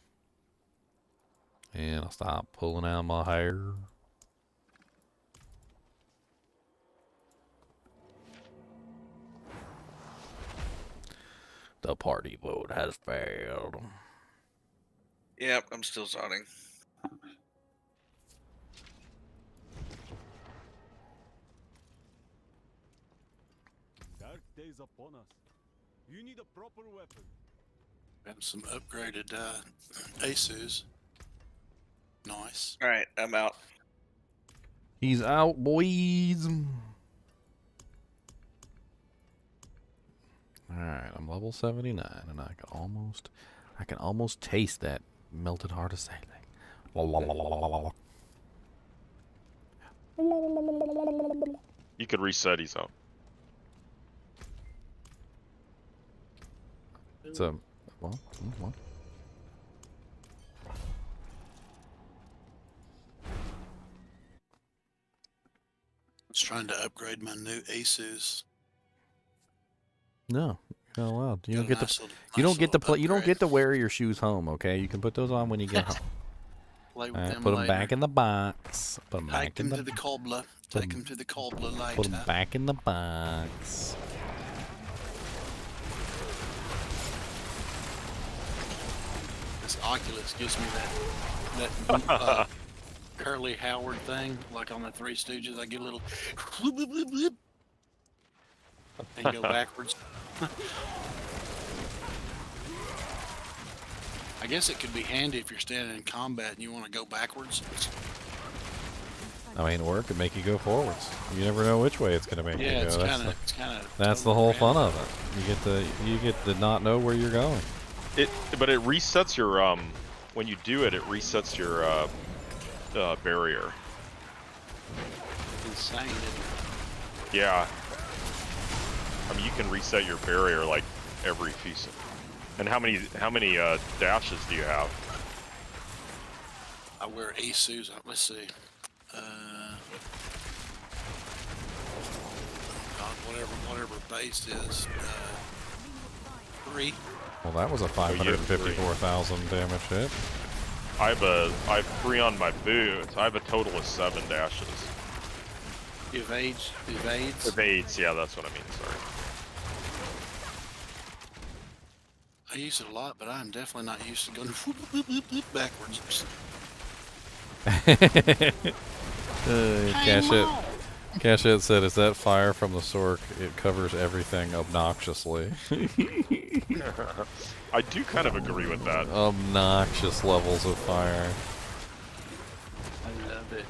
And I'll stop pulling out my hair. The party vote has failed. Yep, I'm still zoning. Dark days upon us. You need a proper weapon. Got some upgraded Asus. Nice. All right, I'm out. He's out, boys. Alright, I'm level 79 and I can almost taste that melted heart of Sailing. You could reset. He's out. It's a well. I was trying to upgrade my new Asus. No, you're not allowed. You don't get Nice to. little- You don't nice get to little play. You don't upgrade. get to wear your shoes home. Okay, you can put those on when you get home. Play with Alright, them put them later. back in the box. Put them Take back in them to the. the cobbler. Take them to the cobbler later. Put them back in the box. This Oculus gives me that Curly Howard thing, like on the Three Stooges. I get a little whoop, whoop, whoop, whoop, and go backwards. I guess it could be handy if you're standing in combat and you want to go backwards. I mean, or it could make you go forwards. You never know which way it's gonna make Yeah, you it's go. kind of. That's the whole fun of it. You get to not know where you're going. But it resets your when you do it, it resets your barrier. Insane. Isn't it? Yeah. I mean, you can reset your barrier like every few seconds. And how many dashes do you have? I wear Asus. Let's see. God, whatever base is. 3. Well, that was a 554,000 damage hit. I have 3 on my boots. I have a total of 7 dashes. Evades. Evades, yeah, that's what I mean. Sorry. I use it a lot, but I'm definitely not used to going whoop, whoop, whoop, whoop, backwards. Cashette said, "Is that fire from the Sork? It covers everything obnoxiously." I do kind of agree with that. Obnoxious levels of fire. I love it.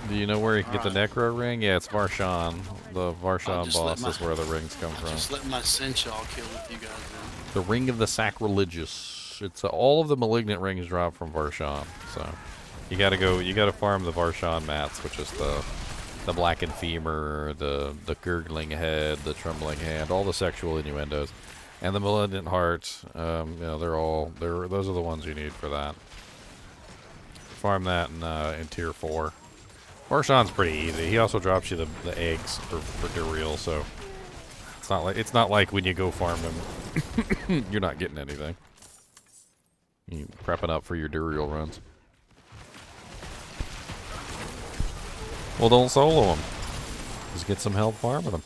Do you know where you can get the Necro ring? Yeah, it's Varshan. The Varshan boss is where the rings come from. Just let my Chinchilla kill with you guys then. The Ring of the Sacrilegious. It's all of the malignant rings drop from Varshan. So you gotta farm the Varshan mats, which is the blackened femur, the gurgling head, the trembling hand, all the sexual innuendos, and the malignant heart. Those are the ones you need for that. Farm that in tier 4. Varshan's pretty easy. He also drops you the eggs for Duriel, so it's not like when you go farm him, you're not getting anything. You're prepping up for your Duriel runs. Well, don't solo him. Just get some help farming him.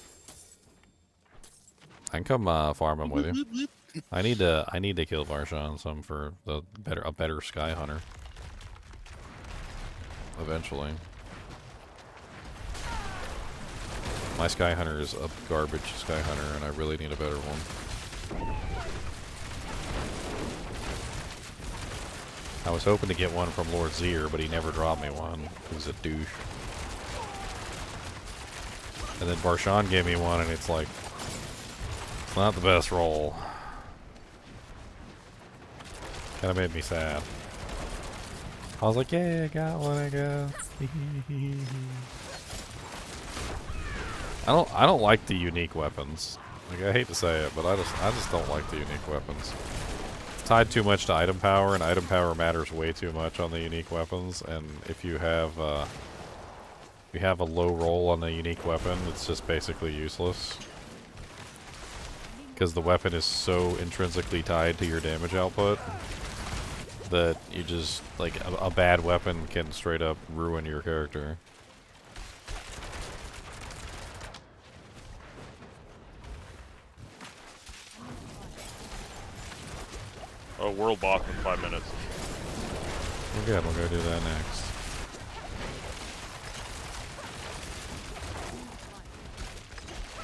I can come farm him with you. I need to kill Varshan some for a better Sky Hunter. Eventually. My Sky Hunter is a garbage Sky Hunter, and I really need a better one. I was hoping to get one from Lord Zier, but he never dropped me one. He's a douche. And then Varshan gave me one, and it's like, it's not the best roll. Kind of made me sad. I was like, yeah, I got one, I guess. I don't like the unique weapons. Like, I hate to say it, but I just don't like the unique weapons. It's tied too much to item power, and item power matters way too much on the unique weapons. And if you have you have a low roll on a unique weapon, it's just basically useless. Because the weapon is so intrinsically tied to your damage output that you just, like, a bad weapon can straight up ruin your character. Oh, world boss in 5 minutes. We're good, we'll go do that next.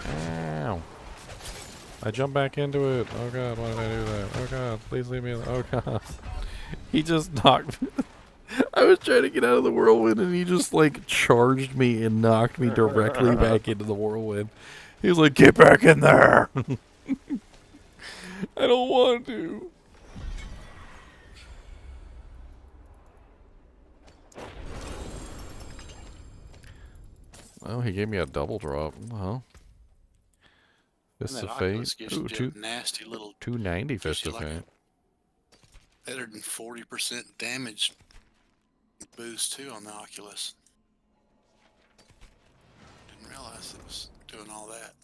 Ow! I jumped back into it. Oh god, why did I do that? Oh god, please leave me alone. Oh god. He just knocked me. I was trying to get out of the whirlwind and he just like charged me and knocked me directly back into the whirlwind. He was like, get back in there! I don't want to. Oh, he gave me a double drop. Well, Fist of Fate. Ooh, nasty little 290 Fist of Fate. Better than 40% damage boost too on the Oculus. Didn't realize it was doing all that.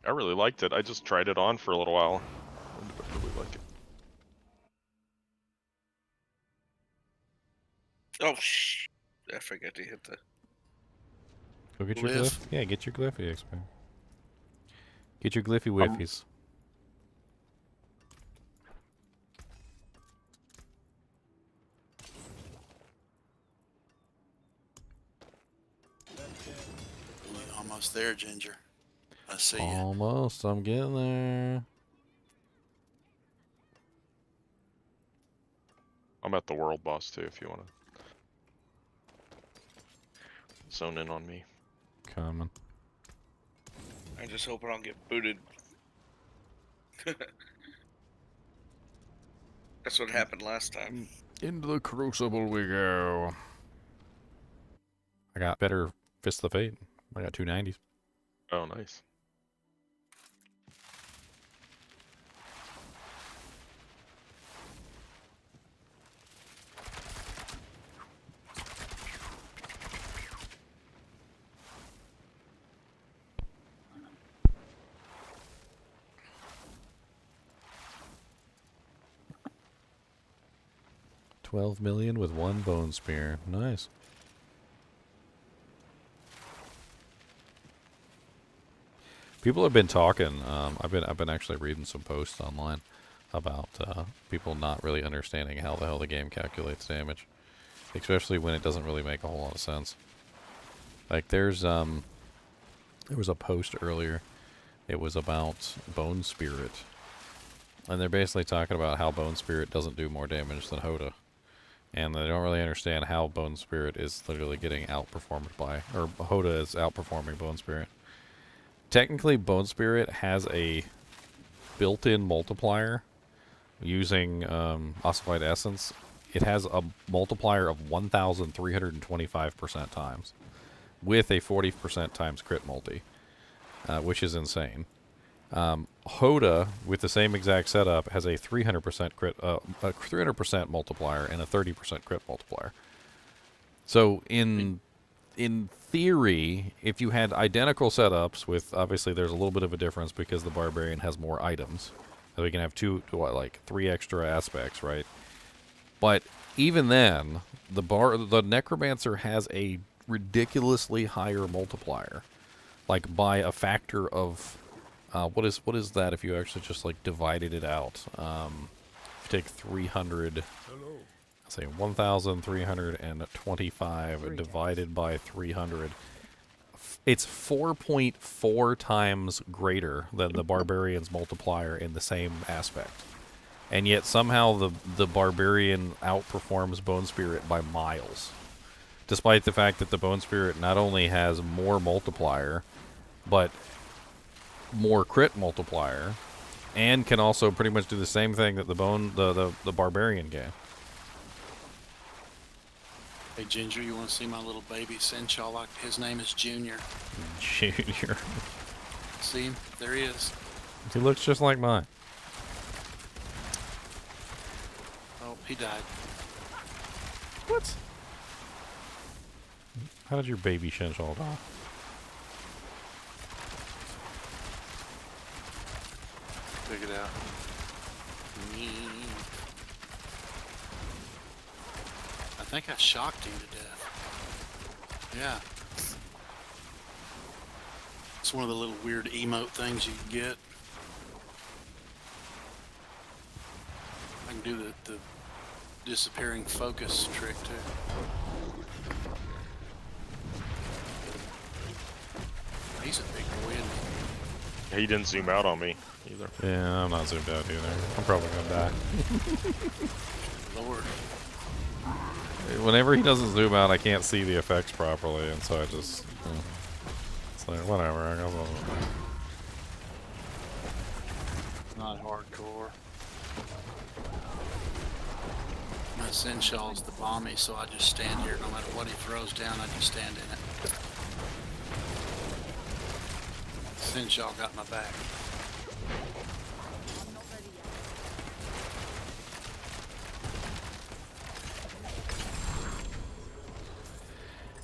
I really liked it. I just tried it on for a little while. I really like it. Oh, shh. I forgot to hit the... Go get your glyph. Yeah, get your glyphy XP. Get your glyphy whiffies. Almost there, Ginger. I see you. Almost. I'm getting there. I'm at the world boss too, if you want to zone in on me. Coming. I just hope I don't get booted. That's what happened last time. Into the crucible we go. I got better Fist of Fate. I got 290s. Oh, nice. $12 million with one bone spear. Nice. People have been talking. I've been actually reading some posts online about people not really understanding how the hell the game calculates damage, especially when it doesn't really make a whole lot of sense. Like there was a post earlier. It was about Bone Spirit, and they're basically talking about how Bone Spirit doesn't do more damage than Hoda. And they don't really understand how Bone Spirit is literally getting outperformed by, or Hoda is outperforming Bone Spirit. Technically, Bone Spirit has a built-in multiplier using Ossified Essence. It has a multiplier of 1,325% times, with a 40% times crit multi, which is insane. Hoda, with the same exact setup, has a 300% crit, a 300% multiplier and a 30% crit multiplier. So in theory, if you had identical setups, with obviously there's a little bit of a difference because the Barbarian has more items, so we can have three extra aspects, right? But even then, the Necromancer has a ridiculously higher multiplier, like by a factor of. What is that if you actually just like divided it out? If you take 300, say 1,325 divided by 300, it's 4.4 times greater than the Barbarian's multiplier in the same aspect. And yet somehow the Barbarian outperforms Bone Spirit by miles. Despite the fact that the Bone Spirit not only has more multiplier, but more crit multiplier, and can also pretty much do the same thing that the Barbarian game. Hey Ginger, you want to see my little baby Chinchilla? His name is Junior. Junior. See him? There he is. He looks just like mine. Oh, he died. What? How did your baby Chinchilla die? Take it out. I think I shocked him to death. Yeah. It's one of the little weird emote things you can get. I can do the disappearing focus trick too. He's a big boy, isn't He didn't zoom out on me either. Yeah, I'm not zoomed out either. I'm probably gonna die. he? Lord. Whenever he doesn't zoom out, I can't see the effects properly, and so I just... it's like, whatever, I guess I'll... Not hardcore. My Sinshaw's the bomby, so I just stand here. No matter what he throws down, I just stand in it. Sinshaw got my back.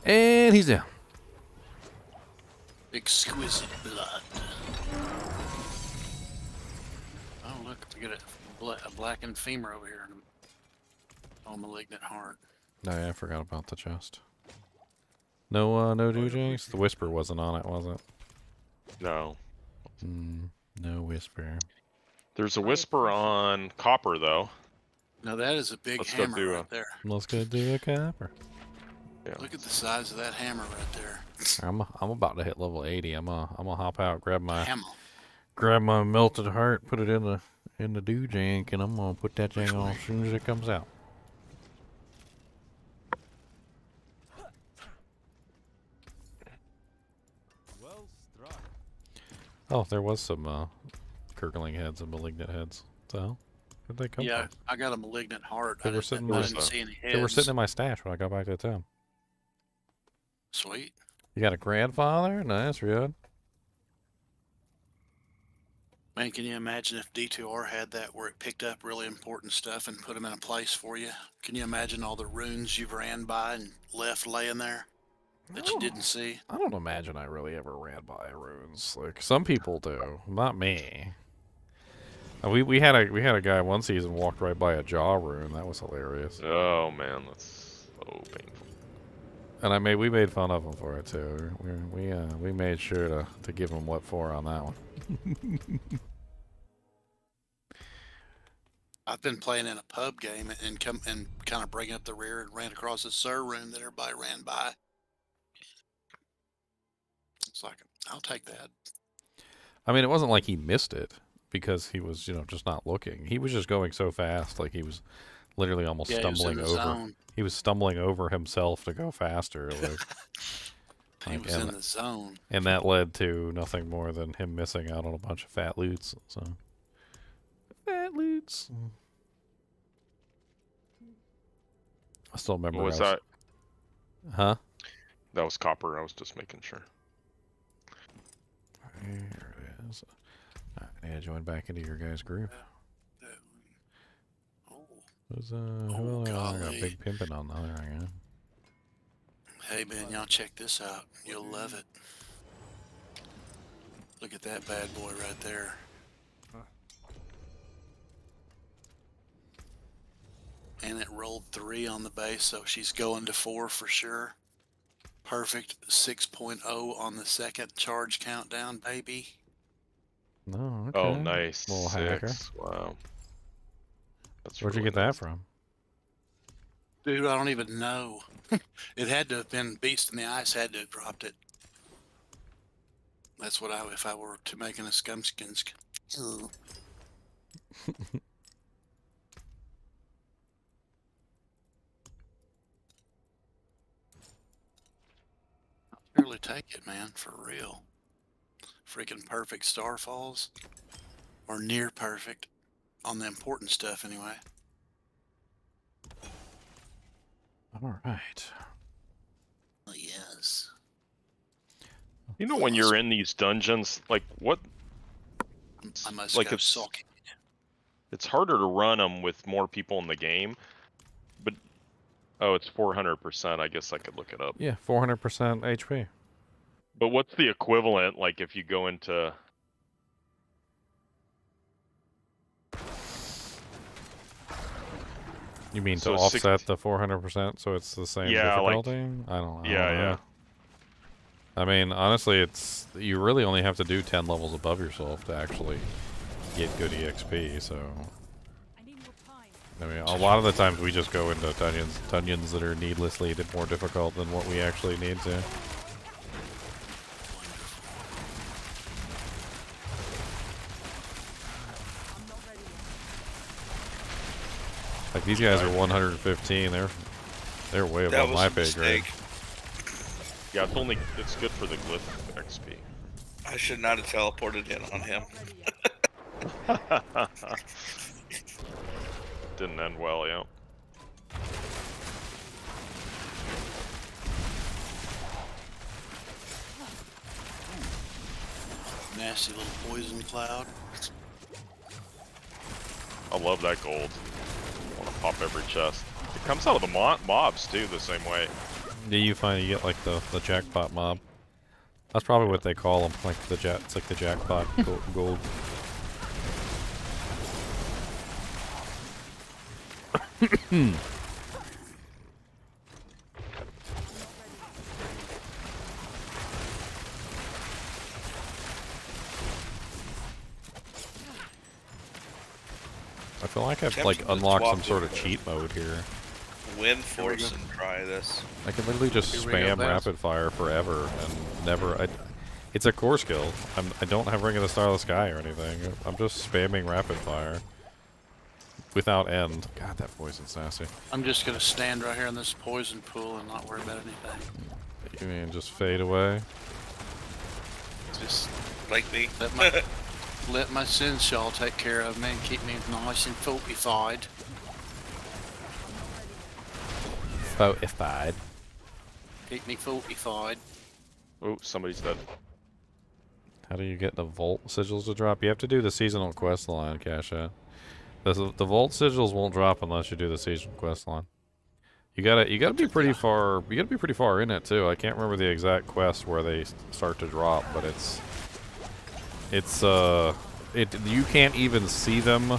And he's down. Exquisite blood. Oh, look, we got a blackened femur over here. Oh, malignant heart. Oh yeah, I forgot about the chest. No, no DJs? The whisper wasn't on it, was it? No. No whisper. There's a whisper on copper though. Now that is a big Let's go hammer do right there. Let's go do a copper. Yeah. Look at the size of that hammer right there. I'm about to hit level 80. I'm gonna hop out, grab my Hammer. melted heart, put it in the dew jank, and I'm gonna put that thing on as soon as it comes out. Well struck. Oh, there was some gurgling heads and malignant heads. So, where'd they come from? I got a malignant heart. They I were didn't, sitting I didn't see any heads. They were sitting in my stash when I got back to town. Sweet. You got a grandfather? Nice, Riyadh. Man, can you imagine if D2R had that where it picked up really important stuff and put them in a place for you? Can you imagine all the runes you've ran by and left laying there that you didn't see? I don't imagine I really ever ran by runes. Like some people do, not me. We had a guy one season walked right by a jaw rune. That was hilarious. Oh man, that's so painful. And we made fun of him for it too. We made sure to give him what for on that one. I've been playing in a pub game and kind of bringing up the rear and ran across a Sir room that everybody ran by. It's like, I'll take that. I mean, it wasn't like he missed it because he was, just not looking. He was just going so fast, like he was literally almost stumbling over. Zone. He was stumbling over himself to go faster. Like, he was in the zone. And that led to nothing more than him missing out on a bunch of fat loots. So, fat loots. I still remember. What was that? Huh? That was copper. I was just making sure. There it is. Yeah, join back into your guys' group. Who's who else? I got Big Pimpin' on the other guy. Hey man, y'all check this out. You'll love it. Look at that bad boy right there. And it rolled 3 on the base, so she's going to 4 for sure. Perfect 6.0 on the second charge countdown, baby. No, okay. Oh, nice. Little 6. hacker. Wow. That's Where'd you really get that nice. from? Dude, I don't even know. It had to have been Beast in the Ice had to have dropped it. That's what if I were to making a scumskinsk. I'll really take it, man, for real. Freaking perfect starfalls. Or near perfect. On the important stuff, anyway. Alright. Oh, yes. You know when you're in these dungeons, like what? I must like go sulking. It's harder to run them with more people in the game, but Oh, it's 400%. I guess I could look it up. Yeah, 400% HP. But what's the equivalent, like, if you go into... You mean So to offset the 400% so it's the same difficulty? I don't know. Yeah. I mean, honestly, it's you really only have to do 10 levels above yourself to actually get good EXP, so... I mean, a lot of the times we just go into dungeons that are needlessly more difficult than what we actually need to. Like, these guys are 115, they're way above my pay grade. Yeah, it's good for the glyph XP. I should not have teleported in on him. Didn't end well, yeah. Nasty little poison cloud. I love that gold. I want to pop every chest. It comes out of the mobs too, the same way. Yeah, you get like the jackpot mob. That's probably what they call them, like it's like the jackpot gold. I feel like I've like unlocked some sort of cheat mode here. Wind force and try this. I can literally just spam rapid fire forever and never. It's a core skill. I don't have Ring of the Star of the Sky or anything. I'm just spamming rapid fire without end. God, that poison's nasty. I'm just gonna stand right here in this poison pool and not worry about anything. You mean just fade away? Just like me. Let my sin shawl take care of me and keep me nice and fortified. Fortified. Keep me fortified. Oh, somebody's dead. How do you get the Vault sigils to drop? You have to do the seasonal quest line, Cash Out. The Vault sigils won't drop unless you do the seasonal quest line. You gotta be pretty far. You gotta be pretty far in it too. I can't remember the exact quest where they start to drop, but you can't even see them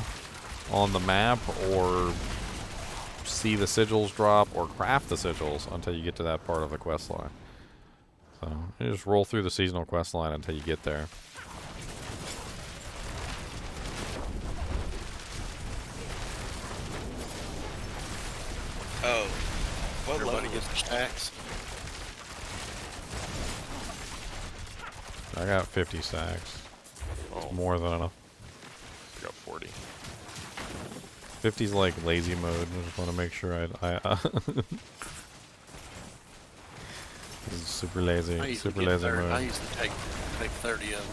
on the map or see the sigils drop or craft the sigils until you get to that part of the quest line. So you just roll through the seasonal quest line until you get there. Oh, what Everybody level gets their stacks. I got 50 stacks. It's more than enough. I got 40. 50's like lazy mode. I just want to make sure This is super lazy. Super lazy mode. I used to take 30 of them.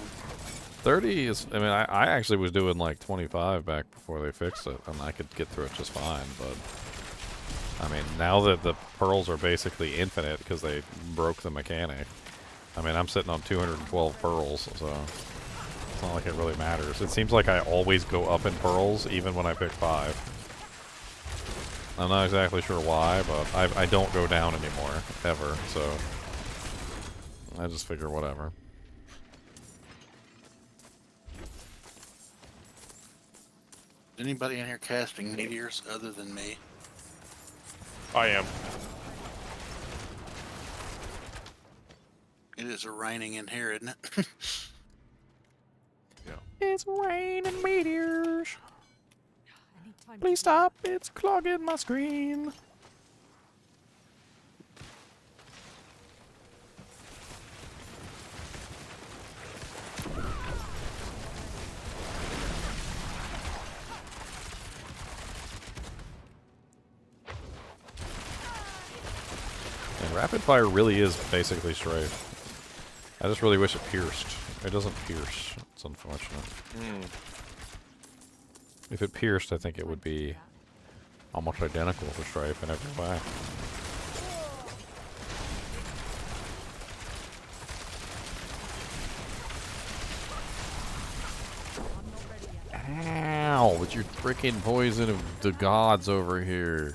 30 is, I mean, I actually was doing like 25 back before they fixed it, and I could get through it just fine, but I mean, now that the pearls are basically infinite because they broke the mechanic, I mean, I'm sitting on 212 pearls, so it's not like it really matters. It seems like I always go up in pearls, even when I pick 5. I'm not exactly sure why, but I don't go down anymore, ever, so I just figure whatever. Is anybody in here casting meteors other than me? I am. It is raining in here, isn't it? Yeah. It's raining meteors. Please stop, it's clogging my screen. And rapid fire really is basically straight. I just really wish it pierced. It doesn't pierce. It's unfortunate. If it pierced, I think it would be almost identical to Strife in every way. Ow! With your freaking poison of the gods over here.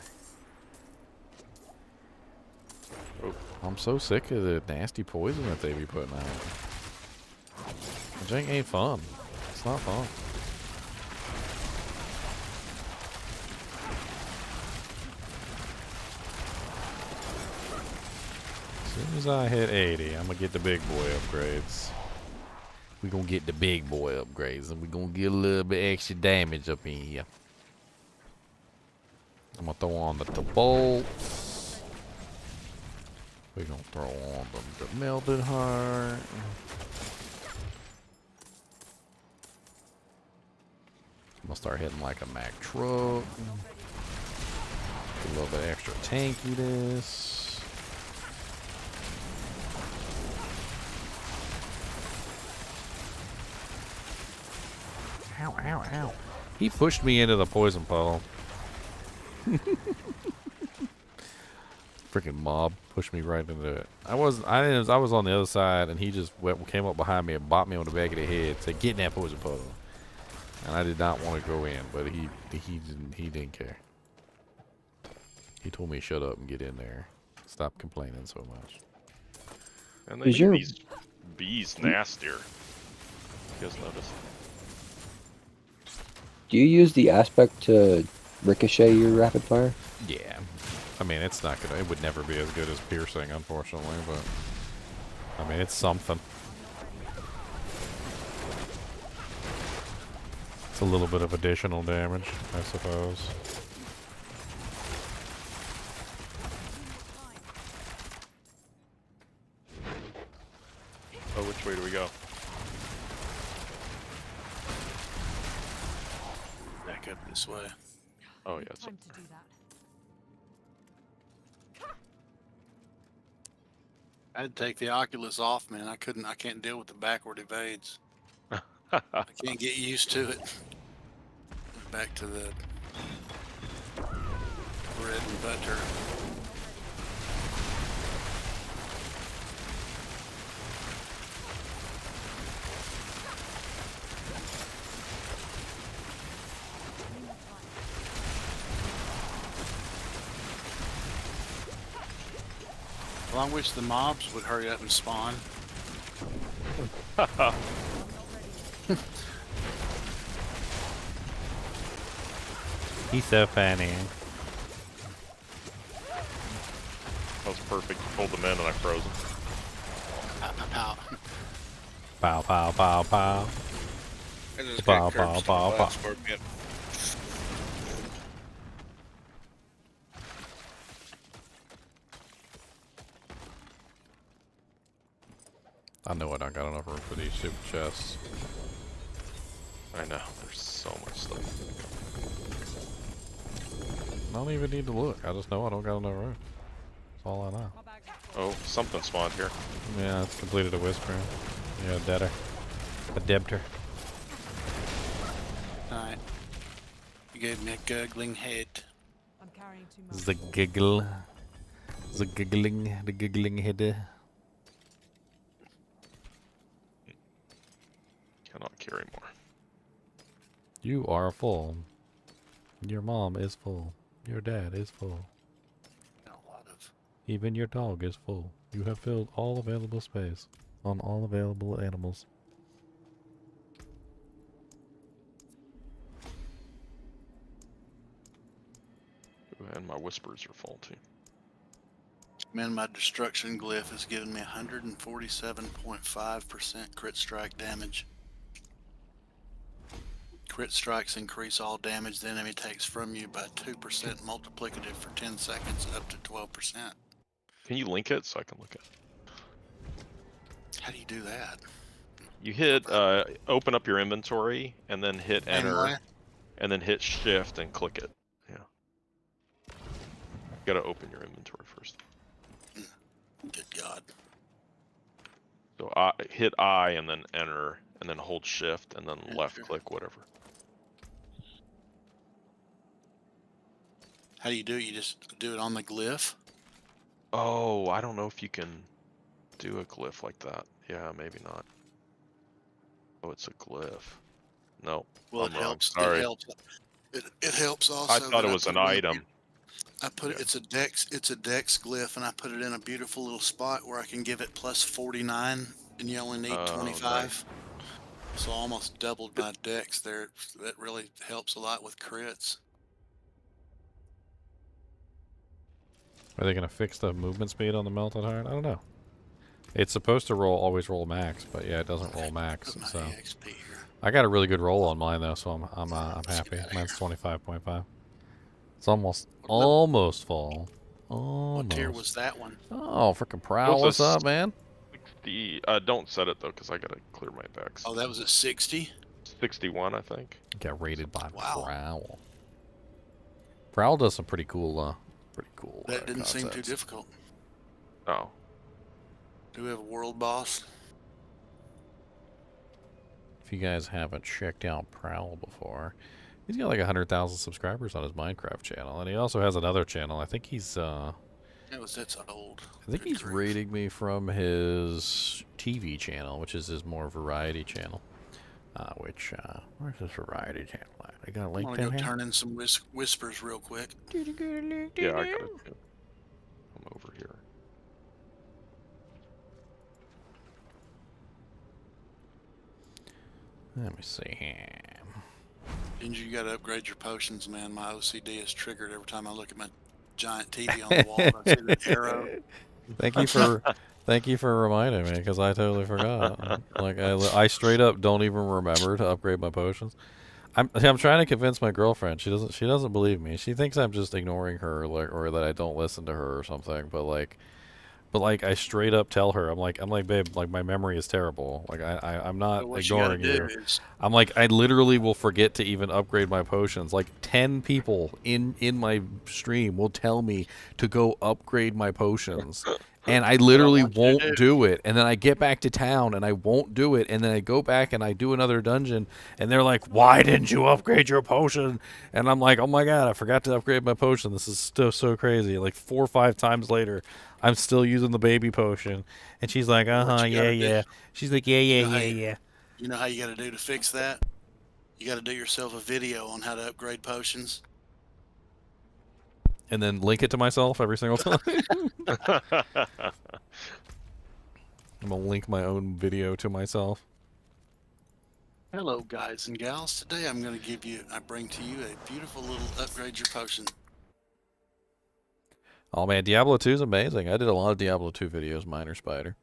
I'm so sick of the nasty poison that they be putting out. The jank ain't fun. It's not fun. As soon as I hit 80, I'm gonna get the big boy upgrades. We gonna get the big boy upgrades, and we gonna get a little bit extra damage up in here. I'm gonna throw on the bolts. We gonna throw on the melted heart. I'm gonna start hitting like a Mack truck. Get a little bit extra tankiness. Ow, ow, ow. He pushed me into the poison puddle. Freaking mob pushed me right into it. I was on the other side, and he just came up behind me and bopped me on the back of the head. Said, "Get in that poison puddle." And I did not want to go in, but he didn't care. He told me to shut up and get in there. Stop complaining so much. And they make these bees nastier. You guys notice? Do you use the aspect to ricochet your rapid fire? Yeah. I mean, it's not gonna. It would never be as good as piercing, unfortunately, but I mean, it's something. It's a little bit of additional damage, I suppose. Oh, which way do we go? Back up this way. Oh yeah, it's Time to do that. I had to take the Oculus off, man. I can't deal with the backward evades. I can't get used to it. Back to the bread and butter. Well, I wish the mobs would hurry up and spawn. He's so funny. That was perfect. You pulled them in and I froze them. Pow, pow, pow. Pow, pow, pow, pow. I just Pow, got pow, curbs pow, to the pow. last scorpion. I know I don't got enough room for these super chests. I know. There's so much stuff. I don't even need to look. I just know I don't got enough room. That's all I know. Oh, something spawned here. Yeah, it's completed a whisper. Yeah, a deader. A debtor. Alright. You gave me a gurgling head. I'm carrying too much. The giggle. The giggling head. Cannot carry more. You are full. Your mom is full. Your dad is full. A lot of. Even your dog is full. You have filled all available space on all available animals. And my whispers are full too. Man, my destruction glyph has given me 147.5% crit strike damage. Crit strikes increase all damage the enemy takes from you by 2% multiplicative for 10 seconds up to 12%. Can you link it so I can look at it? How do you do that? You hit, open up your inventory and then hit Same enter way? and then hit shift and click it. Yeah. You gotta open your inventory first. Good God. So hit I and then enter and then hold shift and then left click whatever. How do you do it? You just do it on the glyph? Oh, I don't know if you can do a glyph like that. Yeah, maybe not. Oh, it's a glyph. No, Well, I'm it wrong. helps. Sorry. It helps also. I thought it was an item. I put it. It's a dex. It's a dex glyph, and I put it in a beautiful little spot where I can give it plus 49, and you only need 25. Nice. So I almost doubled my dex there. That really helps a lot with crits. Are they gonna fix the movement speed on the melted heart? I don't know. It's supposed to always roll max, but yeah, it doesn't roll max. Put my So EXP here. I got a really good roll on mine though, so I'm happy. Mine's 25.5. It's almost full. Almost. What tier was that one? Oh, freaking Prowl! What's up, man? 60. Don't set it though, because I gotta clear my decks. Oh, that was a 60. 61, I think. Got rated by Wow. Prowl. Prowl does some pretty cool. That didn't seem too concepts. difficult. Oh. Do we have a world boss? If you guys haven't checked out Prowl before, he's got like 100,000 subscribers on his Minecraft channel, and he also has another channel. I think he's That's old. I think he's rating me from his TV channel, which is his more variety channel. Where's his variety channel at? I got a link I want down to go here. turn in some whispers real quick. Yeah, I gotta. I'm over here. Let me see here. Ginger, you got to upgrade your potions, man. My OCD is triggered every time I look at my giant TV on the wall. And I see the arrow. Thank you for reminding me, because I totally forgot. Like I straight up don't even remember to upgrade my potions. I'm trying to convince my girlfriend. She doesn't believe me. She thinks I'm just ignoring her, or that I don't listen to her or something. But I straight up tell her, I'm like, babe, like my memory is terrible. Like I'm not ignoring you. I'm like, I literally will forget to even upgrade my potions. Like 10 people in my stream will tell me to go upgrade my potions. And I literally won't do it. And then I get back to town and I won't do it. And then I go back and I do another dungeon. And they're like, why didn't you upgrade your potion? And I'm like, oh my God, I forgot to upgrade my potion. This is still so crazy. Like 4 or 5 times later, I'm still using the baby potion. And she's like, yeah. She's like, yeah. You know how you got to do to fix that? You got to do yourself a video on how to upgrade potions. And then link it to myself every single time. I'm gonna link my own video to myself. Hello, guys and gals. Today I bring to you a beautiful little upgrade your potion. Oh man, Diablo 2 is amazing. I did a lot of Diablo 2 videos, Miner Spider.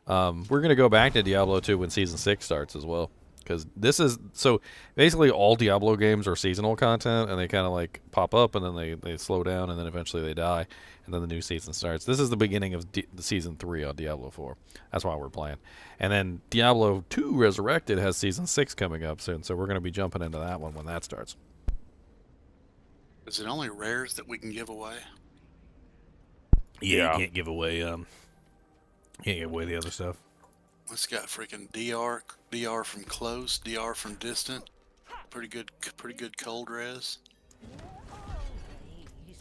We're gonna go back to Diablo 2 when Season 6 starts as well. Because this is, so basically all Diablo games are seasonal content, and they kind of like pop up, and then they slow down, and then eventually they die, and then the new season starts. This is the beginning of the Season 3 on Diablo 4. That's why we're playing. And then Diablo 2 Resurrected has Season 6 coming up soon, so we're going to be jumping into that one when that starts. Is it only rares that we can give away? Yeah. You can't give away, can't give away the other stuff. It's got freaking DR from close, DR from distant. Pretty good cold res.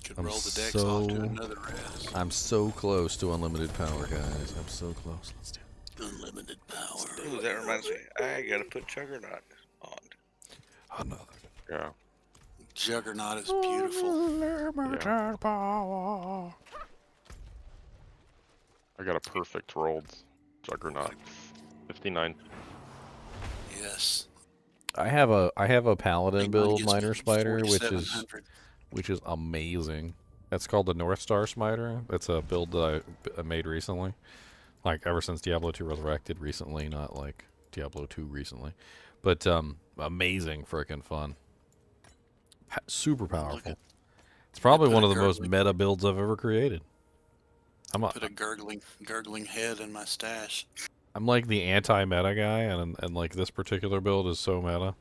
Could roll the decks off to another res. I'm so close to unlimited power, guys. I'm so close. Let's do it. Unlimited power. Ooh, that reminds me. I gotta put Juggernaut on. Another. Yeah. Juggernaut is beautiful. Unlimited power. I got a perfect rolled Juggernaut. 59. Yes. I have a paladin build, Miner Spider, which is 4700. amazing. That's called the North Star Smiter. That's a build that I made recently, like ever since Diablo 2 Resurrected recently, not like Diablo 2 recently, but amazing freaking fun. Super powerful. It's probably one of the most meta builds I've ever created. Put a gurgling head in my stash. I'm like the anti-meta guy, and like this particular build is so meta.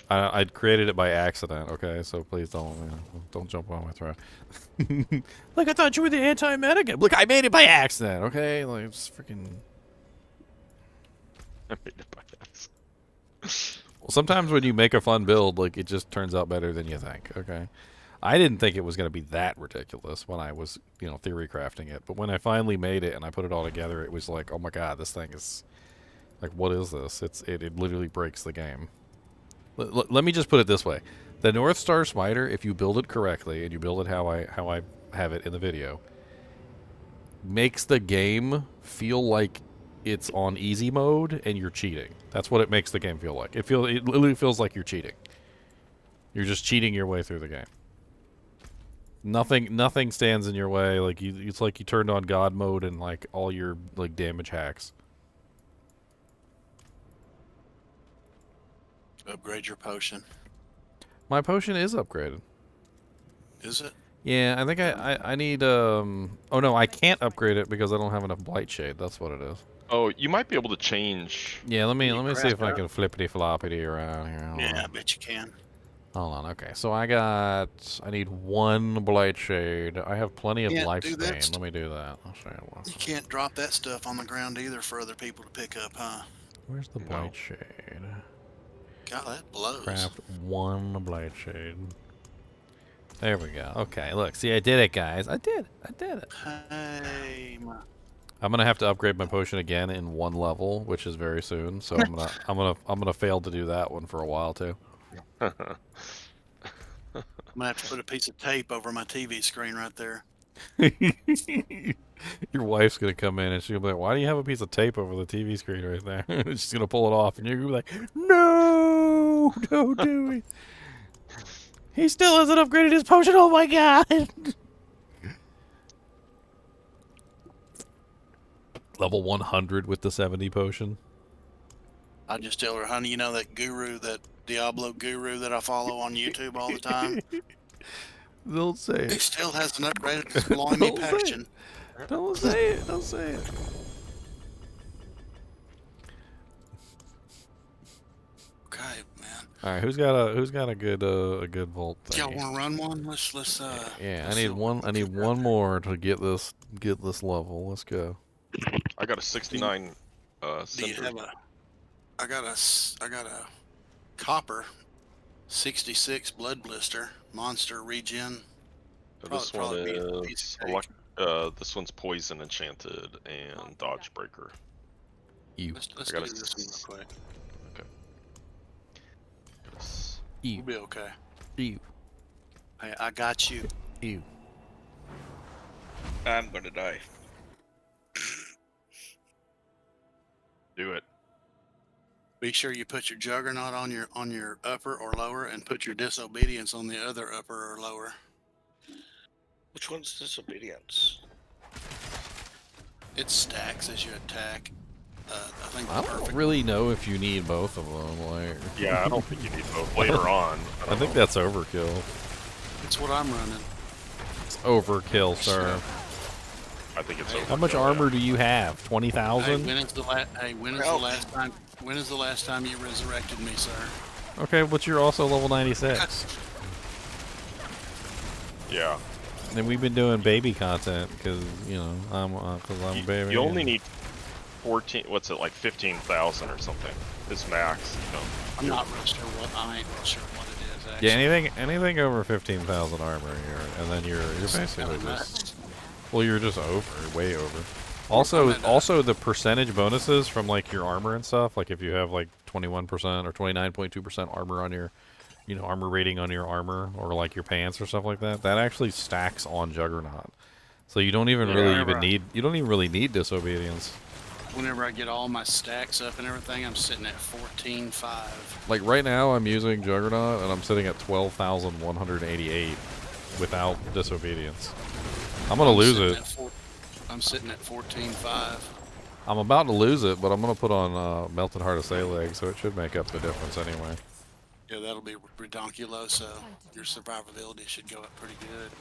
I created it by accident, okay? So please don't jump on my throat. Like, I thought you were the anti-meta guy. Look, I made it by accident, okay? Like, it's freaking... I made it by accident. Well, sometimes when you make a fun build, like, it just turns out better than you think, okay? I didn't think it was going to be that ridiculous when I was, theory crafting it. But when I finally made it and I put it all together, it was like, oh my god, this thing is... Like, what is this? It literally breaks the game. Let me just put it this way. The North Star Smiter, if you build it correctly and you build it how I have it in the video, makes the game feel like it's on easy mode and you're cheating. That's what it makes the game feel like. It literally feels like you're cheating. You're just cheating your way through the game. Nothing stands in your way. Like it's like you turned on God mode and like all your like damage hacks. Upgrade your potion. My potion is upgraded. Is it? Yeah, I think I need oh no, I can't upgrade it because I don't have enough blight shade. That's what it is. Oh, you might be able to change. Yeah, let me see if I craft can flippity floppity around here. Hold Yeah, on. I bet you can. Hold on, okay. So I need 1 blight shade. I have plenty of Can't do that lifespan. Let me do that. I'll show you what. You can't drop that stuff on the ground either for other people to pick up, huh? Where's the No. blight shade? God, that blows. Craft 1 blight shade. There we go. Okay, look. See, I did it, guys. I did it. Hey, I'm gonna have to upgrade my potion again in 1 level, which is very soon. So I'm gonna fail to do that one for a while too. I'm gonna have to put a piece of tape over my TV screen right there. Your wife's gonna come in and she'll be like, "Why do you have a piece of tape over the TV screen right there?" She's gonna pull it off, and you're gonna be like, "No, don't do it." He still hasn't upgraded his potion. Oh my god! Level 100 with the 70 potion. I just tell her, honey, you know that guru, that Diablo guru that I follow on YouTube all the time? Don't say He it. still hasn't upgraded his blimey Don't say potion. Don't say it. Don't say it. Okay, man. All right, who's got a good vault thing? Y'all want to run one? Let's Yeah, let's I need see one. what I we need can one do. more to get this level. Let's go. I got a 69 Do you cinder. have a? I got a copper 66 blood blister monster regen. This one Probably be a piece is of cake. this one's poison enchanted and dodge breaker. You. Let's I do got a this one real quick. Yes. We'll be okay. You. Hey, I got you. You. I'm gonna die. Do it. Be sure you put your juggernaut on your upper or lower, and put your disobedience on the other upper or lower. Which one's disobedience? It stacks as you attack. I think I the don't perfect. really know if you need both of them. Like, Yeah, I don't think you need both later on. I think that's overkill. It's what I'm running. It's overkill, sir. I think it's over. How much armor do you have? 20,000? Hey, when is the last time? When is the last time you resurrected me, sir? Okay, but you're also level 96. Yeah. And we've been doing baby content because I'm a baby. You only need 14. What's it like? 15,000 or something. Is max. You know. I'm not real sure what. I ain't real sure what it is. Actually. Yeah, anything over 15,000 armor here, and then you're basically just you're just way over. Also the percentage bonuses from like your armor and stuff. Like if you have like 21% or 29.2% armor on your, armor rating on your armor or like your pants or stuff like that, that actually stacks on Juggernaut. So you don't even really need disobedience. Whenever I get all my stacks up and everything, I'm sitting at 14.5. Like right now, I'm using Juggernaut and I'm sitting at 12,188 without disobedience. I'm gonna lose it. I'm sitting at 14.5. I'm about to lose it, but I'm gonna put on Melted Heart of Saleg, so it should make up the difference anyway. Yeah, that'll be redonkulo, so your survivability should go up pretty good.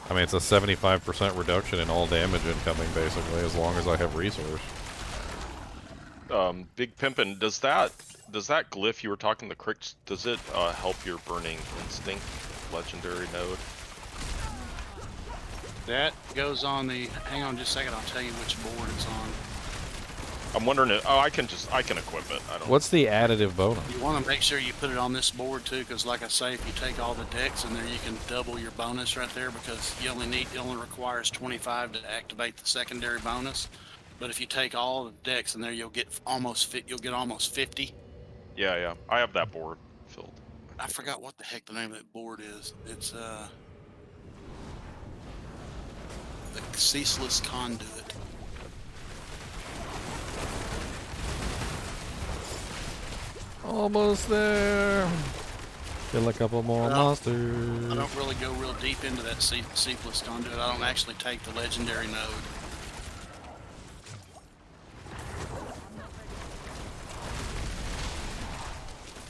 I mean, it's a 75% reduction in all damage incoming, basically, as long as I have resource. Big Pimpin', does that glyph you were talking, the Crick, does it help your Burning Instinct legendary node? That goes on the. Hang on just a second. I'll tell you which board it's on. I'm wondering if. Oh, I can equip it. I don't. What's the additive bonus? You want to make sure you put it on this board too, because like I say, if you take all the decks in there, you can double your bonus right there, because it only requires 25 to activate the secondary bonus. But if you take all the decks in there, you'll get almost 50. Yeah, I have that board filled. I forgot what the heck the name of that board is. It's the ceaseless conduit. Almost there. Kill a couple more monsters. I don't really go real deep into that ceaseless conduit. I don't actually take the legendary node.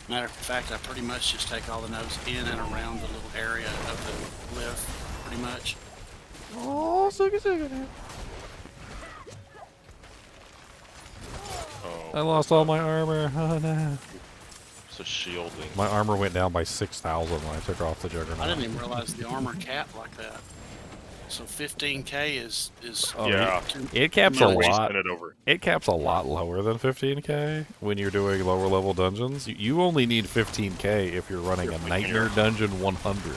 Matter of fact, I pretty much just take all the nodes in and around the little area of the glyph, pretty much. Oh, sugar. Oh, I lost all my armor. Oh no. so shielding. My armor went down by 6,000 when I took off the Juggernaut. I didn't even realize the armor capped like that. So 15k is Oh, yeah. It caps a Nobody's lot. sent it over. It caps a lot lower than 15k when you're doing lower level dungeons. You only need 15k if you're running a Nightmare Dungeon 100.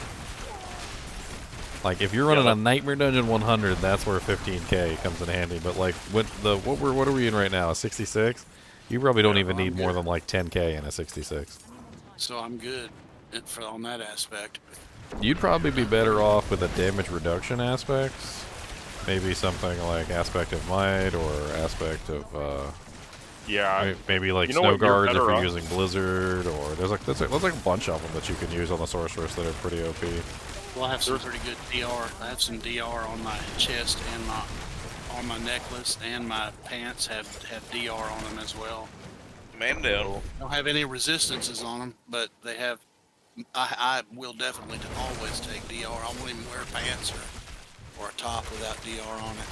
Like if you're running a Nightmare Dungeon 100, that's where 15k comes in handy. But like what are we in right now? A 66? You probably don't even need more than like 10k in a 66. So I'm good on that aspect. You'd probably be better off with a damage reduction aspects. Maybe something like Aspect of Might or Aspect of maybe like Snow Guards if you're using Blizzard, or there's like a bunch of them that you can use on the Sorceress that are pretty OP. Well, I have some pretty good DR. I have some DR on my chest and on my necklace, and my pants have DR on them as well. Man down. Don't have any resistances on them, but they have. I will definitely always take DR. I won't even wear pants or a top without DR on it.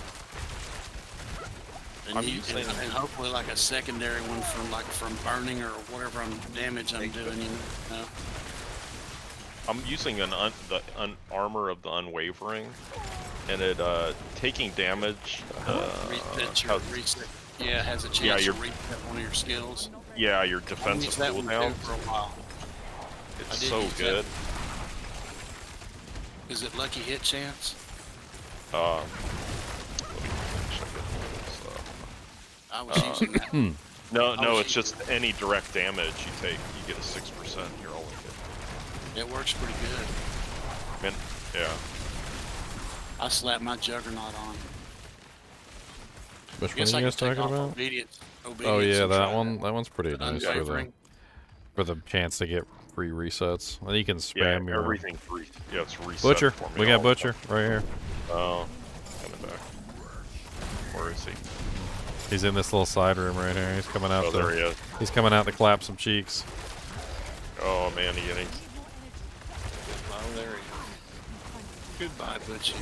And hopefully like a secondary one from burning or whatever damage I'm doing. You know. I'm using the armor of the Unwavering, and it taking damage. Reset. Yeah, it has a chance to reset one of your skills. Yeah, your defensive cooldown. For a while. It's so good. Is it lucky hit chance? Let me check it. I was using that. No, it's just any direct damage you take, you get a 6% you're only hit. It works pretty good. Man, yeah. I slapped my Juggernaut on. Which one are you guys talking about? Obedience Oh yeah, that one. That one's pretty nice Unwavering. for the chance to get free resets. And you can spam your everything free. Yeah, it's reset. Butcher. For me We got Butcher right here. Oh, coming back. Where is he? He's in this little side room right here. He's coming out. There he is. He's coming out to clap some cheeks. Oh man, he's. Oh, there he is. Goodbye, Butchie.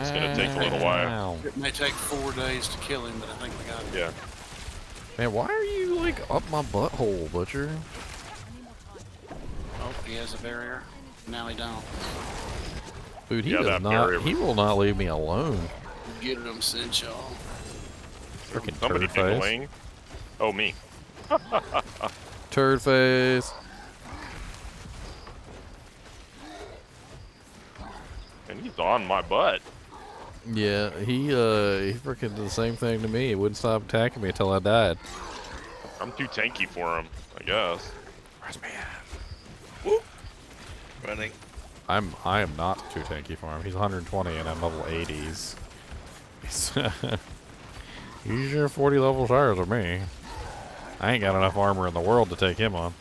It's gonna take a little while. It may take 4 days to kill him, but I think we got him. Yeah. Man, why are you like up my butthole, Butcher? Oh, he has a barrier. Now he don't. Dude, he does not. He will not leave me alone. Get him, Chinchilla. Freaking Somebody turd face. wing. Oh, me. Turd face. And he's on my butt. Yeah, he freaking did the same thing to me. He wouldn't stop attacking me until I died. I'm too tanky for him, I guess. Where's me at? Whoop. Running. I am not too tanky for him. He's 120 and I'm level 80s. He's your 40 levels higher than me. I ain't got enough armor in the world to take him on.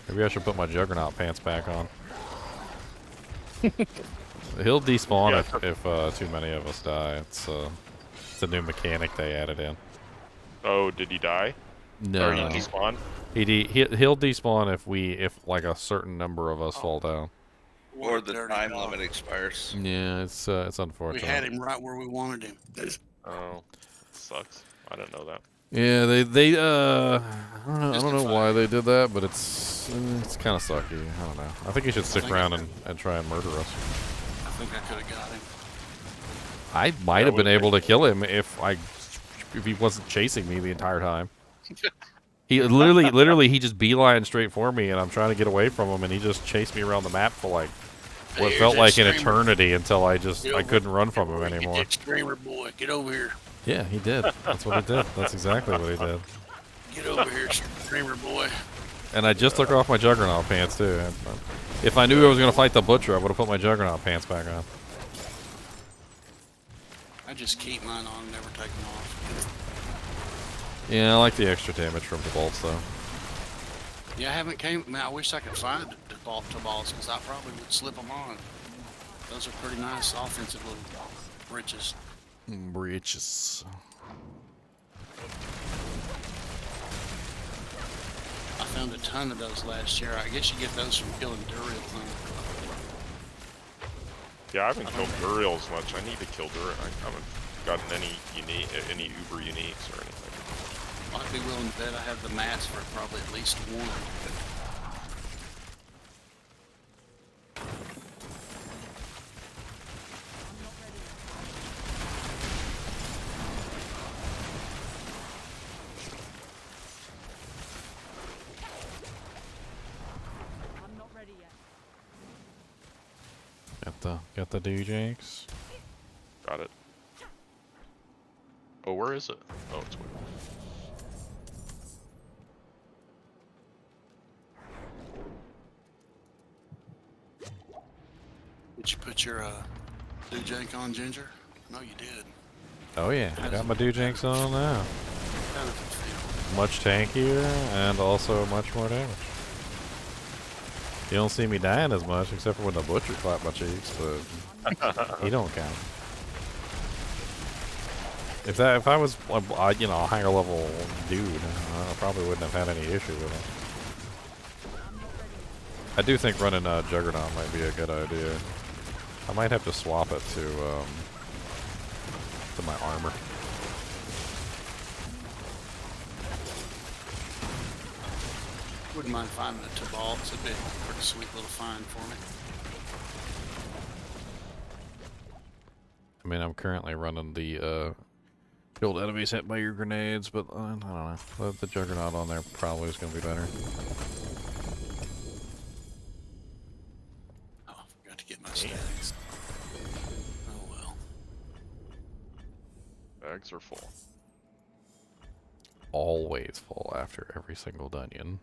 Maybe I should put my Juggernaut pants back on. He'll despawn if too many of us die. It's a new mechanic they added in. Oh, did he die? No. Or he despawn? He'll despawn if like a certain number of us fall down. Or the time limit expires. Yeah, it's unfortunate. We had him right where we wanted him. Oh, sucks. I didn't know that. Yeah, they I don't know why they did that, but it's kind of sucky. I don't know. I think he should stick around and try and murder us. I think I could have got him. I might have been able to kill him if he wasn't chasing me the entire time. He literally he just beeline straight for me, and I'm trying to get away from him, and he just chased me around the map for like what felt like an eternity until I couldn't run from him anymore. Screamer boy, get over here. Yeah, he did. That's what he did. That's exactly what he did. Get over here, streamer boy. And I just took off my Juggernaut pants too. If I knew I was gonna fight the Butcher, I would have put my Juggernaut pants back on. I just keep mine on, never take them off. Yeah, I like the extra damage from the bolts though. Yeah, I haven't came. Man, I wish I could find default to balls because I probably would slip them on. Those are pretty nice offensive little breeches. Breeches. I found a ton of those last year. I guess you get those from killing Duriel. Yeah, I haven't killed Duriel as much. I need to kill Duriel. I haven't gotten any Uber uniques or anything. I'd be willing to bet I have the mats for probably at least one. I'm not ready yet. Got the DJs. Got it. Oh, where is it? Oh, it's way. Did you put your Dujank on, Ginger? No, you did. Oh yeah, I got my Dujanks on now. How does it feel? Much tankier and also much more damage. You don't see me dying as much except for when the Butcher clapped my cheeks, but he don't count. If I was a higher level dude, I probably wouldn't have had any issue with it. I do think running Juggernaut might be a good idea. I might have to swap it to my armor. Wouldn't mind finding a Tabal. It's a bit pretty sweet little find for me. I mean, I'm currently running the killed enemies hit by your grenades, but I don't know. The Juggernaut on there probably is going to be better. Oh, I forgot to get my stacks. Oh well. Bags are full. Always full after every single dungeon.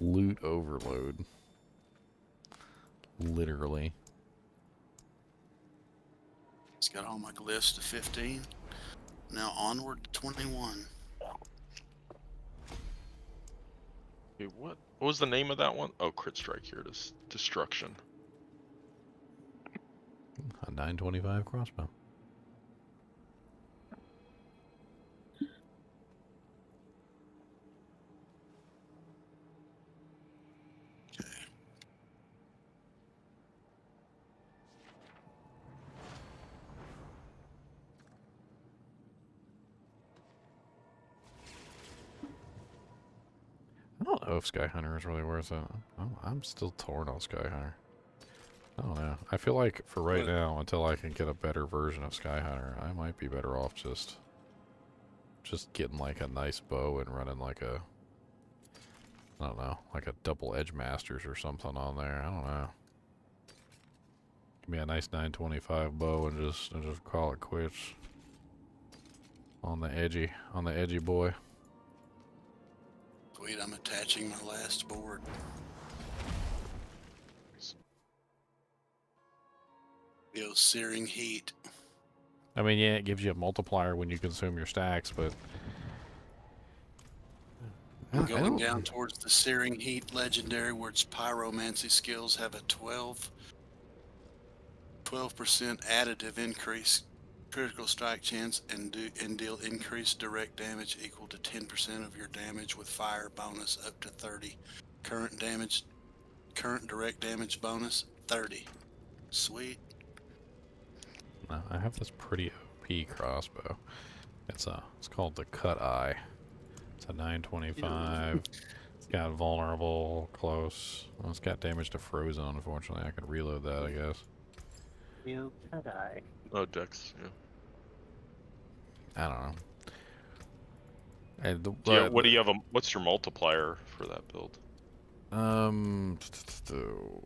Loot overload. Literally. It's got all my glyphs to 15. Now onward to 21. Hey, what was the name of that one? Oh, Crit Strike, here it is. Destruction. A 925 crossbow. I don't know if Sky Hunter is really worth it. I'm still torn on Sky Hunter. I don't know. I feel like for right now, until I can get a better version of Sky Hunter, I might be better off just getting like a nice bow and running like a, I don't know, like a double Edge Masters or something on there. I don't know. Give me a nice 925 bow and just call it quits on the edgy boy. Sweet, I'm attaching my last board. Yo, searing heat. I mean, yeah, it gives you a multiplier when you consume your stacks, but Going down towards the searing heat legendary, where its pyromancy skills have a 12% additive increase critical strike chance and deal increased direct damage equal to 10% of your damage with fire bonus up to 30. Current direct damage bonus 30. Sweet. No, I have this pretty OP crossbow. It's called the Cut Eye. It's a 925. It's got vulnerable, close. Well, it's got damage to frozen, unfortunately. I could reload that, I guess. You Cut Eye. Oh, Dex, yeah. I don't know. And Yeah, what do you have? What's your multiplier for that build?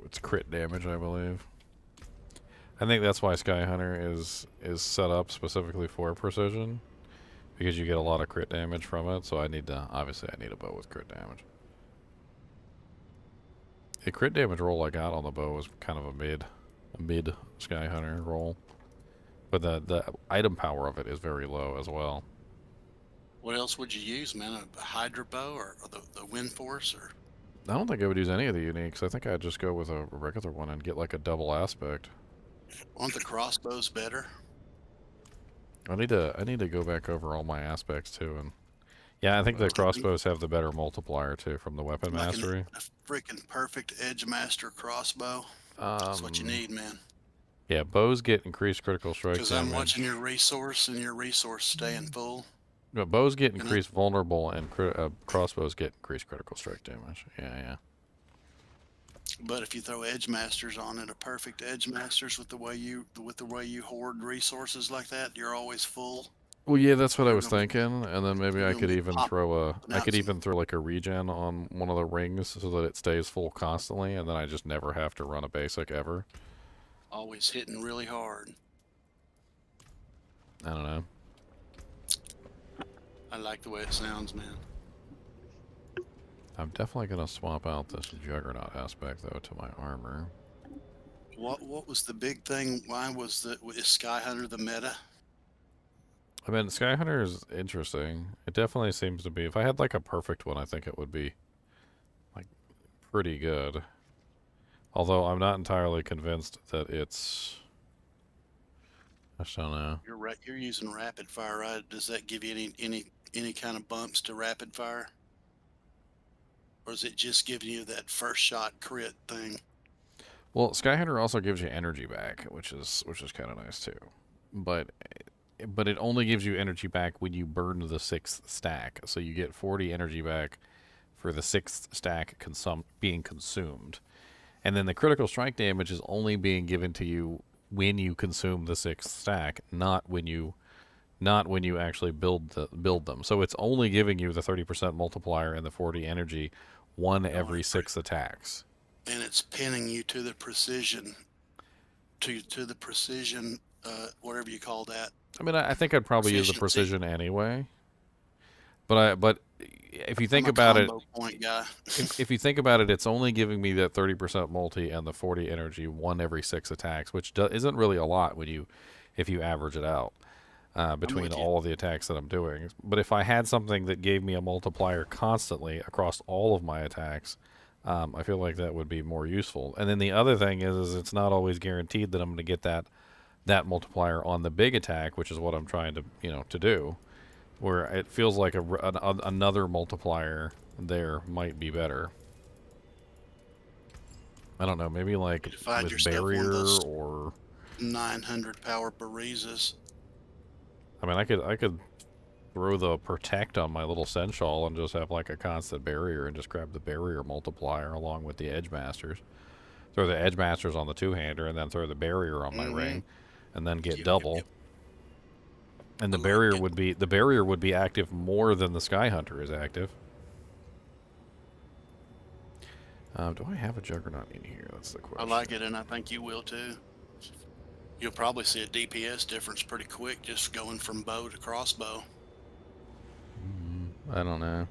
It's crit damage, I believe. I think that's why Sky Hunter is set up specifically for precision, because you get a lot of crit damage from it. So I need to, obviously I need a bow with crit damage. The crit damage roll I got on the bow was kind of a mid Sky Hunter roll, but the item power of it is very low as well. What else would you use, man? A Hydra bow or the Wind Force? Or I don't think I would use any of the uniques. I think I'd just go with a regular one and get like a double aspect. aren't the crossbows better? I need to go back over all my aspects too, and yeah, I think the crossbows have the better multiplier too from the weapon Like mastery. a freaking perfect Edge Master crossbow. That's what you need, man. Yeah, bows get increased critical strike Because damage. I'm watching your resource and your resource staying full. But bows get increased vulnerable, and crossbows get increased critical strike damage. Yeah. But if you throw Edge Masters on it, a perfect Edge Masters with the way you hoard resources like that, you're always full. Well, yeah, that's what I was thinking, and then maybe I could even pop- throw like a regen on one of the rings so that it stays full constantly, and then I just never have to run a basic ever. Always hitting really hard. I don't know. I like the way it sounds, man. I'm definitely gonna swap out this Juggernaut aspect though to my armor. What was the big thing? Why was is Sky Hunter the meta? I mean, Sky Hunter is interesting. It definitely seems to be. If I had like a perfect one, I think it would be like pretty good. Although I'm not entirely convinced that it's. I just don't know. You're using rapid fire, right? Does that give you any kind of bumps to rapid fire? Or is it just giving you that first shot crit thing? Well, Sky Hunter also gives you energy back, which is kind of nice too. But it only gives you energy back when you burn the 6th stack. So you get 40 energy back for the 6th stack being consumed. And then the critical strike damage is only being given to you when you consume the 6th stack, not when you actually build them. So it's only giving you the 30% multiplier and the 40 energy every 6 attacks. And it's pinning you to the precision, to the precision, whatever you call that. I mean, I think I'd probably use the precision anyway. But if you think about it, point guy. if you think about it, it's only giving me that 30% multi and the 40 energy every 6 attacks, which isn't really a lot if you average it out between all of the attacks that I'm doing. But if I had something that gave me a multiplier constantly across all of my attacks, I feel like that would be more useful. And then the other thing is it's not always guaranteed that I'm going to get that multiplier on the big attack, which is what I'm trying to do. Where it feels like another multiplier there might be better. I don't know, maybe like with barrier or 900 power Barizas. I mean, I could throw the protect on my little Senshal and just have like a constant barrier and just grab the barrier multiplier along with the Edge Masters. Throw the Edge Masters on the 2-hander and then throw the barrier on my ring, and then get double. And the barrier would be active more than the Sky Hunter is active. Do I have a Juggernaut in here? That's the question. I like it, and I think you will too. You'll probably see a DPS difference pretty quick just going from bow to crossbow. I don't know.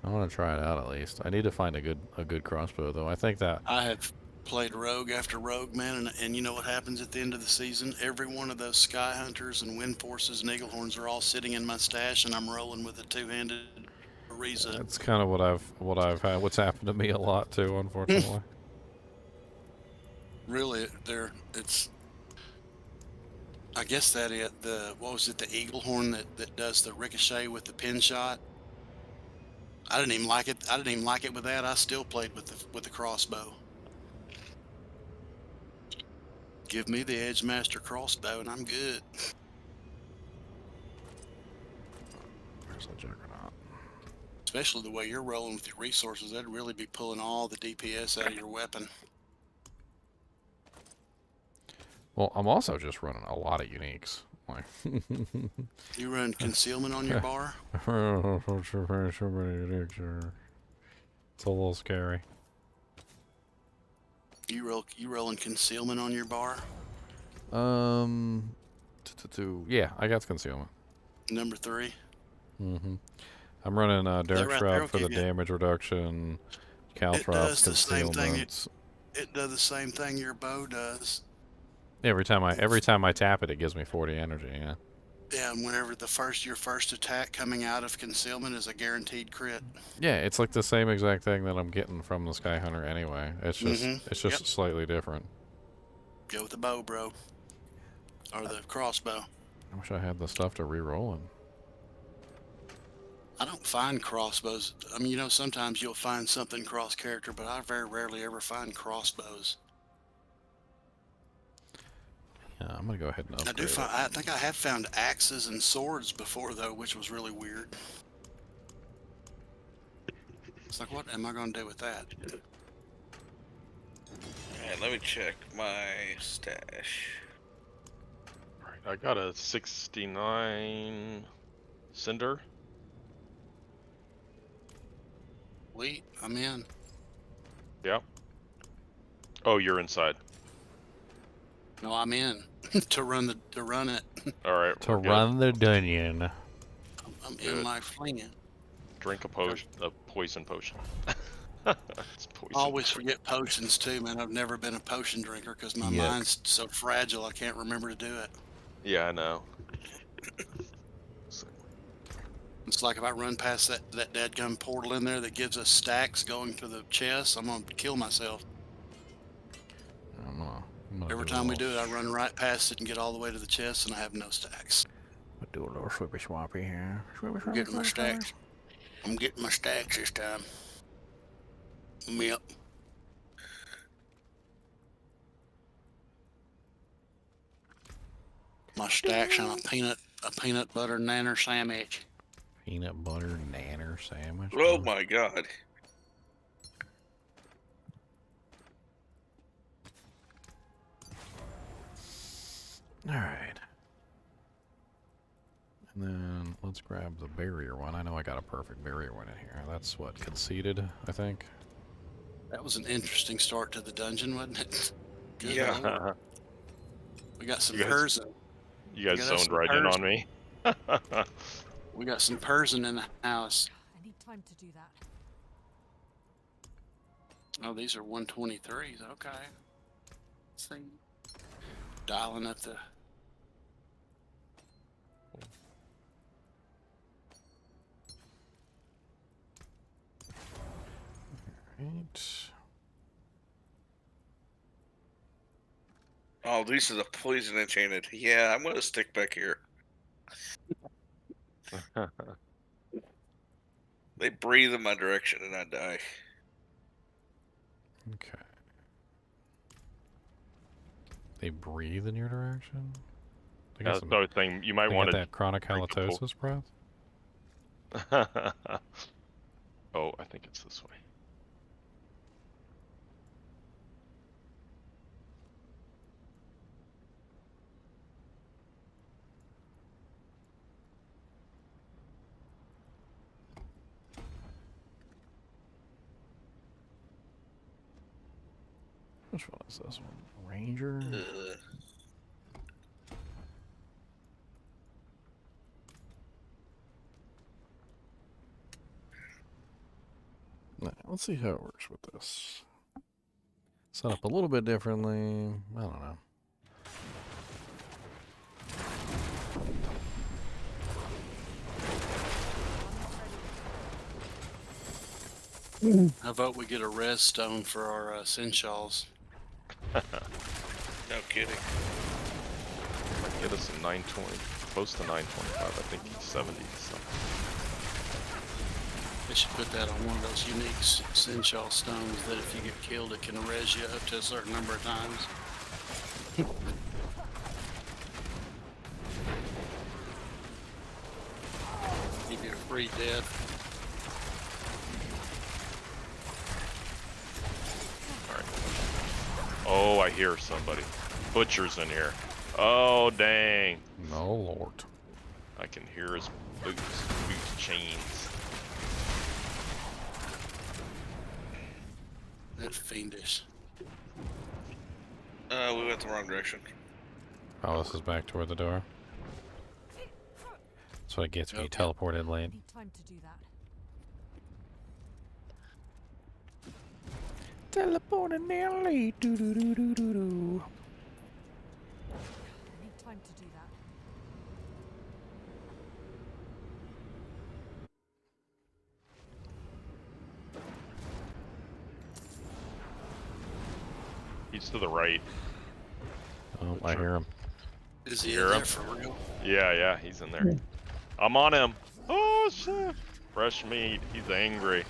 I want to try it out at least. I need to find a good crossbow though. I think that I have played rogue after rogue, man, and you know what happens at the end of the season? Every one of those Sky Hunters and Wind Forces and Eaglehorns are all sitting in my stash, and I'm rolling with a 2-handed Ariza. That's kind of what's happened to me a lot too, unfortunately. Really, it's. I guess that what was it? The Eaglehorn that does the ricochet with the pin shot. I didn't even like it. I didn't even like it with that. I still played with the crossbow. Give me the Edge Master crossbow and I'm good. Where's the Juggernaut? Especially the way you're rolling with your resources, that'd really be pulling all the DPS out of your weapon. Well, I'm also just running a lot of uniques. Like You run concealment on your bar? It's a little scary. You rolling concealment on your bar? Yeah, I got concealment. Number 3. Mm-hmm. I'm running Derek right there Shroud will for the give you- damage reduction, It Caltrops, does the same thing. concealments. It does the same thing your bow does. Every time I tap it, it gives me 40 energy. Yeah. Yeah, and whenever your first attack coming out of concealment is a guaranteed crit. Yeah, it's like the same exact thing that I'm getting from the Sky Hunter anyway. It's just Yep. slightly different. Go with the bow, bro. Or the crossbow. I wish I had the stuff to re-roll it. I don't find crossbows. I mean, you know, sometimes you'll find something cross character, but I very rarely ever find crossbows. Yeah, I'm gonna go ahead and upgrade it. I think I have found axes and swords before though, which was really weird. It's like, what am I gonna do with that? Alright, let me check my stash. Alright, I got a 69 cinder. Wait, I'm in. Yeah. Oh, you're inside. No, I'm in to run it. All right. To run the dungeon. I'm in like flinging. Drink a poison potion. It's poison. Always forget potions too, man. I've never been a potion drinker because my mind's so fragile. I can't remember to do it. Yeah, I know. It's like if I run past that dadgum portal in there that gives us stacks going to the chest, I'm gonna kill myself. I'm gonna Every time we do it, I run right past it and get all the way to the chest, and I have no stacks. I'll do a little swippy swappy here. I'm getting my stacks. I'm getting my stacks this time. Yep. My stacks on a peanut butter nanner sandwich. Peanut butter nanner sandwich. Oh my god. Alright. And then let's grab the barrier one. I know I got a perfect barrier one in here. That's what, conceded, I think? That was an interesting start to the dungeon, wasn't it? Good Yeah. Lord. We got some Persian. You guys zoned right in on me. We got some Persian in the house. I need time to do that. Oh, these are 123s. Okay. Let's see. Dialing up the... Right. Oh, these are the poison enchanted. Yeah, I'm gonna stick back here. They breathe in my direction and I die. Okay. They breathe in your direction? That's another thing. You might want to that chronic halitosis breath? Oh, I think it's this way. Which one is this one? Ranger? Let's see how it works with this. Set up a little bit differently. I don't know. How about we get a res stone for our Sinshawls? No kidding. Might get us a 920, close to 925. I think he's 70. So. They should put that on one of those unique Sinshaw stones that if you get killed, it can res you up to a certain number of times. Give you a free death. Oh, I hear somebody. Butcher's in here. Oh, dang. No, Lord. I can hear his boot chains. That's fiendish. We went the wrong direction. Oh, this is back toward the door. That's what it gets when you Okay. teleport in lane. Need time to do that. Teleporting in lane. Do do do do do do. Need time to do that. He's to the right. Oh, I hear him. Is he Hear in him? there for real? Yeah, he's in there. I'm on him. Oh shit! Fresh meat. He's angry.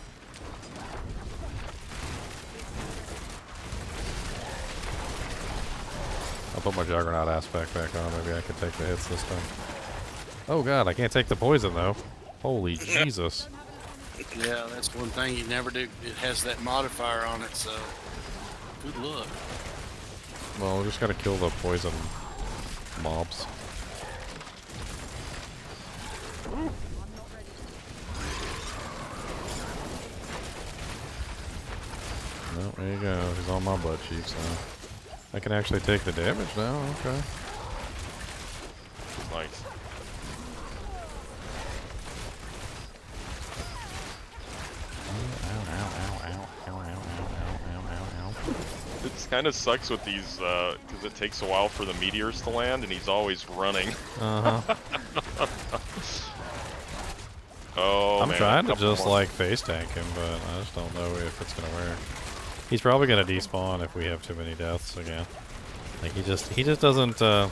I'll put my Juggernaut aspect back on. Maybe I can take the hits this time. Oh god, I can't take the poison though. Holy Jesus. Yeah, that's one thing you never do. It has that modifier on it, so good luck. Well, we just gotta kill the poison mobs. No, there you go. He's on my butt cheeks now. I can actually take the damage now. Okay. Nice. It kind of sucks with these, because it takes a while for the meteors to land, and he's always running. Uh-huh. Oh, I'm man, trying to couple just, more. like, face tank him, but I just don't know if it's gonna work. He's probably gonna despawn if we have too many deaths again. Like, he just doesn't, ever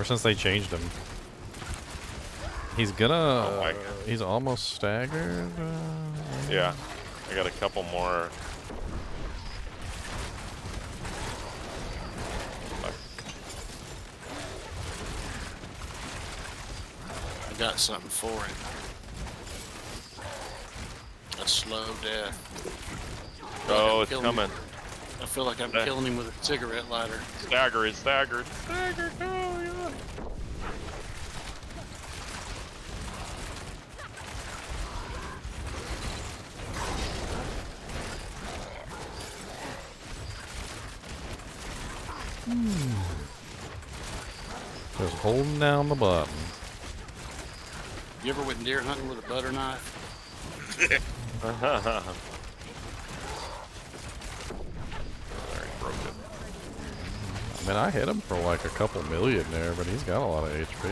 since they changed him. He's gonna, he's almost staggered. Yeah, I got a couple more. I got something for him. A slow death. Oh, it's coming. I feel like I'm killing him with a cigarette lighter. Stagger is staggered. Staggered, oh yeah. Just holding down the button. You ever went deer hunting with a butter knife? I mean, I hit him for like a couple million there, but he's got a lot of HP.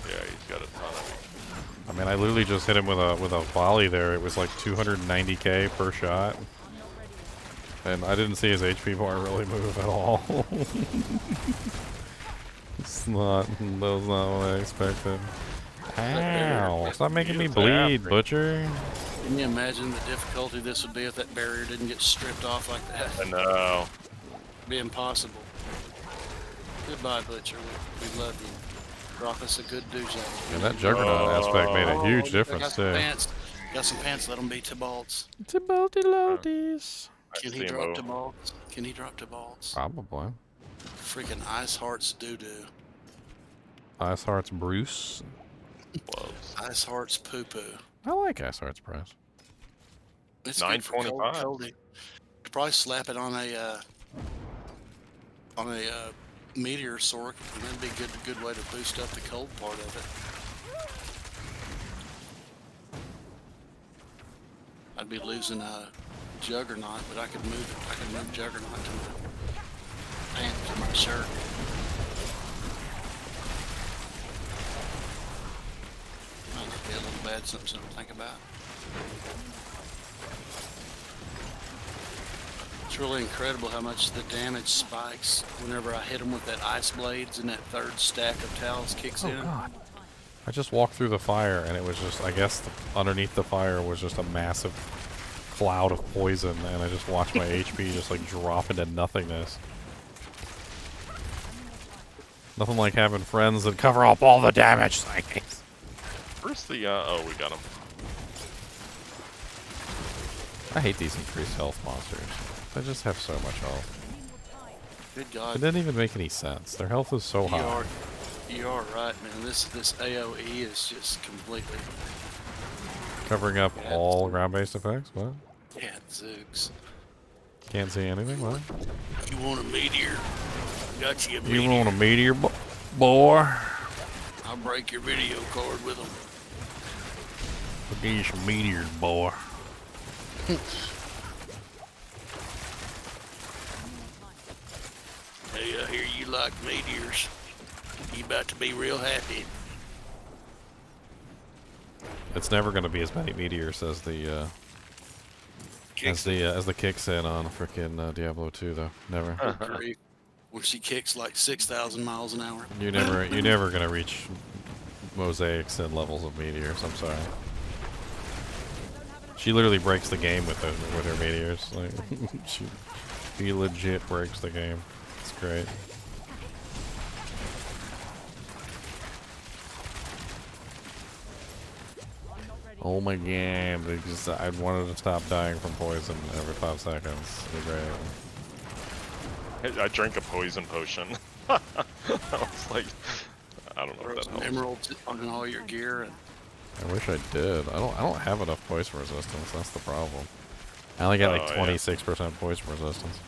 Yeah, he's got a ton of I mean, I literally just hit him with a volley there. It was like 290k per shot, and I didn't see his HP bar really move at all. That was not what I expected. Ow! Stop making me bleed, Butcher. Can you imagine the difficulty this would be if that barrier didn't get stripped off like that? I know. It'd be impossible. Goodbye, Butcher. We love you. Rock us a good douche. And that Juggernaut aspect made a huge difference too. Got some pants, let them be Tibalts. Tibalti-loties. Can he drop Tibalts? Can he drop Tibalts? Probably. Freaking Ice Heart's doo-doo. Ice Heart's Bruce. Ice Heart's poo-poo. I like Ice Heart's Bruce. It's good for cold, $9.25. coldy. Could probably slap it on a meteor sword, and that'd be a good way to boost up the cold part of it. I'd be losing a Juggernaut, but I could move it. I could move Juggernaut to my pants to my shirt. Might be a little bad, something to think about. It's really incredible how much the damage spikes whenever I hit them with that ice blades and that third stack of towels kicks in. God. I just walked through the fire and it was just, I guess underneath the fire was just a massive cloud of poison, and I just watched my HP just like drop into nothingness. Nothing like having friends that cover up all the damage. Where's the, oh, we got him. I hate these increased health monsters. They just have so much health. Good God. It didn't even make any sense. Their health is so high. You are right, man. This AoE is just completely Covering up all ground-based effects? What? yeah, Zooks. Can't see anything? What? You want a meteor? Got you a You meteor. want a meteor, boy? I'll break your video card with them. I'll give you some meteors, boy. Hey, I hear you like meteors. You about to be real happy. It's never going to be as many meteors as the as the kicks in on frickin' Diablo 2 though. Never. When she kicks like 6,000 miles an hour. You're never gonna reach mosaics and levels of meteors. I'm sorry. She literally breaks the game with her meteors. Like she legit breaks the game. It's great. Oh my god! I wanted to stop dying from poison every 5 seconds. It'd be great. I drank a poison potion. I was like, I don't know if that helps. Emeralds on all your gear. And I wish I did. I don't have enough poison resistance. That's the problem. I only got like 26% poison resistance.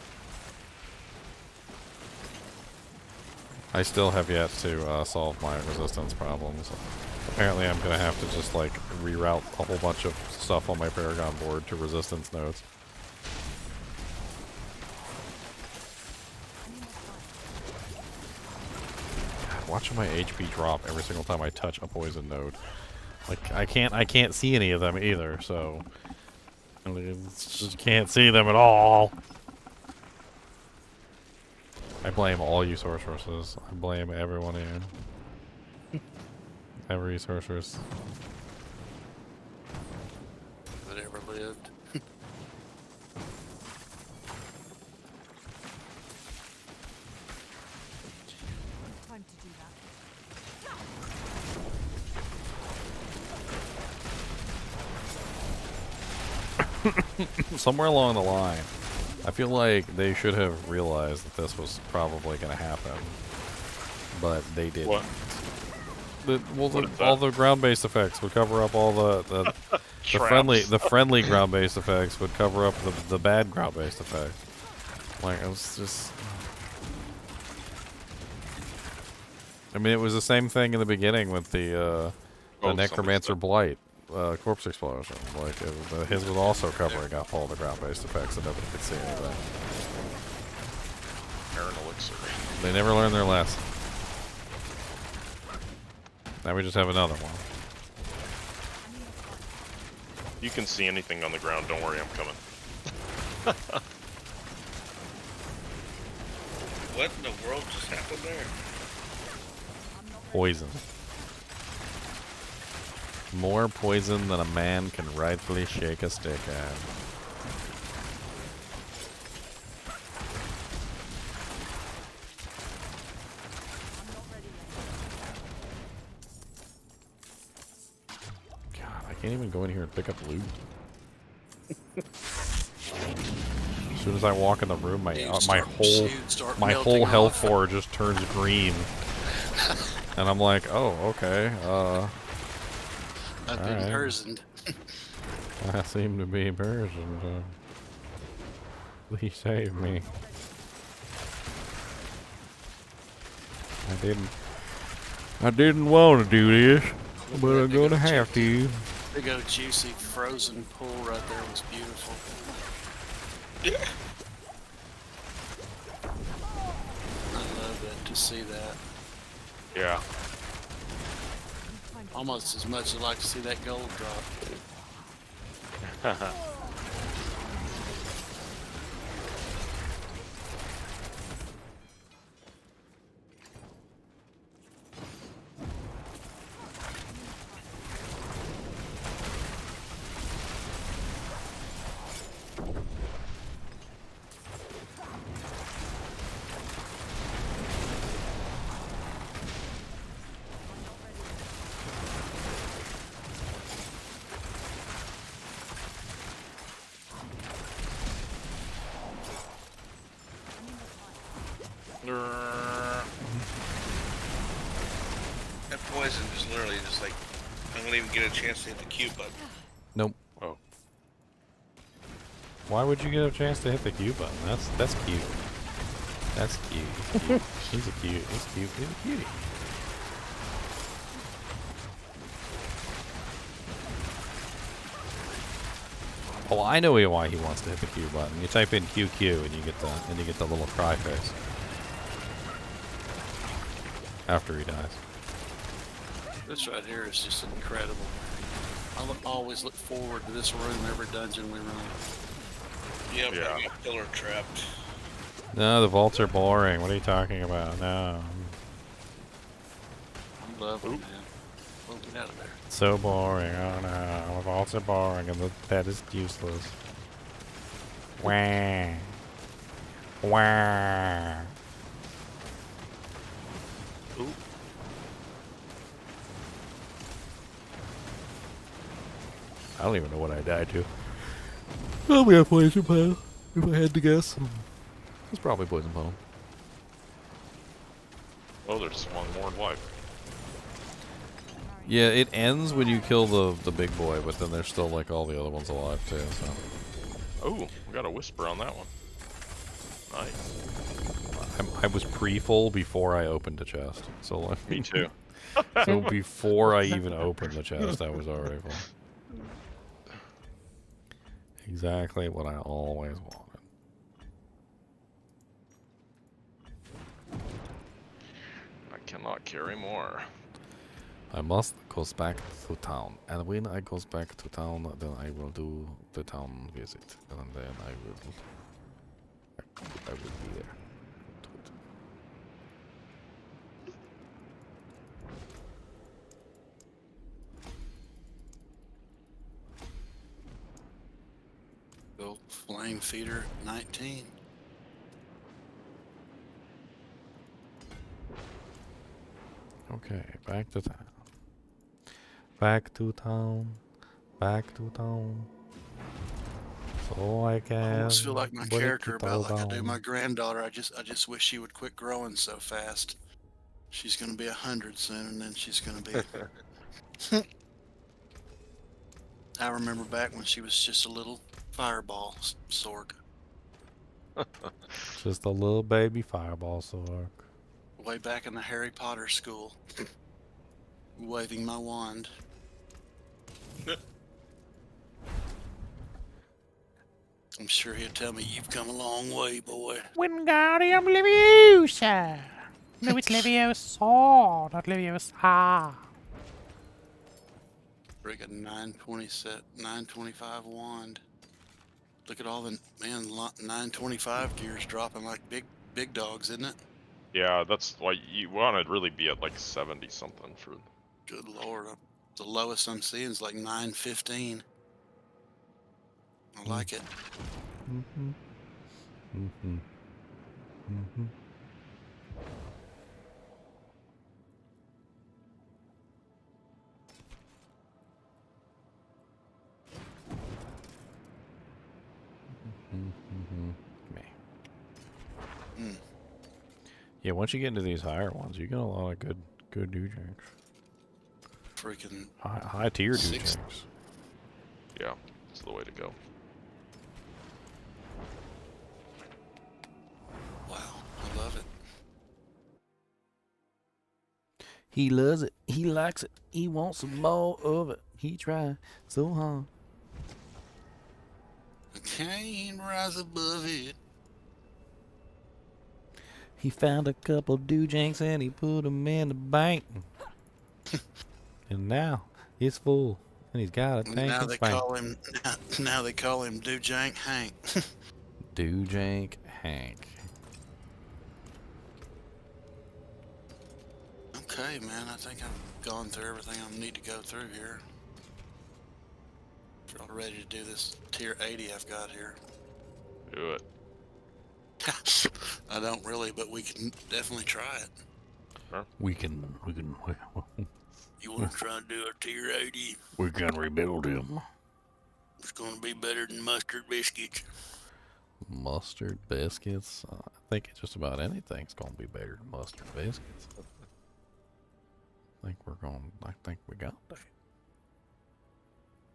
I still have yet to solve my resistance problems. Apparently, I'm gonna have to just like reroute a whole bunch of stuff on my Paragon board to resistance nodes. Watching my HP drop every single time I touch a poison node. Like I can't see any of them either, so I just can't see them at all. I blame all you sorceresses. I blame everyone here. Every sorceress that ever lived. Time to do that. somewhere along the line, I feel like they should have realized that this was probably going to happen, but they didn't. What? All the ground-based effects would cover up all the friendly ground-based effects would cover up the bad ground-based effects. Like it was just. I mean, it was the same thing in the beginning with the Necromancer Blight corpse explosion. Like his was also covering up all the ground-based effects, and nobody could see anything. Aaron Elixir. They never learned their lesson. Now we just have another one. You can see anything on the ground. Don't worry, I'm coming. What in the world just happened there? Poison. More poison than a man can rightfully shake a stick at. I can't even go in here and pick up loot. As soon as I walk in the room, my whole health bar just turns green, and I'm like, oh, okay. I've been personed. I seem to be personed. Please save me. I didn't want to do this, but I'm gonna have to. Big old juicy frozen pool right there was beautiful. I love it to see that. Yeah. Almost as much as I like to see that gold drop. That poison is literally just like, I don't even get a chance to hit the Q button. Nope. Oh. Why would you get a chance to hit the Q button? That's cute. That's cute. He's cute. He's a cutie. Oh, I know why he wants to hit the Q button. You type in QQ and you get the little cry face after he dies. This right here is just incredible. Always look forward to this room every dungeon we run. Yep, yeah. I got pillar trapped. No, the vaults are boring. What are you talking about? No. I love them, man. We'll get out of there. So boring. Oh no, the vaults are boring and that is useless. Wah. Wah. Ooh. I don't even know what I died to. Probably a poison pile, if I had to guess. It's probably poison pile. Oh, there's one more life. Yeah, it ends when you kill the big boy, but then there's still like all the other ones alive too. So. Oh, we got a whisper on that one. Nice. I was pre-full before I opened the chest. So like, me too. So before I even opened the chest, I was already full. Exactly what I always wanted. I cannot carry more. I must go back to town, and when I goes back to town, then I will do the town visit, and then I will be there. Go Flame Feeder 19. Okay, back to town. Back to town. Back to town. So I can. I almost feel like my break character it all about like I do down. my granddaughter. I just wish she would quit growing so fast. She's gonna be 100 soon, and then she's gonna be. I remember back when she was just a little fireball sork. Just a little baby fireball sork. Way back in the Harry Potter school, waving my wand. I'm sure he'll tell me you've come a long way, boy. Wingardium Leviosa! No, it's Leviosa, not Leviosa. Friggin' 925 wand. Look at all the, man, 925 gears dropping like big dogs, isn't it? Yeah, that's like, you want to really be at like 70 something for. Good lord. The lowest I'm seeing is like 915. I like it. Mm-hmm. Mm-hmm. Mm-hmm. Mm. Yeah, once you get into these higher ones, you get a lot of good doojanks. Freaking high tier doojanks. Yeah, it's the way to go. Wow, I love it. He loves it. He likes it. He wants some more of it. He tried so hard. I can't rise above it. He found a couple doojanks and he put them in the bank. And now it's full. And he's got a tank Now of they spank. call him. Now they call him Doojank Hank. Doojank Hank. Okay, man. I think I've gone through everything I need to go through here. If you're all ready to do this tier 80 I've got here. Do it. I don't really, but we can definitely try it. Sure. We can. You want to try and do a tier 80? We can rebuild him. It's going to be better than mustard biscuits. Mustard biscuits? I think just about anything's going to be better than mustard biscuits. I think we got that.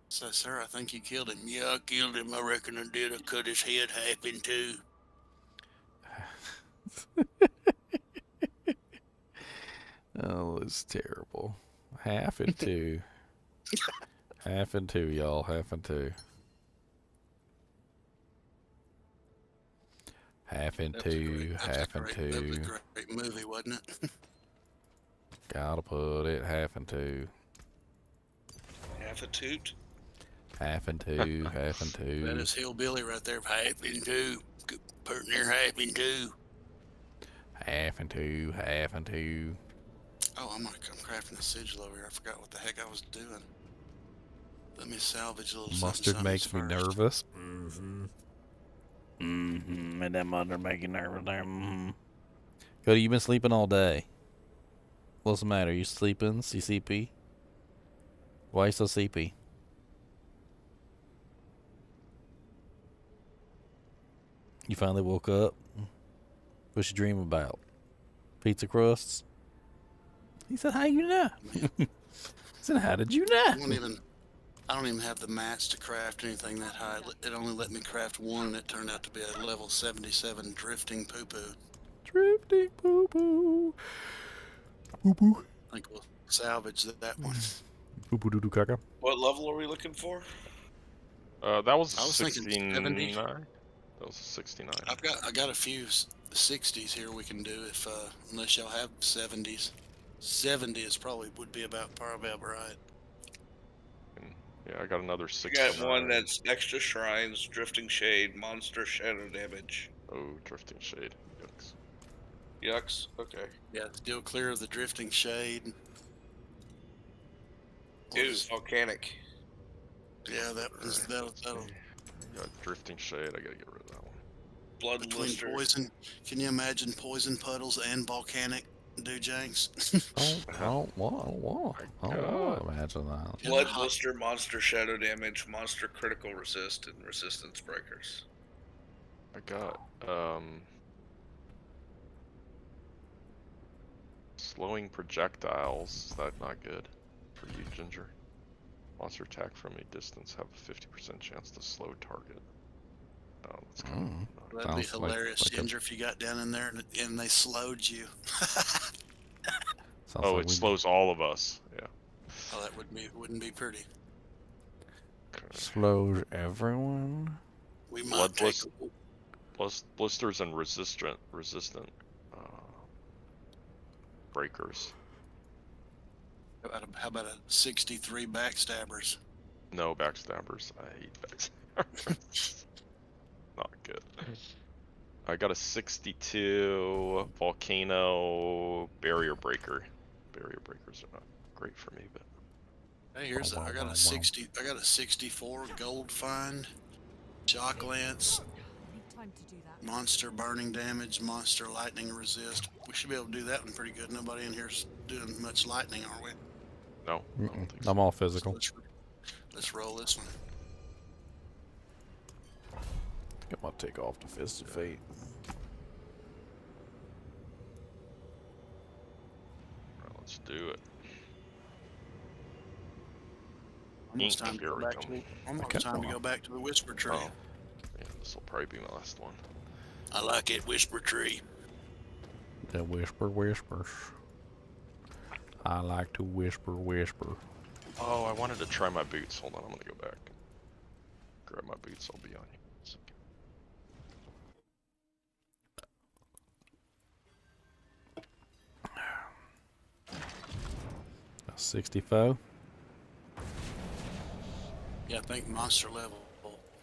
So, sir, I think you killed him. Yeah, I killed him. I reckon I did. I cut his head half in two. Oh, it's terrible. Half and two. Half and two, y'all. Half and two. Half and That was a two, great, that was a half and great, that was a two. great movie, wasn't it? Gotta put it half and two. Half a toot. Half and two, half and two. That is hillbilly right there. Half and two. Putting there half and two. Half and two, half and two. Oh, I'm crafting a sigil over here. I forgot what the heck I was doing. Let me salvage a little Mustard makes me nervous. Made that mother make you nervous there. Cody, you been sleeping all day. What's the matter? You sleeping? CCP? Why you so sleepy? You finally woke up? What's you dream about? Pizza crusts? He said, how you know? He said, how did you know? I don't even have the mats to craft anything that high. It only let me craft one, and it turned out to be a level 77 drifting poo-poo. Drifting poo-poo. Poo-poo. I think we'll salvage that one. Poo-poo doo-doo caca. What level are we looking for? That was I was 69. thinking 70. That was 69. I got a few 60s here we can do if unless y'all have 70s. 70 is would be about right. Yeah, I got another We 69. got one that's extra shrines, drifting shade, monster shadow damage. Oh, drifting shade. Yucks. Yucks. Okay. Yeah, still clear of the drifting shade. Dude, volcanic. Yeah, that'll Got drifting shade. I gotta get rid of that one. Blood between blister. poison. Can you imagine poison puddles and volcanic? Do Janks? I don't want to imagine that. Blood blister, monster shadow damage, monster critical resist, and resistance breakers. I got slowing projectiles. Is that not good for you, Ginger? Monster attack from a distance have a 50% chance to slow target. Oh, that's kind of That'd be hilarious, Ginger, if you got down in there and they slowed you. Oh, it slows all of us. Yeah. Oh, that wouldn't be pretty. Slows everyone. We might take blisters and resistant breakers. How about a 63 backstabbers? No backstabbers. I hate backstabbers. Not good. I got a 62 volcano barrier breaker. Barrier breakers are not great for me, but hey, I got a 64 gold find, shock lance, monster burning damage, monster lightning resist. We should be able to do that one pretty good. Nobody in here's doing much lightning, are we? No, I don't think so. I'm all physical. Let's roll this one. I think I'm gonna take off the Fist of Fate. Alright, let's do it. Almost time to go back to the Whisper Tree. Oh, yeah, this will probably be my last one. I like it, Whisper Tree. The whispers. I like to whisper. Oh, I wanted to try my boots. Hold on, I'm gonna go back. Grab my boots, I'll be on you. 64. Yeah, I think monster level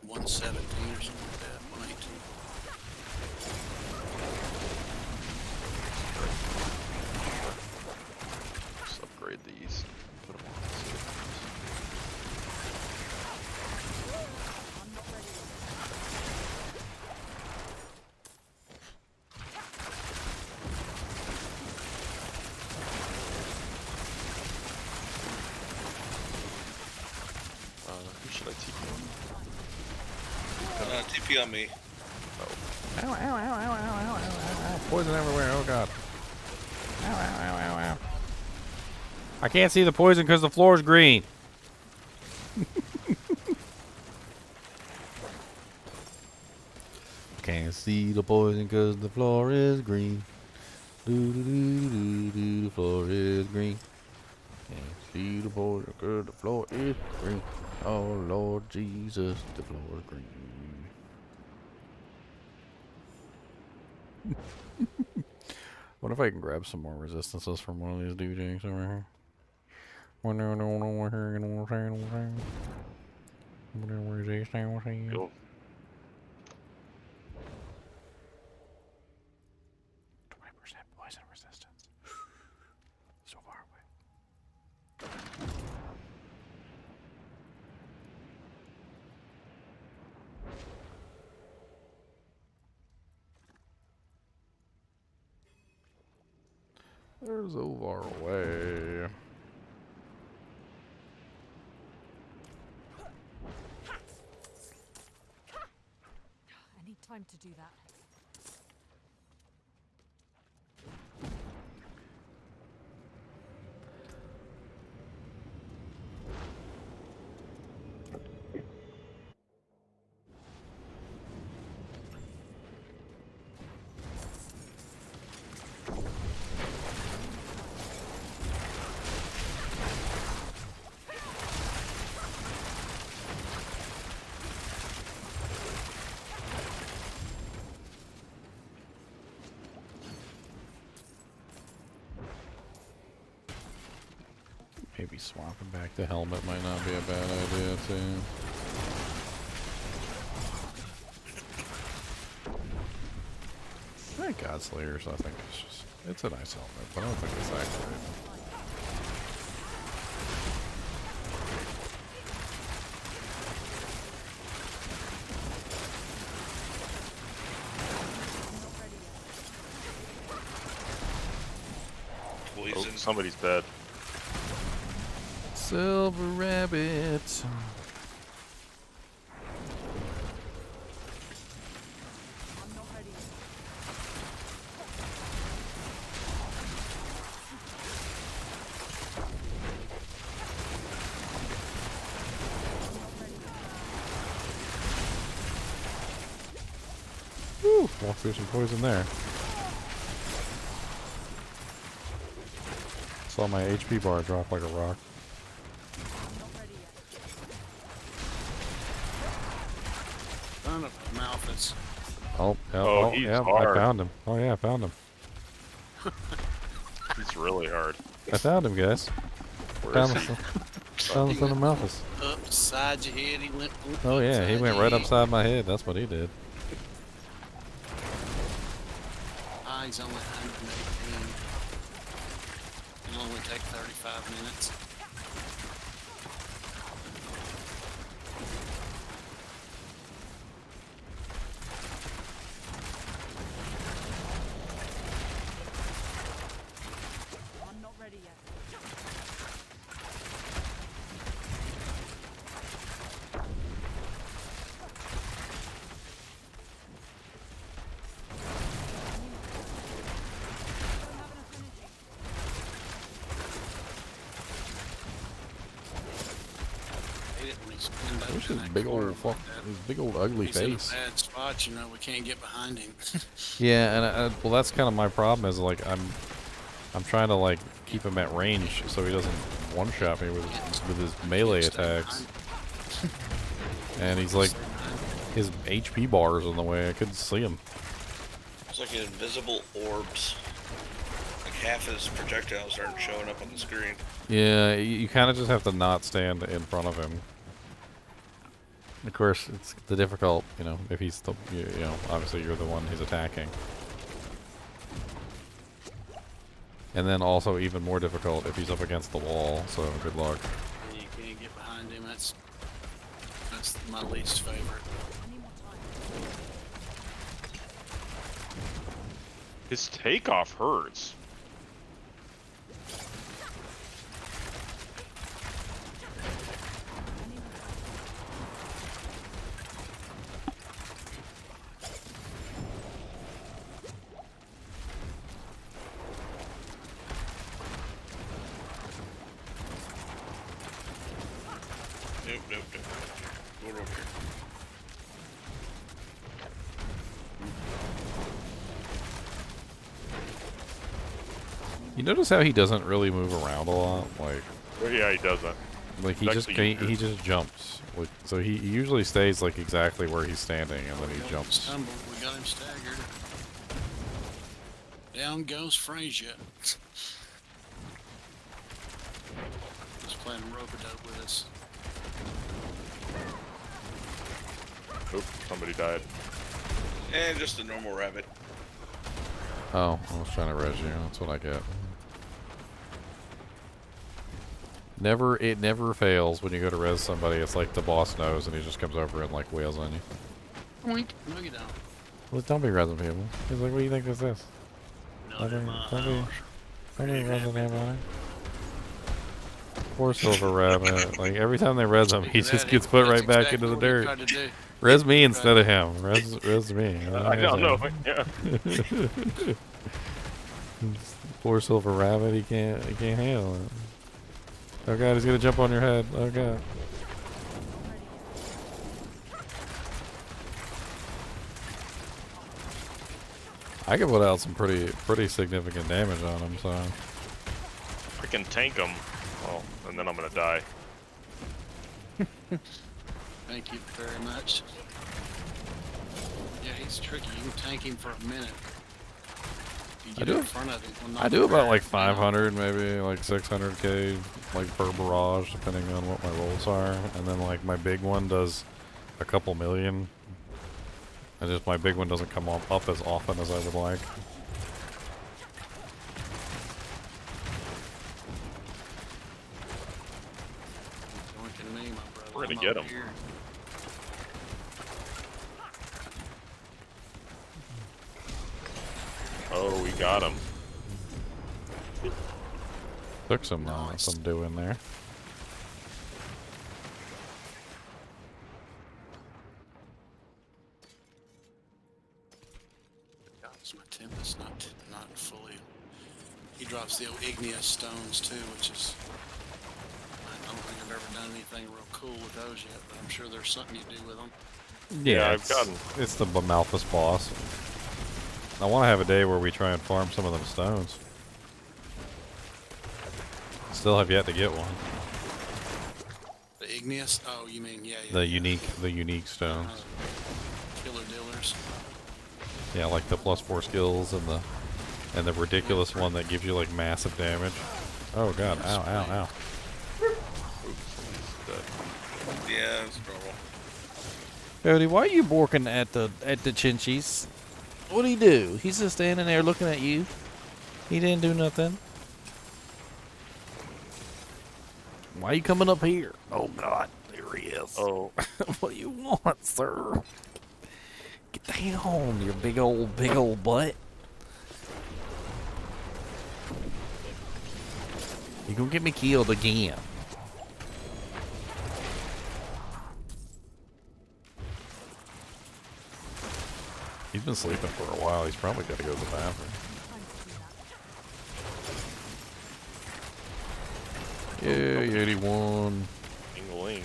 117 or something like that, 118. Just upgrade these. Put them on. Who should I TP on? TP on me. Ow, ow, ow, ow, ow, ow, ow, ow. Poison everywhere, oh god. Ow, ow, ow, ow, ow. I can't see the poison because the floor is green. Can't see the poison because the floor is green. Do do do do do, the floor is green. Can't see the poison because the floor is green. Oh Lord Jesus, the floor is green. What if I can grab some more resistances from one of these DJs over here? Cool. 20% poison resistance. So far away. They're so far away. I need time to do that. Maybe swapping back the helmet might not be a bad idea too. I think Godslayers, I think it's a nice helmet, but I don't think it's that great. Oh, somebody's dead. Silver rabbit. Woo! Walk through some poison there. Saw my HP bar drop like a rock. Son of a Malphus. Oh, yeah, Oh, he's yeah, hard. I found him. Oh yeah, I found him. He's really hard. I found him, guys. Where is he? Found the son of Malphus. Upside your head, he went. Oh yeah, he upside went your right head. upside my head. That's what he did. Ah, he's only 118. It'll only take 35 minutes. I'm not ready yet. Hate it when he's pinned up Where's in his that big corner old fuck, like that. his big old ugly He's in a face? bad spot, you know. We can't get behind him. Yeah, and well, that's kind of my problem. Is like I'm trying to like keep him at range so he doesn't one-shot me with his melee attacks. And he's like, his HP bar is in the way. I couldn't see him. It's like invisible orbs. Like half his projectiles aren't showing up on the screen. Yeah, you kind of just have to not stand in front of him. Of course, it's the difficult, you know, if he's the, you know, obviously you're the one he's attacking. And then also even more difficult if he's up against the wall, so good luck. You can't get behind him. That's my least favorite. His takeoff hurts. Nope. Go over here. You notice how he doesn't really move around a lot? Like, Well, yeah, he doesn't. like he It's just actually he just jumps. Like, so he usually stays like exactly where he's standing, and then he jumps. Stumbled. We got him staggered. Down goes Frasier. Just playing rope-a-dope with us. Oop, somebody died. And just a normal rabbit. Oh, I was trying to res you. That's what I get. It never fails when you go to res somebody. It's like the boss knows, and he just comes over and like wails on you. Oink. No, you don't. Well, don't be resing people. He's like, what do you think this is? Don't be resing anybody. Poor Silver Rabbit. Like every time they res him, he just gets put right back into the dirt. Res me instead of him. Res me. I don't know. Yeah. Poor Silver Rabbit. He can't handle it. Oh god, he's gonna jump on your head. Oh god. I can put out some pretty significant damage on him, so I can tank him. Well, and then I'm gonna die. Thank you very much. Yeah, he's tricky. You can tank him for a minute. I do about like 500, maybe like 600k, like per barrage, depending on what my rolls are, and then like my big one does a couple million. And just my big one doesn't come up as often as I would like. We're gonna get him. Oh, we got him. Took some do in there. My Tempest not fully. He drops the old igneous stones too, which is. I don't think I've ever done anything real cool with those yet, but I'm sure there's something you do with them. Yeah, it's the Malthus boss. I want to have a day where we try and farm some of them stones. Still have yet to get one. The igneous? Oh, you mean yeah. The unique stones. Killer dealers. Yeah, like the +4 skills and the ridiculous one that gives you like massive damage. Oh god! Ow! Ow! Ow! Yeah, it's normal. Cody, why are you borking at the Chinchies? What'd he do? He's just standing there looking at you. He didn't do nothing. Why are you coming up here? Oh god, there he is. Oh. What do you want, sir? Get down, your big old butt. You gonna get me killed again. He's been sleeping for a while. He's probably got to go to the bathroom. Yeah, 81. Ding-a-ling.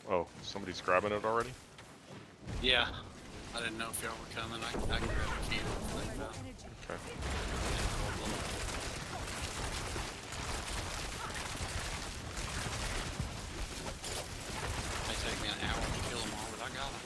Oh, somebody's grabbing it already? Yeah. I didn't know if y'all were coming. I can grab a few. Okay. May take me an hour to kill them all, but I got them.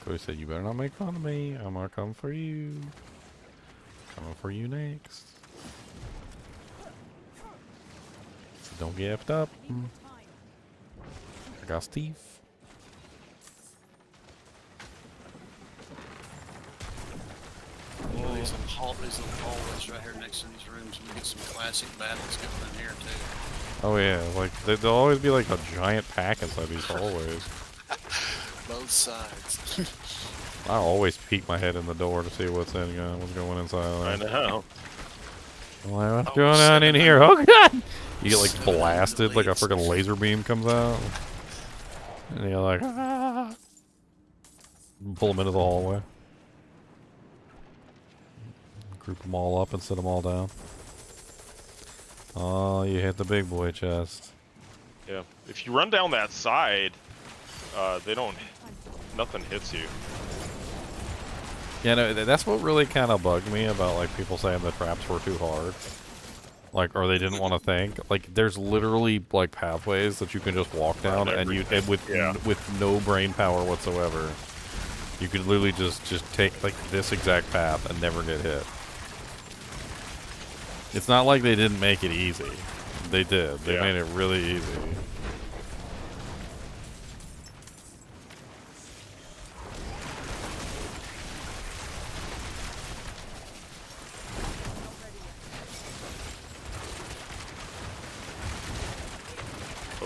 Cody said, "You better not make fun of me. I'm gonna come for you. Coming for you next. So don't get effed up. I got Steve." These little hallways right here next to these rooms. We get some classic battles going in here too. Oh yeah, like there'll always be like a giant pack inside these hallways. Both sides. I always peek my head in the door to see what's going inside. I know. I'm like, what's going on in here? Oh god! You get like blasted, like a freaking laser beam comes out, and you're like, ah! Pull them into the hallway, group them all up and sit them all down. Oh, you hit the big boy chest. Yeah. If you run down that side, they don't. Nothing hits you. Yeah, no, that's what really kind of bugged me about like people saying the traps were too hard, like, or they didn't want to think. Like, there's literally like pathways that you can just walk down, and with no brain power whatsoever, you could literally just take like this exact path and never get hit. It's not like they didn't make it easy. They did. They made it really easy.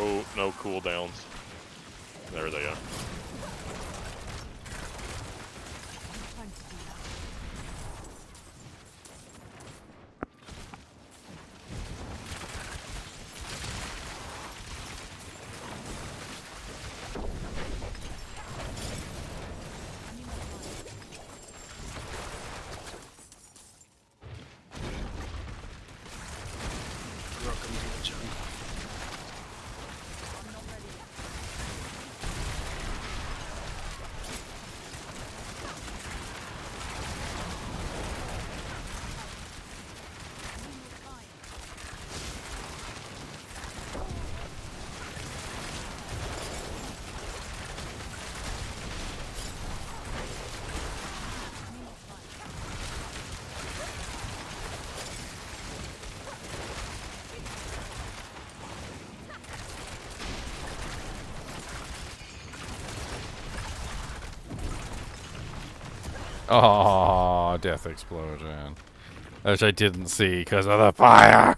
Oh, no cooldowns. There they are. Oh, death explosion. Which I didn't see because of the fire.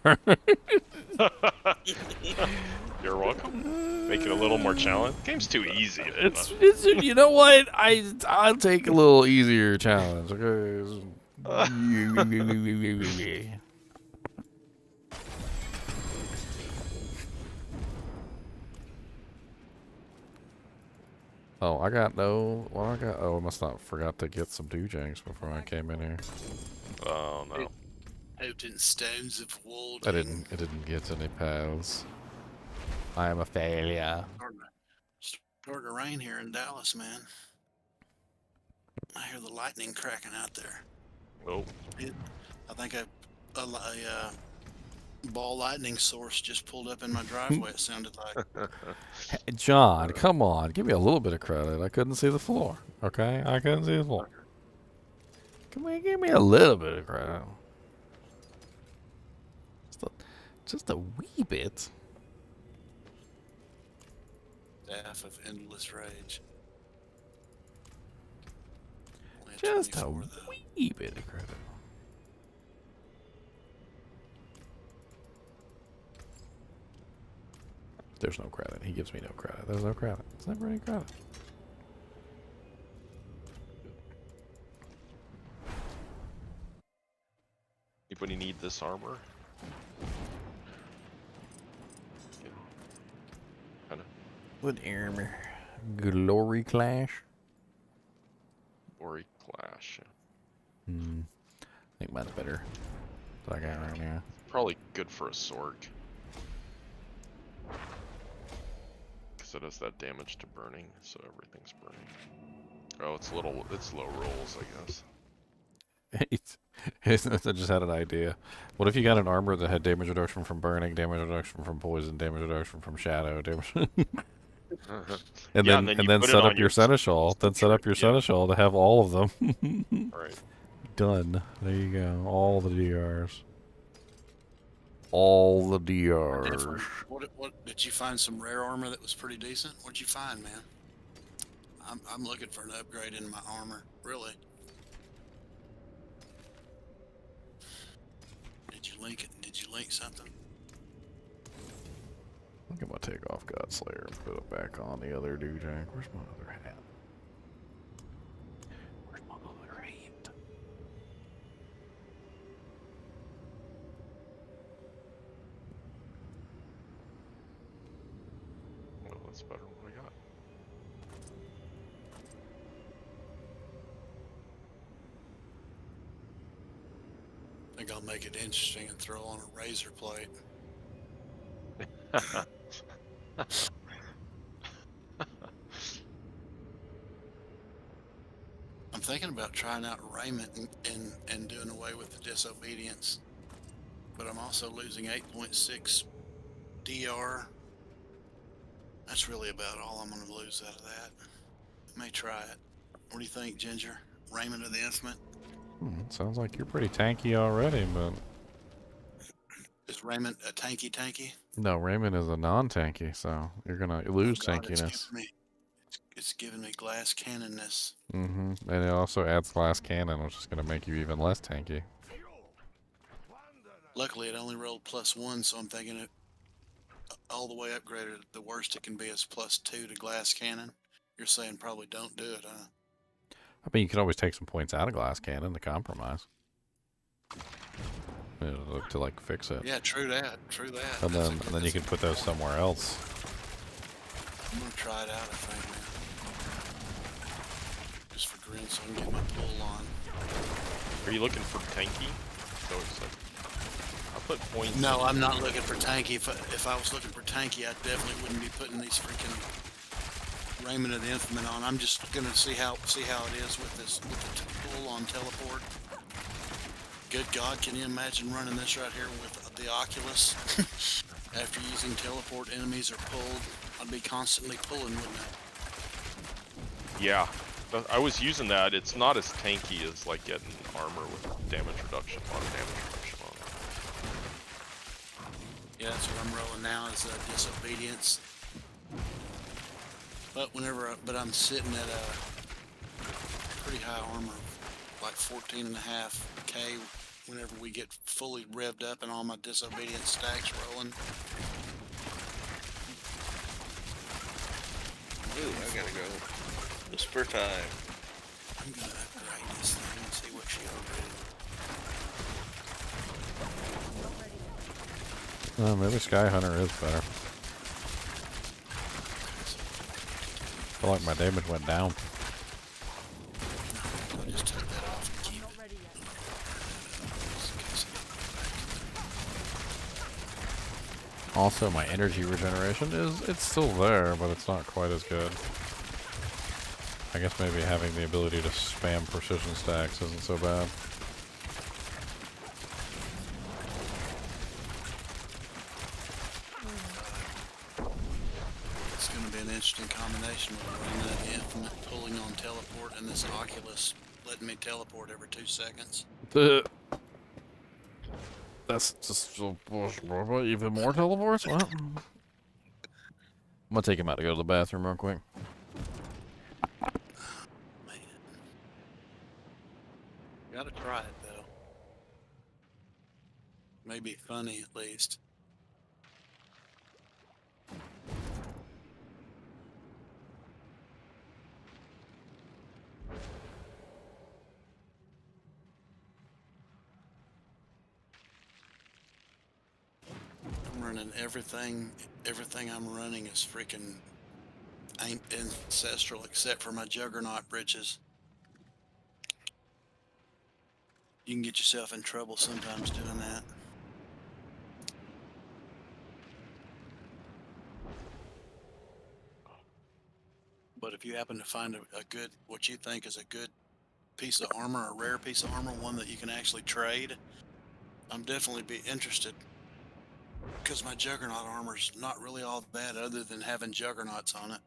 You're welcome. Make it a little more challenging. Game's too easy. It's you know what? I'll take a little easier challenge. Okay. Oh, I got no. Well, oh, I must not forgot to get some doojangs before I came in here. Oh no. Potent stones of wood. I didn't get any paths. I am a failure. Starting to rain here in Dallas, man. I hear the lightning cracking out there. Oh. I think a ball lightning source just pulled up in my driveway. It sounded like. Hey, John, come on, give me a little bit of credit. I couldn't see the floor. Okay, I couldn't see the floor. Come on, give me a little bit of credit. Just a wee bit. Staff of endless rage. Just a wee bit of credit. There's no credit. He gives me no credit. There's no credit. It's never any credit. Anybody need this armor? What armor? Glory Clash? Glory Clash. I think mine's better. What I got right now. Probably good for a sword. Because it does that damage to burning, so everything's burning. Oh, it's low rolls, I guess. I just had an idea. What if you got an armor that had damage reduction from burning, damage reduction from poison, damage reduction from shadow, damage and then set up your seneschal. Then set up your seneschal to have all of them. Right. Done. There you go. All the DRs. All the DRs. What did you find? Some rare armor that was pretty decent. What'd you find, man? I'm looking for an upgrade in my armor. Really. Did you link it? Did you link something? I'm gonna take off Godslayer and put it back on the other doojank. Where's my other hat? That's better than what I got. I think I'll make it interesting and throw on a razor plate. I'm thinking about trying out raiment and doing away with the disobedience, but I'm also losing 8.6 DR. That's really about all I'm going to lose out of that. I may try it. What do you think, Ginger? Raiment of the Infinite? Sounds like you're pretty tanky already, but... Is raiment a tanky? No, Raymond is a non-tanky, so you're gonna lose tankiness. It's giving me glass cannonness. And it also adds glass cannon, which is gonna make you even less tanky. Luckily, it only rolled +1, so I'm thinking it all the way upgraded. The worst it can be is +2 to glass cannon. You're saying probably don't do it, huh? I mean, you can always take some points out of glass cannon to compromise. To like fix it. Yeah, true that. And then you can put those somewhere else. I'm gonna try it out, I think, man. Just for green, so I can get my pull on. Are you looking for tanky? So it's like, I'll put points. No, I'm not looking for tanky. If I was looking for tanky, I definitely wouldn't be putting these freaking Raiment of the Infinite on. I'm just gonna see how it is with the pull on teleport. Good God, can you imagine running this right here with the Oculus? After using teleport, enemies are pulled. I'd be constantly pulling, wouldn't I? Yeah, I was using that. It's not as tanky as like getting armor with damage reduction, a lot of damage reduction on it. Yeah, that's what I'm rolling now is disobedience. But I'm sitting at a pretty high armor, like 14.5K. Whenever we get fully revved up and all my disobedience stacks rolling. Ooh, I gotta go. Whisper time. I'm gonna upgrade this thing and see what she upgraded. Maybe Sky Hunter is better. I feel like my damage went down. I just took that off and keep it. Also, my energy regeneration it's still there, but it's not quite as good. I guess maybe having the ability to spam precision stacks isn't so bad. It's going to be an interesting combination with running that infinite pulling on teleport and this Oculus letting me teleport every 2 seconds. That's just so bullshit, bro. Even more teleports? Well, I'm gonna take him out to go to the bathroom real quick. Man. Gotta try it, though. Maybe funny, at least. I'm running everything I'm running is freaking ancestral except for my Juggernaut britches. You can get yourself in trouble sometimes doing that. But if you happen to find a good, what you think is a good piece of armor, a rare piece of armor, one that you can actually trade, I'm definitely be interested. Because my Juggernaut armor's not really all bad other than having Juggernauts on it.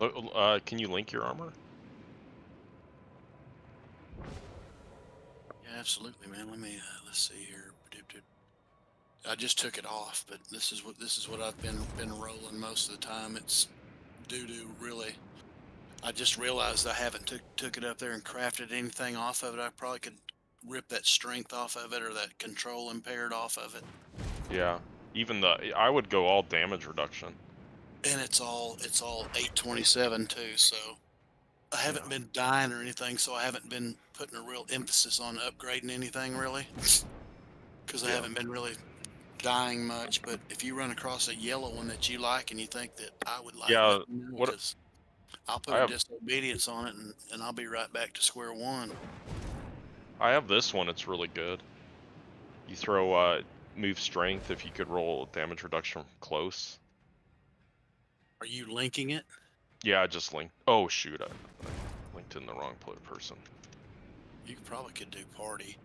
Yeah. Can you link your armor? Yeah, absolutely, man. Let me let's see here. I just took it off, but this is what I've been rolling most of the time. It's doo-doo, really. I just realized I haven't took it up there and crafted anything off of it. I probably could rip that strength off of it or that control impaired off of it. Yeah. Even I would go all damage reduction. And it's all 827 too, so I haven't been dying or anything, so I haven't been putting a real emphasis on upgrading anything really. Because I haven't been really dying much, but if you run across a yellow one that you like and you think that I would like, Yeah, let me know, what- 'cause I'll put I a have- disobedience on it, and I'll be right back to square one. I have this one. It's really good. You throw move strength if you could roll damage reduction from close. Are you linking it? Yeah, I just linked. Oh shoot, I linked in the wrong person. You probably could do party.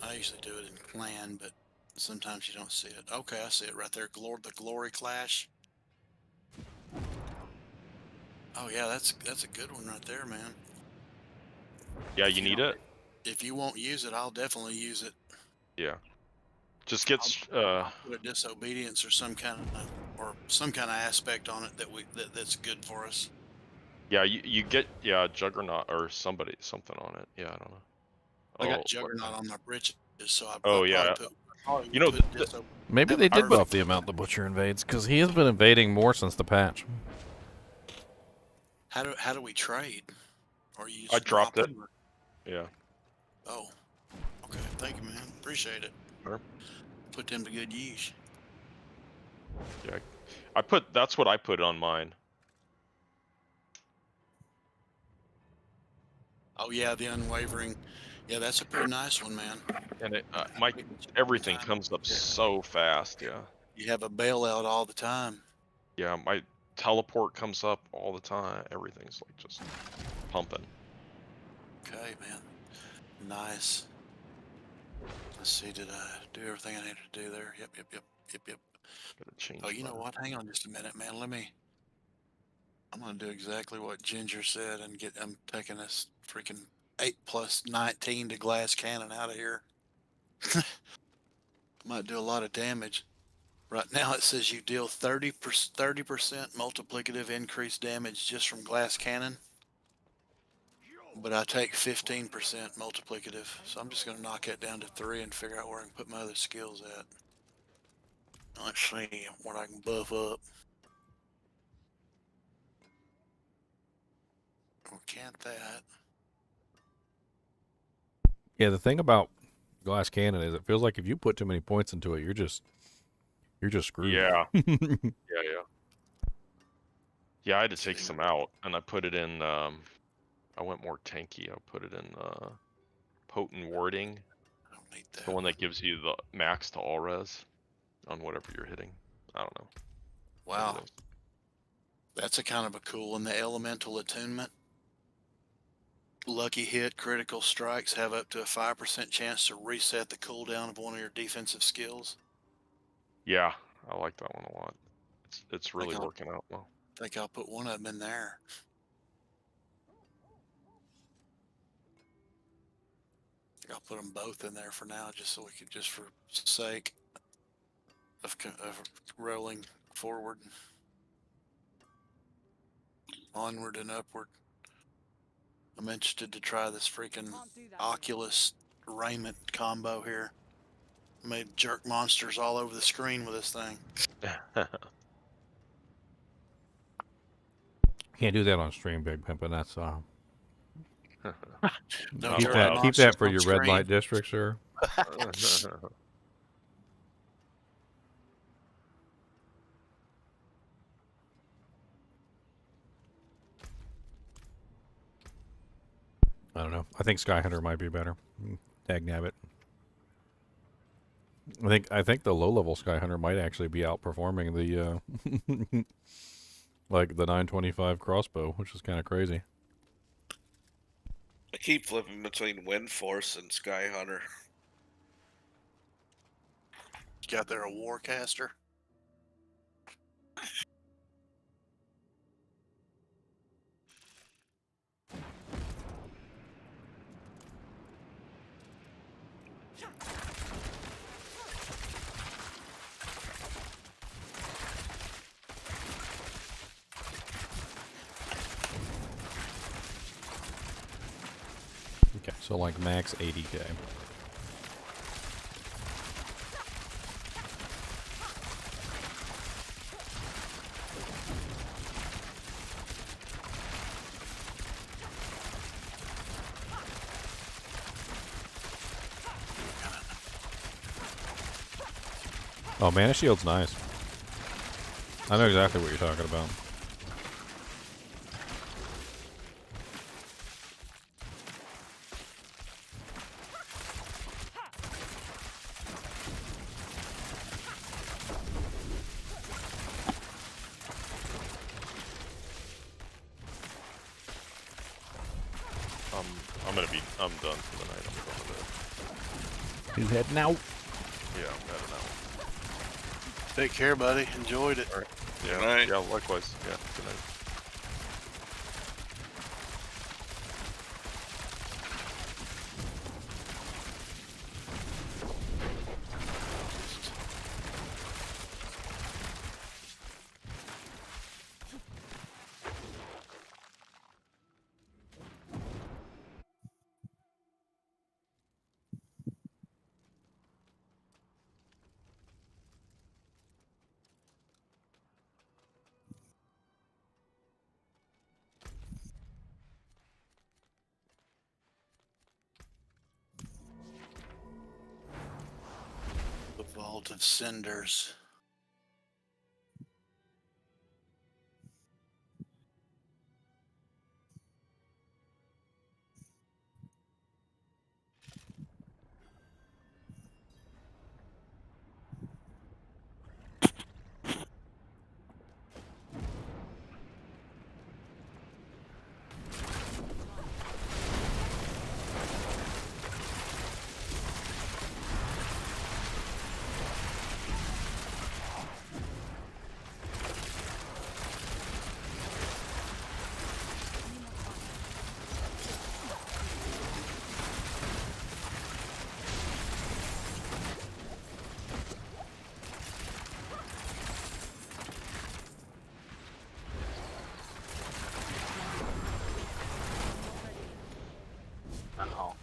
I usually do it in clan, but sometimes you don't see it. Okay, I see it right there. The glory clash. Oh yeah, that's a good one right there, man. Yeah, you need it. If you won't use it, I'll definitely use it. Yeah. Just get I'll put a disobedience or some kind of aspect on it that's good for us. yeah, you get Juggernaut or something on it. Yeah, I don't know. I got Juggernaut on my britches, so I Oh yeah. You know, Maybe they did buff the amount the Butcher invades, because he has been invading more since the patch. How do we trade? Or you I just dropped drop it. them, or- Yeah. Oh, okay. Thank you, man. Appreciate it. Sure. Put them to good use. Yeah. That's what I put on mine. Oh yeah, the unwavering. Yeah, that's a pretty nice one, man. And everything comes up so fast. Yeah. You have a bailout all the time. Yeah, my teleport comes up all the time. Everything's like just pumping. Okay, man. Nice. Let's see, did I do everything I needed to do there? Yep. Gotta change. Oh, you know what? Hang on just a minute, man. I'm gonna do exactly what Ginger said and I'm taking this freaking 8+19 to glass cannon out of here. Might do a lot of damage. Right now it says you deal 30% multiplicative increased damage just from glass cannon. But I take 15% multiplicative, so I'm just going to knock that down to 3 and figure out where I can put my other skills at. Let's see what I can buff up. We can't that. Yeah, the thing about glass cannon is it feels like if you put too many points into it, you're just screwed. Yeah. Yeah, I had to take some out, and I put it in. I went more tanky. I put it in potent warding. I don't need that. The one that gives you the max to all res on whatever you're hitting. I don't know. Wow. That's a kind of a cool one. The elemental attunement. Lucky hit, critical strikes have up to a 5% chance to reset the cooldown of one of your defensive skills. Yeah, I like that one a lot. It's really working out well. I think I'll put one of them in there. I'll put them both in there for now, just so we could, just for sake of rolling forward, onward and upward. I'm interested to try this freaking Oculus raiment combo here. Made jerk monsters all over the screen with this thing. Can't do that on stream, Big Pimpin'. That's No keep jerk that monsters for on your red screen. light district, sir. I don't know. I think Sky Hunter might be better. Dagnabbit. I think the low level Sky Hunter might actually be outperforming the like the 925 crossbow, which is kind of crazy. I keep flipping between Wind Force and Sky Hunter. You got there a Warcaster? Okay, so like max 80k. Oh, Mana Shield's nice. I know exactly what you're talking about. I'm done for the night. I'm going to bed. You heading out? Yeah, I'm heading out. Take care, buddy. Enjoyed it. All right. Yeah, Good night. yeah, likewise. Yeah, good night. The Vault of Cinders. Uh-oh.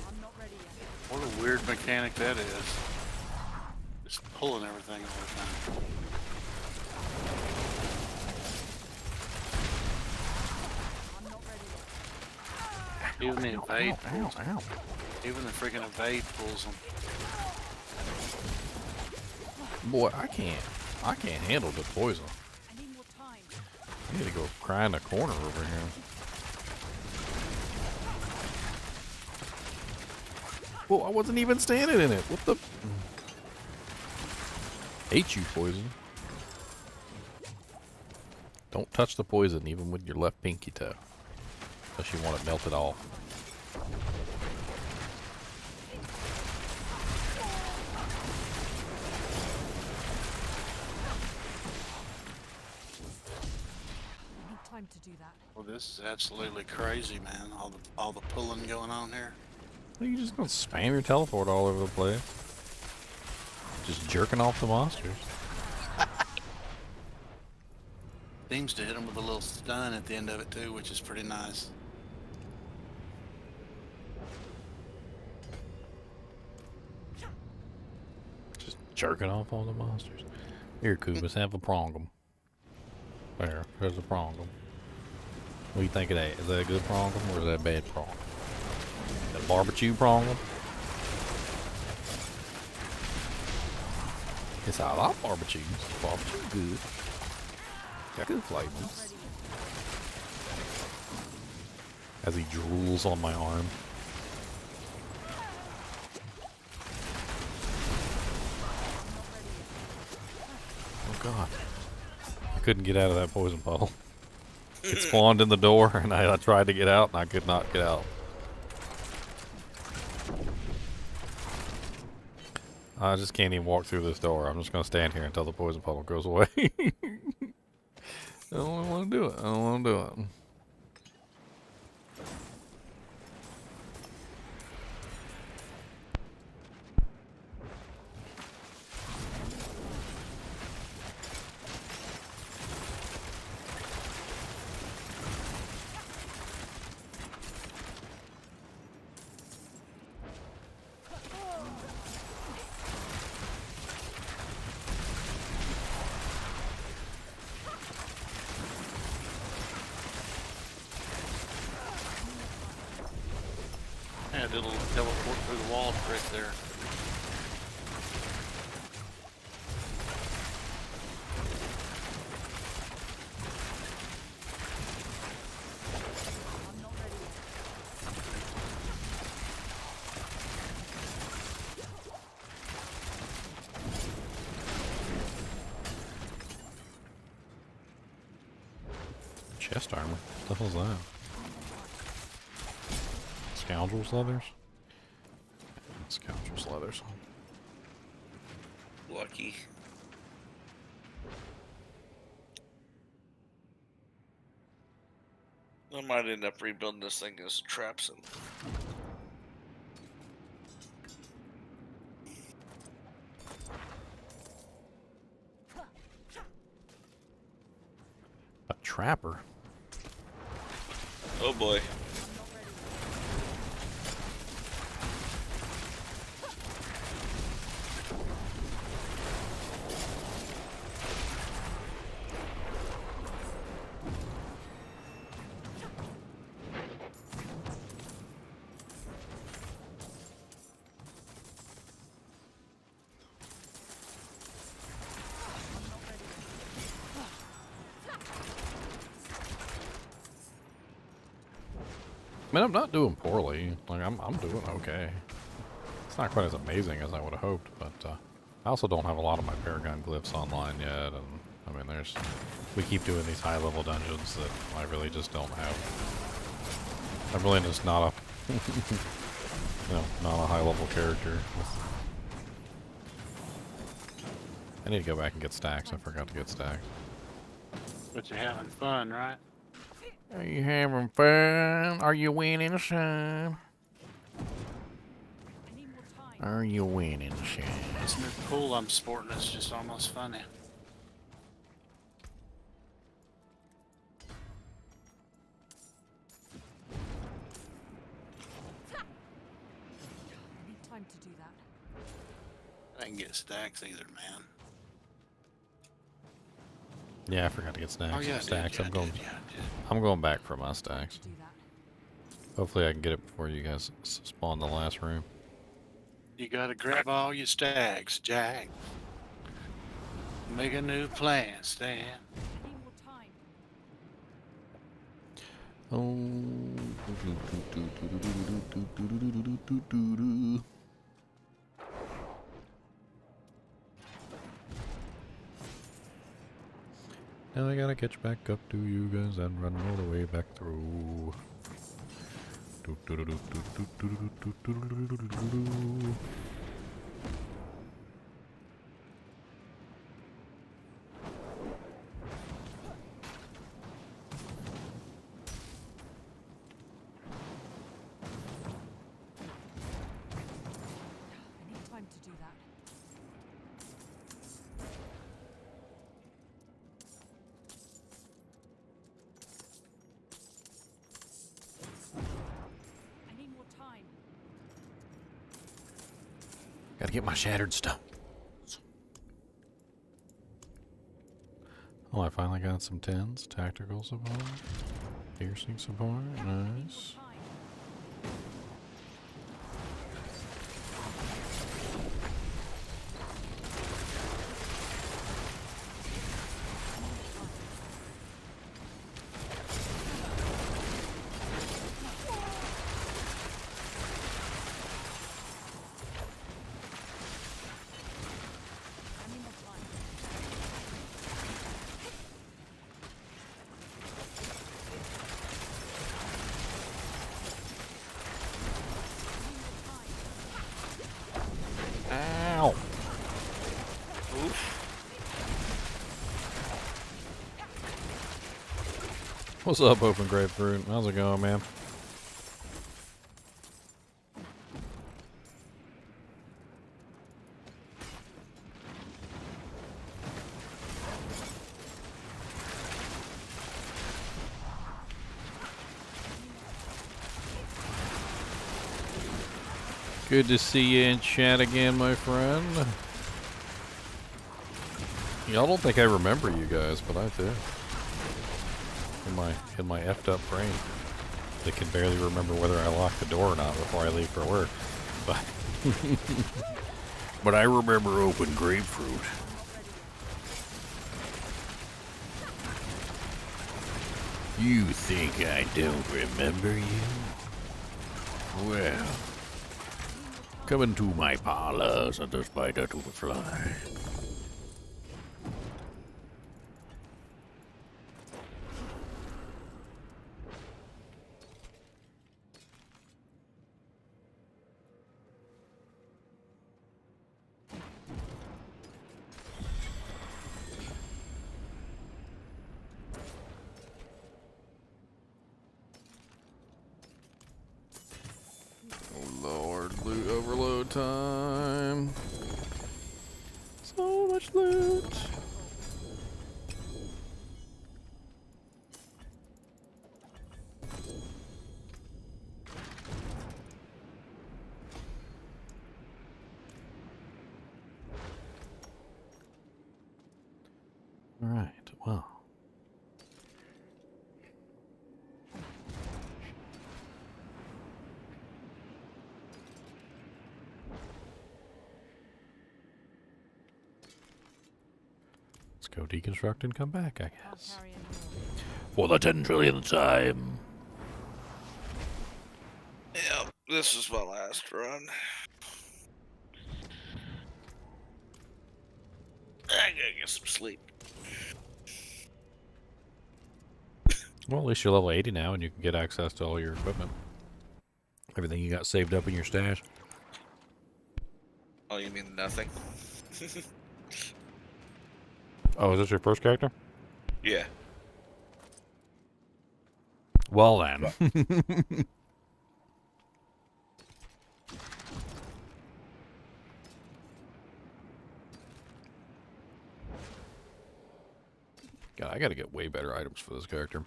I'm not ready yet. What a weird mechanic that is. Just pulling everything all the time. I'm not ready yet. Even the evade Ow, pulls. ow. Even the freaking evade pulls them. Boy, I can't handle the poison. I need more time. I need to go cry in the corner over here. Well, I wasn't even standing in it. What the? Hate you, poison. Don't touch the poison, even with your left pinky toe. Unless you want it melted off. I need time to do that. Well, this is absolutely crazy, man. All the pulling going on here. Well, you just gonna spam your teleport all over the place. Just jerking off the monsters. Seems to hit them with a little stun at the end of it too, which is pretty nice. Just jerking off all the monsters. Here, Kubus, have a prongum. There's a prongum. What do you think of that? Is that a good prongum or is that a bad prongum? A barbecue prongum? Yes, I like barbecues. Barbecue good. Got good flavors. As he drools on my arm. Oh god. I couldn't get out of that poison puddle. It spawned in the door and I tried to get out and I could not get out. I just can't even walk through this door. I'm just going to stand here until the poison puddle goes away. I don't want to do it. I don't want to do it. Yeah, did a little teleport through the wall trick there. Chest armor. What the hell's that? Scoundrel's leathers? Scoundrel's leathers. Lucky. I might end up rebuilding this thing as traps and. A trapper? Oh boy. I mean, I'm not doing poorly. Like, I'm doing okay. It's not quite as amazing as I would have hoped, but I also don't have a lot of my Paragon glyphs online yet, and I mean, we keep doing these high-level dungeons that I really just don't have. I'm really just not a, not a high-level character. I need to go back and get stacks. I forgot to get stacks. But you're having fun, right? Are you having fun? Are you winning, son? Are you winning, son? This new pool I'm sporting is just almost funny. I need time to do that. I can get stacks either, man. Yeah, I forgot to get stacks. Oh, yeah, stacks. I did. I'm going back for my stacks. Hopefully I can get it before you guys spawn the last room. You gotta grab all your stacks, Jack. Make a new plan, Stan. Oh. Now I gotta catch back up to you guys and run all the way back through. I need time to do that. I need more time. Gotta get my shattered stuff. Oh, I finally got some 10s. Tactical support. Piercing support. Nice. Ow! What's up, Open Grapefruit? How's it going, man? Good to see you in chat again, my friend. Y'all don't think I remember you guys, but I do. In my effed up brain. they can barely remember whether I locked the door or not before I leave for work. But but I remember open grapefruit. You think I don't remember you? Well, come into my parlors and the spider to the fly. Lord, loot overload time. So much loot. All right, well. Let's go deconstruct and come back, I guess. For the 10 trillionth time. Yeah, this is my last run. I gotta get some sleep. Well, at least you're level 80 now and you can get access to all your equipment. Everything you got saved up in your stash. Oh, you mean nothing? Oh, is this your first character? Yeah. Well then. God, I gotta get way better items for this character.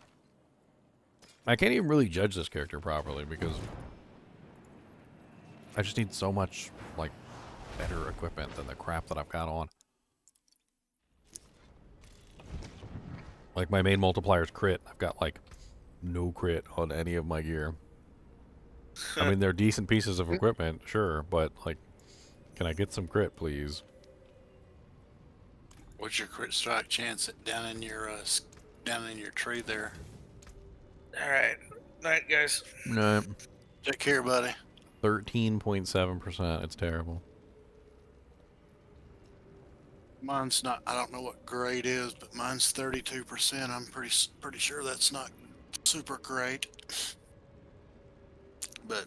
I can't even really judge this character properly because I just need so much, like, better equipment than the crap that I've got on. Like, my main multiplier's crit. I've got, like, no crit on any of my gear. I mean, they're decent pieces of equipment, sure, but, like, can I get some crit, please? What's your crit strike chance down in your tree there? All right. Night, guys. No. Take care, buddy. 13.7%. It's terrible. Mine's not. I don't know what grade is, but mine's 32%. I'm pretty sure that's not super great, but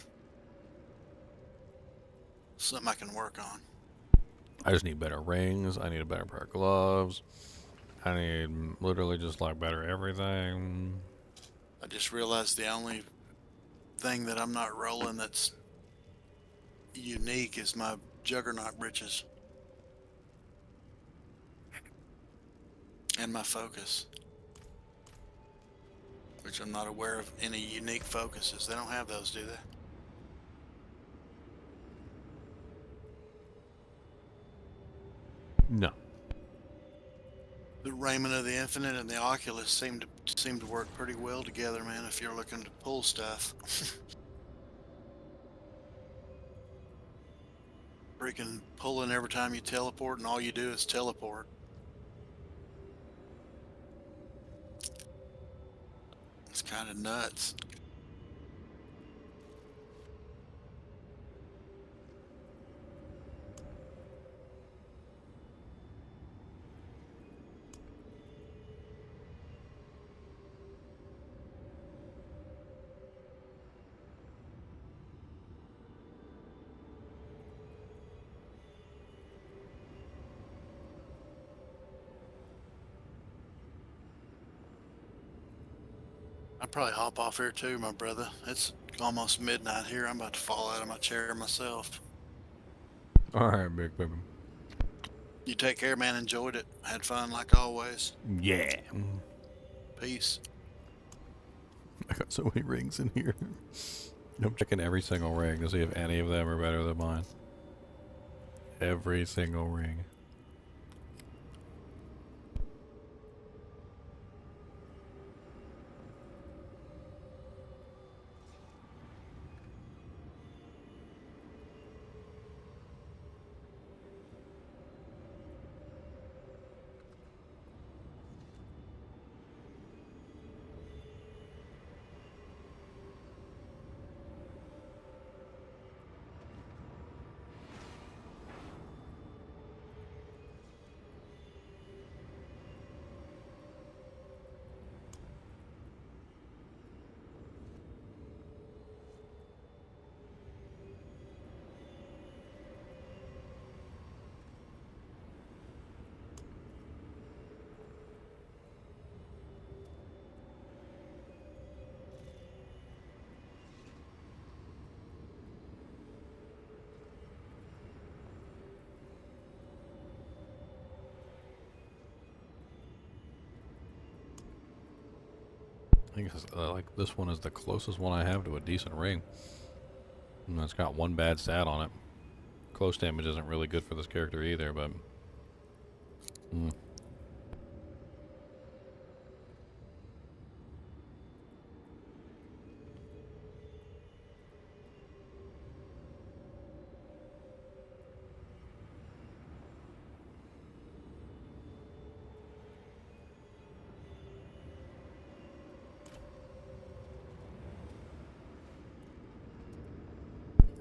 something I can work on. I just need better rings. I need a better pair of gloves. I need literally just like better everything. I just realized the only thing that I'm not rolling that's unique is my Juggernaut britches. And my focus. Which I'm not aware of any unique focuses. They don't have those, do they? No. The Raiment of the Infinite and the Oculus seem to work pretty well together, man, if you're looking to pull stuff. Freaking pulling every time you teleport and all you do is teleport. It's kind of nuts. I'd probably hop off here too, my brother. It's almost midnight here. I'm about to fall out of my chair myself. Alright, big baby. You take care, man. Enjoyed it. Had fun like always. Yeah. Peace. I got so many rings in here. I'm checking every single ring to see if any of them are better than mine. Every single ring. think it's, like this one is the closest one I have to a decent ring. And it's got one bad stat on it. Close damage isn't really good for this character either, but...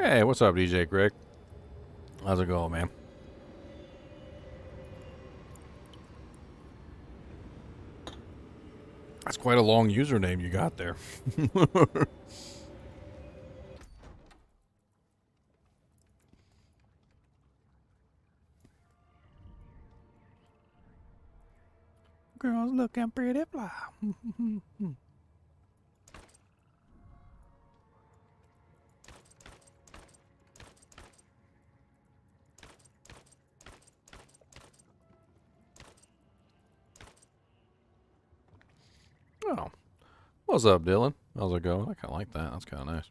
Hey, what's up, DJ Greg? How's it going, man? That's quite a long username you got there. Girls looking pretty fly. Oh, what's up, Dylan? How's it going? I kind of like that. That's kind of nice.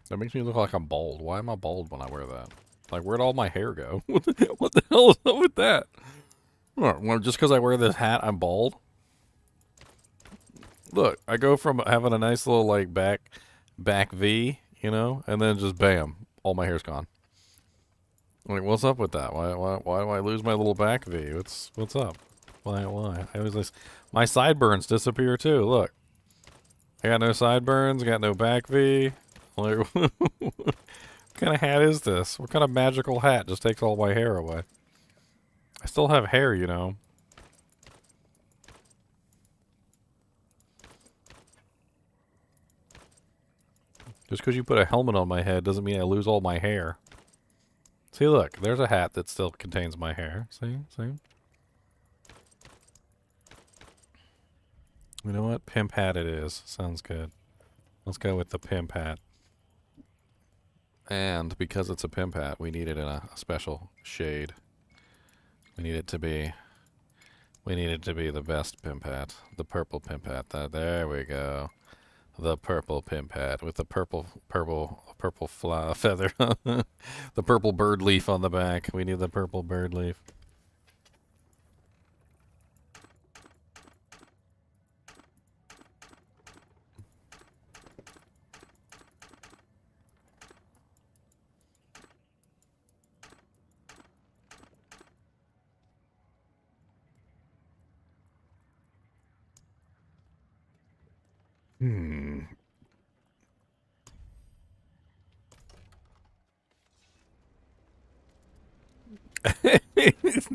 That makes me look like I'm bald. Why am I bald when I wear that? Like, where'd all my hair go? What the hell is up with that? Well, just because I wear this hat, I'm bald? Look, I go from having a nice little, like, back V, you know, and then just bam, all my hair's gone. Like, what's up with that? Why do I lose my little back V? What's up? Why? I always my sideburns disappear too. Look, I got no sideburns. I got no back V. Like, what kind of hat is this? What kind of magical hat just takes all my hair away? I still have hair, you know. Just because you put a helmet on my head doesn't mean I lose all my hair. See, look, there's a hat that still contains my hair. See? You know what? Pimp hat it is. Sounds good. Let's go with the pimp hat. And because it's a pimp hat, we need it in a special shade. We need it to be the best pimp hat. The purple pimp hat. There we go. The purple pimp hat with the purple feather. The purple bird leaf on the back. We need the purple bird leaf.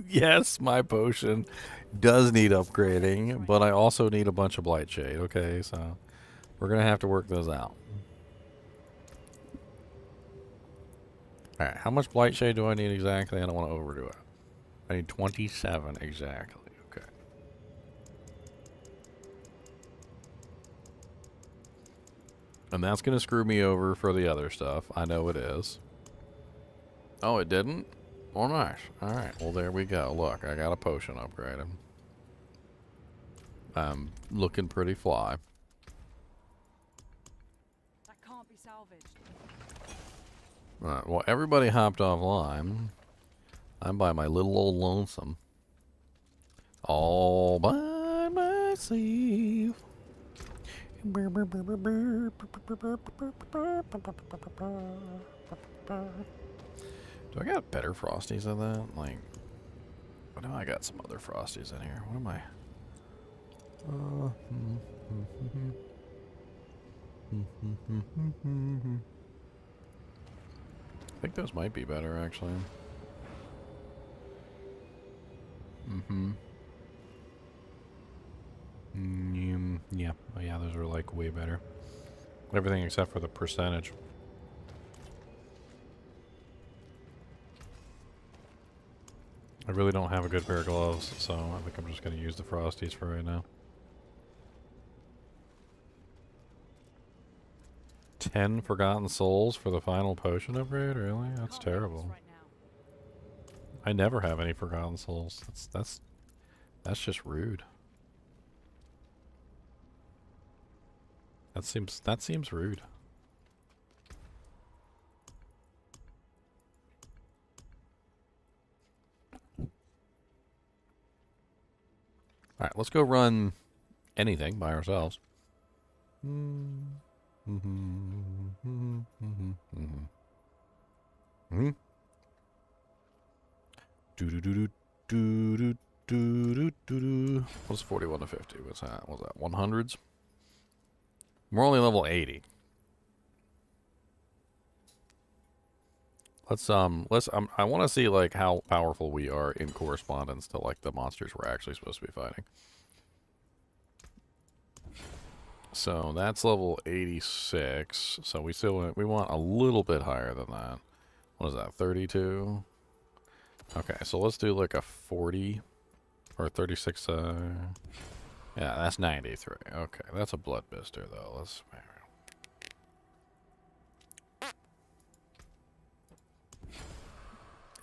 Yes, my potion does need upgrading, but I also need a bunch of blight shade. Okay, so we're gonna have to work those out. All right, how much blight shade do I need exactly? I don't want to overdo it. I need 27 exactly. Okay. And that's gonna screw me over for the other stuff. I know it is. Oh, it didn't? Oh, nice. Alright, well, there we go. Look, I got a potion upgraded. I'm looking pretty fly. That can't be salvaged. Alright, well, everybody hopped offline. I'm by my little old lonesome. All by myself. Do I got better frosties than that? Like, I know I got some other frosties in here. What am I? I think those might be better, actually. Yeah. Oh, yeah, those are, like, way better. Everything except for the percentage. I really don't have a good pair of gloves, so I think I'm just going to use the Frosties for right now. 10 Forgotten Souls for the final potion upgrade? Really? That's terrible. I never have any Forgotten Souls. That's just rude. That seems rude. All right, let's go run anything by ourselves. What's 41 to 50? What's that? What's that? 100s? We're only level 80. I want to see like how powerful we are in correspondence to like the monsters we're actually supposed to be fighting. So that's level 86. So we want a little bit higher than that. What is that? 32. Okay, so let's do like a 40 or 36. Yeah, that's 93. Okay, that's a blood mister though. Let's.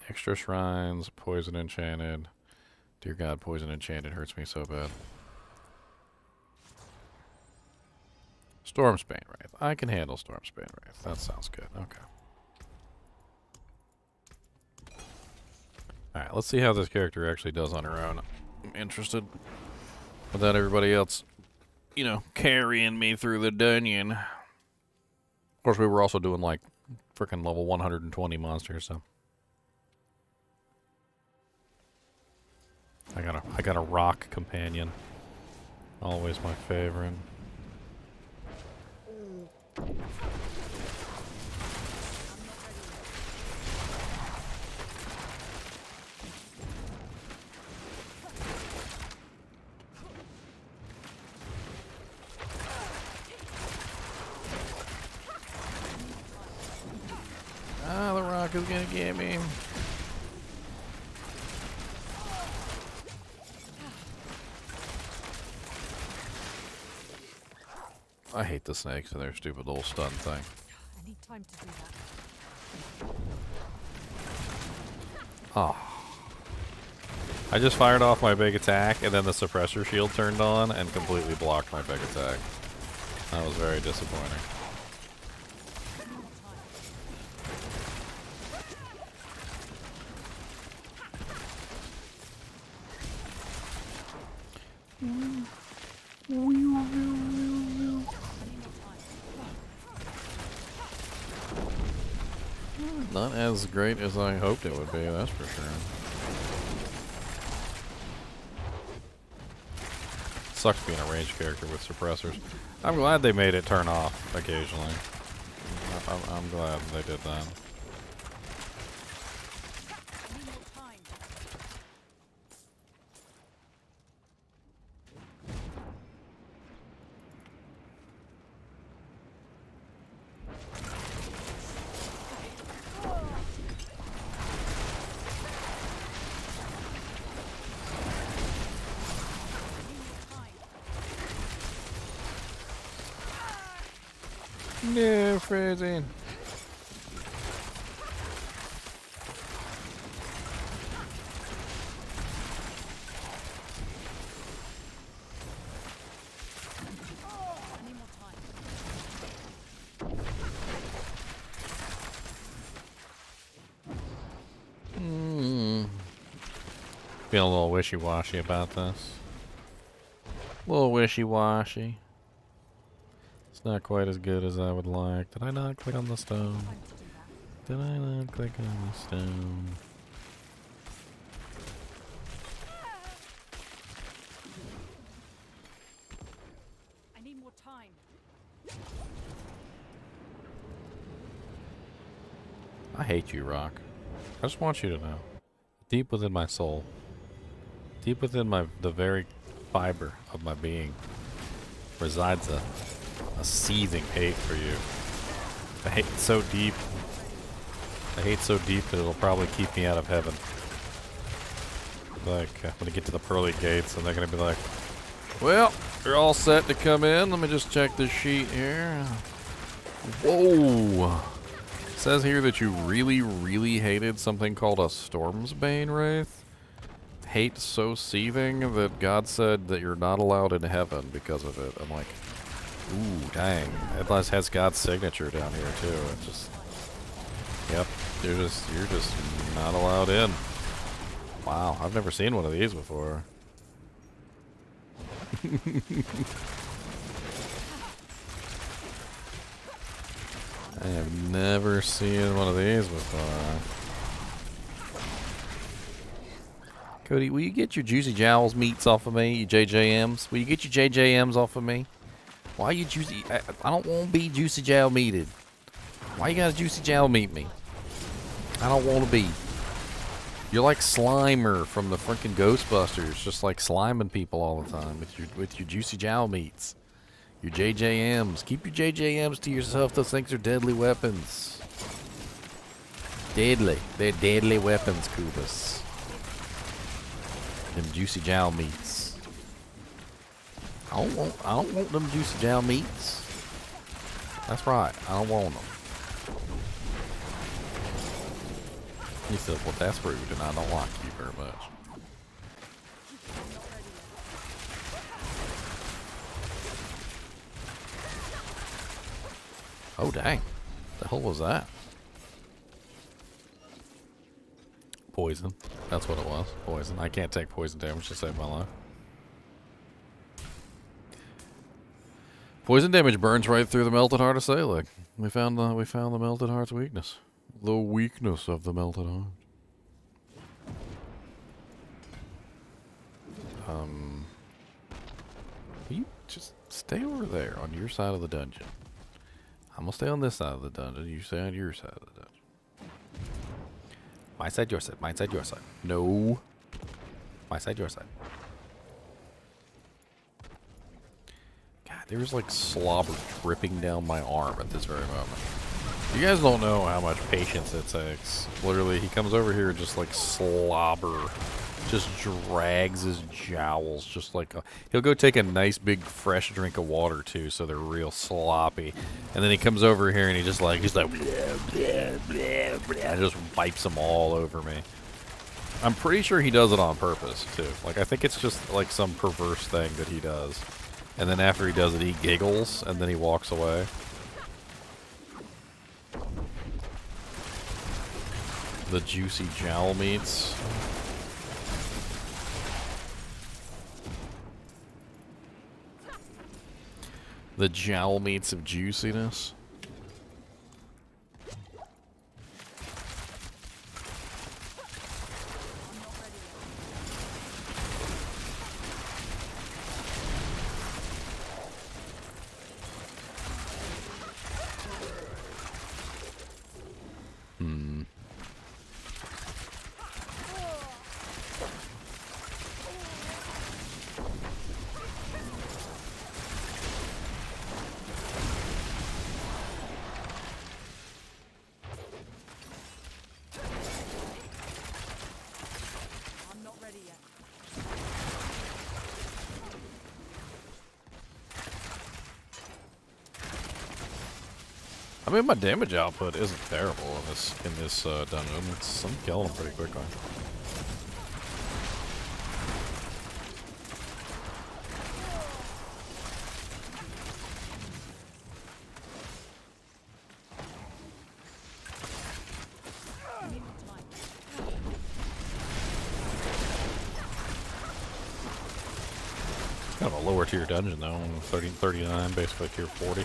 Extra shrines, poison enchanted. Dear God, poison enchanted hurts me so bad. Stormsbane Wraith. I can handle Stormsbane Wraith. That sounds good. Okay. Alright, let's see how this character actually does on her own. I'm interested. Without everybody else, you know, carrying me through the dungeon. Of course, we were also doing like freaking level 120 monsters, so. I got a rock companion. Always my favorite. Ah, the rock is gonna get me. I hate the snakes and their stupid little stun thing. I need time to do that. Oh. I just fired off my big attack and then the suppressor shield turned on and completely blocked my big attack. That was very disappointing. Not as great as I hoped it would be, that's for sure. Sucks being a ranged character with suppressors. I'm glad they made it turn off occasionally. I'm glad they did that. No, freezing. Feeling a little wishy-washy about this. A little wishy-washy. It's not quite as good as I would like. Did I not click on the stone? Did I not click on the stone? I need more time. I hate you, Rock. I just want you to know. Deep within my soul. Deep within the very fiber of my being resides a seething hate for you. I hate so deep. I hate so deep that it'll probably keep me out of heaven. Like, when I get to the pearly gates and they're gonna be like, well, you're all set to come in. Let me just check this sheet here. Whoa. says here that you really, really hated something called a Stormsbane Wraith. Hate so seething that God said that you're not allowed in heaven because of it. I'm like, ooh, dang. It has God's signature down here too. It's just, yep, you're just not allowed in. Wow, I've never seen one of these before. I have never seen one of these before. Cody, will you get your Juicy Jowls meats off of me, you JJMs? Will you get your JJMs off of me? Why are you juicy? I don't want to be Juicy Jowl meated. Why you gotta Juicy Jowl meat me? I don't want to be. You're like Slimer from the freaking Ghostbusters, just like sliming people all the time with your Juicy Jowl meats. Your JJMs. Keep your JJMs to yourself. Those things are deadly weapons. Deadly. They're deadly weapons, Kubus. Them Juicy Jowl meats. I don't want them Juicy Jowl meats. That's right. I don't want them. He said, well, that's rude, and I don't like you very much. Oh, dang. The hell was that? Poison. That's what it was. Poison. I can't take poison damage to save my life. Poison damage burns right through the melted heart of Selig. We found the melted heart's weakness. The weakness of the melted heart. You just stay over there on your side of the dungeon. I'm gonna stay on this side of the dungeon. You stay on your side of the dungeon. My side, your side. My side, your side. No. My side, your side. God, there's like slobber dripping down my arm at this very moment. You guys don't know how much patience it takes. Literally, he comes over here and just like slobber. Just drags his jowls. Just like he'll go take a nice big fresh drink of water too, so they're real sloppy. And then he comes over here and he's like blah, blah, blah, blah, and just wipes them all over me. I'm pretty sure he does it on purpose too. Like I think it's just like some perverse thing that he does. And then after he does it, he giggles and then he walks away. The juicy jowl meats. The jowl meats of juiciness. I mean, my damage output isn't terrible in this dungeon. I'm killing them pretty quickly. It's kind of a lower tier dungeon though, 39, basically tier 40.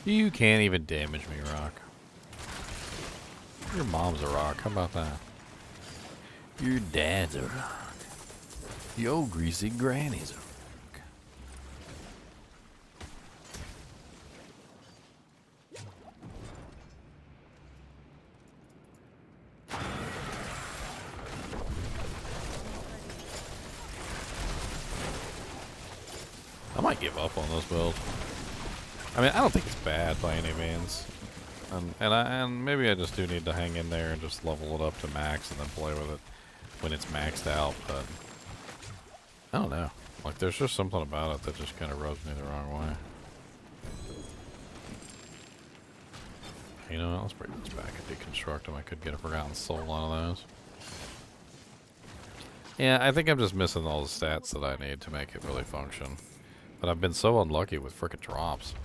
You can't even damage me, Rock. Your mom's a rock. How about that? Your dad's a rock. Your old greasy granny's a rock. I might give up on this build. I mean, I don't think it's bad by any means. And maybe I just do need to hang in there and just level it up to max and then play with it when it's maxed out, but I don't know. Like, there's just something about it that just kind of rubs me the wrong way. You know what? Let's bring this back and deconstruct them. I could get a Forgotten Soul out of those. Yeah, I think I'm just missing all the stats that I need to make it really function. But I've been so unlucky with frickin' drops.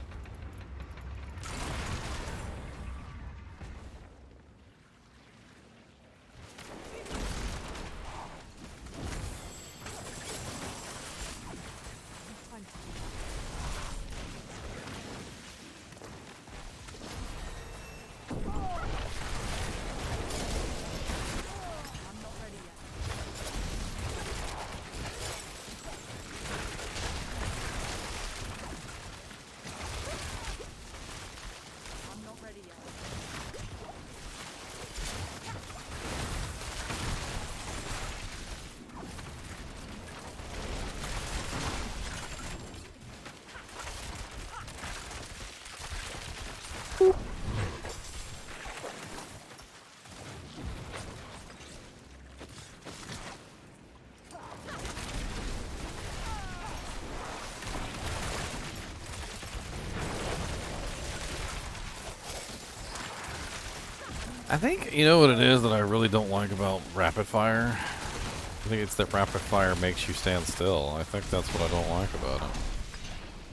I think, you know what it is that I really don't like about rapid fire? I think it's that rapid fire makes you stand still. I think that's what I don't like about it.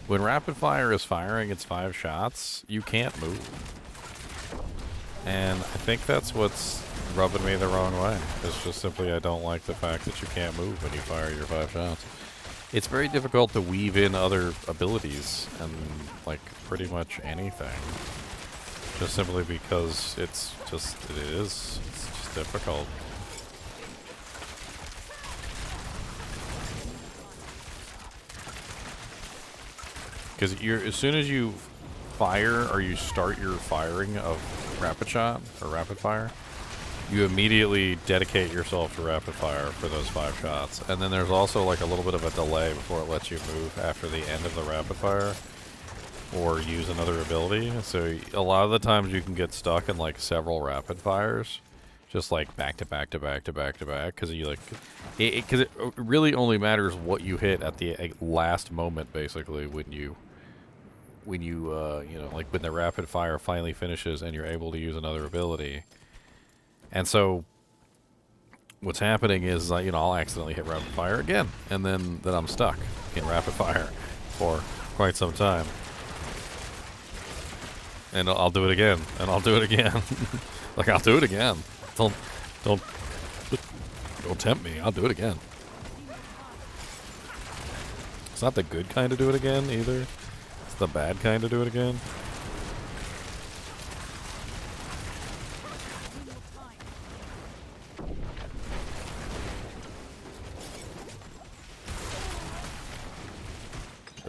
When rapid fire is firing its 5 shots, you can't move. And I think that's what's rubbing me the wrong way. It's just simply I don't like the fact that you can't move when you fire your 5 shots. It's very difficult to weave in other abilities and, like, pretty much anything. Just simply because it's just difficult. Because as soon as you fire or you start your firing of rapid shot or rapid fire, you immediately dedicate yourself to rapid fire for those 5 shots. And then there's also like a little bit of a delay before it lets you move after the end of the rapid fire or use another ability. So a lot of the times you can get stuck in like several rapid fires, just like back to back to back to back to back, because you like it really only matters what you hit at the last moment, basically, when you know, like when the rapid fire finally finishes and you're able to use another ability. And so what's happening is, you know, I'll accidentally hit rapid fire again, and then I'm stuck in rapid fire for quite some time. And I'll do it again, and I'll do it again. Like, I'll do it again. Don't tempt me. I'll do it again. It's not the good kind to do it again, either. It's the bad kind to do it again.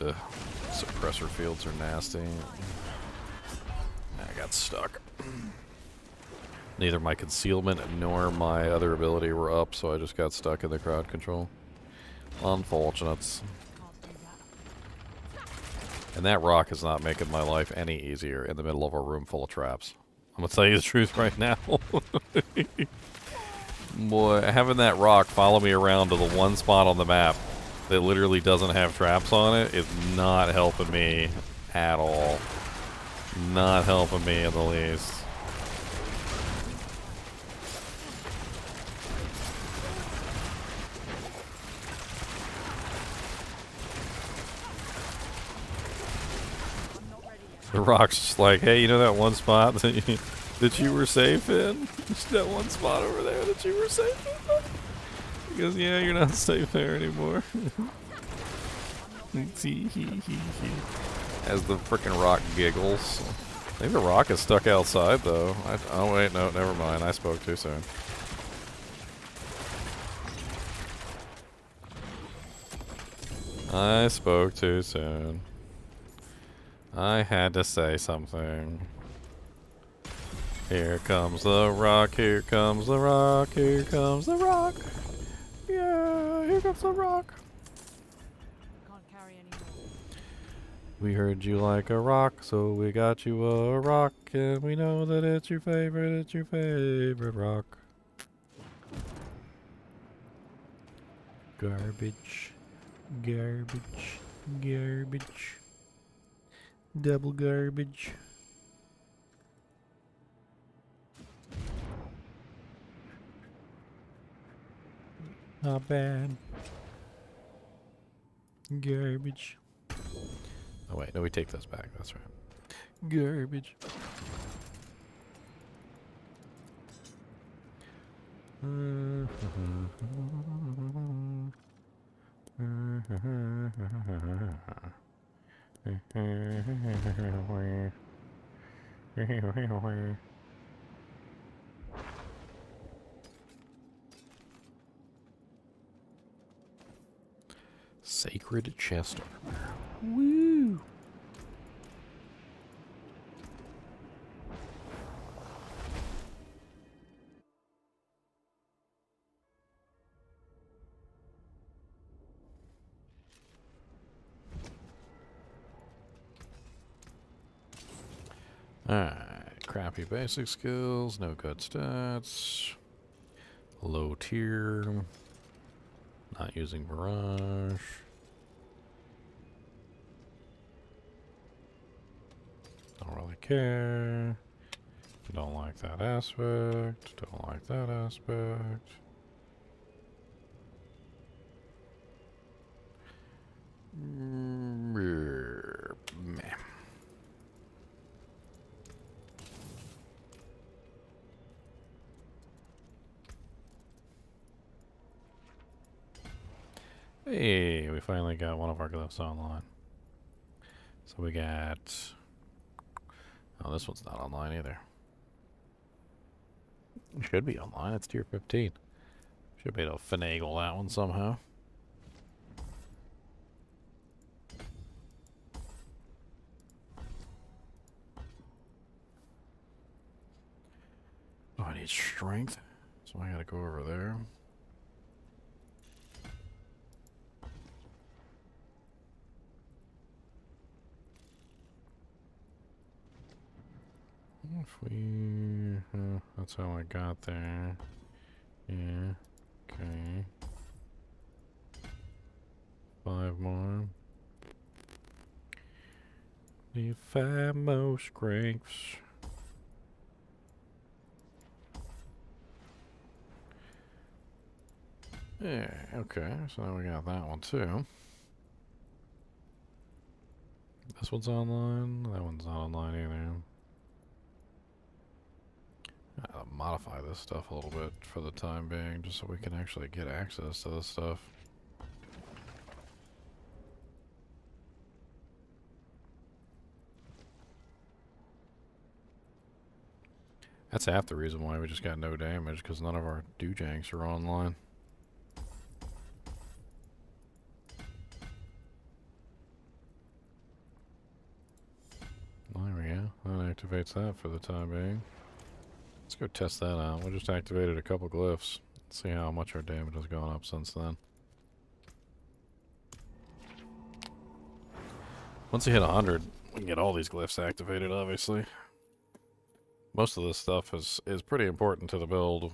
Ugh. Suppressor fields are nasty. I got stuck. Neither my concealment nor my other ability were up, so I just got stuck in the crowd control. Unfortunates. And that rock is not making my life any easier in the middle of a room full of traps. I'm gonna tell you the truth right now. Boy, having that rock follow me around to the one spot on the map that literally doesn't have traps on it is not helping me at all. Not helping me in the least. The rock's just like, hey, you know that one spot that you were safe in? That one spot over there that you were safe in? Because, yeah, you're not safe there anymore. As the frickin' rock giggles. I think the rock is stuck outside, though. Oh, wait, no, never mind. I spoke too soon. I spoke too soon. I had to say something. Here comes the rock, here comes the rock, here comes the rock. Yeah, here comes the rock. Can't carry any more. We heard you like a rock, so we got you a rock, and we know that it's your favorite rock. Garbage, garbage, garbage. Double garbage. Not bad. Garbage. Oh wait, no, we take those back. That's right. Garbage. Sacred chest armor. Woo! Alright, crappy basic skills, no good stats, low tier, not using barrage. Don't really care. Don't like that aspect. Don't like that aspect. Meh. Hey, we finally got one of our glyphs online. So we got... Oh, this one's not online either. It should be online. It's tier 15. Should be able to finagle that one somehow. Oh, I need strength. So I gotta go over there. If we... that's how I got there. Yeah. Okay. 5 more. Need 5 more strengths. Yeah, okay. So now we got that one too. This one's online. That one's not online either. Modify this stuff a little bit for the time being, just so we can actually get access to this stuff. That's half the reason why we just got no damage, because none of our doojanks are online. There we go. That activates that for the time being. Let's go test that out. We just activated a couple glyphs. Let's see how much our damage has gone up since then. Once we hit 100, we can get all these glyphs activated, obviously. Most of this stuff is pretty important to the build.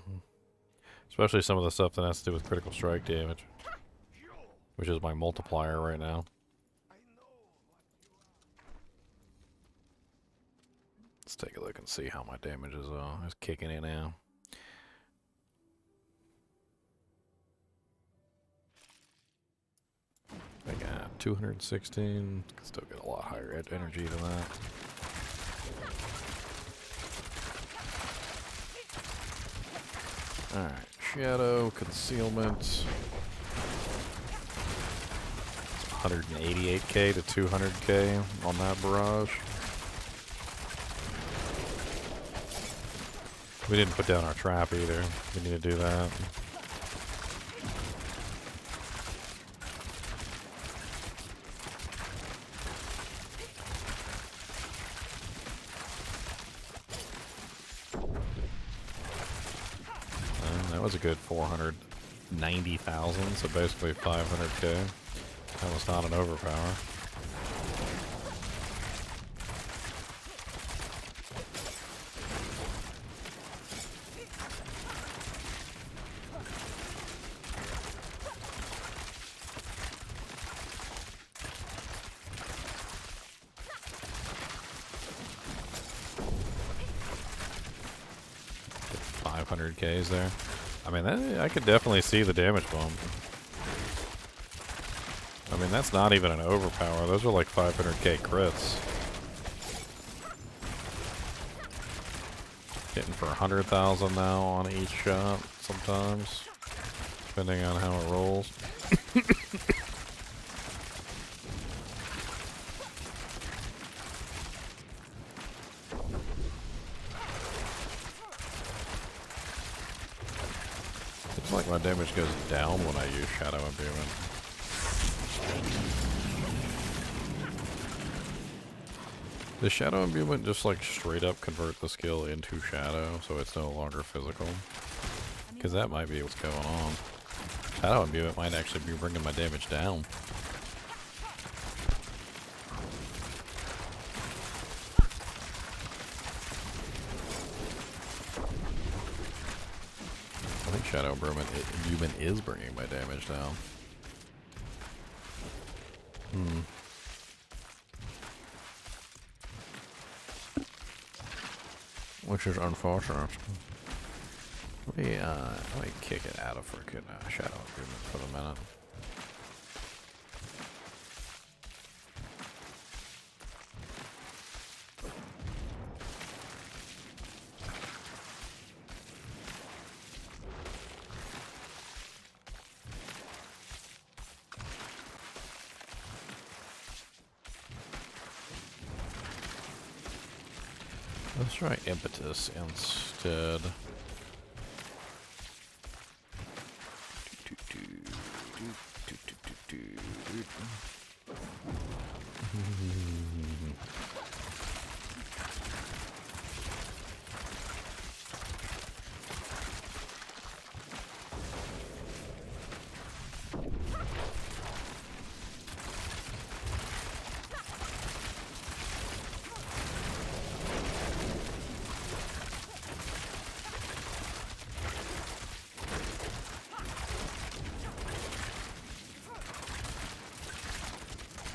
Especially some of the stuff that has to do with critical strike damage. Which is my multiplier right now. Let's take a look and see how my damage is kicking in now. I got 216. Can still get a lot higher energy than that. Alright, shadow, concealment. 188k to 200k on that barrage. We didn't put down our trap either. We need to do that. That was a good 490,000, so basically 500k. That was not an overpower. Ks there. I mean, I could definitely see the damage bump. I mean, that's not even an overpower. Those are like 500k crits. Hitting for 100,000 now on each shot sometimes, depending on how it rolls. Like my damage goes down when I use Shadow Imbuement. Does Shadow Imbuement just like straight up convert the skill into Shadow so it's no longer physical? Because that might be what's going on. Shadow Imbuement might actually be bringing my damage down. I think Shadow Imbuement is bringing my damage down. Which is unfortunate. Let me kick it out of freaking Shadow Imbuement for the minute. Let's try Impetus instead.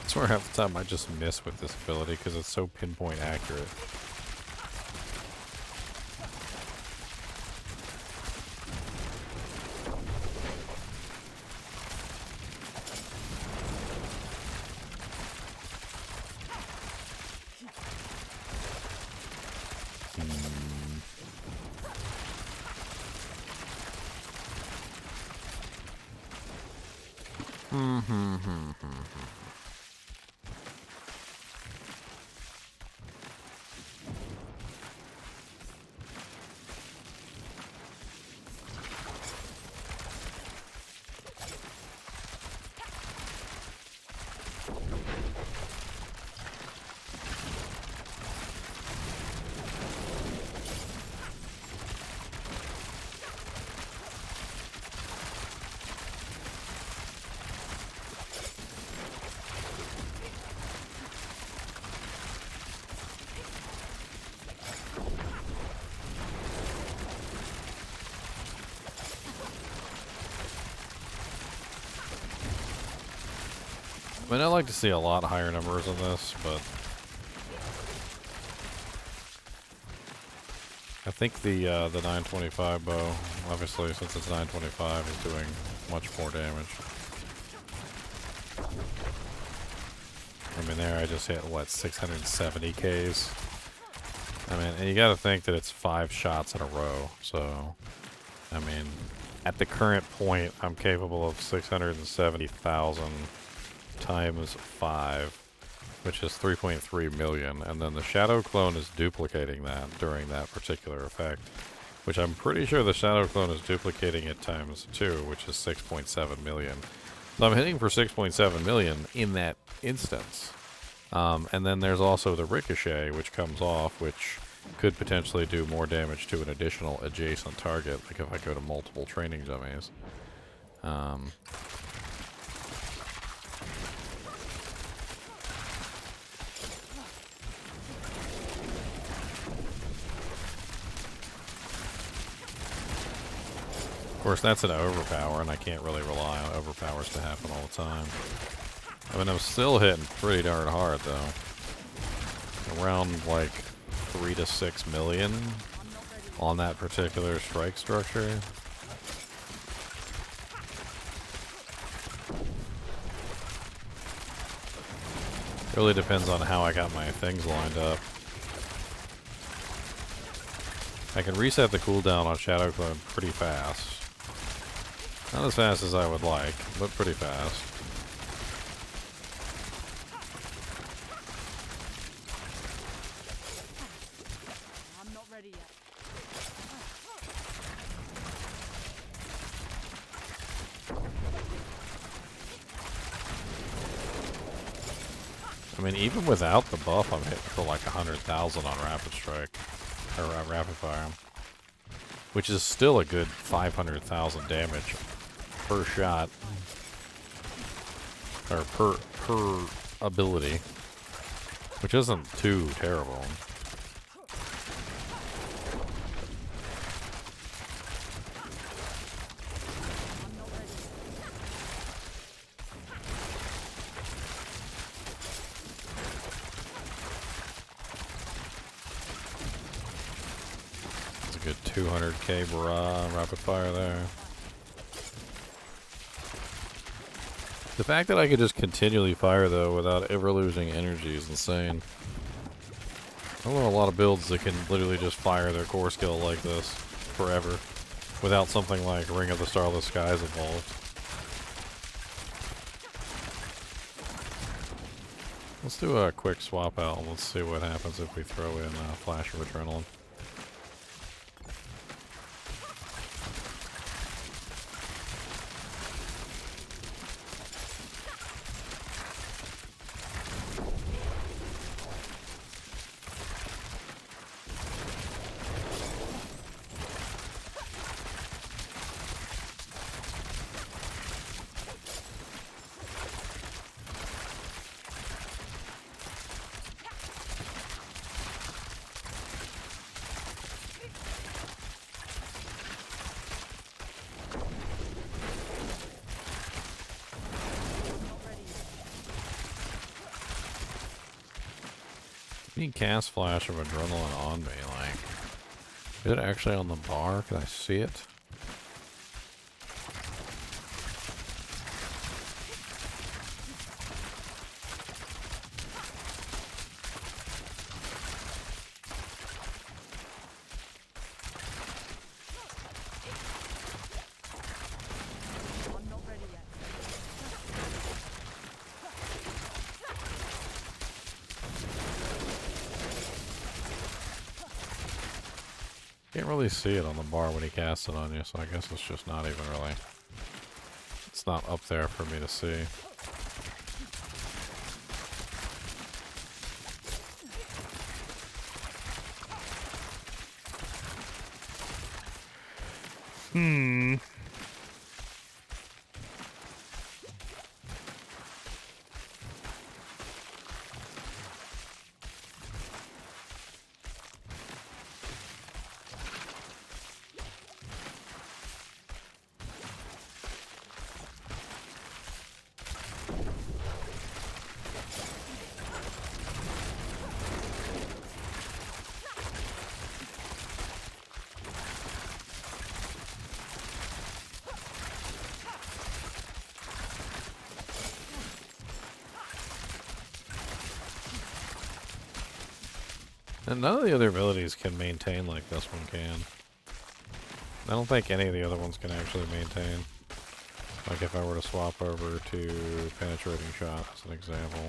I swear half the time I just miss with this ability because it's so pinpoint accurate. I mean, I'd like to see a lot higher numbers in this, but I think the 925 bow, obviously since it's 925, is doing much more damage. I mean, there I just hit, what, 670 Ks? I mean, and you gotta think that it's 5 shots in a row, so, I mean, at the current point, I'm capable of 670,000 times 5, which is 3.3 million, and then the shadow clone is duplicating that during that particular effect, which I'm pretty sure the shadow clone is duplicating it times 2, which is 6.7 million. So I'm hitting for 6.7 million in that instance. And then there's also the ricochet, which comes off, which could potentially do more damage to an additional adjacent target, like if I go to multiple training dummies. Of course, that's an overpower, and I can't really rely on overpowers to happen all the time. I mean, I'm still hitting pretty darn hard, though. Around, like, 3 to 6 million on that particular strike structure. Really depends on how I got my things lined up. I can reset the cooldown on Shadow Clone pretty fast. Not as fast as I would like, but pretty fast. I'm not ready yet. I mean, even without the buff, I'm hitting for like 100,000 on Rapid Strike. Or Rapid Fire. Which is still a good 500,000 damage per shot. Or per ability. Which isn't too terrible. It's a good 200k rapid fire there. The fact that I could just continually fire, though, without ever losing energy is insane. I know a lot of builds that can literally just fire their core skill like this forever, without something like Ring of the Starless Skies involved. Let's do a quick swap out and let's see what happens if we throw in a Flash of Adrenaline. You can cast Flash of Adrenaline on me, like, is it actually on the bar? Can I see it? I'm not ready yet. Can't really see it on the bar when he casts it on you, so I guess it's just not even really... It's not up there for me to see. And none of the other abilities can maintain like this one can. I don't think any of the other ones can actually maintain. Like if I were to swap over to penetrating shot as an example.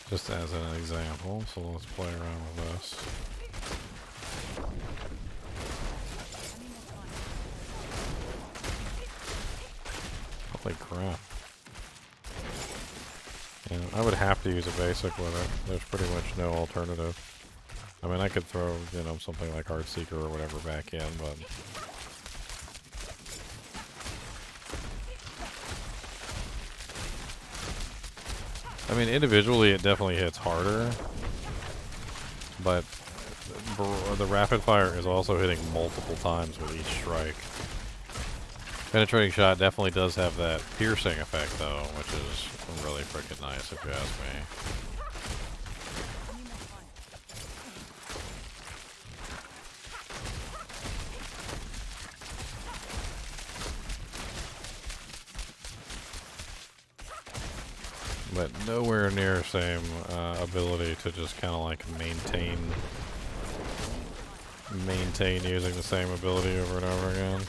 Just as an example, so let's play around with this. Holy crap. Yeah, I would have to use a basic with it. There's pretty much no alternative. I mean, I could throw, you know, something like Heartseeker or whatever back in, but... I mean, individually it definitely hits harder, but the rapid fire is also hitting multiple times with each strike. Penetrating shot definitely does have that piercing effect though, which is really freaking nice if you ask me. But nowhere near same ability to just kind of like maintain using the same ability over and over again.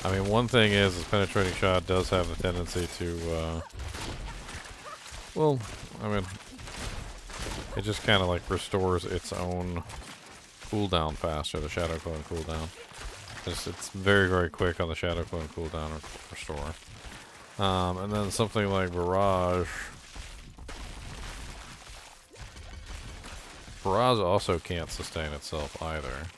I mean, one thing is penetrating shot does have the tendency to, well, I mean, it just kind of like restores its own cooldown faster, the Shadow Clone cooldown. It's very, very quick on the Shadow Clone cooldown restore. And then something like Barrage. Barrage also can't sustain itself either.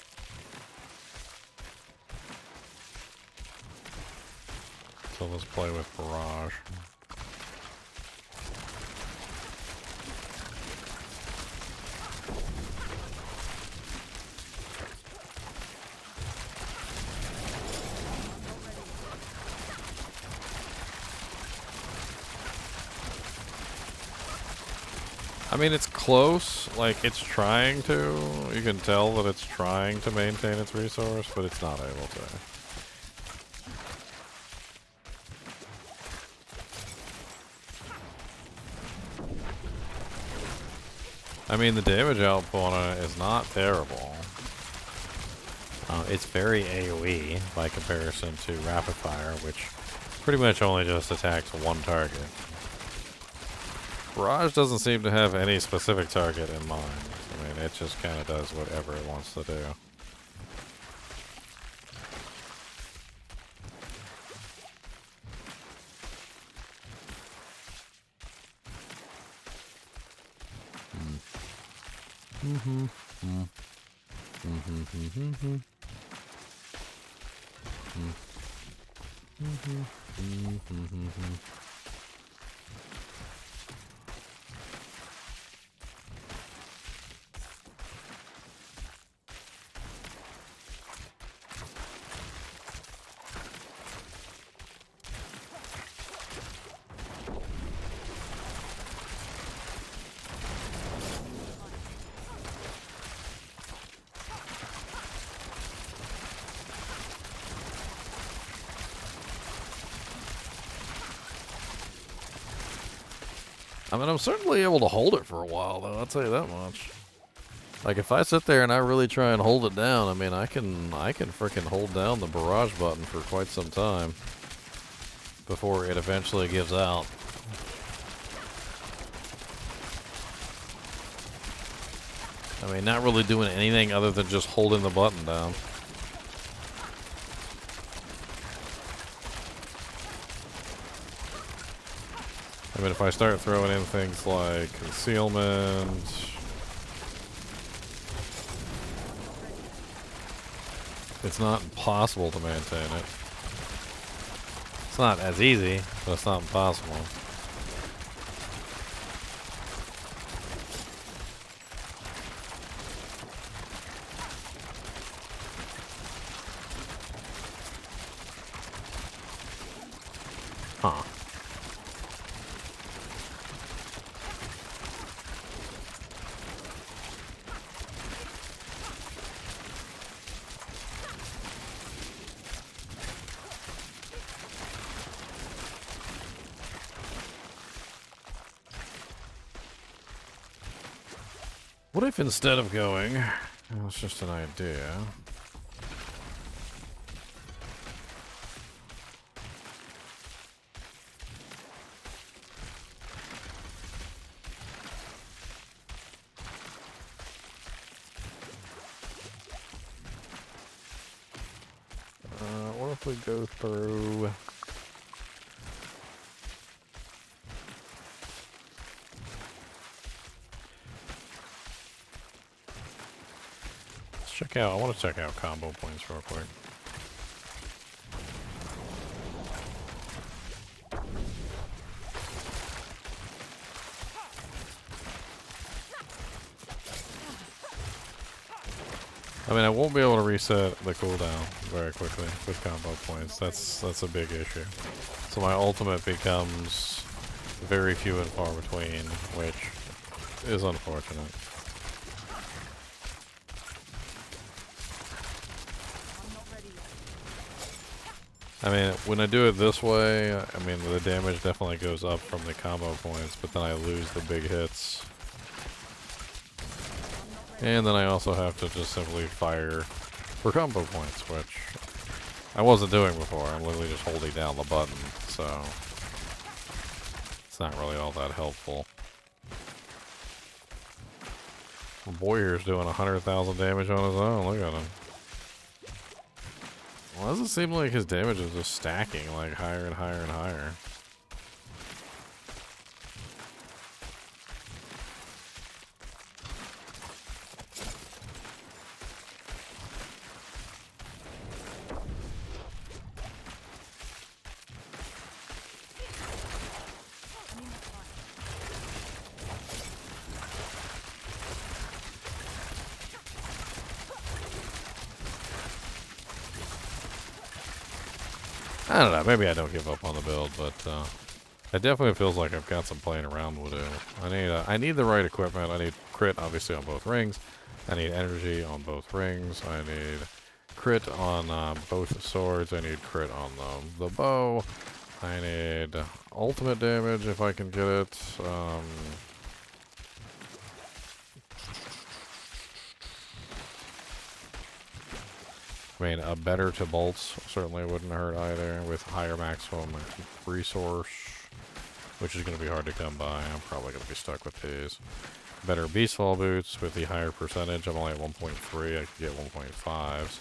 So let's play with Barrage. I mean, it's close, like it's trying to. You can tell that it's trying to maintain its resource, but it's not able to. I mean, the damage output on it is not terrible. It's very AoE by comparison to Rapid Fire, which pretty much only just attacks one target. Barrage doesn't seem to have any specific target in mind. I mean, it just kind of does whatever it wants to do. I mean, I'm certainly able to hold it for a while, though. I'll tell you that much. Like, if I sit there and I really try and hold it down, I mean, I can freaking hold down the barrage button for quite some time before it eventually gives out. I mean, not really doing anything other than just holding the button down. I mean, if I start throwing in things like concealment, it's not impossible to maintain it. It's not as easy, but it's not impossible. Huh. What if instead of going, it's just an idea. What if we go through... Let's check out, I want to check out combo points real quick. I mean, I won't be able to reset the cooldown very quickly with combo points. That's a big issue. So my ultimate becomes very few and far between, which is unfortunate. I mean, when I do it this way, I mean, the damage definitely goes up from the combo points, but then I lose the big hits. And then I also have to just simply fire for combo points, which I wasn't doing before. I'm literally just holding down the button, so it's not really all that helpful. My boy here's doing 100,000 damage on his own. Look at him. Why does it seem like his damage is just stacking, like higher and higher and higher? I don't know, maybe I don't give up on the build, but it definitely feels like I've got some playing around with it. I need the right equipment. I need crit, obviously, on both rings. I need energy on both rings. I need crit on both swords. I need crit on the bow. I need ultimate damage if I can get it. I mean, a better to bolts certainly wouldn't hurt either, with higher maximum resource, which is going to be hard to come by. I'm probably going to be stuck with these. Better beastfall boots with the higher percentage. I'm only at 1.3. I could get 1.5s.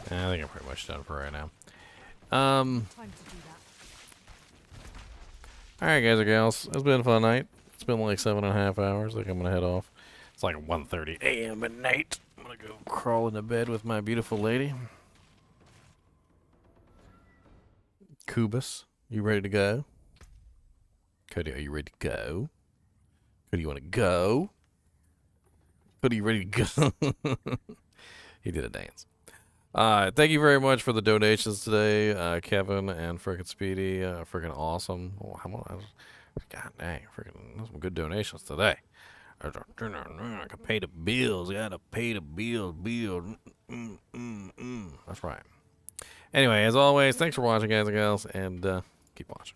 I think I'm pretty much done for right now. Alright, guys and gals. It's been a fun night. It's been like 7.5 hours. I think I'm going to head off. It's like 1:30 a.m. at night. I'm going to go crawl into bed with my beautiful lady. Kubus, you ready to go? Cody, are you ready to go? Cody, you want to go? Cody, you ready to go? He did a dance. Thank you very much for the donations today, Kevin and frickin' Speedy. Frickin' awesome. Oh, God dang, frickin' some good donations today. I can pay the bills. Gotta pay the bills. That's right. Anyway, as always, thanks for watching, guys and gals, and keep watching.